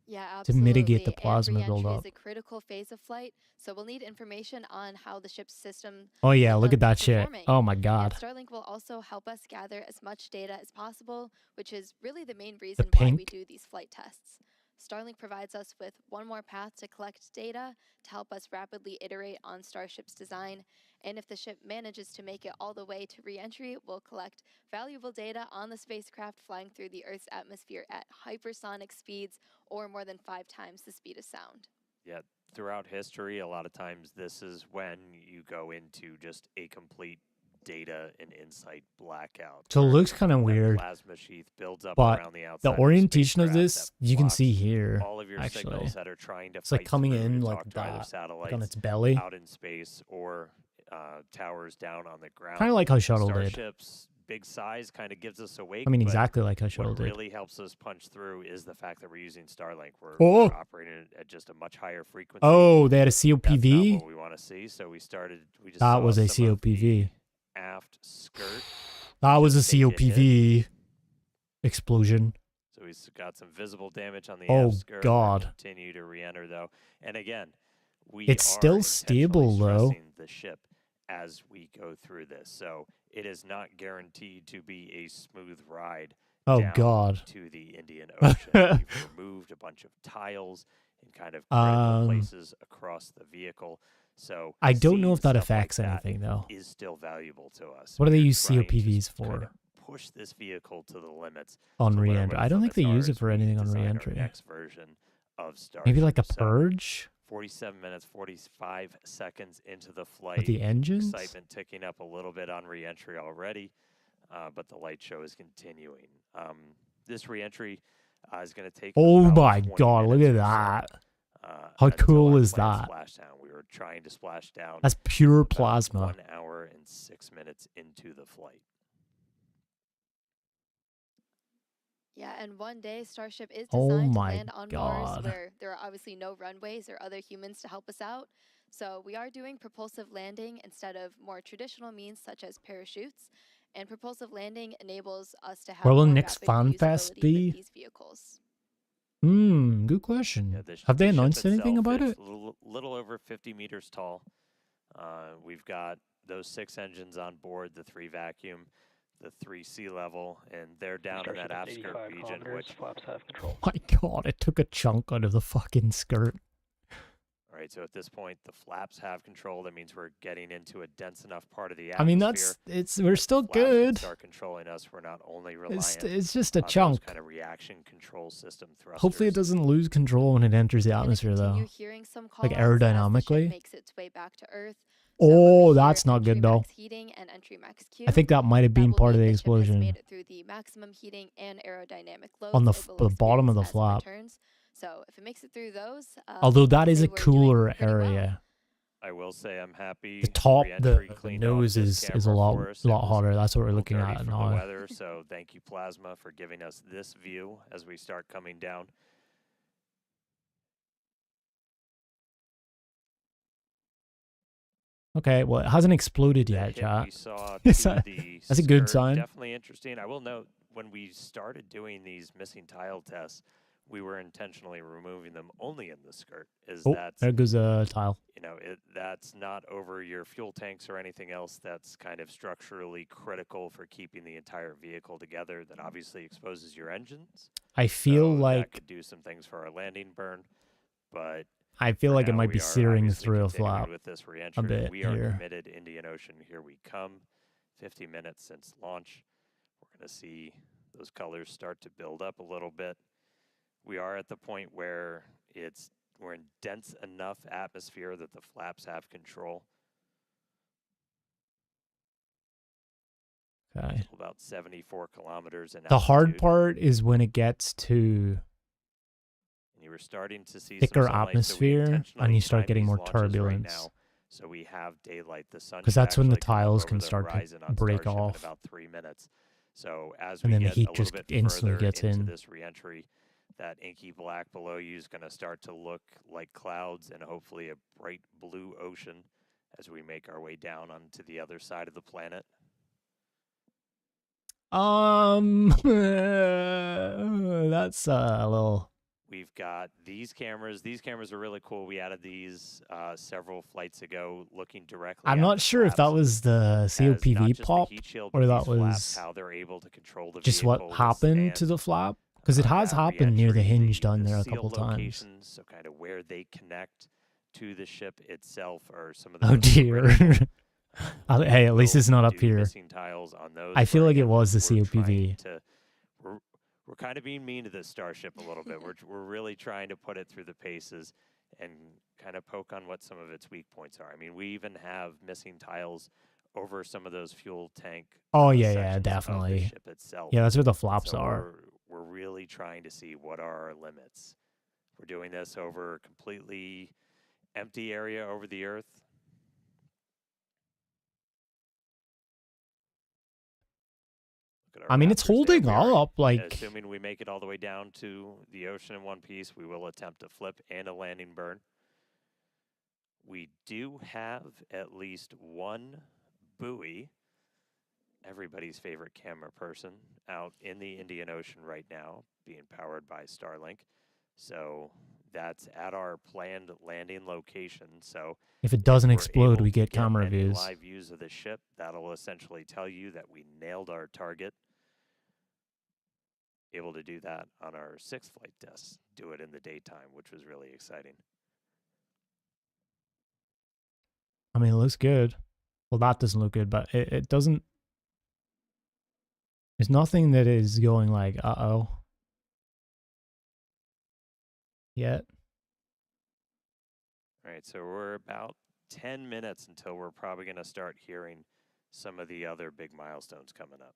H: Yeah,
A: to
H: absolutely.
A: mitigate the
H: And
A: plasma
H: re-entry
A: buildup.
H: is a critical phase of flight, so we'll need information on how the ship's system
A: Oh yeah, look at
H: systems are
A: that shit.
H: performing.
A: Oh my
H: And
A: god.
H: Starlink will also help us gather as much data as possible, which is really the main
A: The
H: reason why we
A: pink.
H: do these flight tests. Starlink provides us with one more path to collect data to help us rapidly iterate on Starship's design. And if the ship manages to make it all the way to re-entry, we'll collect valuable data on the spacecraft flying through the Earth's atmosphere at hypersonic speeds or more than 5 times the speed of sound.
I: Yeah, throughout history, a lot of times this is when you go into just a complete data and insight blackout.
A: So it
I: where
A: looks kind of
I: that
A: weird,
I: plasma sheath builds up
A: but
I: around the outside
A: the
I: of the
A: orientation of
I: spacecraft
A: this,
I: that
A: you can see
I: blocks
A: here,
I: all of your
A: actually.
I: signals that are trying to
A: It's like
I: fight
A: coming
I: through
A: in
I: to
A: like
I: talk to either
A: that, like
I: satellites
A: on its belly.
I: out in space or towers down on the ground.
A: Kind of like how Shuttle did.
I: Starship's big size kind of gives us awake.
A: I mean,
I: but
A: exactly like how Shuttle
I: what
A: did.
I: really helps us punch through is the fact that we're using Starlink. We're
A: Oh!
I: operating at just a much higher frequency.
A: Oh, they had a
I: That's not
A: COPV?
I: what we want to see. So we just
A: That
I: saw
A: was a
I: some of the
A: COPV.
I: aft skirt.
A: That was a
I: just take a hit.
A: COPV explosion.
I: So we've got some visible damage on the
A: Oh,
I: aft skirt.
A: God.
I: We'll continue to re-enter though. And again, we
A: It's
I: are
A: still stable,
I: intentionally
A: though.
I: stressing the ship as we go through this. So it is not guaranteed to be a smooth ride
A: Oh,
I: down
A: God.
I: to the Indian Ocean. We've removed a bunch of tiles in kind of critical places across the vehicle. So
A: I don't know if
I: seeing
A: that
I: stuff like
A: affects anything, though.
I: is still valuable to us.
A: What do they
I: We're
A: use
I: trying to
A: COPVs
I: kind
A: for?
I: of push this vehicle to the limits
A: On
I: to learn
A: re-entry.
I: what
A: I don't
I: its
A: think they use
I: limits
A: it for
I: are as we
A: anything on
I: design our
A: re-entry.
I: next version of Starship.
A: Maybe like a
I: So,
A: purge
I: 47 minutes, 45 seconds into the flight.
A: with the engines?
I: Excitement ticking up a little bit on re-entry already, but the light show is continuing. This re-entry is going to take
A: Oh
I: about
A: my
I: 20
A: god, look
I: minutes
A: at
I: or so,
A: that. How
I: until
A: cool
I: our
A: is
I: planned
A: that?
I: Splashdown. We were trying to splash down.
A: That's pure
I: about
A: plasma.
I: 1 hour and 6 minutes into the flight.
H: Yeah, and one day Starship is
A: Oh
H: designed to
A: my
H: land on Mars,
A: God.
H: where there are obviously no runways or other humans to help us out. So we are doing propulsive landing instead of more traditional means such as parachutes. And propulsive landing enables us to have
A: Where will
H: more
A: next
H: rapid
A: Fan Fest
H: reusability
A: be?
H: with these vehicles.
A: Good question.
I: Yeah,
A: Have they
I: the ship
A: announced anything
I: itself
A: about
I: is
A: it?
I: Little over 50 meters tall. We've got those 6 engines on board, the 3 vacuum, the 3 sea level, and they're down in
K: Starship
I: that
K: is
I: aft skirt
K: 85
I: region,
K: kilometers,
I: which
K: flaps have control.
A: My god, it took a chunk out of the fucking skirt.
I: all right, so at this point, the flaps have control. That means we're getting into a dense enough part of the
A: I
I: atmosphere.
A: mean, we're still
I: Flaps can
A: good.
I: start controlling us. We're not only reliant
A: It's just a
I: on those
A: chunk.
I: kind of reaction control system thrusters.
A: Hopefully it doesn't lose control when it enters the atmosphere, though.
H: Continue hearing some
A: Like
H: call-outs as the ship
A: aerodynamically.
H: makes its way back to Earth. So when we
A: Oh,
H: hear
A: that's not good,
H: entry
A: though.
H: max heating and entry max Q,
A: I think that might have
H: that
A: been
H: will
A: part of
H: mean
A: the
H: the ship has
A: explosion.
H: made it through the maximum heating and aerodynamic loads
A: On the
H: it will
A: bottom of the
H: experience as it
A: flap.
H: returns. So if it makes it through those,
A: Although that
H: I'd
A: is
H: say
A: a
H: we're doing
A: cooler
H: pretty well.
A: area.
I: I will say I'm happy.
A: The top,
I: re-entry
A: the
I: cleaned off
A: nose
I: this
A: is a
I: camera
A: lot
I: for us. It was
A: hotter. That's what
I: a
A: we're
I: little
A: looking
I: dirty
A: at
I: from the
A: now.
I: weather, so thank you, Plasma, for giving us this view as we start coming down.
A: Okay, well, it hasn't exploded
I: The
A: yet,
I: hit
A: chat.
I: we saw
A: Is
I: to
A: that-
I: the
A: that's a good
I: skirt,
A: sign.
I: Definitely interesting. I will note when we started doing these missing tile tests, we were intentionally removing them only in the skirt.
A: Oh,
I: That's
A: there goes a tile.
I: you know that's not over your fuel tanks or anything else. That's kind of structurally critical for keeping the entire vehicle together. That obviously exposes your engines.
A: I feel
I: So that
A: like
I: could do some things for our landing burn, but
A: I feel
I: for
A: like it
I: now,
A: might
I: we
A: be
I: are
A: searing
I: obviously
A: through a
I: continuing
A: flap
I: with this
A: a
I: re-entry.
A: bit
I: We are
A: here.
I: committed. Indian Ocean, here we come. 50 minutes since launch. We're going to see those colors start to build up a little bit. We are at the point where we're in dense enough atmosphere that the flaps have control.
A: Okay.
I: Still about 74 kilometers in
A: The hard
I: altitude.
A: part is when it gets to
I: And you were starting to see
A: thicker
I: some sunlight, so we
A: atmosphere and
I: intentionally
A: you start
I: timed
A: getting
I: these
A: more
I: launches right
A: turbulence.
I: now So we have daylight. The sun
A: 'Cause
I: should
A: that's when the
I: actually come up
A: tiles
I: over
A: can
I: the
A: start to
I: horizon on
A: break
I: Starship
A: off.
I: in about 3 minutes. So as
A: And
I: we
A: then the
I: get
A: heat
I: a little
A: just
I: bit
A: instantly
I: further
A: gets
I: into
A: in.
I: this reentry, that inky black below you is going to start to look like clouds and hopefully a bright blue ocean as we make our way down onto the other side of the planet.
A: That's a little.
I: We've got these cameras. These cameras are really cool. We added these several flights ago, looking directly.
A: I'm
I: at
A: not
I: the
A: sure if that
I: flaps.
A: was the
I: As not
A: COPV
I: just the
A: pop
I: heat shield,
A: or
I: but
A: that
I: these flaps,
A: was
I: how they're able to control the
A: just what
I: vehicle
A: happened to
I: withstand,
A: the flap, because it has
I: that
A: happened near the
I: re-entry,
A: hinge down
I: the
A: there a
I: seal
A: couple times.
I: locations, so kind of where they connect to the ship itself are some of the
A: Oh
I: most
A: dear.
I: critical.
A: Hey, at least
I: We'll
A: it's not up
I: do
A: here.
I: missing tiles on those,
A: I feel
I: but
A: like it
I: again,
A: was the
I: we're trying
A: COPV.
I: to- We're kind of being mean to this Starship a little bit. We're really trying to put it through the paces and kind of poke on what some of its weak points are. I mean, we even have missing tiles over some of those fuel tank
A: Oh yeah,
I: sections
A: yeah,
I: of the
A: definitely.
I: ship itself.
A: Yeah, that's where the flaps
I: So
A: are.
I: we're really trying to see what are our limits. We're doing this over a completely empty area over the Earth. Look at our
A: I mean, it's
I: Raptors there.
A: holding
I: We are,
A: up, like.
I: assuming we make it all the way down to the ocean in one piece, we will attempt a flip and a landing burn. We do have at least one buoy, everybody's favorite camera person, out in the Indian Ocean right now, being powered by Starlink. So that's at our planned landing location. So
A: If it doesn't
I: we're
A: explode,
I: able
A: we
I: to
A: get camera
I: any
A: views.
I: live views of the ship, that'll essentially tell you that we nailed our target. Able to do that on our 6th flight test, do it in the daytime, which was really exciting.
A: I mean, it looks good. Well, that doesn't look good, but it doesn't. There's nothing that is going like, uh-oh. Yet.
I: All right, so we're about 10 minutes until we're probably going to start hearing some of the other big milestones coming up.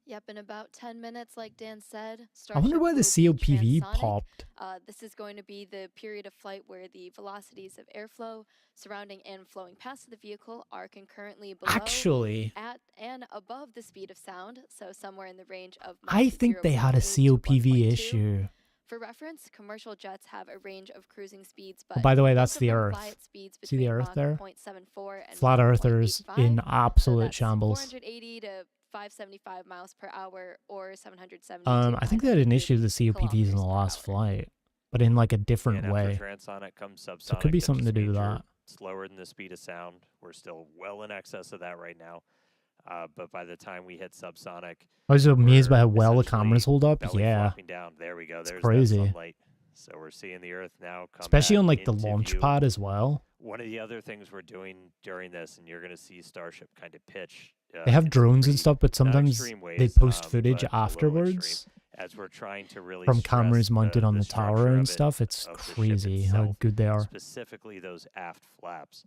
H: Yep, in about 10 minutes, like Dan said,
A: I wonder
H: Starship
A: why the
H: will be
A: COPV
H: transonic.
A: popped.
H: This is going to be the period of flight where the velocities of airflow surrounding and flowing past the vehicle are concurrently below,
A: Actually,
H: at, and above the speed of sound, so somewhere in the range of
A: I think they had a COPV issue.
H: For reference, commercial jets have a range of cruising speeds,
A: Oh,
H: but
A: by the way,
H: most
A: that's
H: of
A: the
H: them
A: Earth.
H: fly at speeds
A: See the
H: between
A: Earth
H: Mach
A: there?
H: 0.74 and
A: Flat
H: Mach
A: Earthers
H: 0.85.
A: in
H: So
A: absolute
H: that's
A: shambles.
H: 480 to 575 miles per hour or 770
A: I think they had an issue with the COPVs in
H: kilometers
A: the
H: per
A: last
H: hour.
A: flight, but in like a different
I: And
A: way.
I: after transonic comes subsonic.
A: So it could be
I: that
A: something to
I: just
A: do with
I: means you're
A: that.
I: slower than the speed of sound. We're still well in excess of that right now. But by the time we hit subsonic,
A: I was amazed by how
I: we're
A: well the
I: essentially
A: cameras hold up.
I: belly
A: Yeah.
I: flopping down. There we go.
A: It's
I: There's
A: crazy.
I: that sunlight. So we're seeing the Earth now come
A: Especially
I: back
A: on like the
I: into
A: launch
I: view.
A: pad as well.
I: One of the other things we're doing during this, and you're going to see Starship kind of pitch.
A: They have
I: in some
A: drones and
I: pretty-
A: stuff, but
I: not
A: sometimes
I: extreme
A: they
I: ways,
A: post footage
I: but a little
A: afterwards
I: extreme, as we're trying to really
A: from
I: stress
A: cameras mounted on the tower
I: structure
A: and
I: of it,
A: stuff. It's
I: of the ship
A: crazy how
I: itself,
A: good they are.
I: specifically those aft flaps.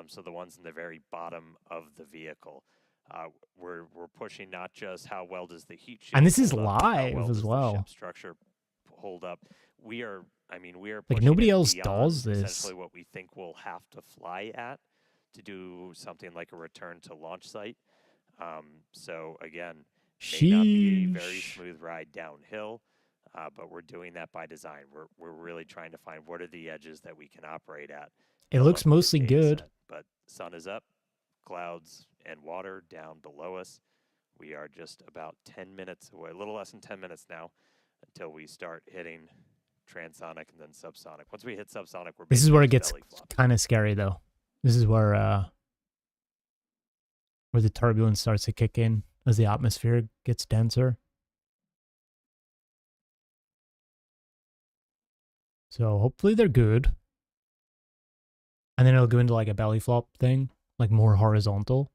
I: So the ones in the very bottom of the vehicle. We're pushing not just how well does the heat shield
A: And this is
I: hold up, but how
A: live
I: well
A: as
I: does the
A: well.
I: ship structure hold up. We are
A: Like
I: pushing
A: nobody
I: it
A: else
I: beyond
A: does this.
I: essentially what we think we'll have to fly at to do something like a return to launch site. So again, may not be a very
A: Sheesh.
I: smooth ride downhill, but we're doing that by design. We're really trying to find what are the edges that we can operate at.
A: It
I: build
A: looks
I: up a
A: mostly
I: game
A: good.
I: set, but sun is up, clouds and water down below us. We are just about 10 minutes away, a little less than 10 minutes now, until we start hitting transonic and then subsonic. Once we hit subsonic, we're
A: This is where it
I: basically
A: gets
I: belly flopping.
A: kind of scary though. This is where the turbulence starts to kick in as the atmosphere gets denser. So hopefully they're good. And then it'll go into like a belly flop thing, like more horizontal.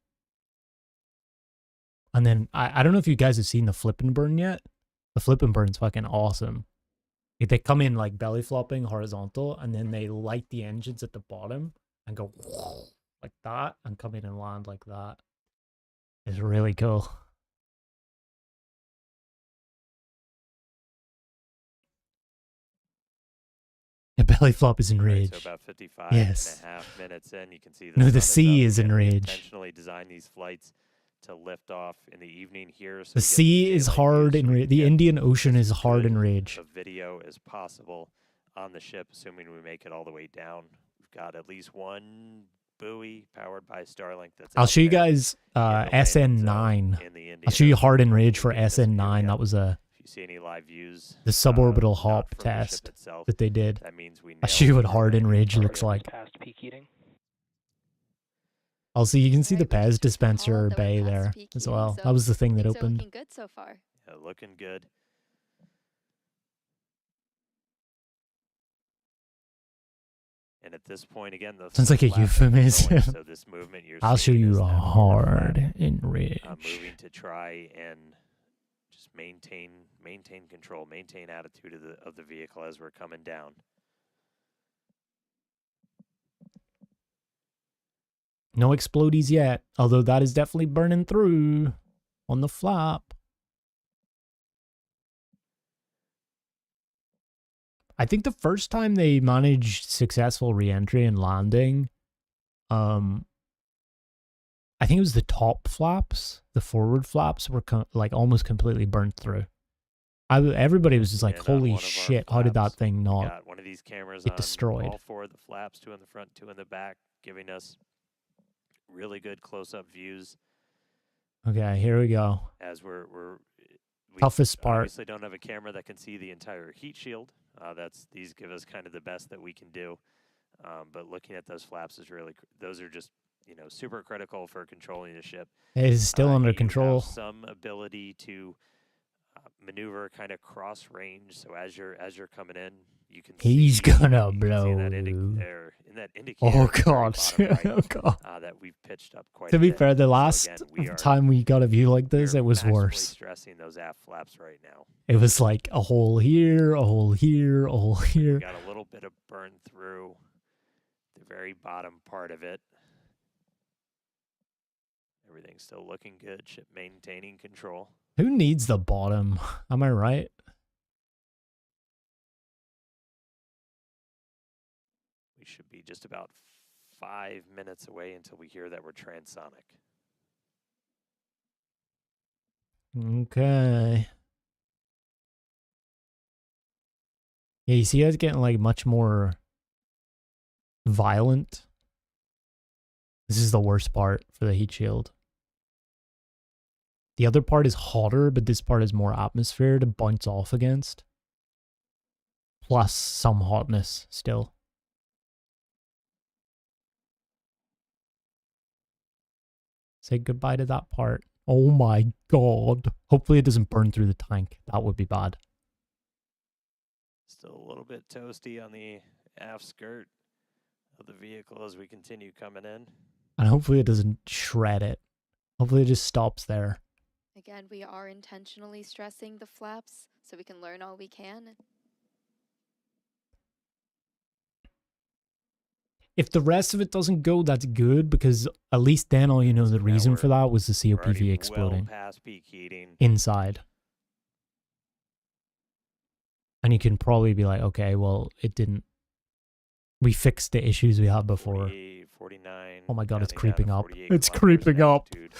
A: And then I don't know if you guys have seen the flip and burn yet. The flip and burn's fucking awesome. Like, they come in like belly flopping horizontal, and then they light the engines at the bottom and go like that and come in and land like that. It's really cool. A belly flop is
I: Right,
A: enraged.
I: so about 55
A: Yes.
I: and a half minutes in, you can see
A: No, the
I: sun
A: sea
I: up.
A: is
I: Again, we
A: enraged.
I: intentionally designed these flights to lift off in the evening here. So
A: The sea is hard in rage. The Indian Ocean is hard in rage.
I: A video as possible on the ship, assuming we make it all the way down. We've got at least one buoy powered by Starlink. That's
A: I'll
I: out
A: show you
I: there
A: guys
I: in the landing
A: SN9.
I: zone in the
A: I'll
I: Indian
A: show you
I: Ocean.
A: hard in rage
I: We'll
A: for
I: get this view
A: SN9.
I: again.
A: That was
I: If you see any live views,
A: the suborbital
I: not
A: hop
I: from the ship
A: test
I: itself,
A: that they did.
I: that means we
A: I'll show you
I: nailed
A: what hard in rage looks like.
K: Past peak heating.
A: Also, you can see the
H: Alright, we
A: Pez
H: just
A: dispenser
H: recalled that we're
A: bay
H: past
A: there
H: peak
A: as
H: heating,
A: well.
H: so
A: That was the thing that
H: things are
A: opened.
H: looking good so far.
I: Yeah, looking good. And at this point, again, the
A: Sounds like a
I: flap is going,
A: euphemism.
I: so this movement you're
A: I'll show
I: seeing
A: you
I: is
A: a
I: that lower
A: hard
I: flap,
A: in rage.
I: moving to try and just maintain control, maintain attitude of the vehicle as we're coming down.
A: No explodies yet, although that is definitely burning through on the flap. I think the first time they managed successful re-entry and landing, I think it was the top flaps, the forward flaps were like almost completely burnt through. Everybody was just like,
I: And on
A: holy
I: one of our
A: shit, how did that
I: flaps,
A: thing
I: we
A: not
I: got one of these cameras
A: get
I: on
A: destroyed?
I: all four of the flaps, two in the front, two in the back, giving us really good close-up views
A: Okay, here we go.
I: as we
A: Toughest part.
I: obviously don't have a camera that can see the entire heat shield. These give us kind of the best that we can do. But looking at those flaps is really, those are just, super critical for controlling the ship.
A: It is still under
I: You
A: control.
I: have some ability to maneuver kind of cross range. So as you're coming in, you can
A: He's
I: see,
A: gonna
I: you can see in that,
A: blow.
I: in that indicator.
A: Oh
I: at the very
A: god.
I: bottom right,
A: Oh god.
I: that we've pitched up quite
A: To
I: a
A: be
I: bit.
A: fair, the
I: So
A: last
I: again, we are-
A: time we got a view like this,
I: we're
A: it was
I: maximally
A: worse.
I: stressing those aft flaps right now.
A: It was like a hole here, a hole here, a hole
I: We
A: here.
I: got a little bit of burn through the very bottom part of it. Everything's still looking good. Ship maintaining control.
A: Who needs the bottom? Am I right?
I: We should be just about 5 minutes away until we hear that we're transonic.
A: Okay. Yeah, you see, it's getting like much more violent. This is the worst part for the heat shield. The other part is hotter, but this part is more atmosphere to bounce off against. Plus some hotness still. Say goodbye to that part. Oh my god. Hopefully it doesn't burn through the tank. That would be bad.
I: Still a little bit toasty on the aft skirt of the vehicle as we continue coming in.
A: And hopefully it doesn't shred it. Hopefully it just stops there.
H: Again, we are intentionally stressing the flaps so we can learn all we can.
A: If the rest of it doesn't go, that's good, because at least then all you know the reason for that was the
I: We're already
A: COPV exploding
I: well past peak heating.
A: inside. And you can probably be like, okay, well, it didn't. We fixed the issues we had before.
I: 48, 49.
A: Oh my god, it's
I: counting down to
A: creeping up.
I: 48
A: It's
I: kilometers
A: creeping
I: in
A: up.
I: altitude.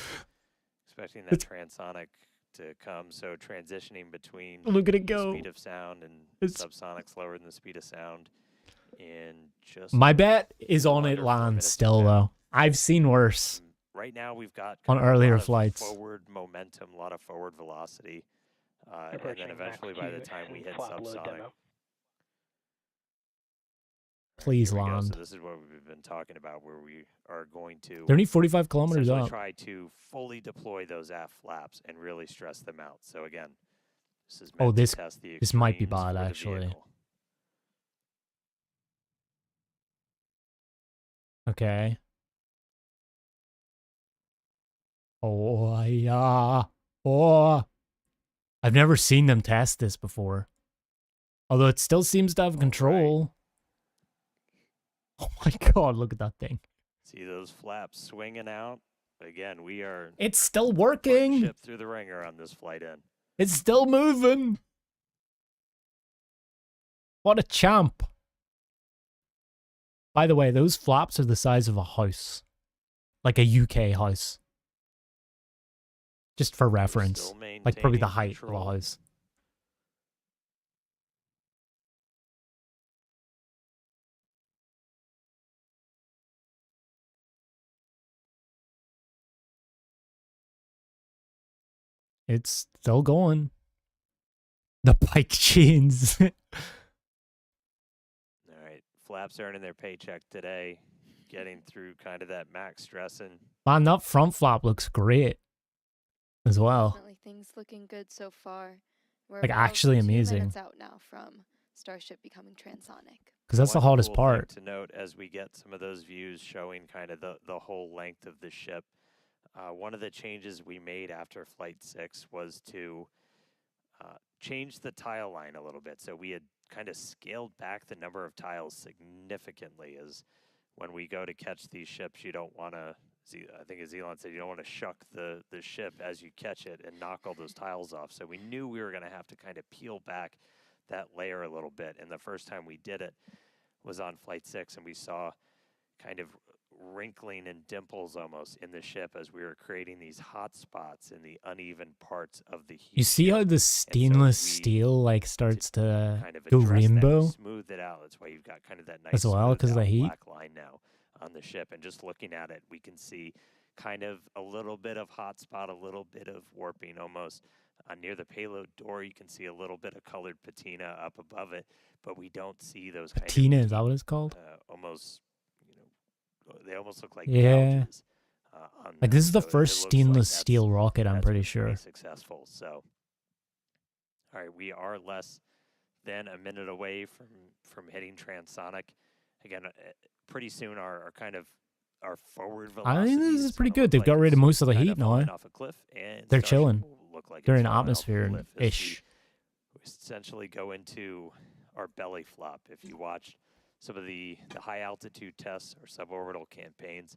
I: Expecting that transonic to come, so transitioning between
A: Look at it
I: the
A: go.
I: speed of sound and
A: It's-
I: subsonics lower than the speed of sound. In just
A: My bet is on it
I: under 4
A: lands
I: minutes
A: still,
I: down.
A: though. I've seen worse.
I: Right now, we've got
A: On
I: kind of a
A: earlier
I: lot of
A: flights.
I: forward momentum, a lot of forward velocity, and
K: Approaching
I: then eventually,
K: Mach
I: by the
K: 2
I: time we
K: and
I: hit
K: flap load
I: subsonic,
K: demo.
A: Please
I: here we go.
A: land.
I: So this is what we've been talking about, where we are going to
A: They're only 45 kilometers
I: essentially
A: up.
I: try to fully deploy those aft flaps and really stress them out. So again, this is meant
A: Oh, this
I: to test the
A: this might be
I: extremes
A: bad,
I: for the
A: actually.
I: vehicle.
A: Okay. Oh, yeah. Oh. I've never seen them test this before. Although it still seems to have control. Oh my god, look at that thing.
I: See those flaps swinging out? Again, we are
A: It's still
I: putting
A: working.
I: ship through the ringer on this flight in.
A: It's still moving. What a champ. By the way, those flaps are the size of a house. Like a UK house. Just for reference. Like probably the height of a house. It's still going. The bike chains.
I: All right, flaps earning their paycheck today, getting through kind of that max stress and.
A: Man, that front flap looks great as well.
H: Definitely things looking good so far. We're
A: Like
H: about
A: actually
H: 2
A: amazing.
H: minutes out now from Starship becoming transonic.
A: Because that's the
I: One
A: hottest
I: cool
A: part.
I: thing to note as we get some of those views showing kind of the whole length of the ship. One of the changes we made after Flight 6 was to change the tile line a little bit. So we had kind of scaled back the number of tiles significantly, as when we go to catch these ships, you don't want to, I think as Elon said, you don't want to shuck the ship as you catch it and knock all those tiles off. So we knew we were going to have to kind of peel back that layer a little bit. And the first time we did it was on Flight 6, and we saw kind of wrinkling and dimples almost in the ship as we were creating these hot spots in the uneven parts of the heat.
A: You see how the stainless steel like starts to
I: kind of
A: go
I: address that,
A: rainbow?
I: smooth it out. That's why you've got kind of that nice
A: As well,
I: smoothed
A: 'cause of the
I: out
A: heat?
I: black line now on the ship. And just looking at it, we can see kind of a little bit of hot spot, a little bit of warping almost. Near the payload door, you can see a little bit of colored patina up above it, but we don't see those
A: Patina,
I: kind
A: is that what it's called?
I: of almost, they almost look like
A: Yeah.
I: gouges, on
A: Like
I: that.
A: this is the
I: So it
A: first
I: looks like
A: stainless
I: that's-
A: steel rocket, I'm
I: that's
A: pretty
I: been
A: sure.
I: pretty successful. So, all right, we are less than a minute away from hitting transonic. Again, pretty soon our kind of our forward velocity.
A: I think this is pretty
I: gonna
A: good. They've
I: look
A: got
I: like
A: rid of
I: it's
A: most of the
I: kind
A: heat now.
I: falling off a cliff, and
A: They're
I: Starship
A: chilling.
I: will look like
A: They're
I: it's
A: in
I: falling off a
A: atmosphere-ish.
I: cliff as we essentially go into our belly flop. If you watch some of the high altitude tests or suborbital campaigns,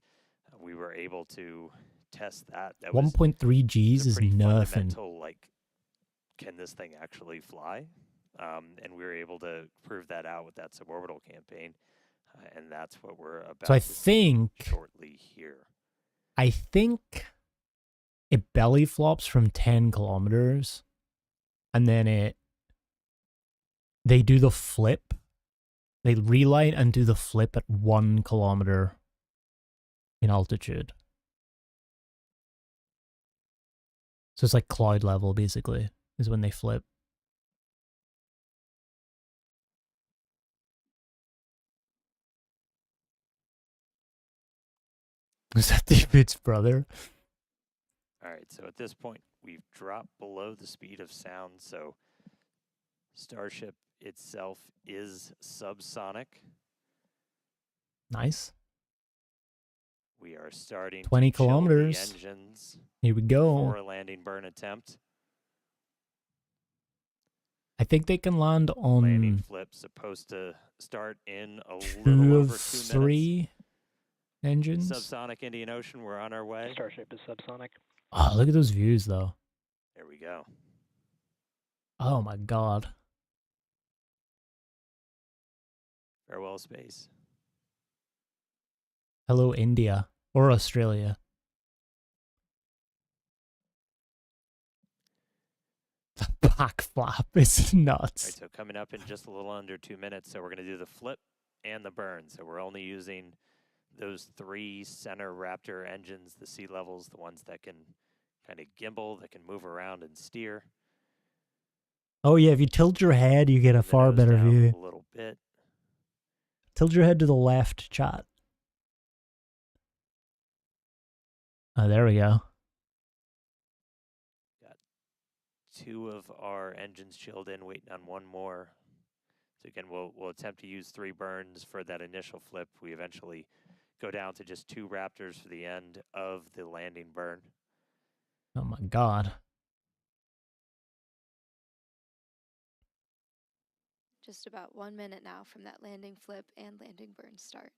I: we were able to test that. That was
A: 1.3 Gs is
I: pretty
A: nothing.
I: fundamental, like, can this thing actually fly? And we were able to prove that out with that suborbital campaign, and that's what we're about
A: So I
I: to see
A: think
I: shortly here.
A: it belly flops from 10 kilometers, and then they do the flip. They relight and do the flip at 1 kilometer in altitude. So it's like cloud level, basically, is when they flip. Is that David's brother?
I: All right, so at this point, we've dropped below the speed of sound, so Starship itself is subsonic.
A: Nice.
I: We are starting
A: 20
I: to chill
A: kilometers.
I: the engines
A: Here we go.
I: for a landing burn attempt.
A: I think they can land
I: Landing
A: on
I: flip supposed to start in a little
A: 2
I: over
A: of
I: 2 minutes.
A: 3 engines.
I: Subsonic Indian Ocean, we're on our way.
K: Starship is subsonic.
A: Oh, look at those views, though.
I: There we go.
A: Oh my god.
I: Farewell, space.
A: Hello, India. Or Australia. The back flap is
I: All
A: nuts.
I: right, so coming up in just a little under 2 minutes, so we're going to do the flip and the burn. So we're only using those 3 center Raptor engines, the sea levels, the ones that can kind of gimbal, that can move around and steer.
A: Oh yeah, if you tilt your head, you get a
I: The
A: far
I: nose
A: better
I: down
A: view.
I: a little bit.
A: Tilt your head to the left, chat. Oh, there we go.
I: Got 2 of our engines chilled in, waiting on 1 more. So again, we'll attempt to use 3 burns for that initial flip. We eventually go down to just 2 Raptors for the end of the landing burn.
A: Oh my god.
H: Just about 1 minute now from that landing flip and landing burn start.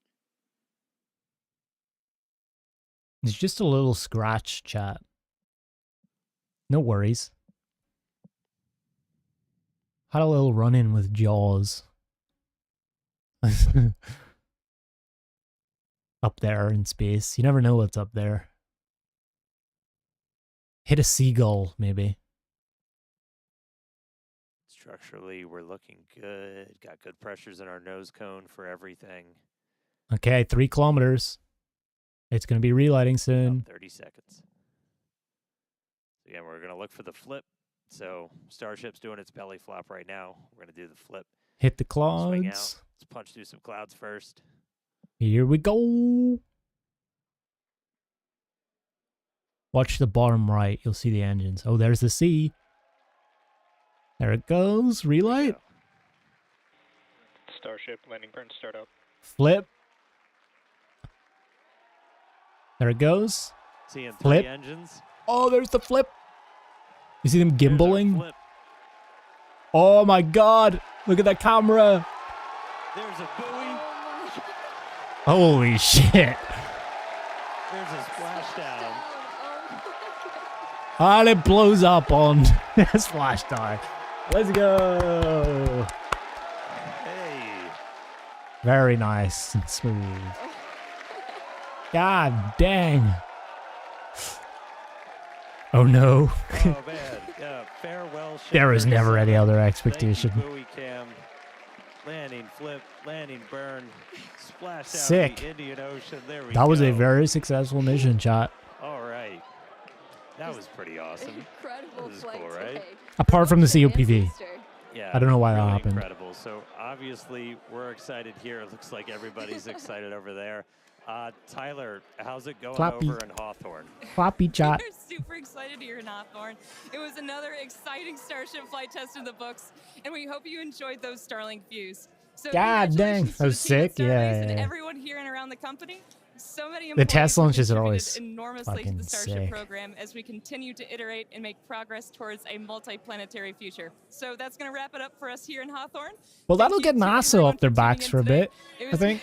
A: It's just a little scratch, chat. No worries. Had a little run-in with Jaws. up there in space. You never know what's up there. Hit a seagull, maybe.
I: Structurally, we're looking good. Got good pressures in our nose cone for everything.
A: Okay, 3 kilometers. It's going to be relighting soon.
I: 30 seconds. So again, we're going to look for the flip. So Starship's doing its belly flop right now. We're going to do the flip.
A: Hit the
I: Swing out.
A: clouds.
I: Let's punch through some clouds first.
A: Here we go. Watch the bottom right. You'll see the engines. Oh, there's the sea. There it goes. Relight.
L: Starship landing burn startup.
A: Flip. There it goes.
I: Seeing 3
A: Flip.
I: engines.
A: Oh, there's the flip. You see them
I: There's our
A: gimbaling?
I: flip.
A: Oh my god. Look at that camera.
I: There's a buoy.
A: Holy shit.
I: There's a splashdown.
A: And it blows up on splashdown. Let's go.
I: Hey.
A: Very nice and smooth. God dang. Oh no.
I: Oh man. Yeah, farewell.
A: There was
I: shippers.
A: never any other
I: Thank you,
A: expectation.
I: buoy cam. Landing flip, landing burn, splash out
A: Sick.
I: the Indian Ocean. There we go.
A: That was a very successful mission, chat.
I: All right. That was pretty awesome.
H: Incredible
I: This is
H: flight
I: cool, right?
H: today.
A: Apart from the COPV.
I: Yeah.
A: I don't know why that
I: really
A: happened.
I: Incredible. So obviously we're excited here. It looks like everybody's excited over there. Tyler, how's it going
A: Clappy.
I: over in Hawthorne?
A: Floppy chat.
J: We're super excited here in Hawthorne. It was another exciting Starship flight test in the books, and we hope you enjoyed those Starlink views. So
A: God dang,
J: congratulations
A: that
J: to
A: was
J: the team at
A: sick. Yeah,
J: Starbase and
A: yeah.
J: everyone here and around the company. So many
A: The test
J: employees have
A: launches are
J: contributed
A: always
J: enormously to
A: fucking
J: the Starship
A: sick.
J: program as we continue to iterate and make progress towards a multi-planetary future. So that's going to wrap it up for us here in Hawthorne.
A: Well, that'll
J: Thank you
A: get
J: to
A: NASA
J: everyone
A: off their
J: for tuning
A: backs
J: in
A: for a
J: today.
A: bit,
J: It
A: I
J: was,
A: think.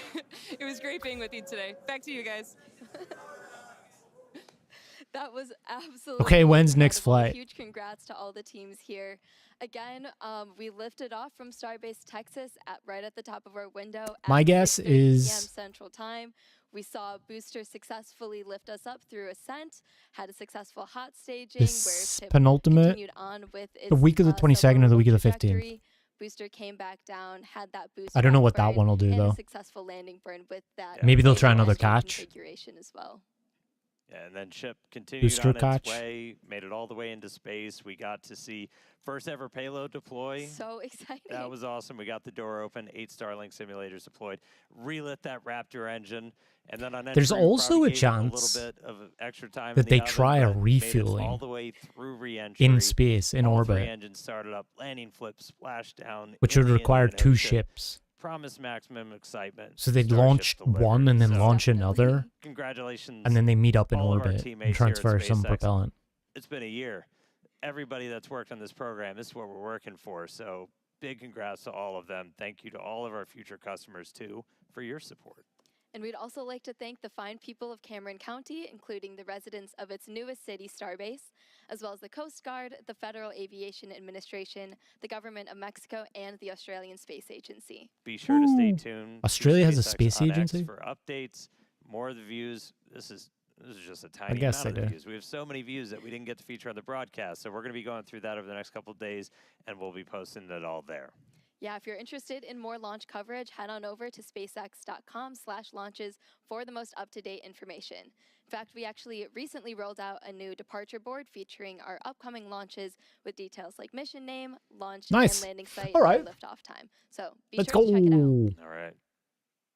J: it was great being with you today. Back to you guys.
H: That was absolutely
A: Okay, when's next
H: incredible.
A: flight?
H: Huge congrats to all the teams here. Again, we lifted off from Starbase, Texas, right at the top of our window.
A: My
H: at
A: guess
H: 6:30 p.m.
A: is-
H: Central Time. We saw Booster successfully lift us up through ascent, had a successful hot staging
A: This
H: where ship
A: penultimate-
H: continued on with its
A: the week of the 22nd or the week of the 15th.
H: trajectory. Booster came back down, had that boost.
A: I don't know
H: back
A: what that
H: burn,
A: one will do,
H: and
A: though.
H: A successful landing burn with that.
A: Maybe they'll try
H: engine
A: another catch.
H: configuration as well.
I: Yeah, and then ship continued
A: Booster
I: on
A: catch.
I: its way, made it all the way into space. We got to see first ever payload deploy.
H: So exciting.
I: That was awesome. We got the door open, 8 Starlink simulators deployed, relit that Raptor engine, and then on
A: There's
I: entry, we
A: also
I: probably
A: a
I: gave it
A: chance
I: little bit of extra time
A: that
I: in the
A: they
I: oven,
A: try a
I: but made it
A: refueling
I: all the way through re-entry.
A: in space, in
I: all 3
A: orbit,
I: engines started up, landing flip, splashdown,
A: which
I: in
A: would
I: the
A: require
I: Indian
A: 2
I: Ocean.
A: ships.
I: Promise maximum excitement.
A: So they'd
I: Starship
A: launch
I: delivered.
A: one and then
I: So
A: launch another,
I: congratulations.
A: and then they meet up in
I: all of our
A: orbit and
I: teammates here at
A: transfer some
I: SpaceX.
A: propellant.
I: It's been a year. Everybody that's worked on this program, this is what we're working for. So big congrats to all of them. Thank you to all of our future customers, too, for your support.
H: And we'd also like to thank the fine people of Cameron County, including the residents of its newest city, Starbase, as well as the Coast Guard, the Federal Aviation Administration, the Government of Mexico, and the Australian Space Agency.
I: Be sure to stay
A: Ooh.
I: tuned. to
A: Australia has a
I: SpaceX
A: space
I: on X
A: agency?
I: for updates, more of the views. This is just a tiny
A: guess
I: amount
A: they
I: of the
A: do.
I: views. We have so many views that we didn't get to feature on the broadcast, so we're going to be going through that over the next couple of days, and we'll be posting it all there.
H: Yeah, if you're interested in more launch coverage, head on over to spacex.com/launches for the most up-to-date information. In fact, we actually recently rolled out a new departure board featuring our upcoming launches with details like mission name, launch,
A: Nice.
H: and landing site,
A: All right.
H: and liftoff time. So be
A: Let's
H: sure
A: go.
H: to check it out.
I: All right.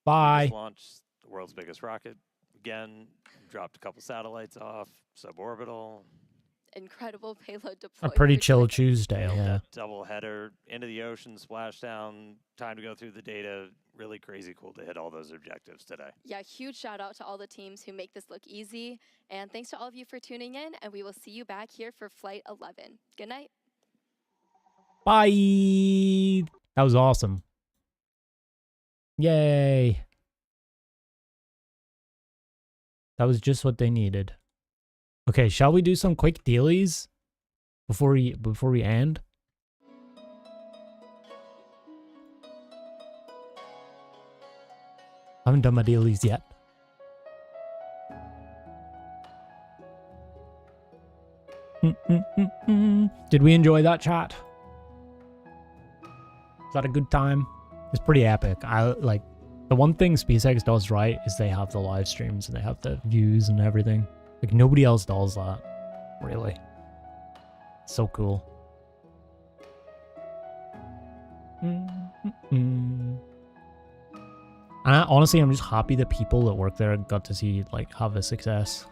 A: Bye.
I: Just launched the world's biggest rocket. Again, dropped a couple satellites off, suborbital.
H: Incredible payload
A: A
H: deployment.
A: pretty
H: for
A: chill
H: Texas.
A: Tuesday,
I: Nailed
A: yeah.
I: that double header into the ocean, splashdown, time to go through the data. Really crazy cool to hit all those objectives today.
H: Yeah, huge shout out to all the teams who make this look easy. And thanks to all of you for tuning in, and we will see you back here for Flight 11. Good night.
A: Bye. That was awesome. Yay. That was just what they needed. Okay, shall we do some quick dealies before we end? I haven't done my dealies yet. Did we enjoy that chat? Was that a good time? It's pretty epic. I like the one thing SpaceX does right is they have the live streams and they have the views and everything. Like nobody else does that, really. So cool. And honestly, I'm just happy the people that work there got to see like have a success.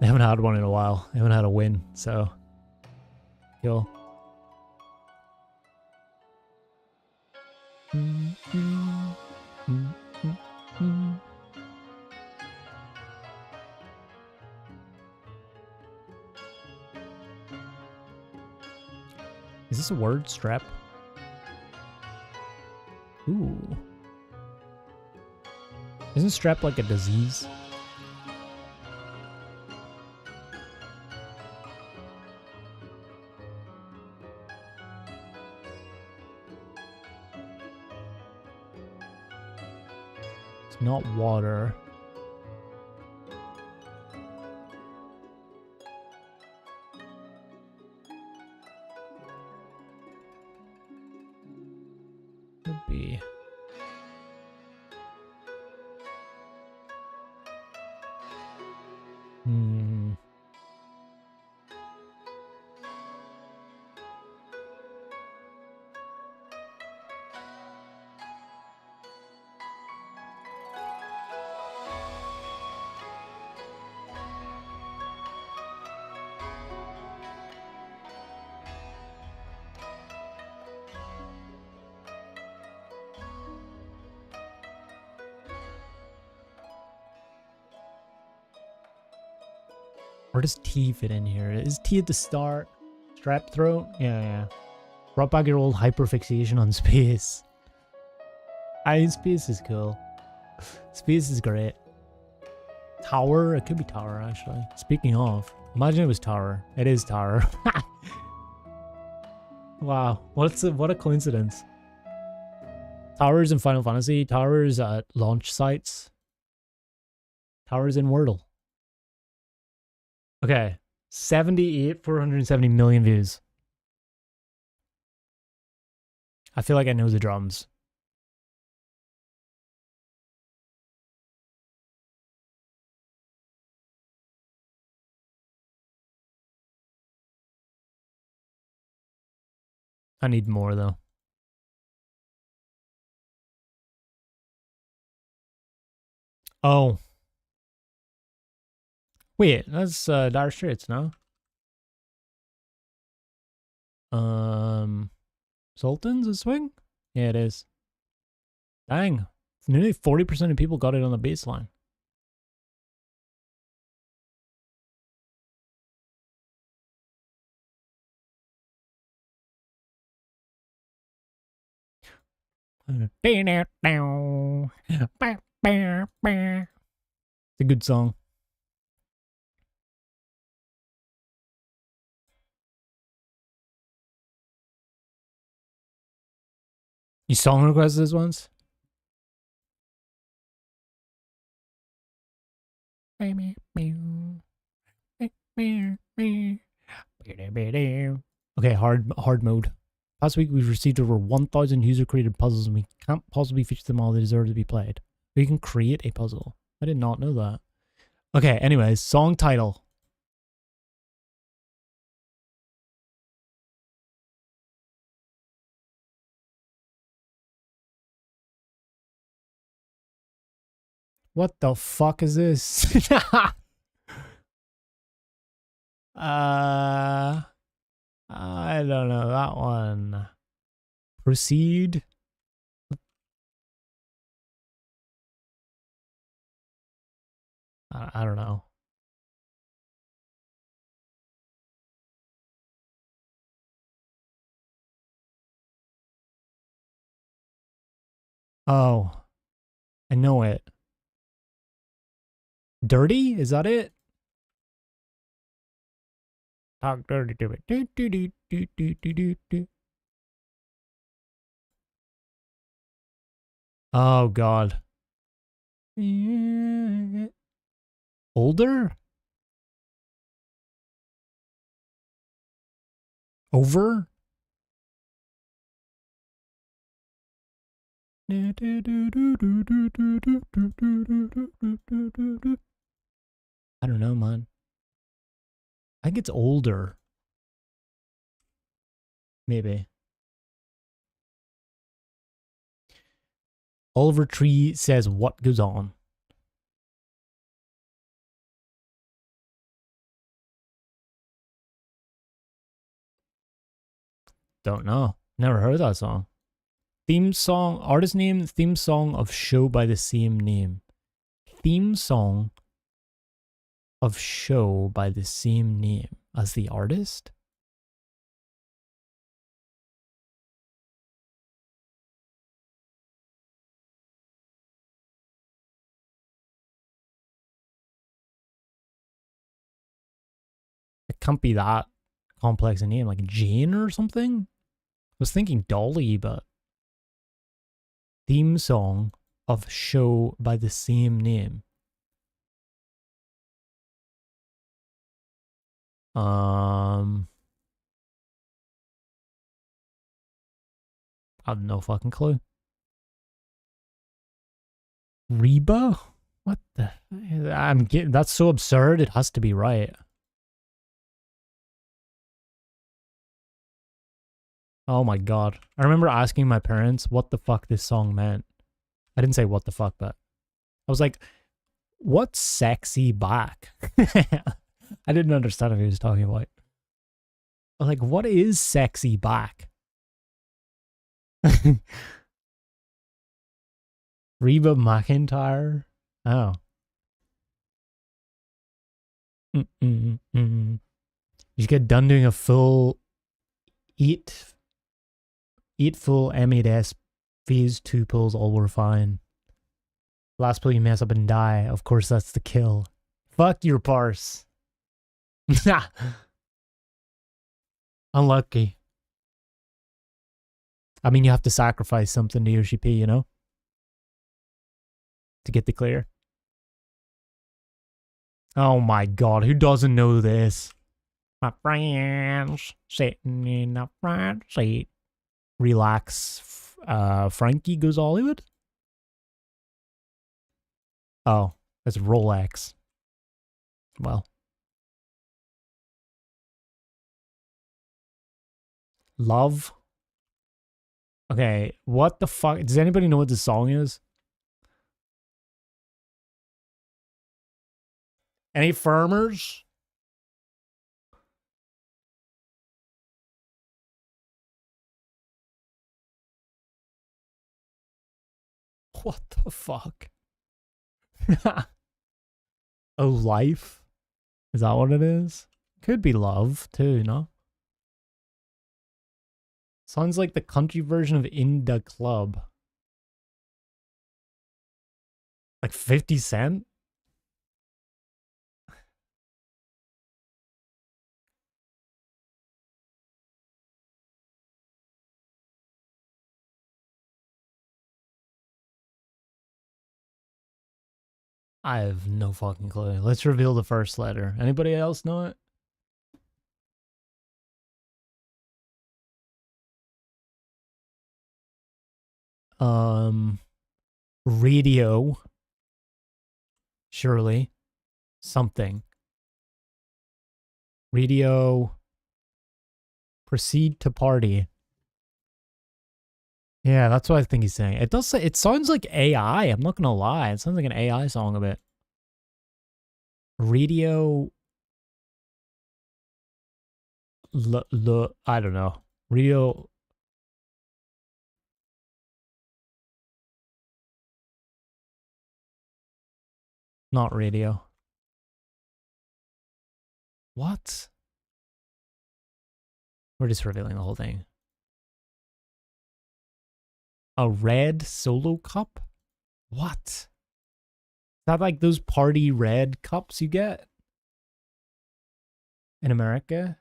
A: They haven't had one in a while. They haven't had a win, so cool. Is this a word? Strep? Ooh. Isn't strep like a disease? It's not water. Could be. Where does T fit in here? Is T at the start? Strep throat? Yeah. Brought back your old hyperfixation on space. Space is cool. Space is great. Tower? It could be tower, actually. Speaking of, imagine it was tower. It is tower. Wow. What a coincidence. Towers in Final Fantasy. Towers at launch sites. Towers in Wordle. Okay, 470 million views. I feel like I know the drums. I need more though. Oh. Wait, that's Dire Straits, no? Sultan's a swing? Yeah, it is. Dang. Nearly 40% of people got it on the baseline. It's a good song. You song requested this once? Okay, hard mode. Last week we've received over 1,000 user-created puzzles and we can't possibly feature them all that deserve to be played. We can create a puzzle. I did not know that. Okay, anyways, song title. What the fuck is this? I don't know that one. Proceed. I don't know. Oh, I know it. Dirty? Is that it? Talk dirty to it. Do, do, do, do, do, do, do, do. Oh, God. Older? Over? I don't know, man. I think it's older. Maybe. Oliver Tree says, what goes on? Don't know. Never heard that song. Theme song, artist name, theme song of show by the same name. Theme song of show by the same name as the artist? It can't be that complex a name, like Jane or something? I was thinking Dolly, but theme song of show by the same name. I have no fucking clue. Reba? What the? I'm getting, that's so absurd. It has to be right. Oh my god. I remember asking my parents what the fuck this song meant. I didn't say what the fuck, but I was like, what's sexy back? I didn't understand what he was talking about. I was like, what is sexy back? Reba McEntire? Oh. You get done doing a full eight full M8S phase 2 pulls, all were fine. Last pull you mess up and die. Of course that's the kill. Fuck your parse. Unlucky. I mean, you have to sacrifice something to Yoshi-P, you know? To get the clear. Oh my god, who doesn't know this? My friends sitting in the front seat. Relax. Frankie Goes Hollywood? Oh, that's Rolex. Well. Love. Okay, what the fuck? Does anybody know what this song is? Any firmers? What the fuck? Oh, life? Is that what it is? Could be love, too, no? Sounds like the country version of In Da Club. Like 50 Cent? I have no fucking clue. Let's reveal the first letter. Anybody else know it? Radio. Surely. Something. Radio. Proceed to party. Yeah, that's what I think he's saying. It does say, it sounds like AI. I'm not gonna lie. It sounds like an AI song a bit. Radio. I don't know. Radio. Not radio. What? We're just revealing the whole thing. A red solo cup? What? Is that like those party red cups you get in America?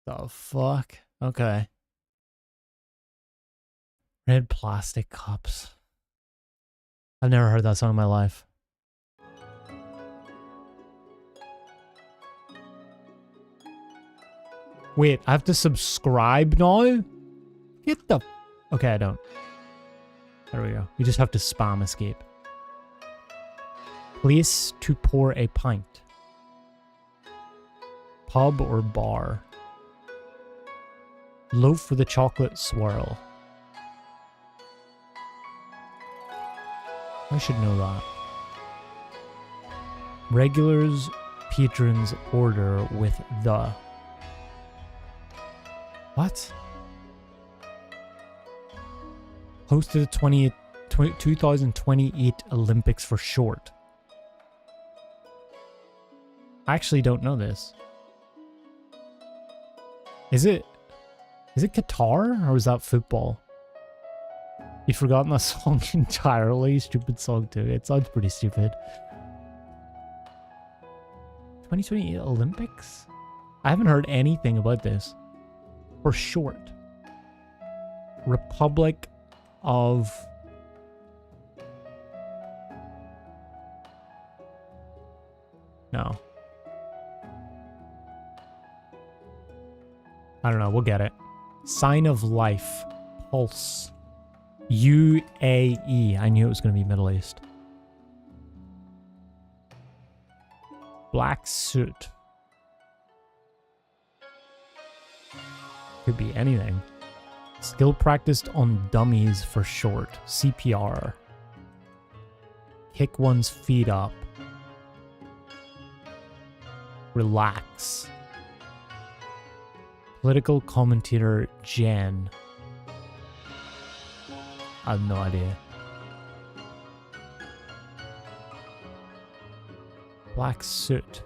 A: The fuck? Okay. Red plastic cups. I've never heard that song in my life. Wait, I have to subscribe now? Get the... Okay, I don't. There we go. You just have to spam escape. Place to pour a pint. Pub or bar. Loaf for the chocolate swirl. I should know that. Regulars, patrons order with the... What? Hosted the 2028 Olympics for short. I actually don't know this. Is it Qatar or was that football? You've forgotten that song entirely. Stupid song too. It sounds pretty stupid. 2028 Olympics? I haven't heard anything about this. For short. Republic of... No. I don't know. We'll get it. Sign of life. Pulse. UAE. I knew it was going to be Middle East. Black suit. Could be anything. Skill practiced on dummies for short. CPR. Kick one's feet up. Relax. Political commentator Jen. I have no idea. Black suit.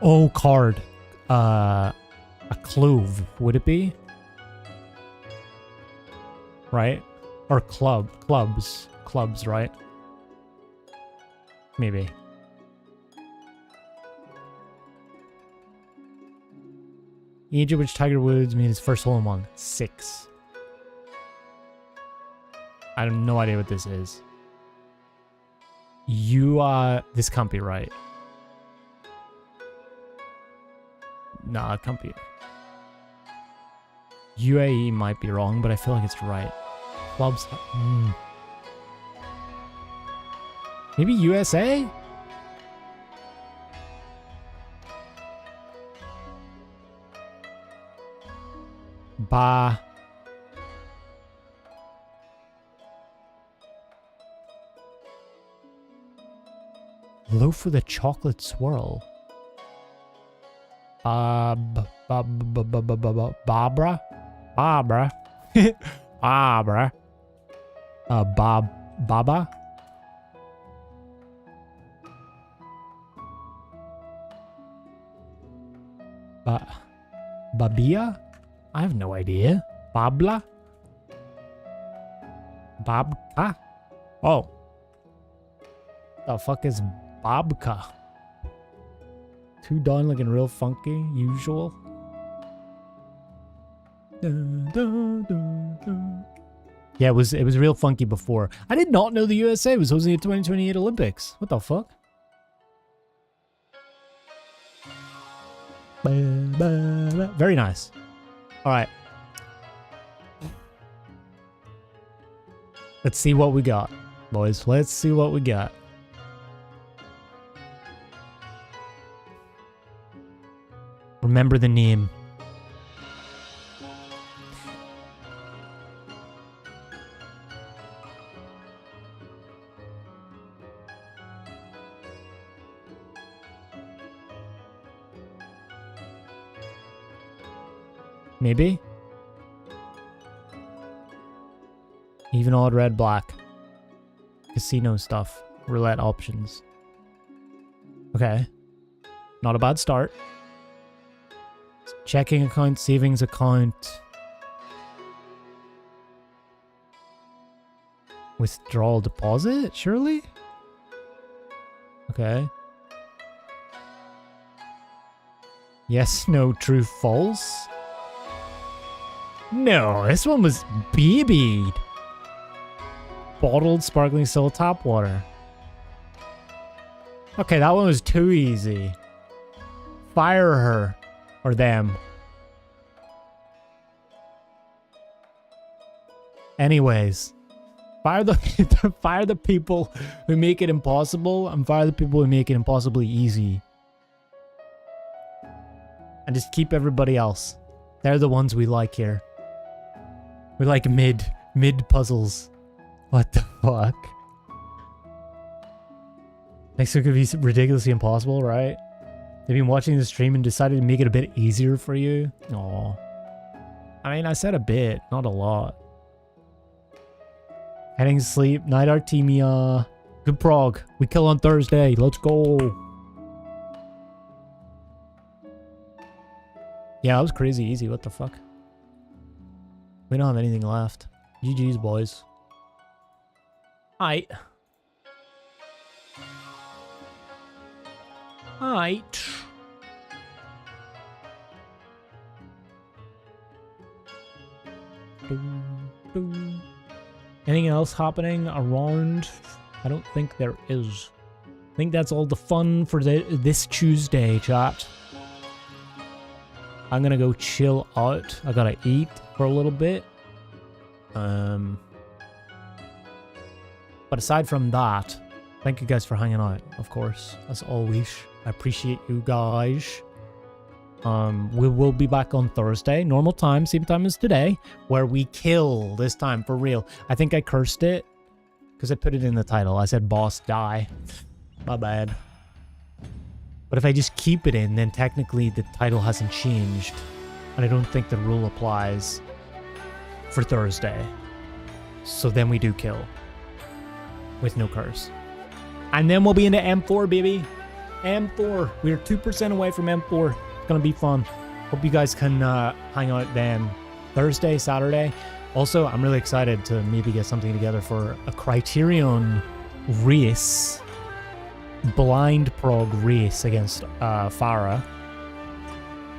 A: Oh, card. A clove, would it be? Right? Or clubs, right? Maybe. Age at which Tiger Woods made his first hole-in-one. 6. I have no idea what this is. This can't be right. Nah, it can't be. UAE might be wrong, but I feel like it's right. Clubs. Maybe USA? Bah. Loaf for the chocolate swirl. Barbara? Barbara? Baba? Baba? Babia? I have no idea. Babla? Babka? Oh. The fuck is Babka? Two down looking real funky, usual. Yeah, it was real funky before. I did not know the USA was hosting the 2028 Olympics. What the fuck? Very nice. All right. Let's see what we got, boys. Let's see what we got. Remember the name. Maybe? Even odd, red, black. Casino stuff. Roulette options. Okay. Not a bad start. Checking account, savings account. Withdrawal deposit, surely? Okay. Yes, no, true, false. No, this one was BB'd. Bottled sparkling still tap water. Okay, that one was too easy. Fire her. Or them. Anyways, fire the fire the people who make it impossible, and fire the people who make it impossibly easy. And just keep everybody else. They're the ones we like here. We like mid puzzles. What the fuck? Next one could be ridiculously impossible, right? They've been watching the stream and decided to make it a bit easier for you. Aw. I mean, I said a bit, not a lot. Heading to sleep. Night Artemia. Good prog. We kill on Thursday. Let's go. Yeah, that was crazy easy. What the fuck? We don't have anything left. GG's, boys. Aight. Aight. Anything else happening around? I don't think there is. I think that's all the fun for this Tuesday, chat. I'm gonna go chill out. I gotta eat for a little bit. But aside from that, thank you guys for hanging out, of course, as always. I appreciate you guys. We will be back on Thursday, normal time, same time as today, where we kill this time for real. I think I cursed it because I put it in the title. I said boss die. My bad. But if I just keep it in, then technically the title hasn't changed. And I don't think the rule applies for Thursday. So then we do kill. With no curse. And then we'll be into M4, baby. M4. We're 2% away from M4. It's going to be fun. Hope you guys can hang out then. Thursday, Saturday. Also, I'm really excited to maybe get something together for a Criterion race. Blind prog race against Farah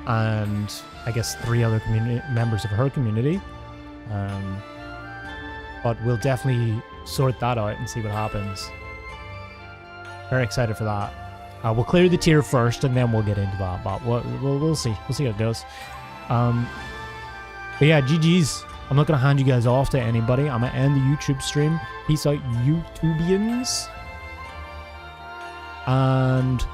A: and I guess 3 other members of her community, but we'll definitely sort that out and see what happens. Very excited for that. We'll clear the tier first and then we'll get into that, but we'll see how it goes. But yeah, GG's. I'm not gonna hand you guys off to anybody. I'm gonna end the YouTube stream. Peace out, YouTubians. And